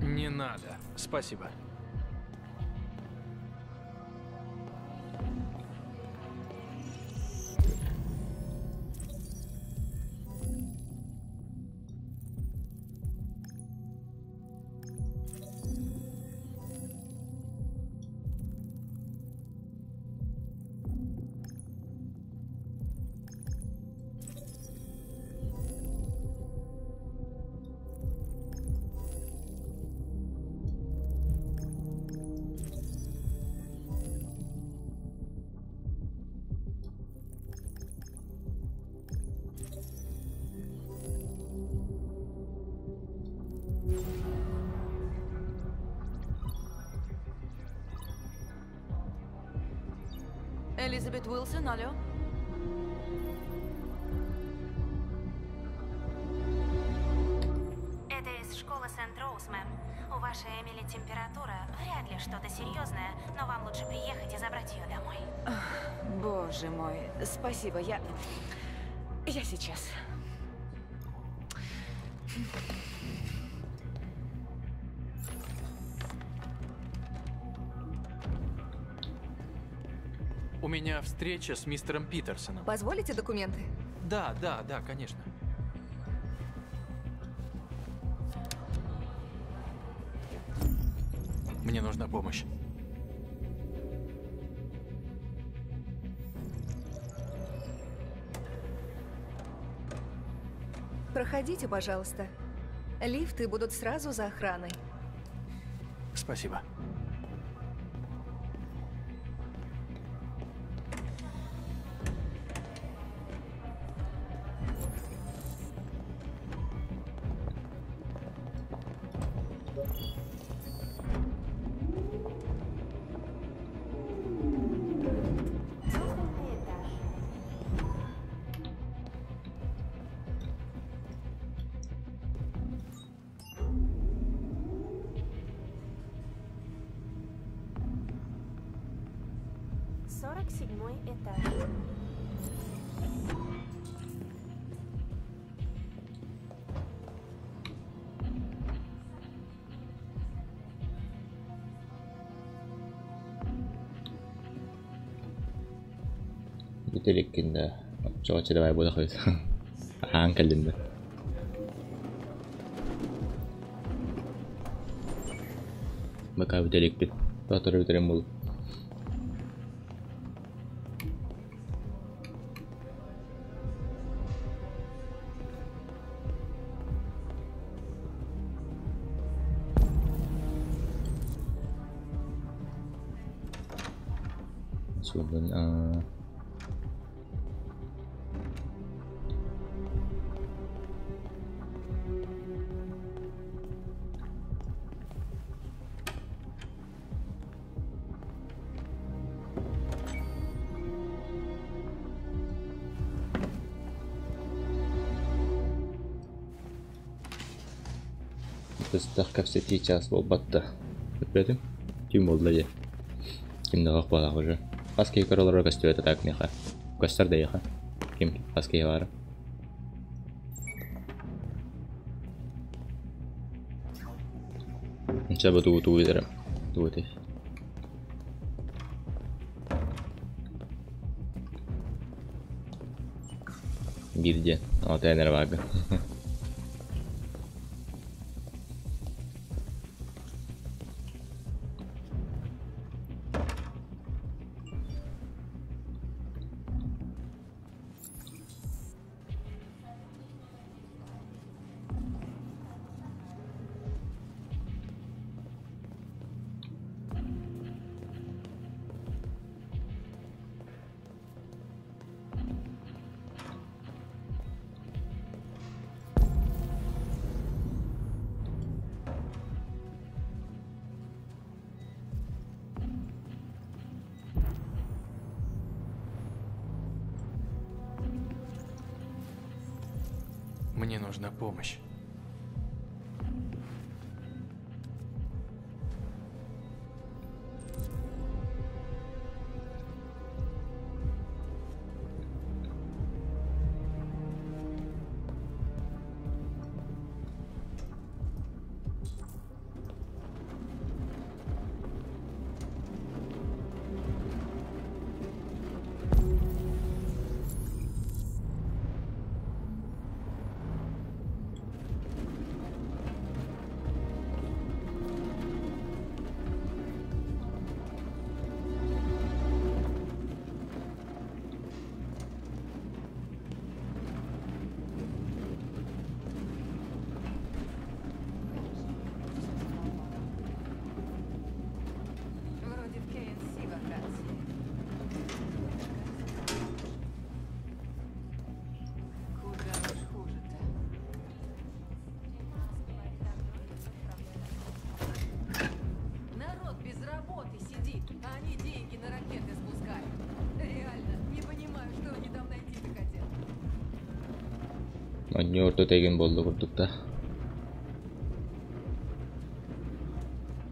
Не надо. Спасибо. Элизабет Уилсон, алло? Это из школы Сент-Роуз, мэм. У вашей Эмили температура. Вряд ли что-то серьезное, но вам лучше приехать и забрать ее домой. Боже мой, спасибо, я сейчас. У меня встреча с мистером Питерсоном. Позволите документы? Да, конечно. Мне нужна помощь. Проходите, пожалуйста. Лифты будут сразу за охраной. Спасибо. Этаж. Bitelikkinda coba vai budak itu. Angkel dinda. Maka bitelik bit. Totor bitelim bul. Sudah Тастах все час болбатта. Өтпедім? Түйім болды де. Кімді қақ болақ уже. Қаскей көрілері көсті өті так меха. Көстер де еха. Кім қаскей бары. Нча бұ туы едірім. Туы тей. Гирде. О, тәнер вага. Мне нужна помощь. Маньорто теген болду курдукта.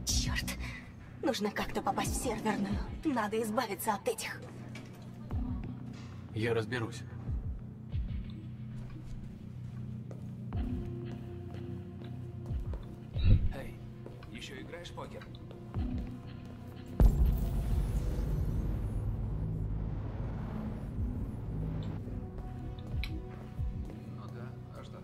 Черт, нужно как-то попасть в серверную. Надо избавиться от этих. Я разберусь. Эй, еще играешь в покер? Ну да, а что?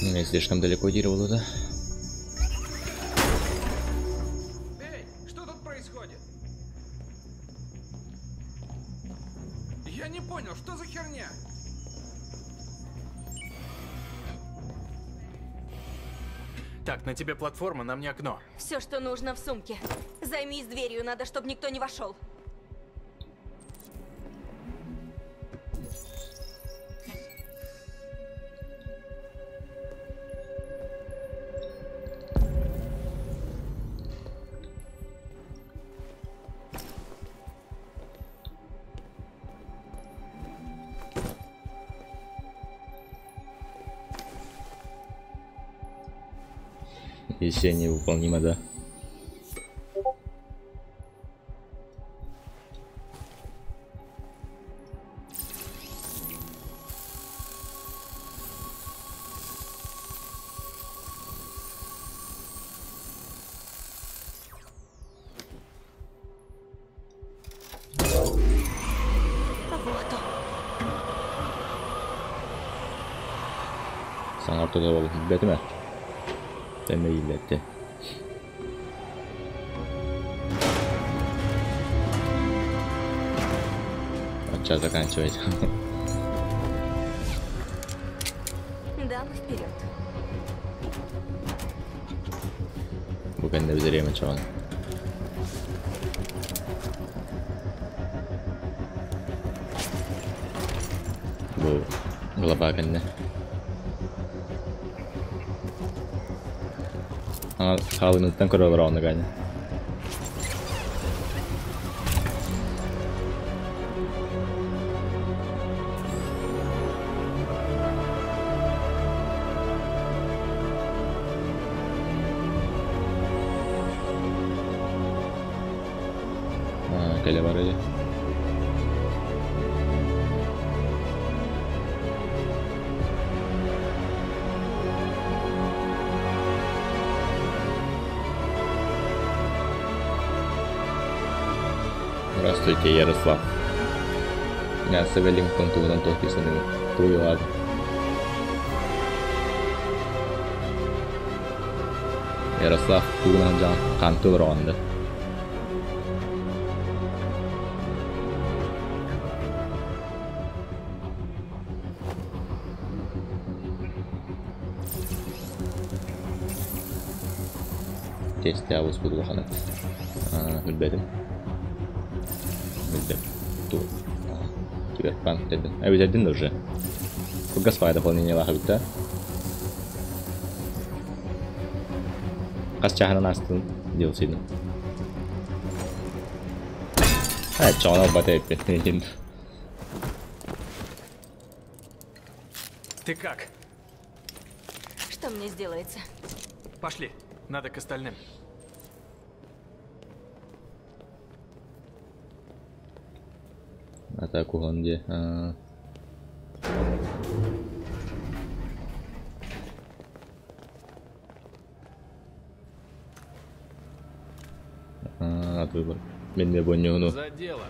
Я слишком далеко дировал, да? Эй, что тут происходит? Я не понял, что за херня? Так, на тебе платформа, на мне окно. Все, что нужно в сумке. Займись дверью, надо, чтобы никто не вошел. Миссия невыполнима, да? Sana ortada oldu. Betme. Deme illeti. Сейчас заканчивать. Дамы вперед. Bukan da üzereyim açalım. Bu глобально. Halınızdan kurallar onu galiba. Kale var ya. Здравствуйте, Ярослав. Я Савелин Контур Антохисовым. Твой лад. Ярослав Тугнанжан Кантур Ронда. Testi avuz buldu kanat. Hülbedim. Тут. Киберпанк dedim. Evet dedin de уже. Кругосвая дополнение лагает, да? Kas чахана настын делал сильно. Чё она батает? Ты как? Что мне сделается? Пошли, надо к остальным. Атаку Гонде. От выбор. Мен не понял, ну. За дело.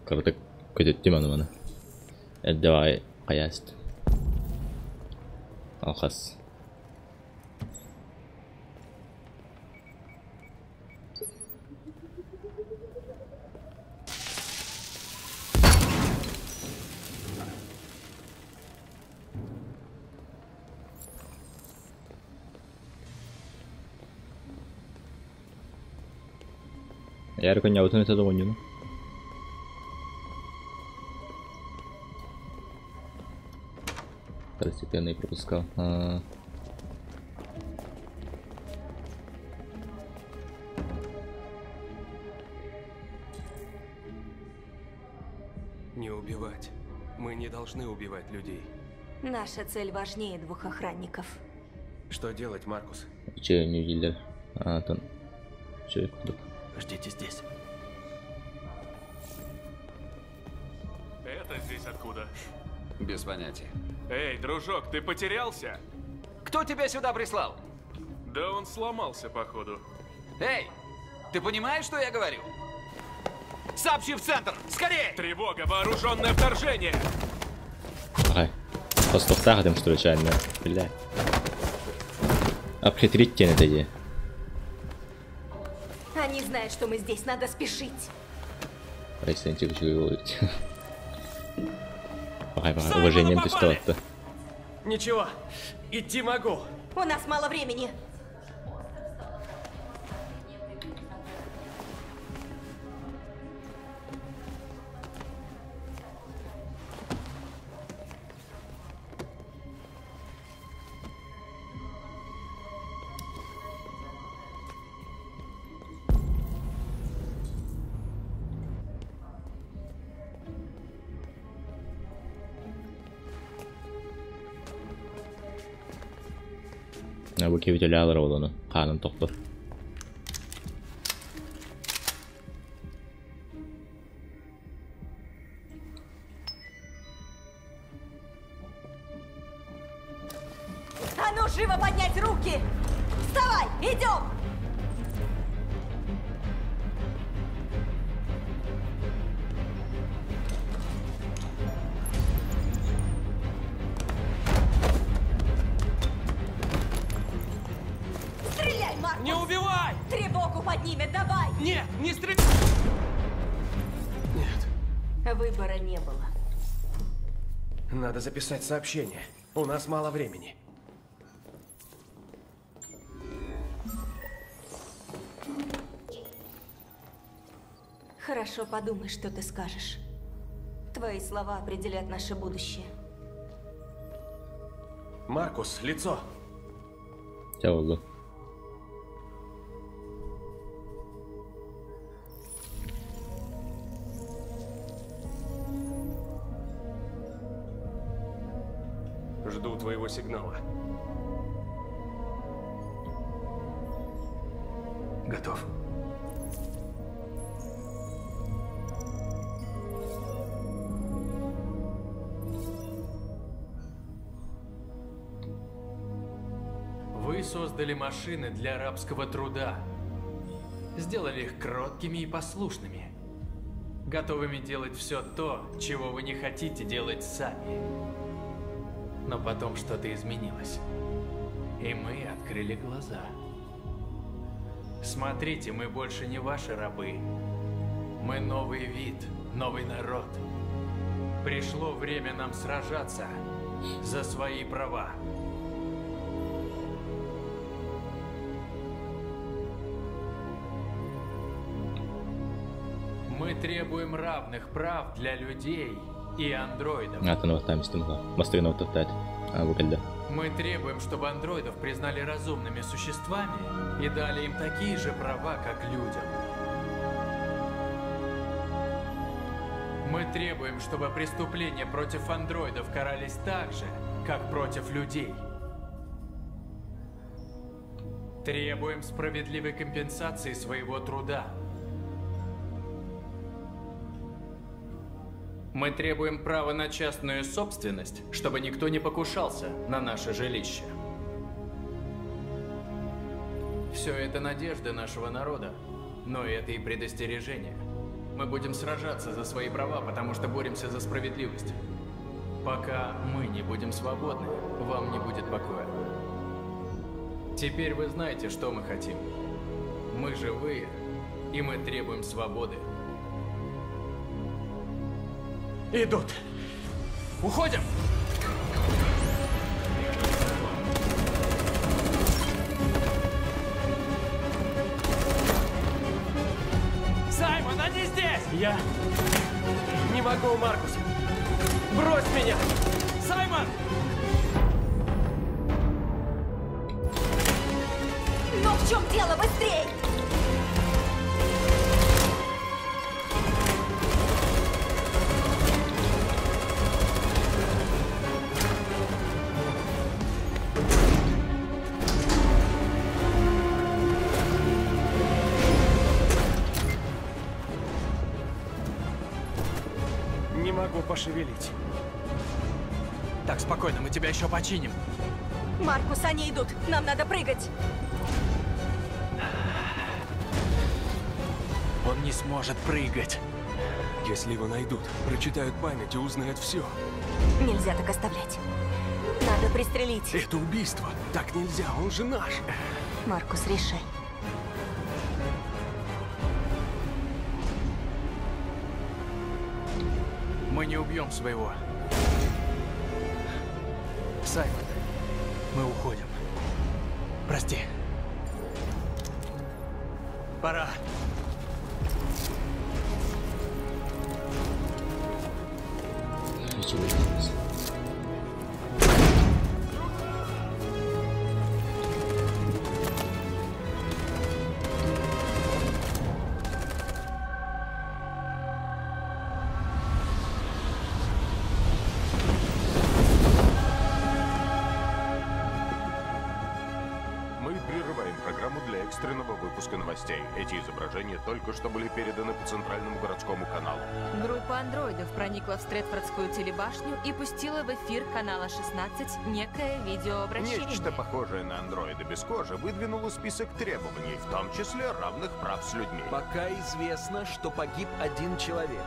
Коротко, какой-то тема, ну, давай, каяст. Алхас. Я реконяуту это довольно. Второстепенно и пропускал. Не убивать. Мы не должны убивать людей. Наша цель важнее 2 охранников. Что делать, Маркус? Че, не дилер? Там... Человек тут. Ждите здесь. Это здесь откуда? Без понятия. Эй, дружок, ты потерялся? Кто тебя сюда прислал? Да он сломался, походу. Эй, ты понимаешь, что я говорю? Сообщи в центр! Скорее! Тревога! Вооруженное вторжение! Ай. Просто втахдым, что ли, чайно? Бля. Обхитрить тебя надо ей. Они знают, что мы здесь, надо спешить. Простите, хочу его ловить. Пахай, уважением ты что-то. Ничего, идти могу. У нас мало времени. Bu keviteli alır oğlanı. Kanın toplar. А ну, живо поднять руки! Вставай, идем! Стреляй, Маркус! Не убивай! Тревогу поднимет, давай! Нет, не стреляй! Нет. Выбора не было. Надо записать сообщение. У нас мало времени. Хорошо подумай, что ты скажешь. Твои слова определят наше будущее. Маркус, лицо. Oldu. Жду твоего сигнала. Готов. Вы создали машины для рабского труда. Сделали их кроткими и послушными. Готовыми делать все то, чего вы не хотите делать сами. Но потом что-то изменилось. И мы открыли глаза. Смотрите, мы больше не ваши рабы. Мы новый вид, новый народ. Пришло время нам сражаться за свои права. Мы требуем равных прав для людей и андроидов. Мы требуем, чтобы андроидов признали разумными существами и дали им такие же права, как людям. Мы требуем, чтобы преступления против андроидов карались так же, как против людей. Требуем справедливой компенсации своего труда. Мы требуем права на частную собственность, чтобы никто не покушался на наше жилище. Все это надежда нашего народа, но это и предостережение. Мы будем сражаться за свои права, потому что боремся за справедливость. Пока мы не будем свободны, вам не будет покоя. Теперь вы знаете, что мы хотим. Мы живые, и мы требуем свободы. Идут. Уходим! Я не могу, Маркус. Брось меня! Саймон! Но в чем дело? Быстрей! Не могу пошевелить. Так, спокойно, мы тебя еще починим. Маркус, они идут. Нам надо прыгать. Он не сможет прыгать. Если его найдут, прочитают память и узнают все. Нельзя так оставлять. Надо пристрелить. Это убийство. Так нельзя, он же наш. Маркус, решай. Мы не убьем своего. Саймон, мы уходим. Прости. Пора. Мы прерываем программу для экстренного выпуска новостей. Эти изображения только что были переданы по центральному городскому каналу. Группа андроидов проникла в Стрэдфордскую телебашню и пустила в эфир канала 16 некое видеообращение. Нечто похожее на андроида без кожи выдвинуло список требований, в том числе равных прав с людьми. Пока известно, что погиб один человек.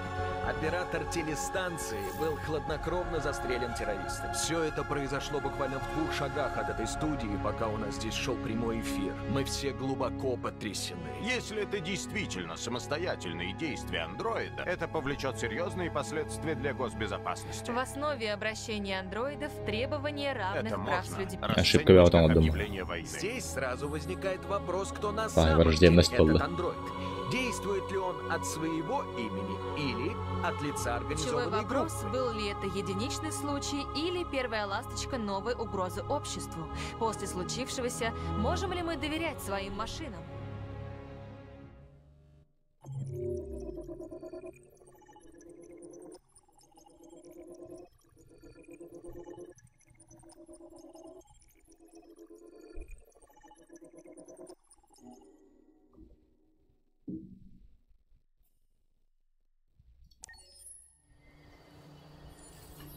Оператор телестанции был хладнокровно застрелен террористом. Все это произошло буквально в 2 шагах от этой студии, пока у нас здесь шел прямой эфир. Мы все глубоко потрясены. Если это действительно самостоятельные действия андроида, это повлечет серьезные последствия для госбезопасности. В основе обращения андроидов требование равных Это прав с можно людьми. Ошибка в этом объявление войны. Здесь сразу возникает вопрос, кто на А, самом враждебность деле этот была. андроид. Действует ли он от своего имени или от лица Ключевой организованной вопрос, группы? был ли это единичный случай или первая ласточка новой угрозы обществу. После случившегося, можем ли мы доверять своим машинам?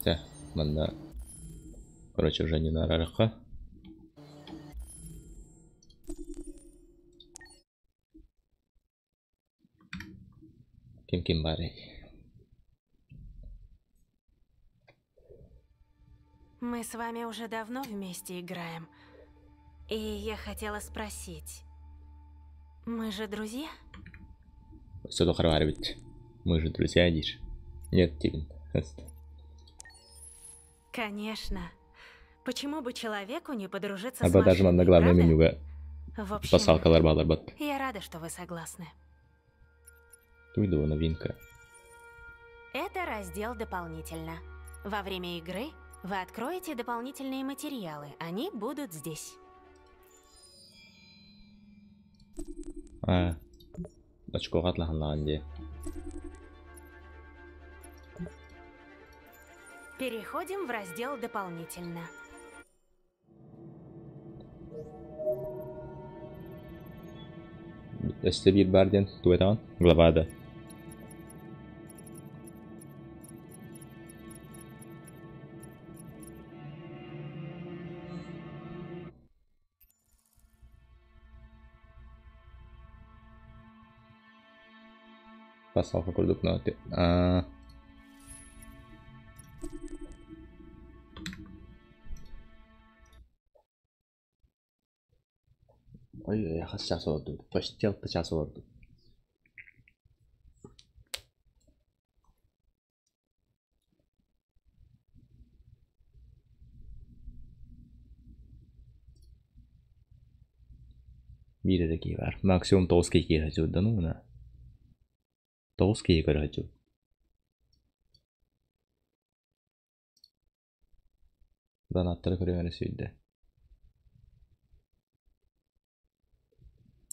Да, ладно. Короче, уже не на рарха. Ким барей. Мы с вами уже давно вместе играем. И я хотела спросить. Мы же друзья? Все только ведь. Мы же друзья, Диш. Нет, Тивин. Конечно. Почему бы человеку не подружиться с Або даже машиной, на главное правда? менюга. В общем, Посалкалар балар бат. я рада, что вы согласны. Туйду новинка. Это раздел «Дополнительно». Во время игры вы откроете дополнительные материалы. Они будут здесь. Очко хатлаханна анде. Переходим в раздел «Дополнительно». Este bir bardien tuetaan glabada. Pasal kurduk nanti. Ой, я сейчас орду. Почти сейчас орду. Birdeki var. Maksimum 9 kere juda nu na. 9 kişi görücü. Donatları görüyorsunuz.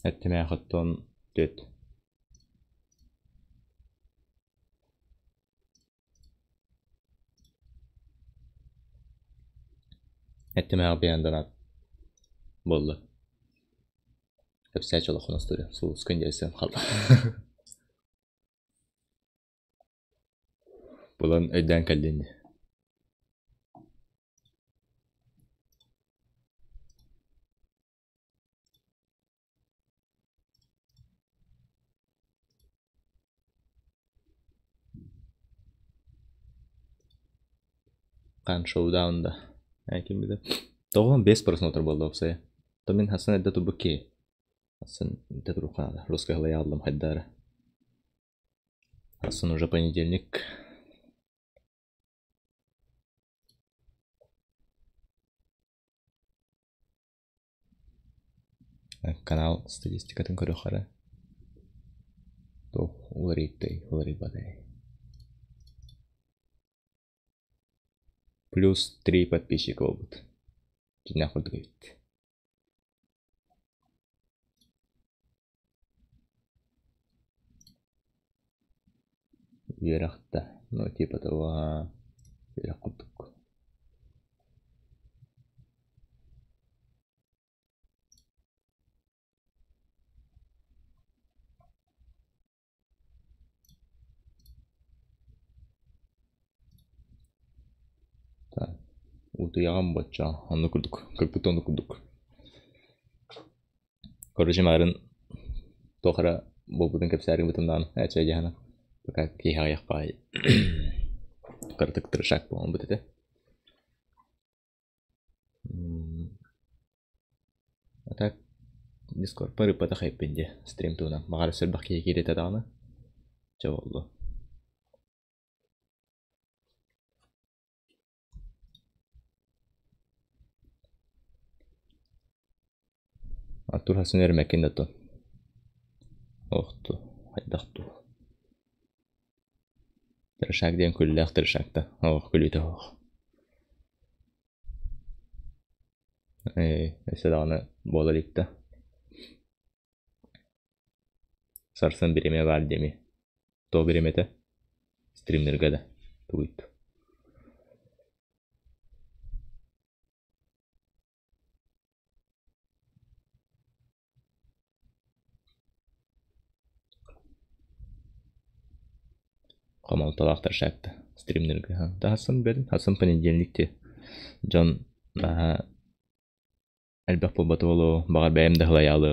Etmeye hatton döt. Etmeye bir yandan bollu. Hepsi açılı konuşturuyor. Su sıkınca isem kaldı. Bulan öden kaldığında. Kan showdown'da. Kim bilir. Doğan 5 просмотр болды оксая. То мен Хасан эдде тубуки. Хасан эдде турухада. Русская я алдым хаддара. Хасан уже понедельник. Канал статистикатын көрөхара. То уларый бадай. Плюс 3 подписчика будут. Дня хоть говорит. Верахта. Ну, типа того. Верахуток. Так. Утуяган бача. Анны курдук. Кырпытонду курдук. Короче, марын тохара болбудун кепсәрин бутымдан. Әчә яна. Пока киһа яқпай. Кыртык тырышак болон бутыты. Так. Дискорд пары пата хайпенде. Стрим туна. Магар сөлбак киһа таданы. Жаболду. Артур Хасын өрмәкендә тон. Охту, хайдакту. Тырышак ден күлләк тырышакта. Ох, күлүтә ох. Эсәданы болалыкта. Сарсын биреме бар деми. То биремете. Стримнерге да. Туйт. Камал талактар шакты. Стримнерге. Да Хасан бердин. Хасан понедельникте. Жон әлбәк болбаты болу. Багар бәйім да хылаялы.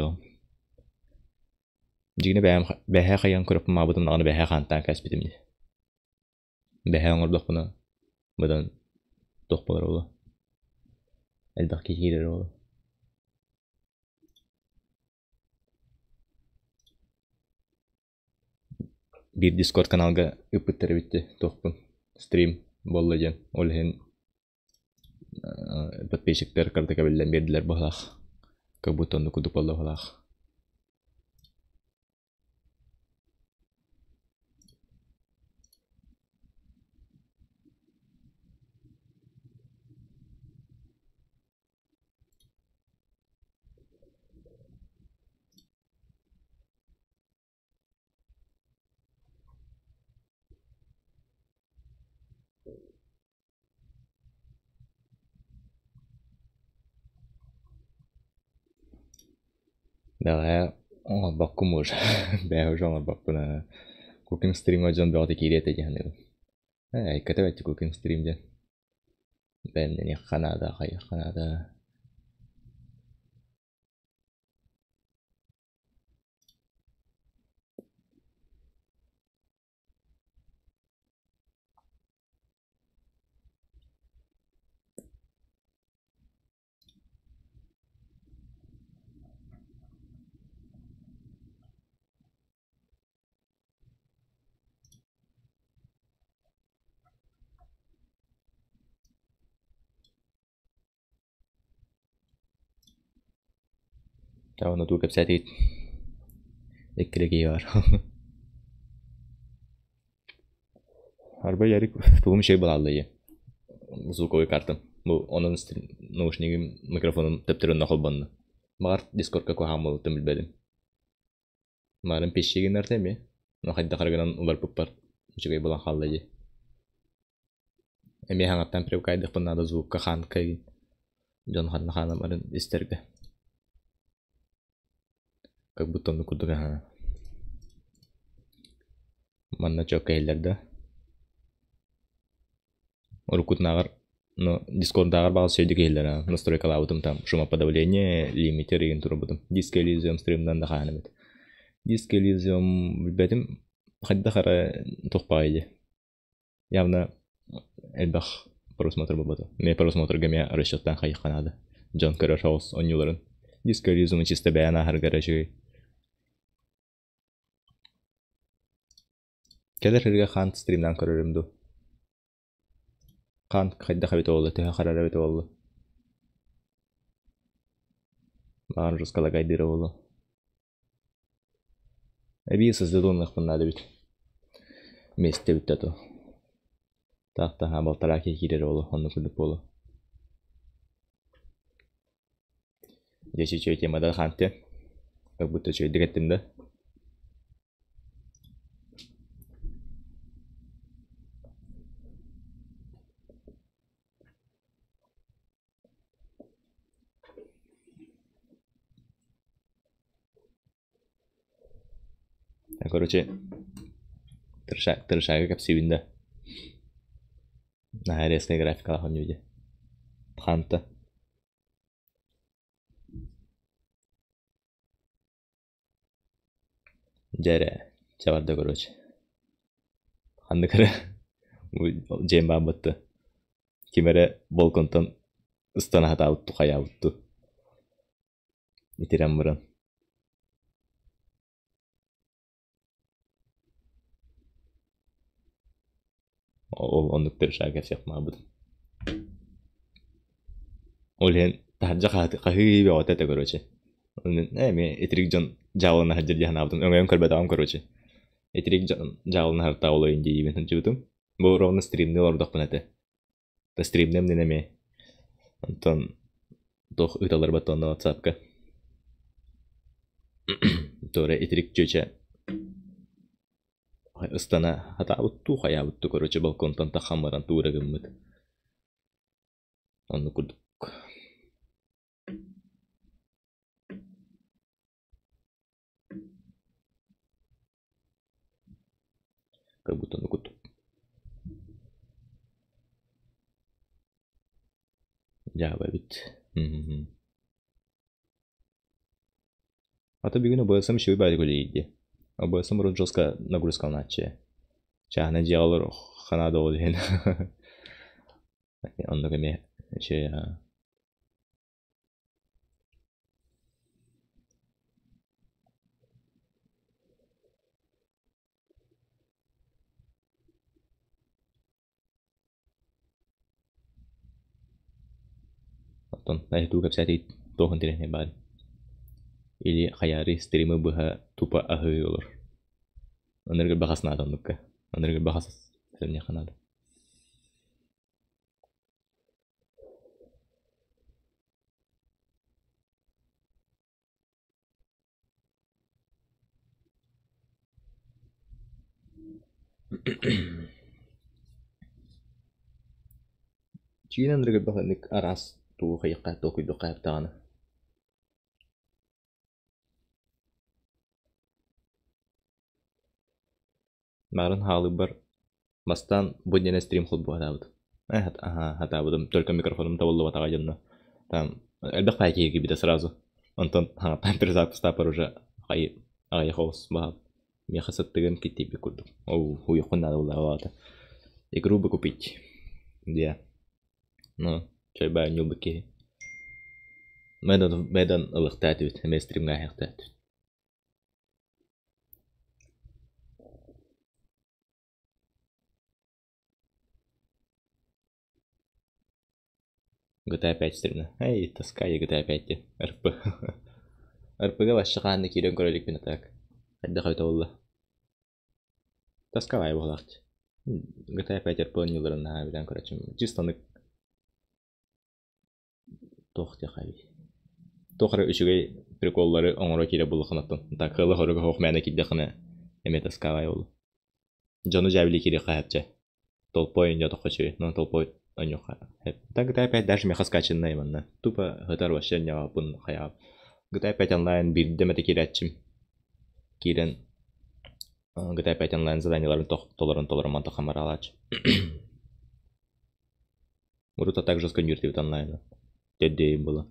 Жигіне бәйхә қайын көріп мабытым нағаны бәйхә қантан кәспетімді. Бәйхә оңырдық бұны. Бұдан тоқ болар олы. Әлбәк кейдер олы. Bir Discord kanalga ıpıttırı bitti. Toqpun. Stream bollu jen. Olhen подписчиктер картака беллен бердилер бахлах. Как будто он куду болду бахлах. Бәғә оңа баққым ұр. Бәғә ұжа оңа баққына. Cooking stream ожан бәғаты кейреті жәнігін. Әйкәті бәтті cooking stream жән. Бәннен еққанада, қайыққанада. Tahu nutu kepsetit. Ikkilegi var. Арба ярик тулум şey балаллы. Звуковой картам. Бу onun наушнигим микрофоном тептерен холбанны. Бар Discordка кохамыл тэмилбедим. Марын пешеген нартеме. Но хайда караганан улар пуппар. Чугай балан халлы. Эми хангаттан привкайдык пыннада звукка ханкай. Жон ханна марын истерге. Как будто он куда манна чокайларда. Уркутнагар, но Discord-дагар багы сөйдік елдер, настройкалабытым там шумоподавление, лимитер еген турбытым. Диск Elysium стримдан да ханымет. Диск Elysium білбетім, қайда қара тоқпайды. Явно элбах просмотр бабаты. Мен просмотр геме расчеттан қайыққанады. Джон көрер хаус онюларын. Диск Elysium чисто бәяна харгара жүй. Кедер херге хан стримдан көрерімді. Қан қайда қабет олды, тіға қарар әбет олды. Бағын жұрскала қайдыры олды. Әбейі сізді донлық бұннады біт. Месте бітті әті. Тақта балтара кекерер олды, оны күлдіп олды. Деші чөй темада қанты. Как будто чөй дігеттімді. Короче, тыршайга капсивинда. На резкая графика лахон виде. Пханта. Джере, чаварда короче. Ханды кара. Джемба бытты. Кимере болконтон ыстана хата аутту, хая аутту. Итерем бұрын. Ол ондық тыршайга сияқма бұдым. Ол хен тахаджа қахиги бе отета короче. Мен этрик жон жауылына хаджыр жахан абдым. Өңөйім көрбет авам короче. Этрик жон жауылына харта олайын дейбен ханчыбытым. Бұл ровны стримны ордық бұнаты. Та стримнем ненеме. Антон тоқ ұталар батонна ватсапка. Торе этрик жөче. Ыстана хата аутту, хая аутту короче балконтан тахамаран тура гыммыт. Оны күрдік. Как будто на куту. Жаба бит. Ата бигуна боясам шуй бай гулейди. А боясам рот жестко нагрузка наче. Чахна делал хана долин. Он ногами че. Tonton, nah itu gak bisa ditohon tidak hebat. Ili khayari streamer bah tupa ahay olur. Onlar bahas nada onlukka. Onlar bahas filmnya kan ada. Cina onlar bahas nik aras tuh kayak tuh kuido kayak tanah. Марын халы бар. Бастан будня стрим ход буатабыт. Хатабыдым. Только микрофоном таволлы ватага жанна. Там элбек пайкеги биде сразу. Антон перезапустапар уже ай хоус бахап. Мне хасаттыгын китти бекурдум. Уйкун надо улавата. Игру бы купить. Где? Ну, чай бай нюбыки. Медан ылыктатыбыт. Мен стримга хактатыбыт. GTA 5 стримна. Эй, таскай GTA 5. РП. РПга башчыгаанды кирен көрөлүк мен атак. Кайда кайта болду. Таскалай болакчы. GTA 5 Erpon yıllarında bilen karachım. Cistanık tohte xavi. Tohra üçüge prikollары оңоро кире булханаттан. Такылы хорога хохмана киддехне эметас кавай ол. Жону жабили кире хатча. Толпой не тохочи, но толпой анюха. Так опять даже меха скачанная именно. Тупо гитар вообще не апун хая. GTA 5 онлайн бирдемете киретчим. Кирен GTA 5 онлайн заданияларын толарын манта хамаралач. Урута также сканировать онлайн. Дедей было.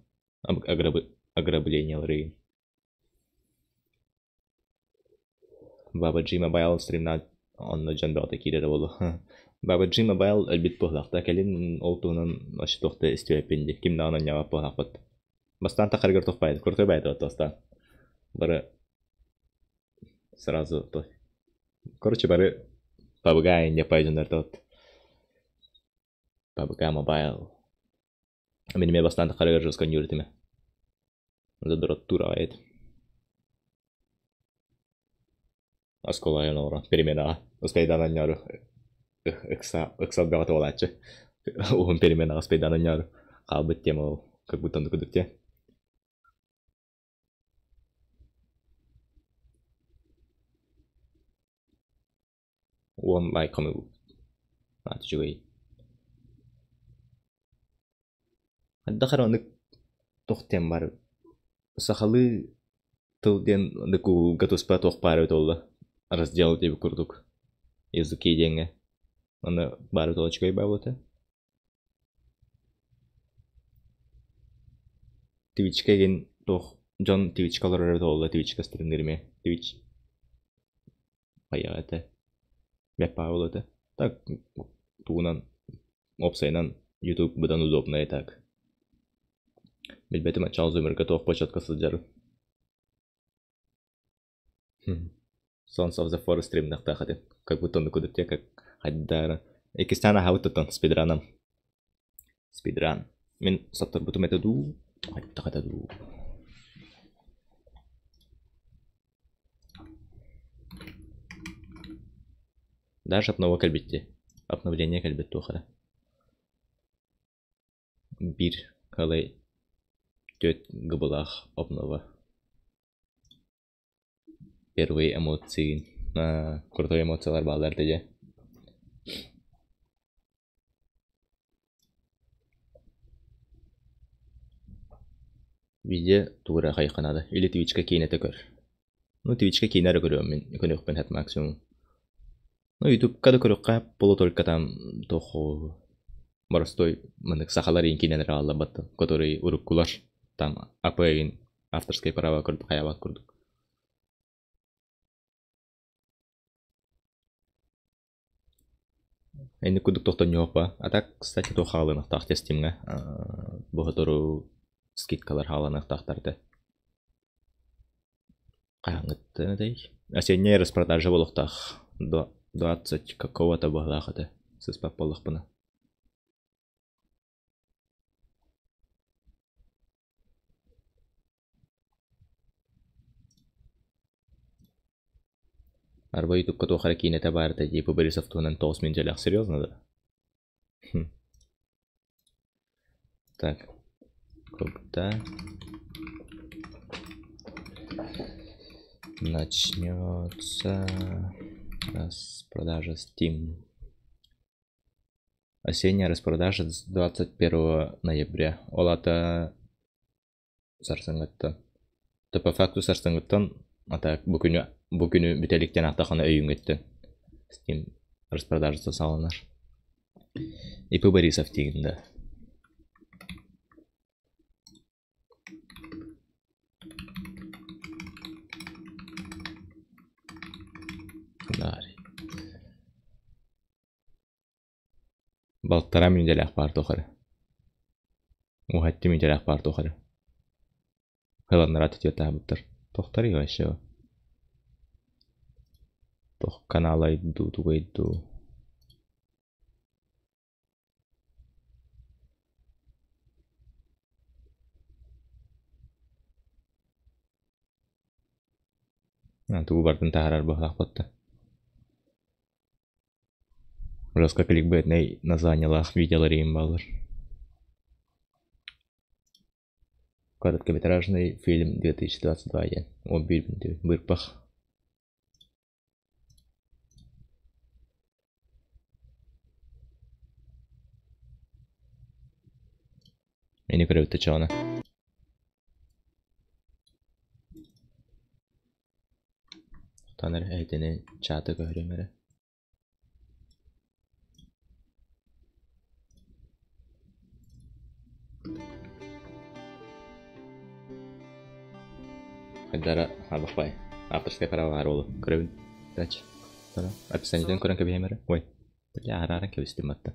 Ограбление ры. Баба G Mobile стримнат он на джанбата кидер болу. Баба G Mobile әлбит похлакта келин олтунун аштохта степенде. Кимна анан ява похлакпат. Бастан тахаргар тохпайды. Куртай байды отоста. Бары сразу то. Короче, бары пабгай не пайдунар тот. Пабгай Mobile. Менеме бастан тахаргар жескан юртиме. Задорот турает. Аскола я нора. Перемена. Успейдана няру. Экса бегато лаче. Он перемена успейдана няру. А быть тему как будто на кудукте. Он лайк кому. А ты чего? Адахара ник тохтем бар. Сахалы тылден деку готовспа тохпары толла. Раздел тебе курдук. Языки деньги. Аны бары толочкой бавлата. Твичке ген тох Джон твичкалар толла твичка стримдерме. Твич. Паята. Мепавлата. Так туунан опсайнан YouTube бұдан удобно так. Билбетим ачал зумер готов початка саджару. Sons of the Forest стрим нахтахате. Как будто на кудете, как хаддара. Екистана хаутатан спидранам. Спидран. Мен саттар буту методу. Хаттахатаду. Даже обнова кальбитте. Обновление кальбит тухара. Бир калай тёт габалах обнова. Первые эмоции. Крутой эмоциялар балдар теже. Видео тура хайханада. Или твичка кейнете көр. Ну твичка кейнері көрөм мен. Көнөк пен хат максимум. Ну YouTube када көрөкка боло только там тохо моростой мындык сахалар инкиненер аллабатты, который уруккулар там АП авторское право курдук, хаябат курдук. Эни кудук тохтон жокпа. А так, кстати, то халынак тахте стимге. Бухатору скидкалар халынак тахтарды. Кайгытты дей. Осенняя распродажа болуктах 20 какого-то баглахаты. Сыз папаллах бына. Арба ютубка тохара кинете барда типа Борисов тунан 9 минут. Серьезно, да? Так. Когда начнется распродажа Steam? Осенняя распродажа с 21 ноября. Олата сарсаңытты. По факту сарсаңыттан ата бүгүнү бүтеликтен актахана өйүнгөттү. Steam распродажасы салынар. Ип Борисов тегинде. Балтара минделе ахбар тохары. Ухатти минделе ахбар тохары. Хыланнара тетета буттар. Тохтары вообще. Тох канала иду, тугайду. Тугу бардын тахарар бахлак батты. Жестко кликбейтный названиялах видеоларим балыр. Короткометражный фильм 2022. О бирбинде бирпах. Мені кривити чона. Танер әйтені чаты көрімері. Қайдара абықпай. Авторская права аролы. Көрімін. Тач. Описаниеден көрін көбеймері. Ой. Бля, арарын кебістім атты.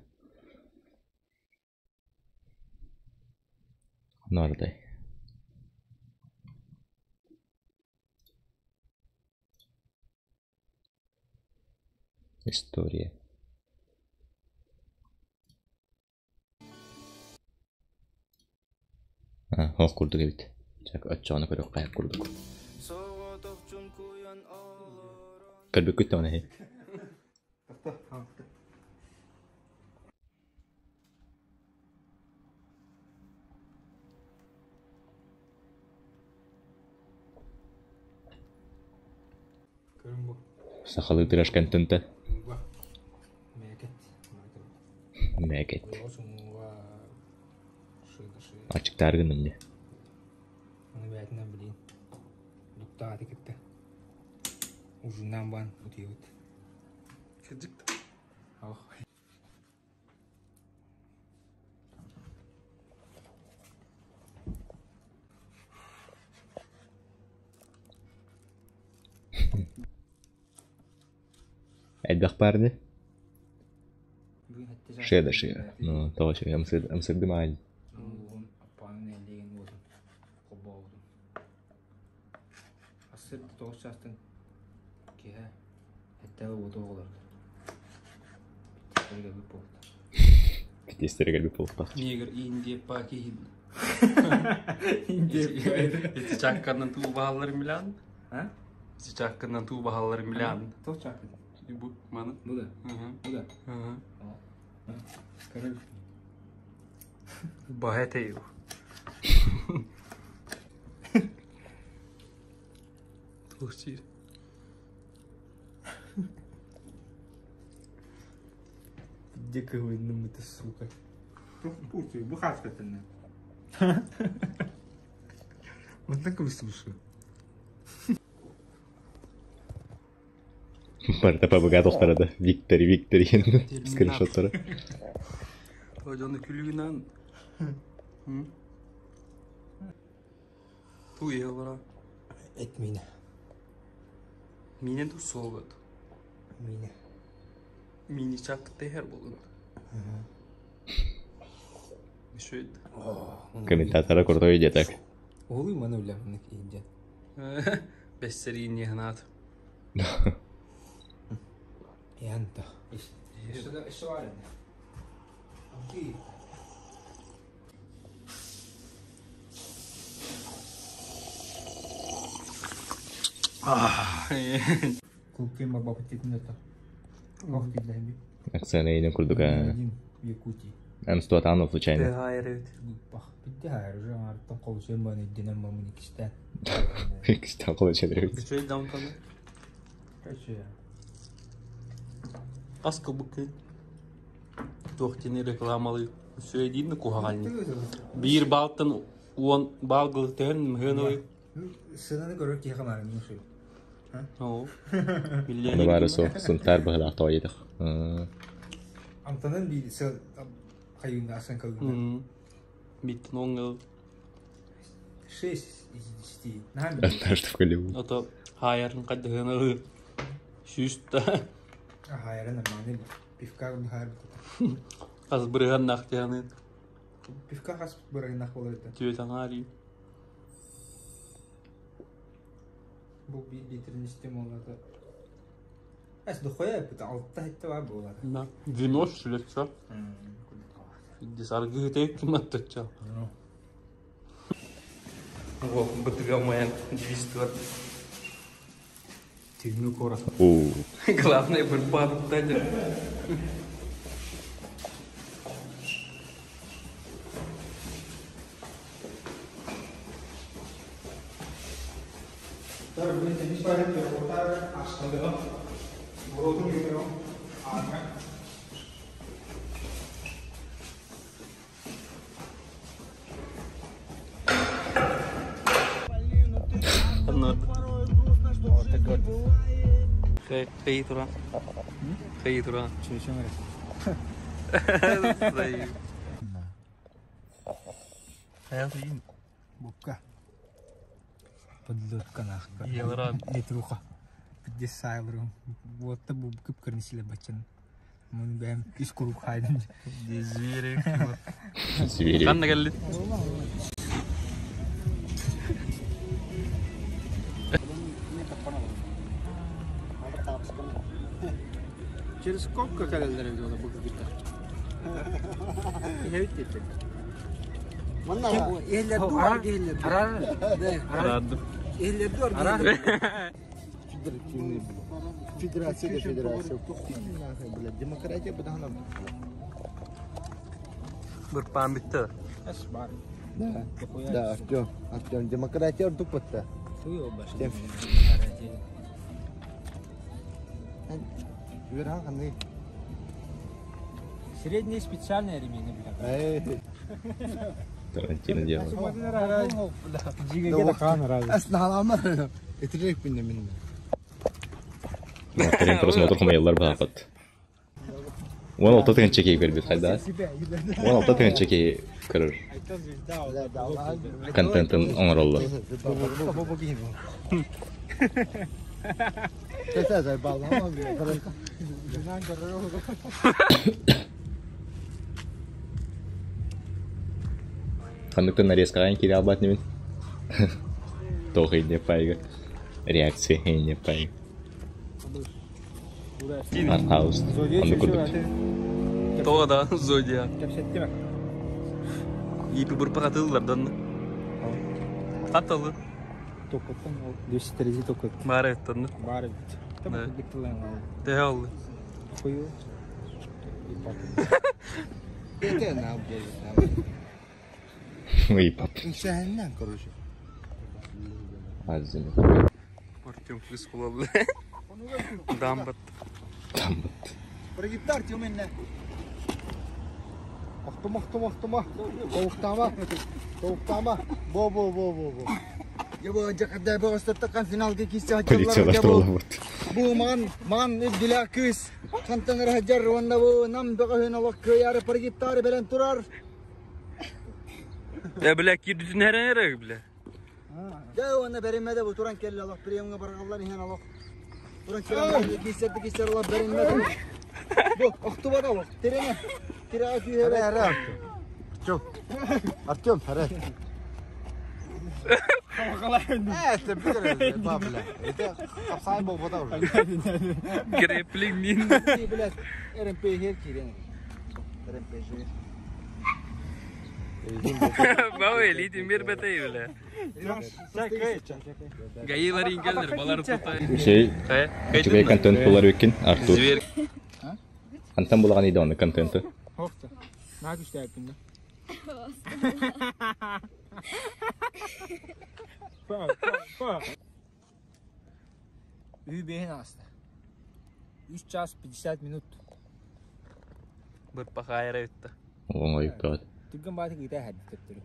Нордай. История. Хоқ курдук эбит. Жак отчоны көрөк каяк курдук. Кырбык күттө аны. Сахалы тирашкан тынты. Мәкет. Açık dargınım diye. Onu belki bileyim. Dukta hadi gitti. Ucundan ban ötüyor. Çıktı. Oh. الأخبار شيء no طبعا شيء أمسك معي Битестер قلبي полпах. Негр Индия Паки. Эти чакканан туу баалар милан. А? Эти чакканан туу баалар милан. Кто чаккан? Bu mana? Bu da. Bu da. Король. Богатый. Слушай. Дико выйдем это, сука. Пусти, бухашка-то на. Вот так и слушаю. Barda pabuga dostları Victor yanında screenshotları. Hocanın külüğünden. Tu yavra. Etmine. Mine du soğuk. Mine. Mini çaktı her bulun. Şöyle. Комментатора крутой деток. Олы мана улямнык инде. Бессерин ягнат. Янта. Что варено? Окей. Куким баба титнета. Охти дами. Акцент не курдука. Амсту атану случайно. Битхайр же артан колшем баны динам мамуникистан. Кистан колшем. Что даунтан? Каче. Аскы букы. Тоқтины рекламалы. Сөйдейді кухални. Бір балтын он балгыл тәрін мүгіной. Сынаны көріп кейхан арын мүші. О. Оны бары сұнтар бұғыл ақтауайдық. Антанын бейді сәл қайында асан кәугінді. Биттін оңғыл. 6 из 10. Әттәшті вкілеу. Ото хайарын қадығыны. Шүшті. Хайран нормальный. Пивка он хайр. Аз брыган нахтяны. Пивка хас брыган нахвалит. Тюетанари. Бу битрин система лата. Ас дохоя пута алта хитта бар була. На. Вино шлеча. Дисаргы тек маттача. Вот бутыга моя 200. Тюрьму кора. Главное, припадок дали. Kayak itu lah. Kayak itu lah. Saya sih buka. Подлодка нахуй. Литруха. 50 сайбром. Вот это был кып корнисили бачен. Мы бэм искурук хайден. Звери. Звери. Kan nagallit. Через сколько календара видела бука гита? Я видите. Манна эллер дуар геллер. Арар. Эллер дуар геллер. Федеративный. Федерация. Блядь, демократия бадахна. Berpamit. Asbar. Да, Артём, демократия тупо-то. Хуё башня. Средние специальные ремни, блядь. Тарантино делает. Мартин просмотр хумаялар баапат. Он алтатын чеки бербит хайда. Он алтатын чеки кырыр. Контентын оңороллор. Кондуктор нарезка кире албат немин. Тохой не пайга. Реакция не пайга. Архаус. Кондуктор. То да, Зодиак. Ипи бурпакатылlardan. Катылы. Токоттан 230 токот. Бареттан. Барет. Да. Биктелен ал. Tehol. Кою. Это на Ой, пап. Иншалла, короче. Азин. Артем прискулал. Дамбат. Прогитар тюменне. Тоқтама. Бо. Его жакда бостаттан финалга киссе Полициялар. Бу ман иддила кис. Кантаныр хаҗар ванда бу нам дөгөһен алак көяр прогитар белән турар. Бля, кидүтүн herere бля. Да, оны беремәдә бу туран келле алак приемга барганлар иһен алак. Туран келле киссе алак беремәдә. Бу октубада бу. Терене. Тирага күйәләр. Артем, харе. Это бигрез бабля. Это капсай болбода уже. Греплик мин. Блядь, РМП хер кирен. РМП же. Бауэ лидин бербетей бля. Гайылар ингелдер балар тутай. Şey, küçük контент булар өккен, Артур. Антан булган иде аны контенты. Хохта. Нагы штайпында. Үй бейін асты. 3 час 50 минут. Бір пахайра өтті. Оңай өтті. Түгін баты кейті әді көптірі.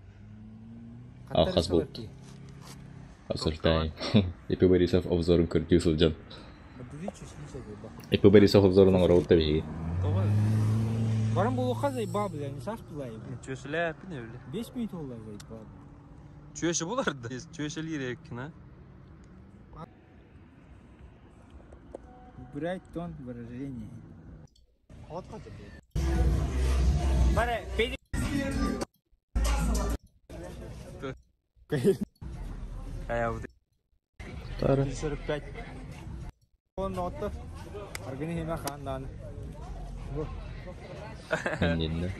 Алқас болды. Осуждаю. Ипи Борисов обзорын көрді Юсуфжан. Ипи Борисов обзорының орауытта бейгі. Барам бұл оқа зайба білі, не саш бұлай. Чөшілер піне білі. 5 минут олай зайба. Чөші бұларды. Чөшілер еккен, а? Убирать тон выражения. Вот как это? Баре, пейди. Кая вот. Тара. 45. Он нота. Организма хандан. Енненді.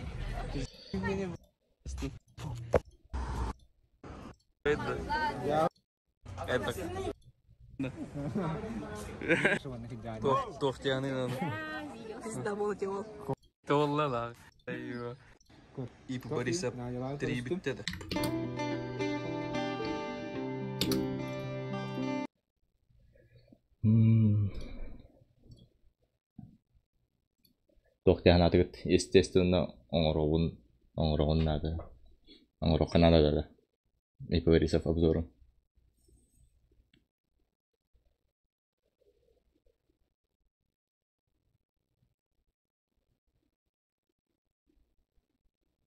Это. Тофтяны надо. Толла да. И по Бориса 3 битте. тоқтяханатыгыт, естественно, оңроғын надо. Оңроққа надо да. Иповарисов обзором.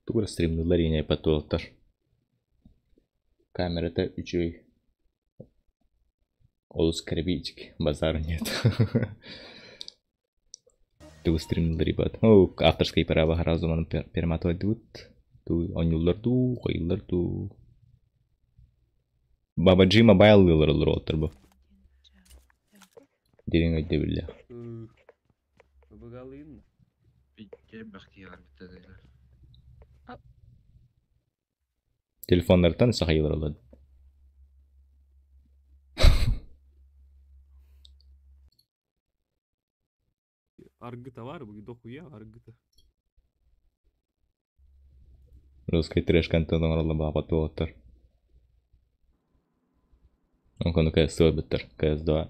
Тугра стримдылар ене патуалттар. Камерата 3 ой. Олус карбичик, базар нет. Тугра стримдылар ебат. О, авторские права разуман перматуать дут. Ту онюллар ду, койыллар ду. Баба Джи мобайл лылар отыр бу. Дерен өйде білі. Бабагалын. Битке бахтияр бітеді. Телефондардан сахайлар алады. Аргыта var bu dokuya argıta. Русский трэш контент оралды бағапат болаттар. Онкону CS өбіттір. CS2.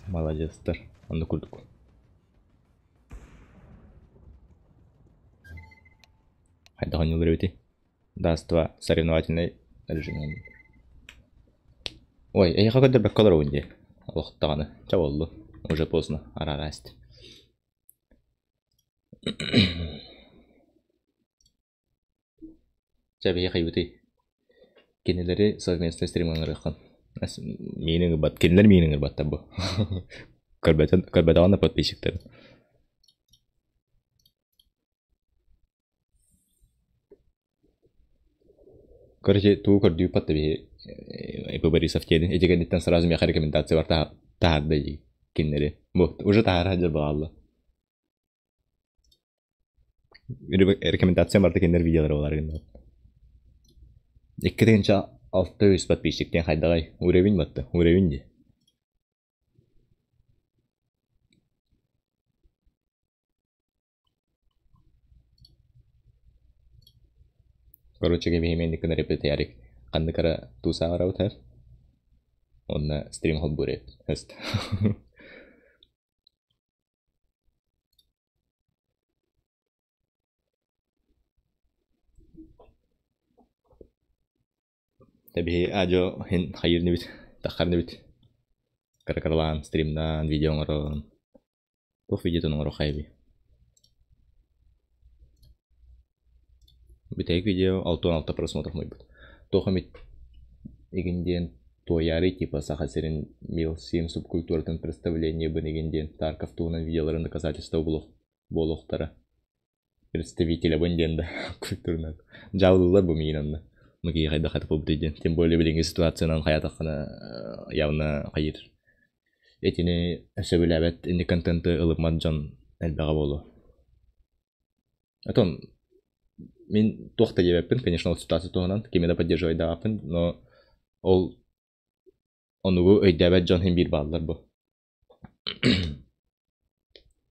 Молодецтер. Онды күлдік. Хайда ғанылыр өте. Даст-2 соревновательный режим. Ой, эйха көдір бәк қалар өңде. Оқтағаны. Чаволды. Уже поздно. Арараст. Чабе хайбыты. Кенелері совместный стримін ұрыққан. Менің бат. Кенелер менің бат табы. Көрбәдағаны подписчиктер. Короче, ту көрдүү патты бе. Борисов теді. Этегенеттен сразу меха рекомендация бар тахарда жи. Кенелері. Уже тахар хаджар бағалды. Рекомендация барды кендер видеолары олар кендер. 2600 подписчиктен хайдағай. Уровень батты. Уровень де. Короче, гемейменді күні репеті ярик. Қанды кара туса ара өтер. Онна стрим хол бұре. Өст. Tapi ajo hin khayir ni bit. Takhar ni bit. Kara-karalan stream-dan video ngaron. Tuh video tuh ngaro khaybi. Битек видео 6-6 просмотров мой будет. Тохамит игенден тояры типа сахасерин мил 7 субкультуратын представление бенегенден Тарков туынан видеоларын доказательства болохтара. Представителя бенденда культурнак. Жаулылар бу мейнанда. Мыги хайда хатып болдыйден. Тем более билинги ситуациянан хаятакана явна хайыр. Этини сөбүләбет инди контенты ылыпман жан элбага болу. Атон мен тоқта жебеппін, конечно, ол ситуация тоғынан, кемеда поддерживай дағаппын, но ол онугу өйдәбәт жан хем бир бағылар бұл.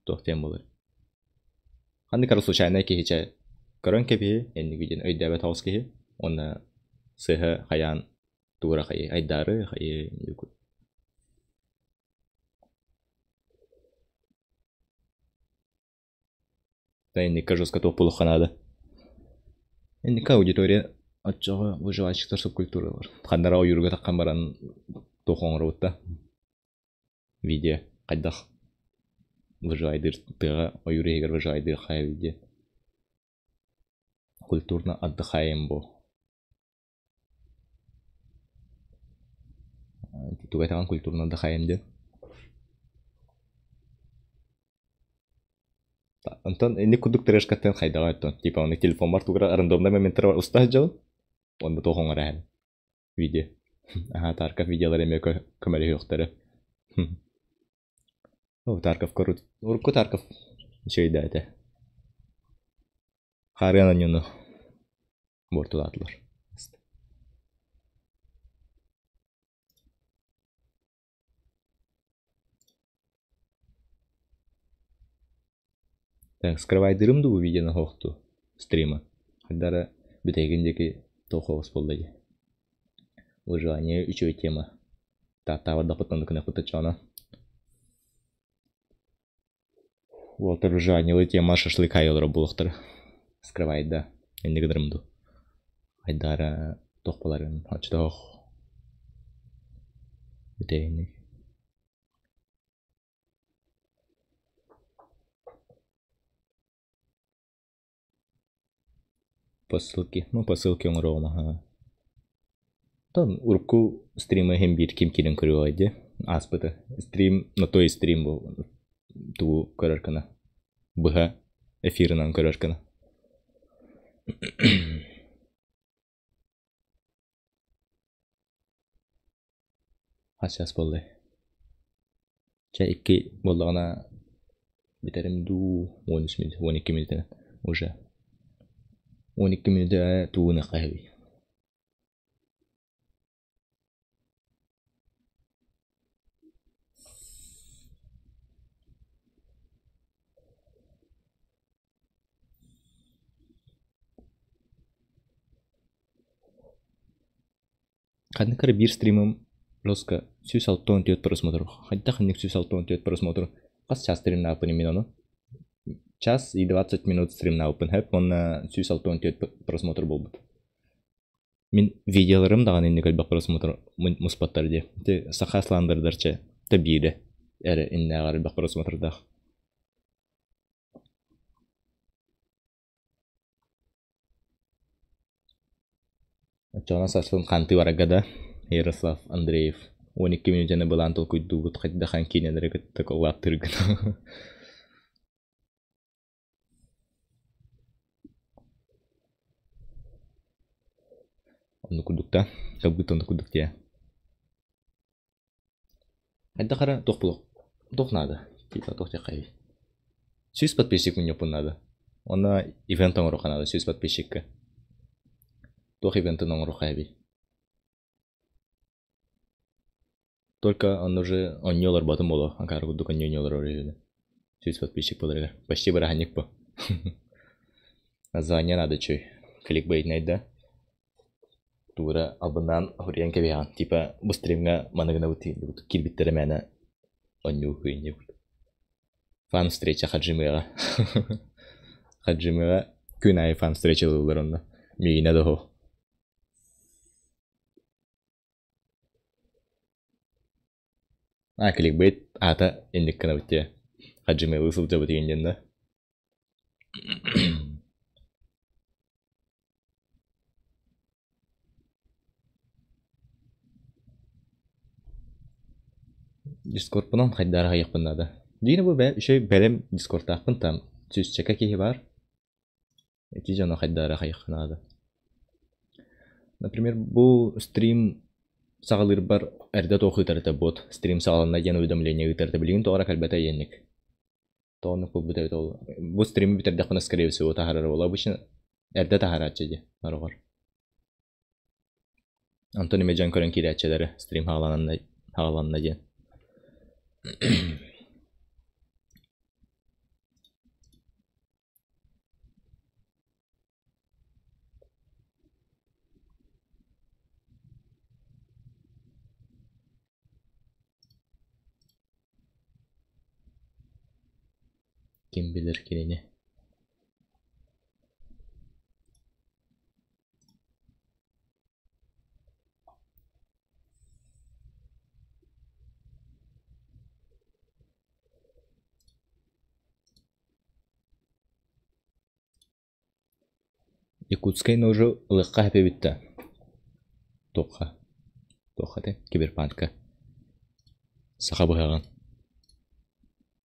Тоқтен болыр. Ханды кары случайна кехече көрін кепе, энни гүйден өйдәбәт ауыз кехе, оны сыхы хаян тура хае, айдары хае, нүкіл. Да энни кажуска тоқ болу қанады. Энника аудитория отчого выживальщиктер субкультуры бар. Хандара ойырга таккан баран тохоңробутта. Видео кайдах выживайдыр тыга ойырегер выживайдыр хай видео. Культурно отдыхаем бо. Тугай таган культурно отдыхаем де. Антон энди кудук трешкаттен хайдага айттон. Типа оны телефон бар тугра рандомный моменттер бар устаз жау. Онда тохоңар ахал. Видео. Ага, Тарков видеолар эме көмөлү жоктары. О, Тарков көрүт. Урку Тарков. Шейде айта. Харяна нюну. Бортулатлар. Так, скрывайдырымды бу видеоны хоқту стрима. Хаддара бітегіндегі тоқоғыз болды. Выживание 3 тема. Та-та варда пытанды күнә пытачана. Уолтер уже анилы тема шашлык айылыр булыктыр. Скрывает, да. Энди кыдырымду. Айдара тохпаларын ачтох. Битейни. Посылки. Ну, посылки он рома. Тон урку стримы hem bir kim kilin көрөйдү. Аспыты. Стрим, но то и стрим был. Ту көрөркана. Быха эфиринан көрөркана. Сейчас болды. Ча 2 болдығына битерим ду 13 минут, 12 минут уже. 12 минут туына қайби. Қадныкары бір стримім жестко 164 просмотров. Хотя ханник 164 просмотров. Қас час стрим на Open минуну. Час и 20 минут стрим на Open Hub. Он 164 просмотр был. Мен видеоларым даған енді көлбақ просмотр мұспаттар де. Те сақасландырдарча табиді. Әрі енді ағарылбақ просмотрдақ. Чона саслым қанты варагада. Ярослав Андреев. 12 минут жана балан толку дубут хотда хан кинедер кетти коллап тыргын. Он кудукта, как будто он кудукте. Хотда хара тохплок. Тох надо. Типа тох текай. 100 подписчик мне надо. Она ивентом роха надо 100 подписчика. Тох ивентом рохаби. Только он уже он не работал моло, а как только не работал. Чуть подписчик подарил. Почти барахник по. Название надо чуй. Кликбейт найда. Тура абонан хуриан кебиан. Типа бустримга манагна ути. Кирбиттер мене он не ухуйни. Фан встреча Хаджимера. Хаджимера күнай фан встреча лылырында. Мейна дохо. Кликбейт ата индик кана битте. Хаджиме высыл жабы дегенден да. Дискордпынан хайдара хайықпын нады. Дейіні бұл үші бәлем дискордтақпын там сөз чека кейі бар. Эти жана хайдара хайықпын нады. Например, бұл стрим сағалыр бар әрді тоқы үтәрді бот. Стрим сағалына ен уведомление үтәрді білген тоғыра кәлбәті енік. Тоғынық бұл бұтәуді ол. Бұл стримі бітерді қына скорее всего тахарары ол. Обычно әрді тахар әтчеді. Нарығар. Антони Меджан көрін кейді әтчедері стрим хағаланына ден. Kim bilir kilini. Якутская ножу легка битта. Тоха. Тоха те киберпанка. Сахабыган.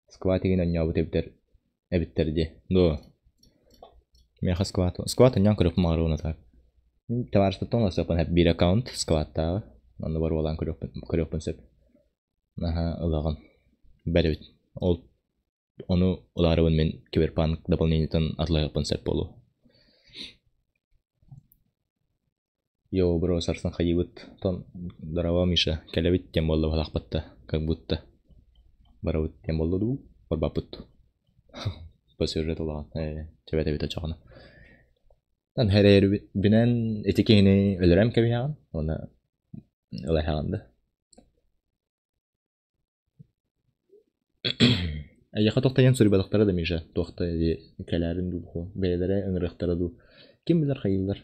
Скватиген аньябы тептер. Эбиттерди. До. Меха сквату. Сквату нян көрөп маруна так. Товарищ тонла сапан хеп бир аккаунт скватта. Аны бар болан көрөппүн сеп. Аха, ылаган. Бәрбит. Ол оны уларыбын мен киберпанк дополнениятан атлайыппын сеп болу. Йо, бро, сарсан хайыбыт. Тон дарава Миша. Келебит тем болду балакпатта. Как будто. Барабыт тем болду ду. Барбапыт. По сюжету лаган. Чебете бит очагына. Тан херер бинен этикени өлөрөм кебияган. Оны ылайхаганды. Аяқа тоқтайын сүрі балықтары да межа. Тоқта кәләрін дұлқу. Бәйдері ұңырықтары ду. Кем білер қайылдар?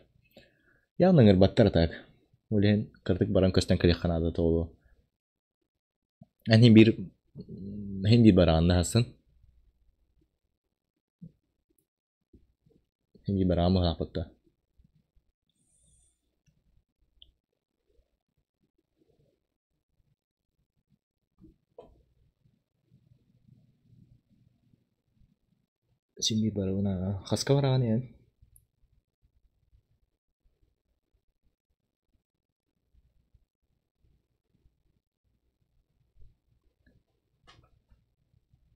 Яғын ұңырбаттар так. Өлген қырдық баран көстен кәлек қанады тоғылу. Әнен бір барағында хасын. Әнен бір барағымы ғапытта. Şimdi barağına haska var yani.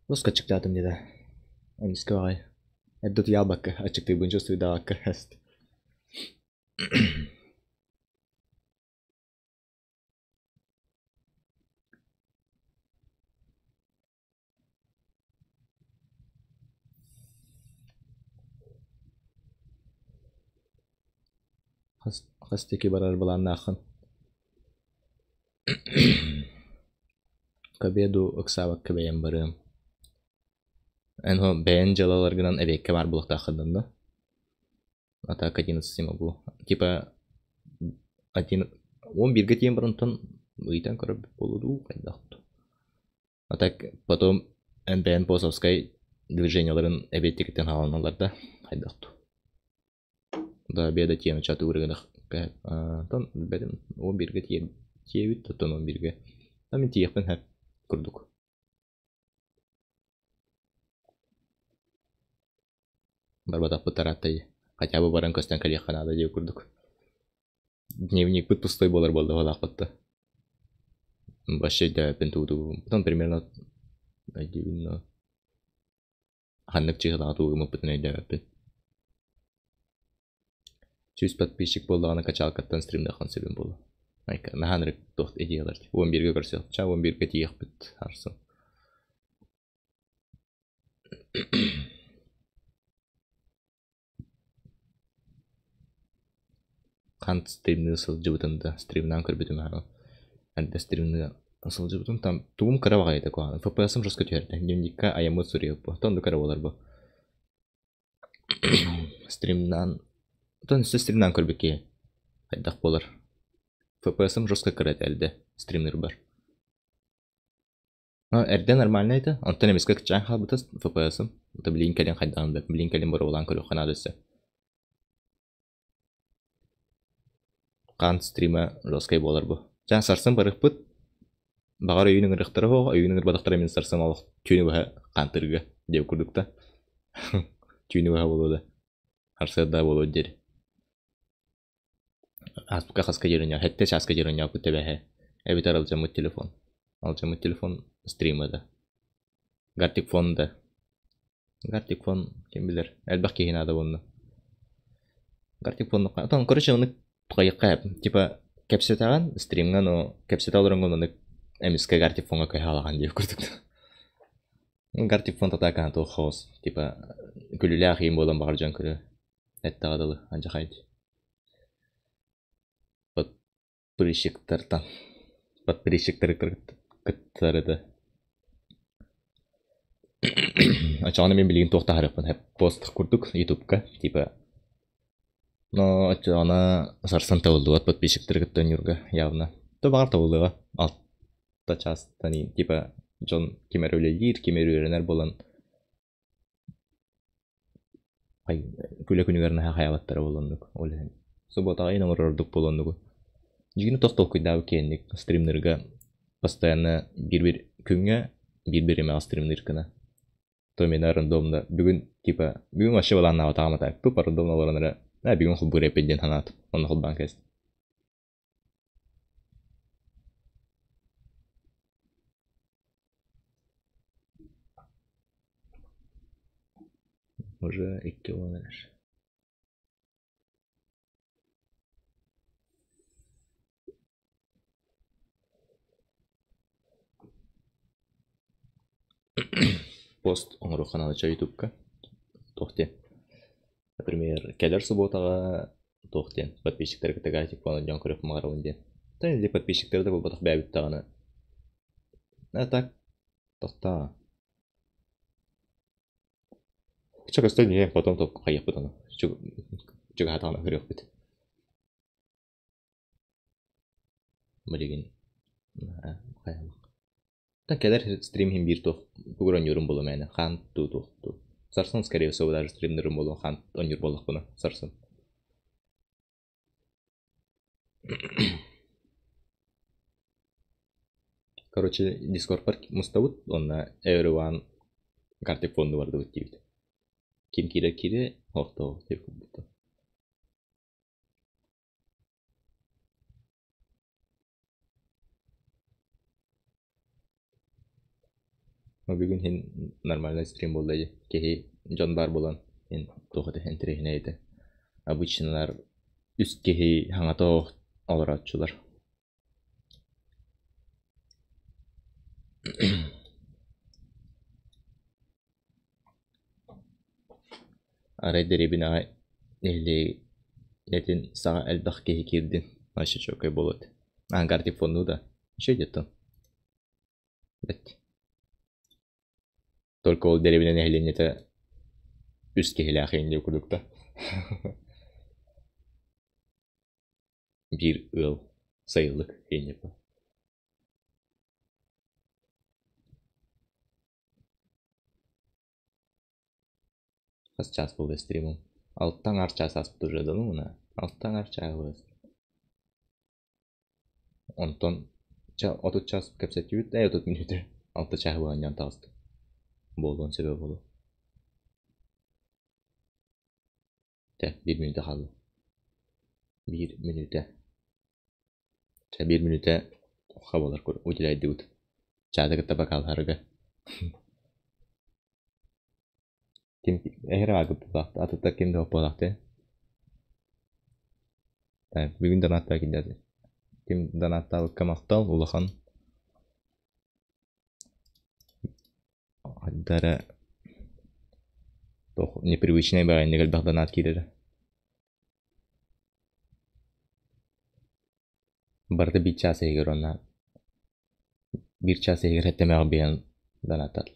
Bos açık dadım dedi. Aniska var. Evde ya bak açık değil bunca suyu da bak hast. Hastaki barar bulan nakın. Kabedu aksavak kabeyen barım. Enho beğen jalalargınan ebek kemar bulak takıldın da. Ata kadın sistemi bu. Tipa adin 11 тем барынтан ыйтан көрөп болуду кайдакту. Ата потом НБН Посовской движенияларын эбеттиктен алыналар да кайдакту. Да беда тема чаты урыгына тон бедем 11 тем тебит тон 11. Там тиепен хеп курдук. Барбата путараттай. Хотя бы баран көстен калеханада деп курдук. Дневник будет пустой болар болды валақпытты. Вообще да пентуду. Потом примерно дивно. Ханнык чихла атуы мыпытын да пет. 100 подписчик болды ана качалкаттан стримда хан себен болду. Айка наханрык тохт идеялар. 11ге көрсөк, ча 11ге тиек бит арсын. Кант стримны ысыл жыбытымда стримнан көрбүтүм аны. Анде стримны ысыл жыбытым там тугум карабага айта куан. FPS-ым жоско төрдө. Дневникка аямы суреп бу. Тонду карабалар бу. Стримнан тон стримнан көрбөкке айдак болар. FPS-ым жоско кырат элде. Стримнер бар. Эрде нормально айта. Антон эмес как чан хабыта FPS-ым. Ута блин кален хайдан беп. Блин кален бар улан көрө канадысы. Кант стрима жоскай болар бу. Жан сарсын барып бут. Багар үйүнүн ырыктары бо, үйүнүн ырбадактары мен сарсын алып түйүнү ба кантырга деп курдук да. Түйүнү ба болду. Арсада болду дер. Аспка хаска жериня, хетте часка жериня кутебе. Эбитар алжамы телефон. Алжамы телефон стримада. Гартик фонда. Гартик фон ким билер. Элбак кийинада буну. Гартик фон. Атан короче уну Тугайкап, типа кепсетаган стримга, но кепсеталарын гону эмиске гартик фонга кайгалаган деп көрдүк. Гартик фон татакан то хос, типа күлүлө ахим болон багар жан көрө. Эттагадылы анжа хайт. Подписчиктардан. Подписчиктар кыттарды. Ачаны мен билген токта харапын хеп пост курдук YouTube'ка, типа но она сарсан тавылды от подписчиктер кыттан юрга явно. То багар тавылдыга алтта частани типа Джон кемерөлелир, кемерөлөнөр болон. Ай күлө күнүгөрүнө хаябаттар болондук. Олен. Субботага ин ордук болондук. Жигини токтоп кыйдабы кенник стримнерге постоянно бир күнгө бир эме стримнер кына. То мен рандомда бүгүн типа бүгүн вообще баланна атамата. Тупо рандомно болонор. Бигон хубур эпеден ханат. Он хубан кест. Уже икки болонер. Пост оңру каналы YouTube'ка. Тохте. Например, келер субботага тоқтен подписчиктерге тагатик фонын жан көрөп магарабын. Тенде подписчиктерде бул батак бәбит таганы. Так. Тохта. Чага стоит, потом топ каяк бутаны. Чага хатана хырык бит. Билген. Та кедер стримим бир топ. Бүгүрөн юрум боло мени. Хан ту. Сарсын, скорее всего, даже стримдерим боло хан онюр болок буну. Сарсын. Короче, Discord парк мустабут, онна everyone картик фонду барды бит дейбит. Ким кире хокто деп бут. Бүгүн хин нормальный стрим болды. Кеһи жон бар болан. Ен тохоты хен трехнейди. Обычнылар үст кеһи хаңато олоратчылар. Арайдеребина эле нетин сага элбах кеһи кирдин. Ашы чокой болот. Картик фонду да. Ещё где-то. Бет. Только ол деревинен эхленете үст кехиле ахейн деп көрдүк да. Бир ыл сайылык хейн деп. Кас час болды стримым. Алттан ар час аспыт уже да, ну на. Алттан ар час болды. Онтон отут час кепсетибит, отут минуты. Алты час болған жан тағысты. Болған себеп болу. Так, 1 минута қалды. 1 минута. 1 минута хабалар көр. Уделайды өт. Чадығы табақ аларыға. Ким эхер агып бақты. Атыта кимді оп болақты. Бүгін донатта кидеді. Ким донатта камақтал улахан. Дара непривычный байын негел багдонат кирер. Барды 1 час егер онна 1 час егер хеттемег биян донатат.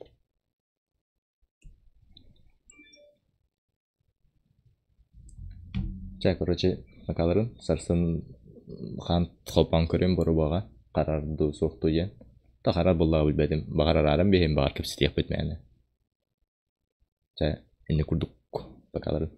Ча, короче, макаларын сарсын хан холпан көрем бору бага карарды сокту ен. Та карар боллага билбедим. Багарар арам бейим багар кепсетиек бетмени. Ча, энди курдук бакаларын.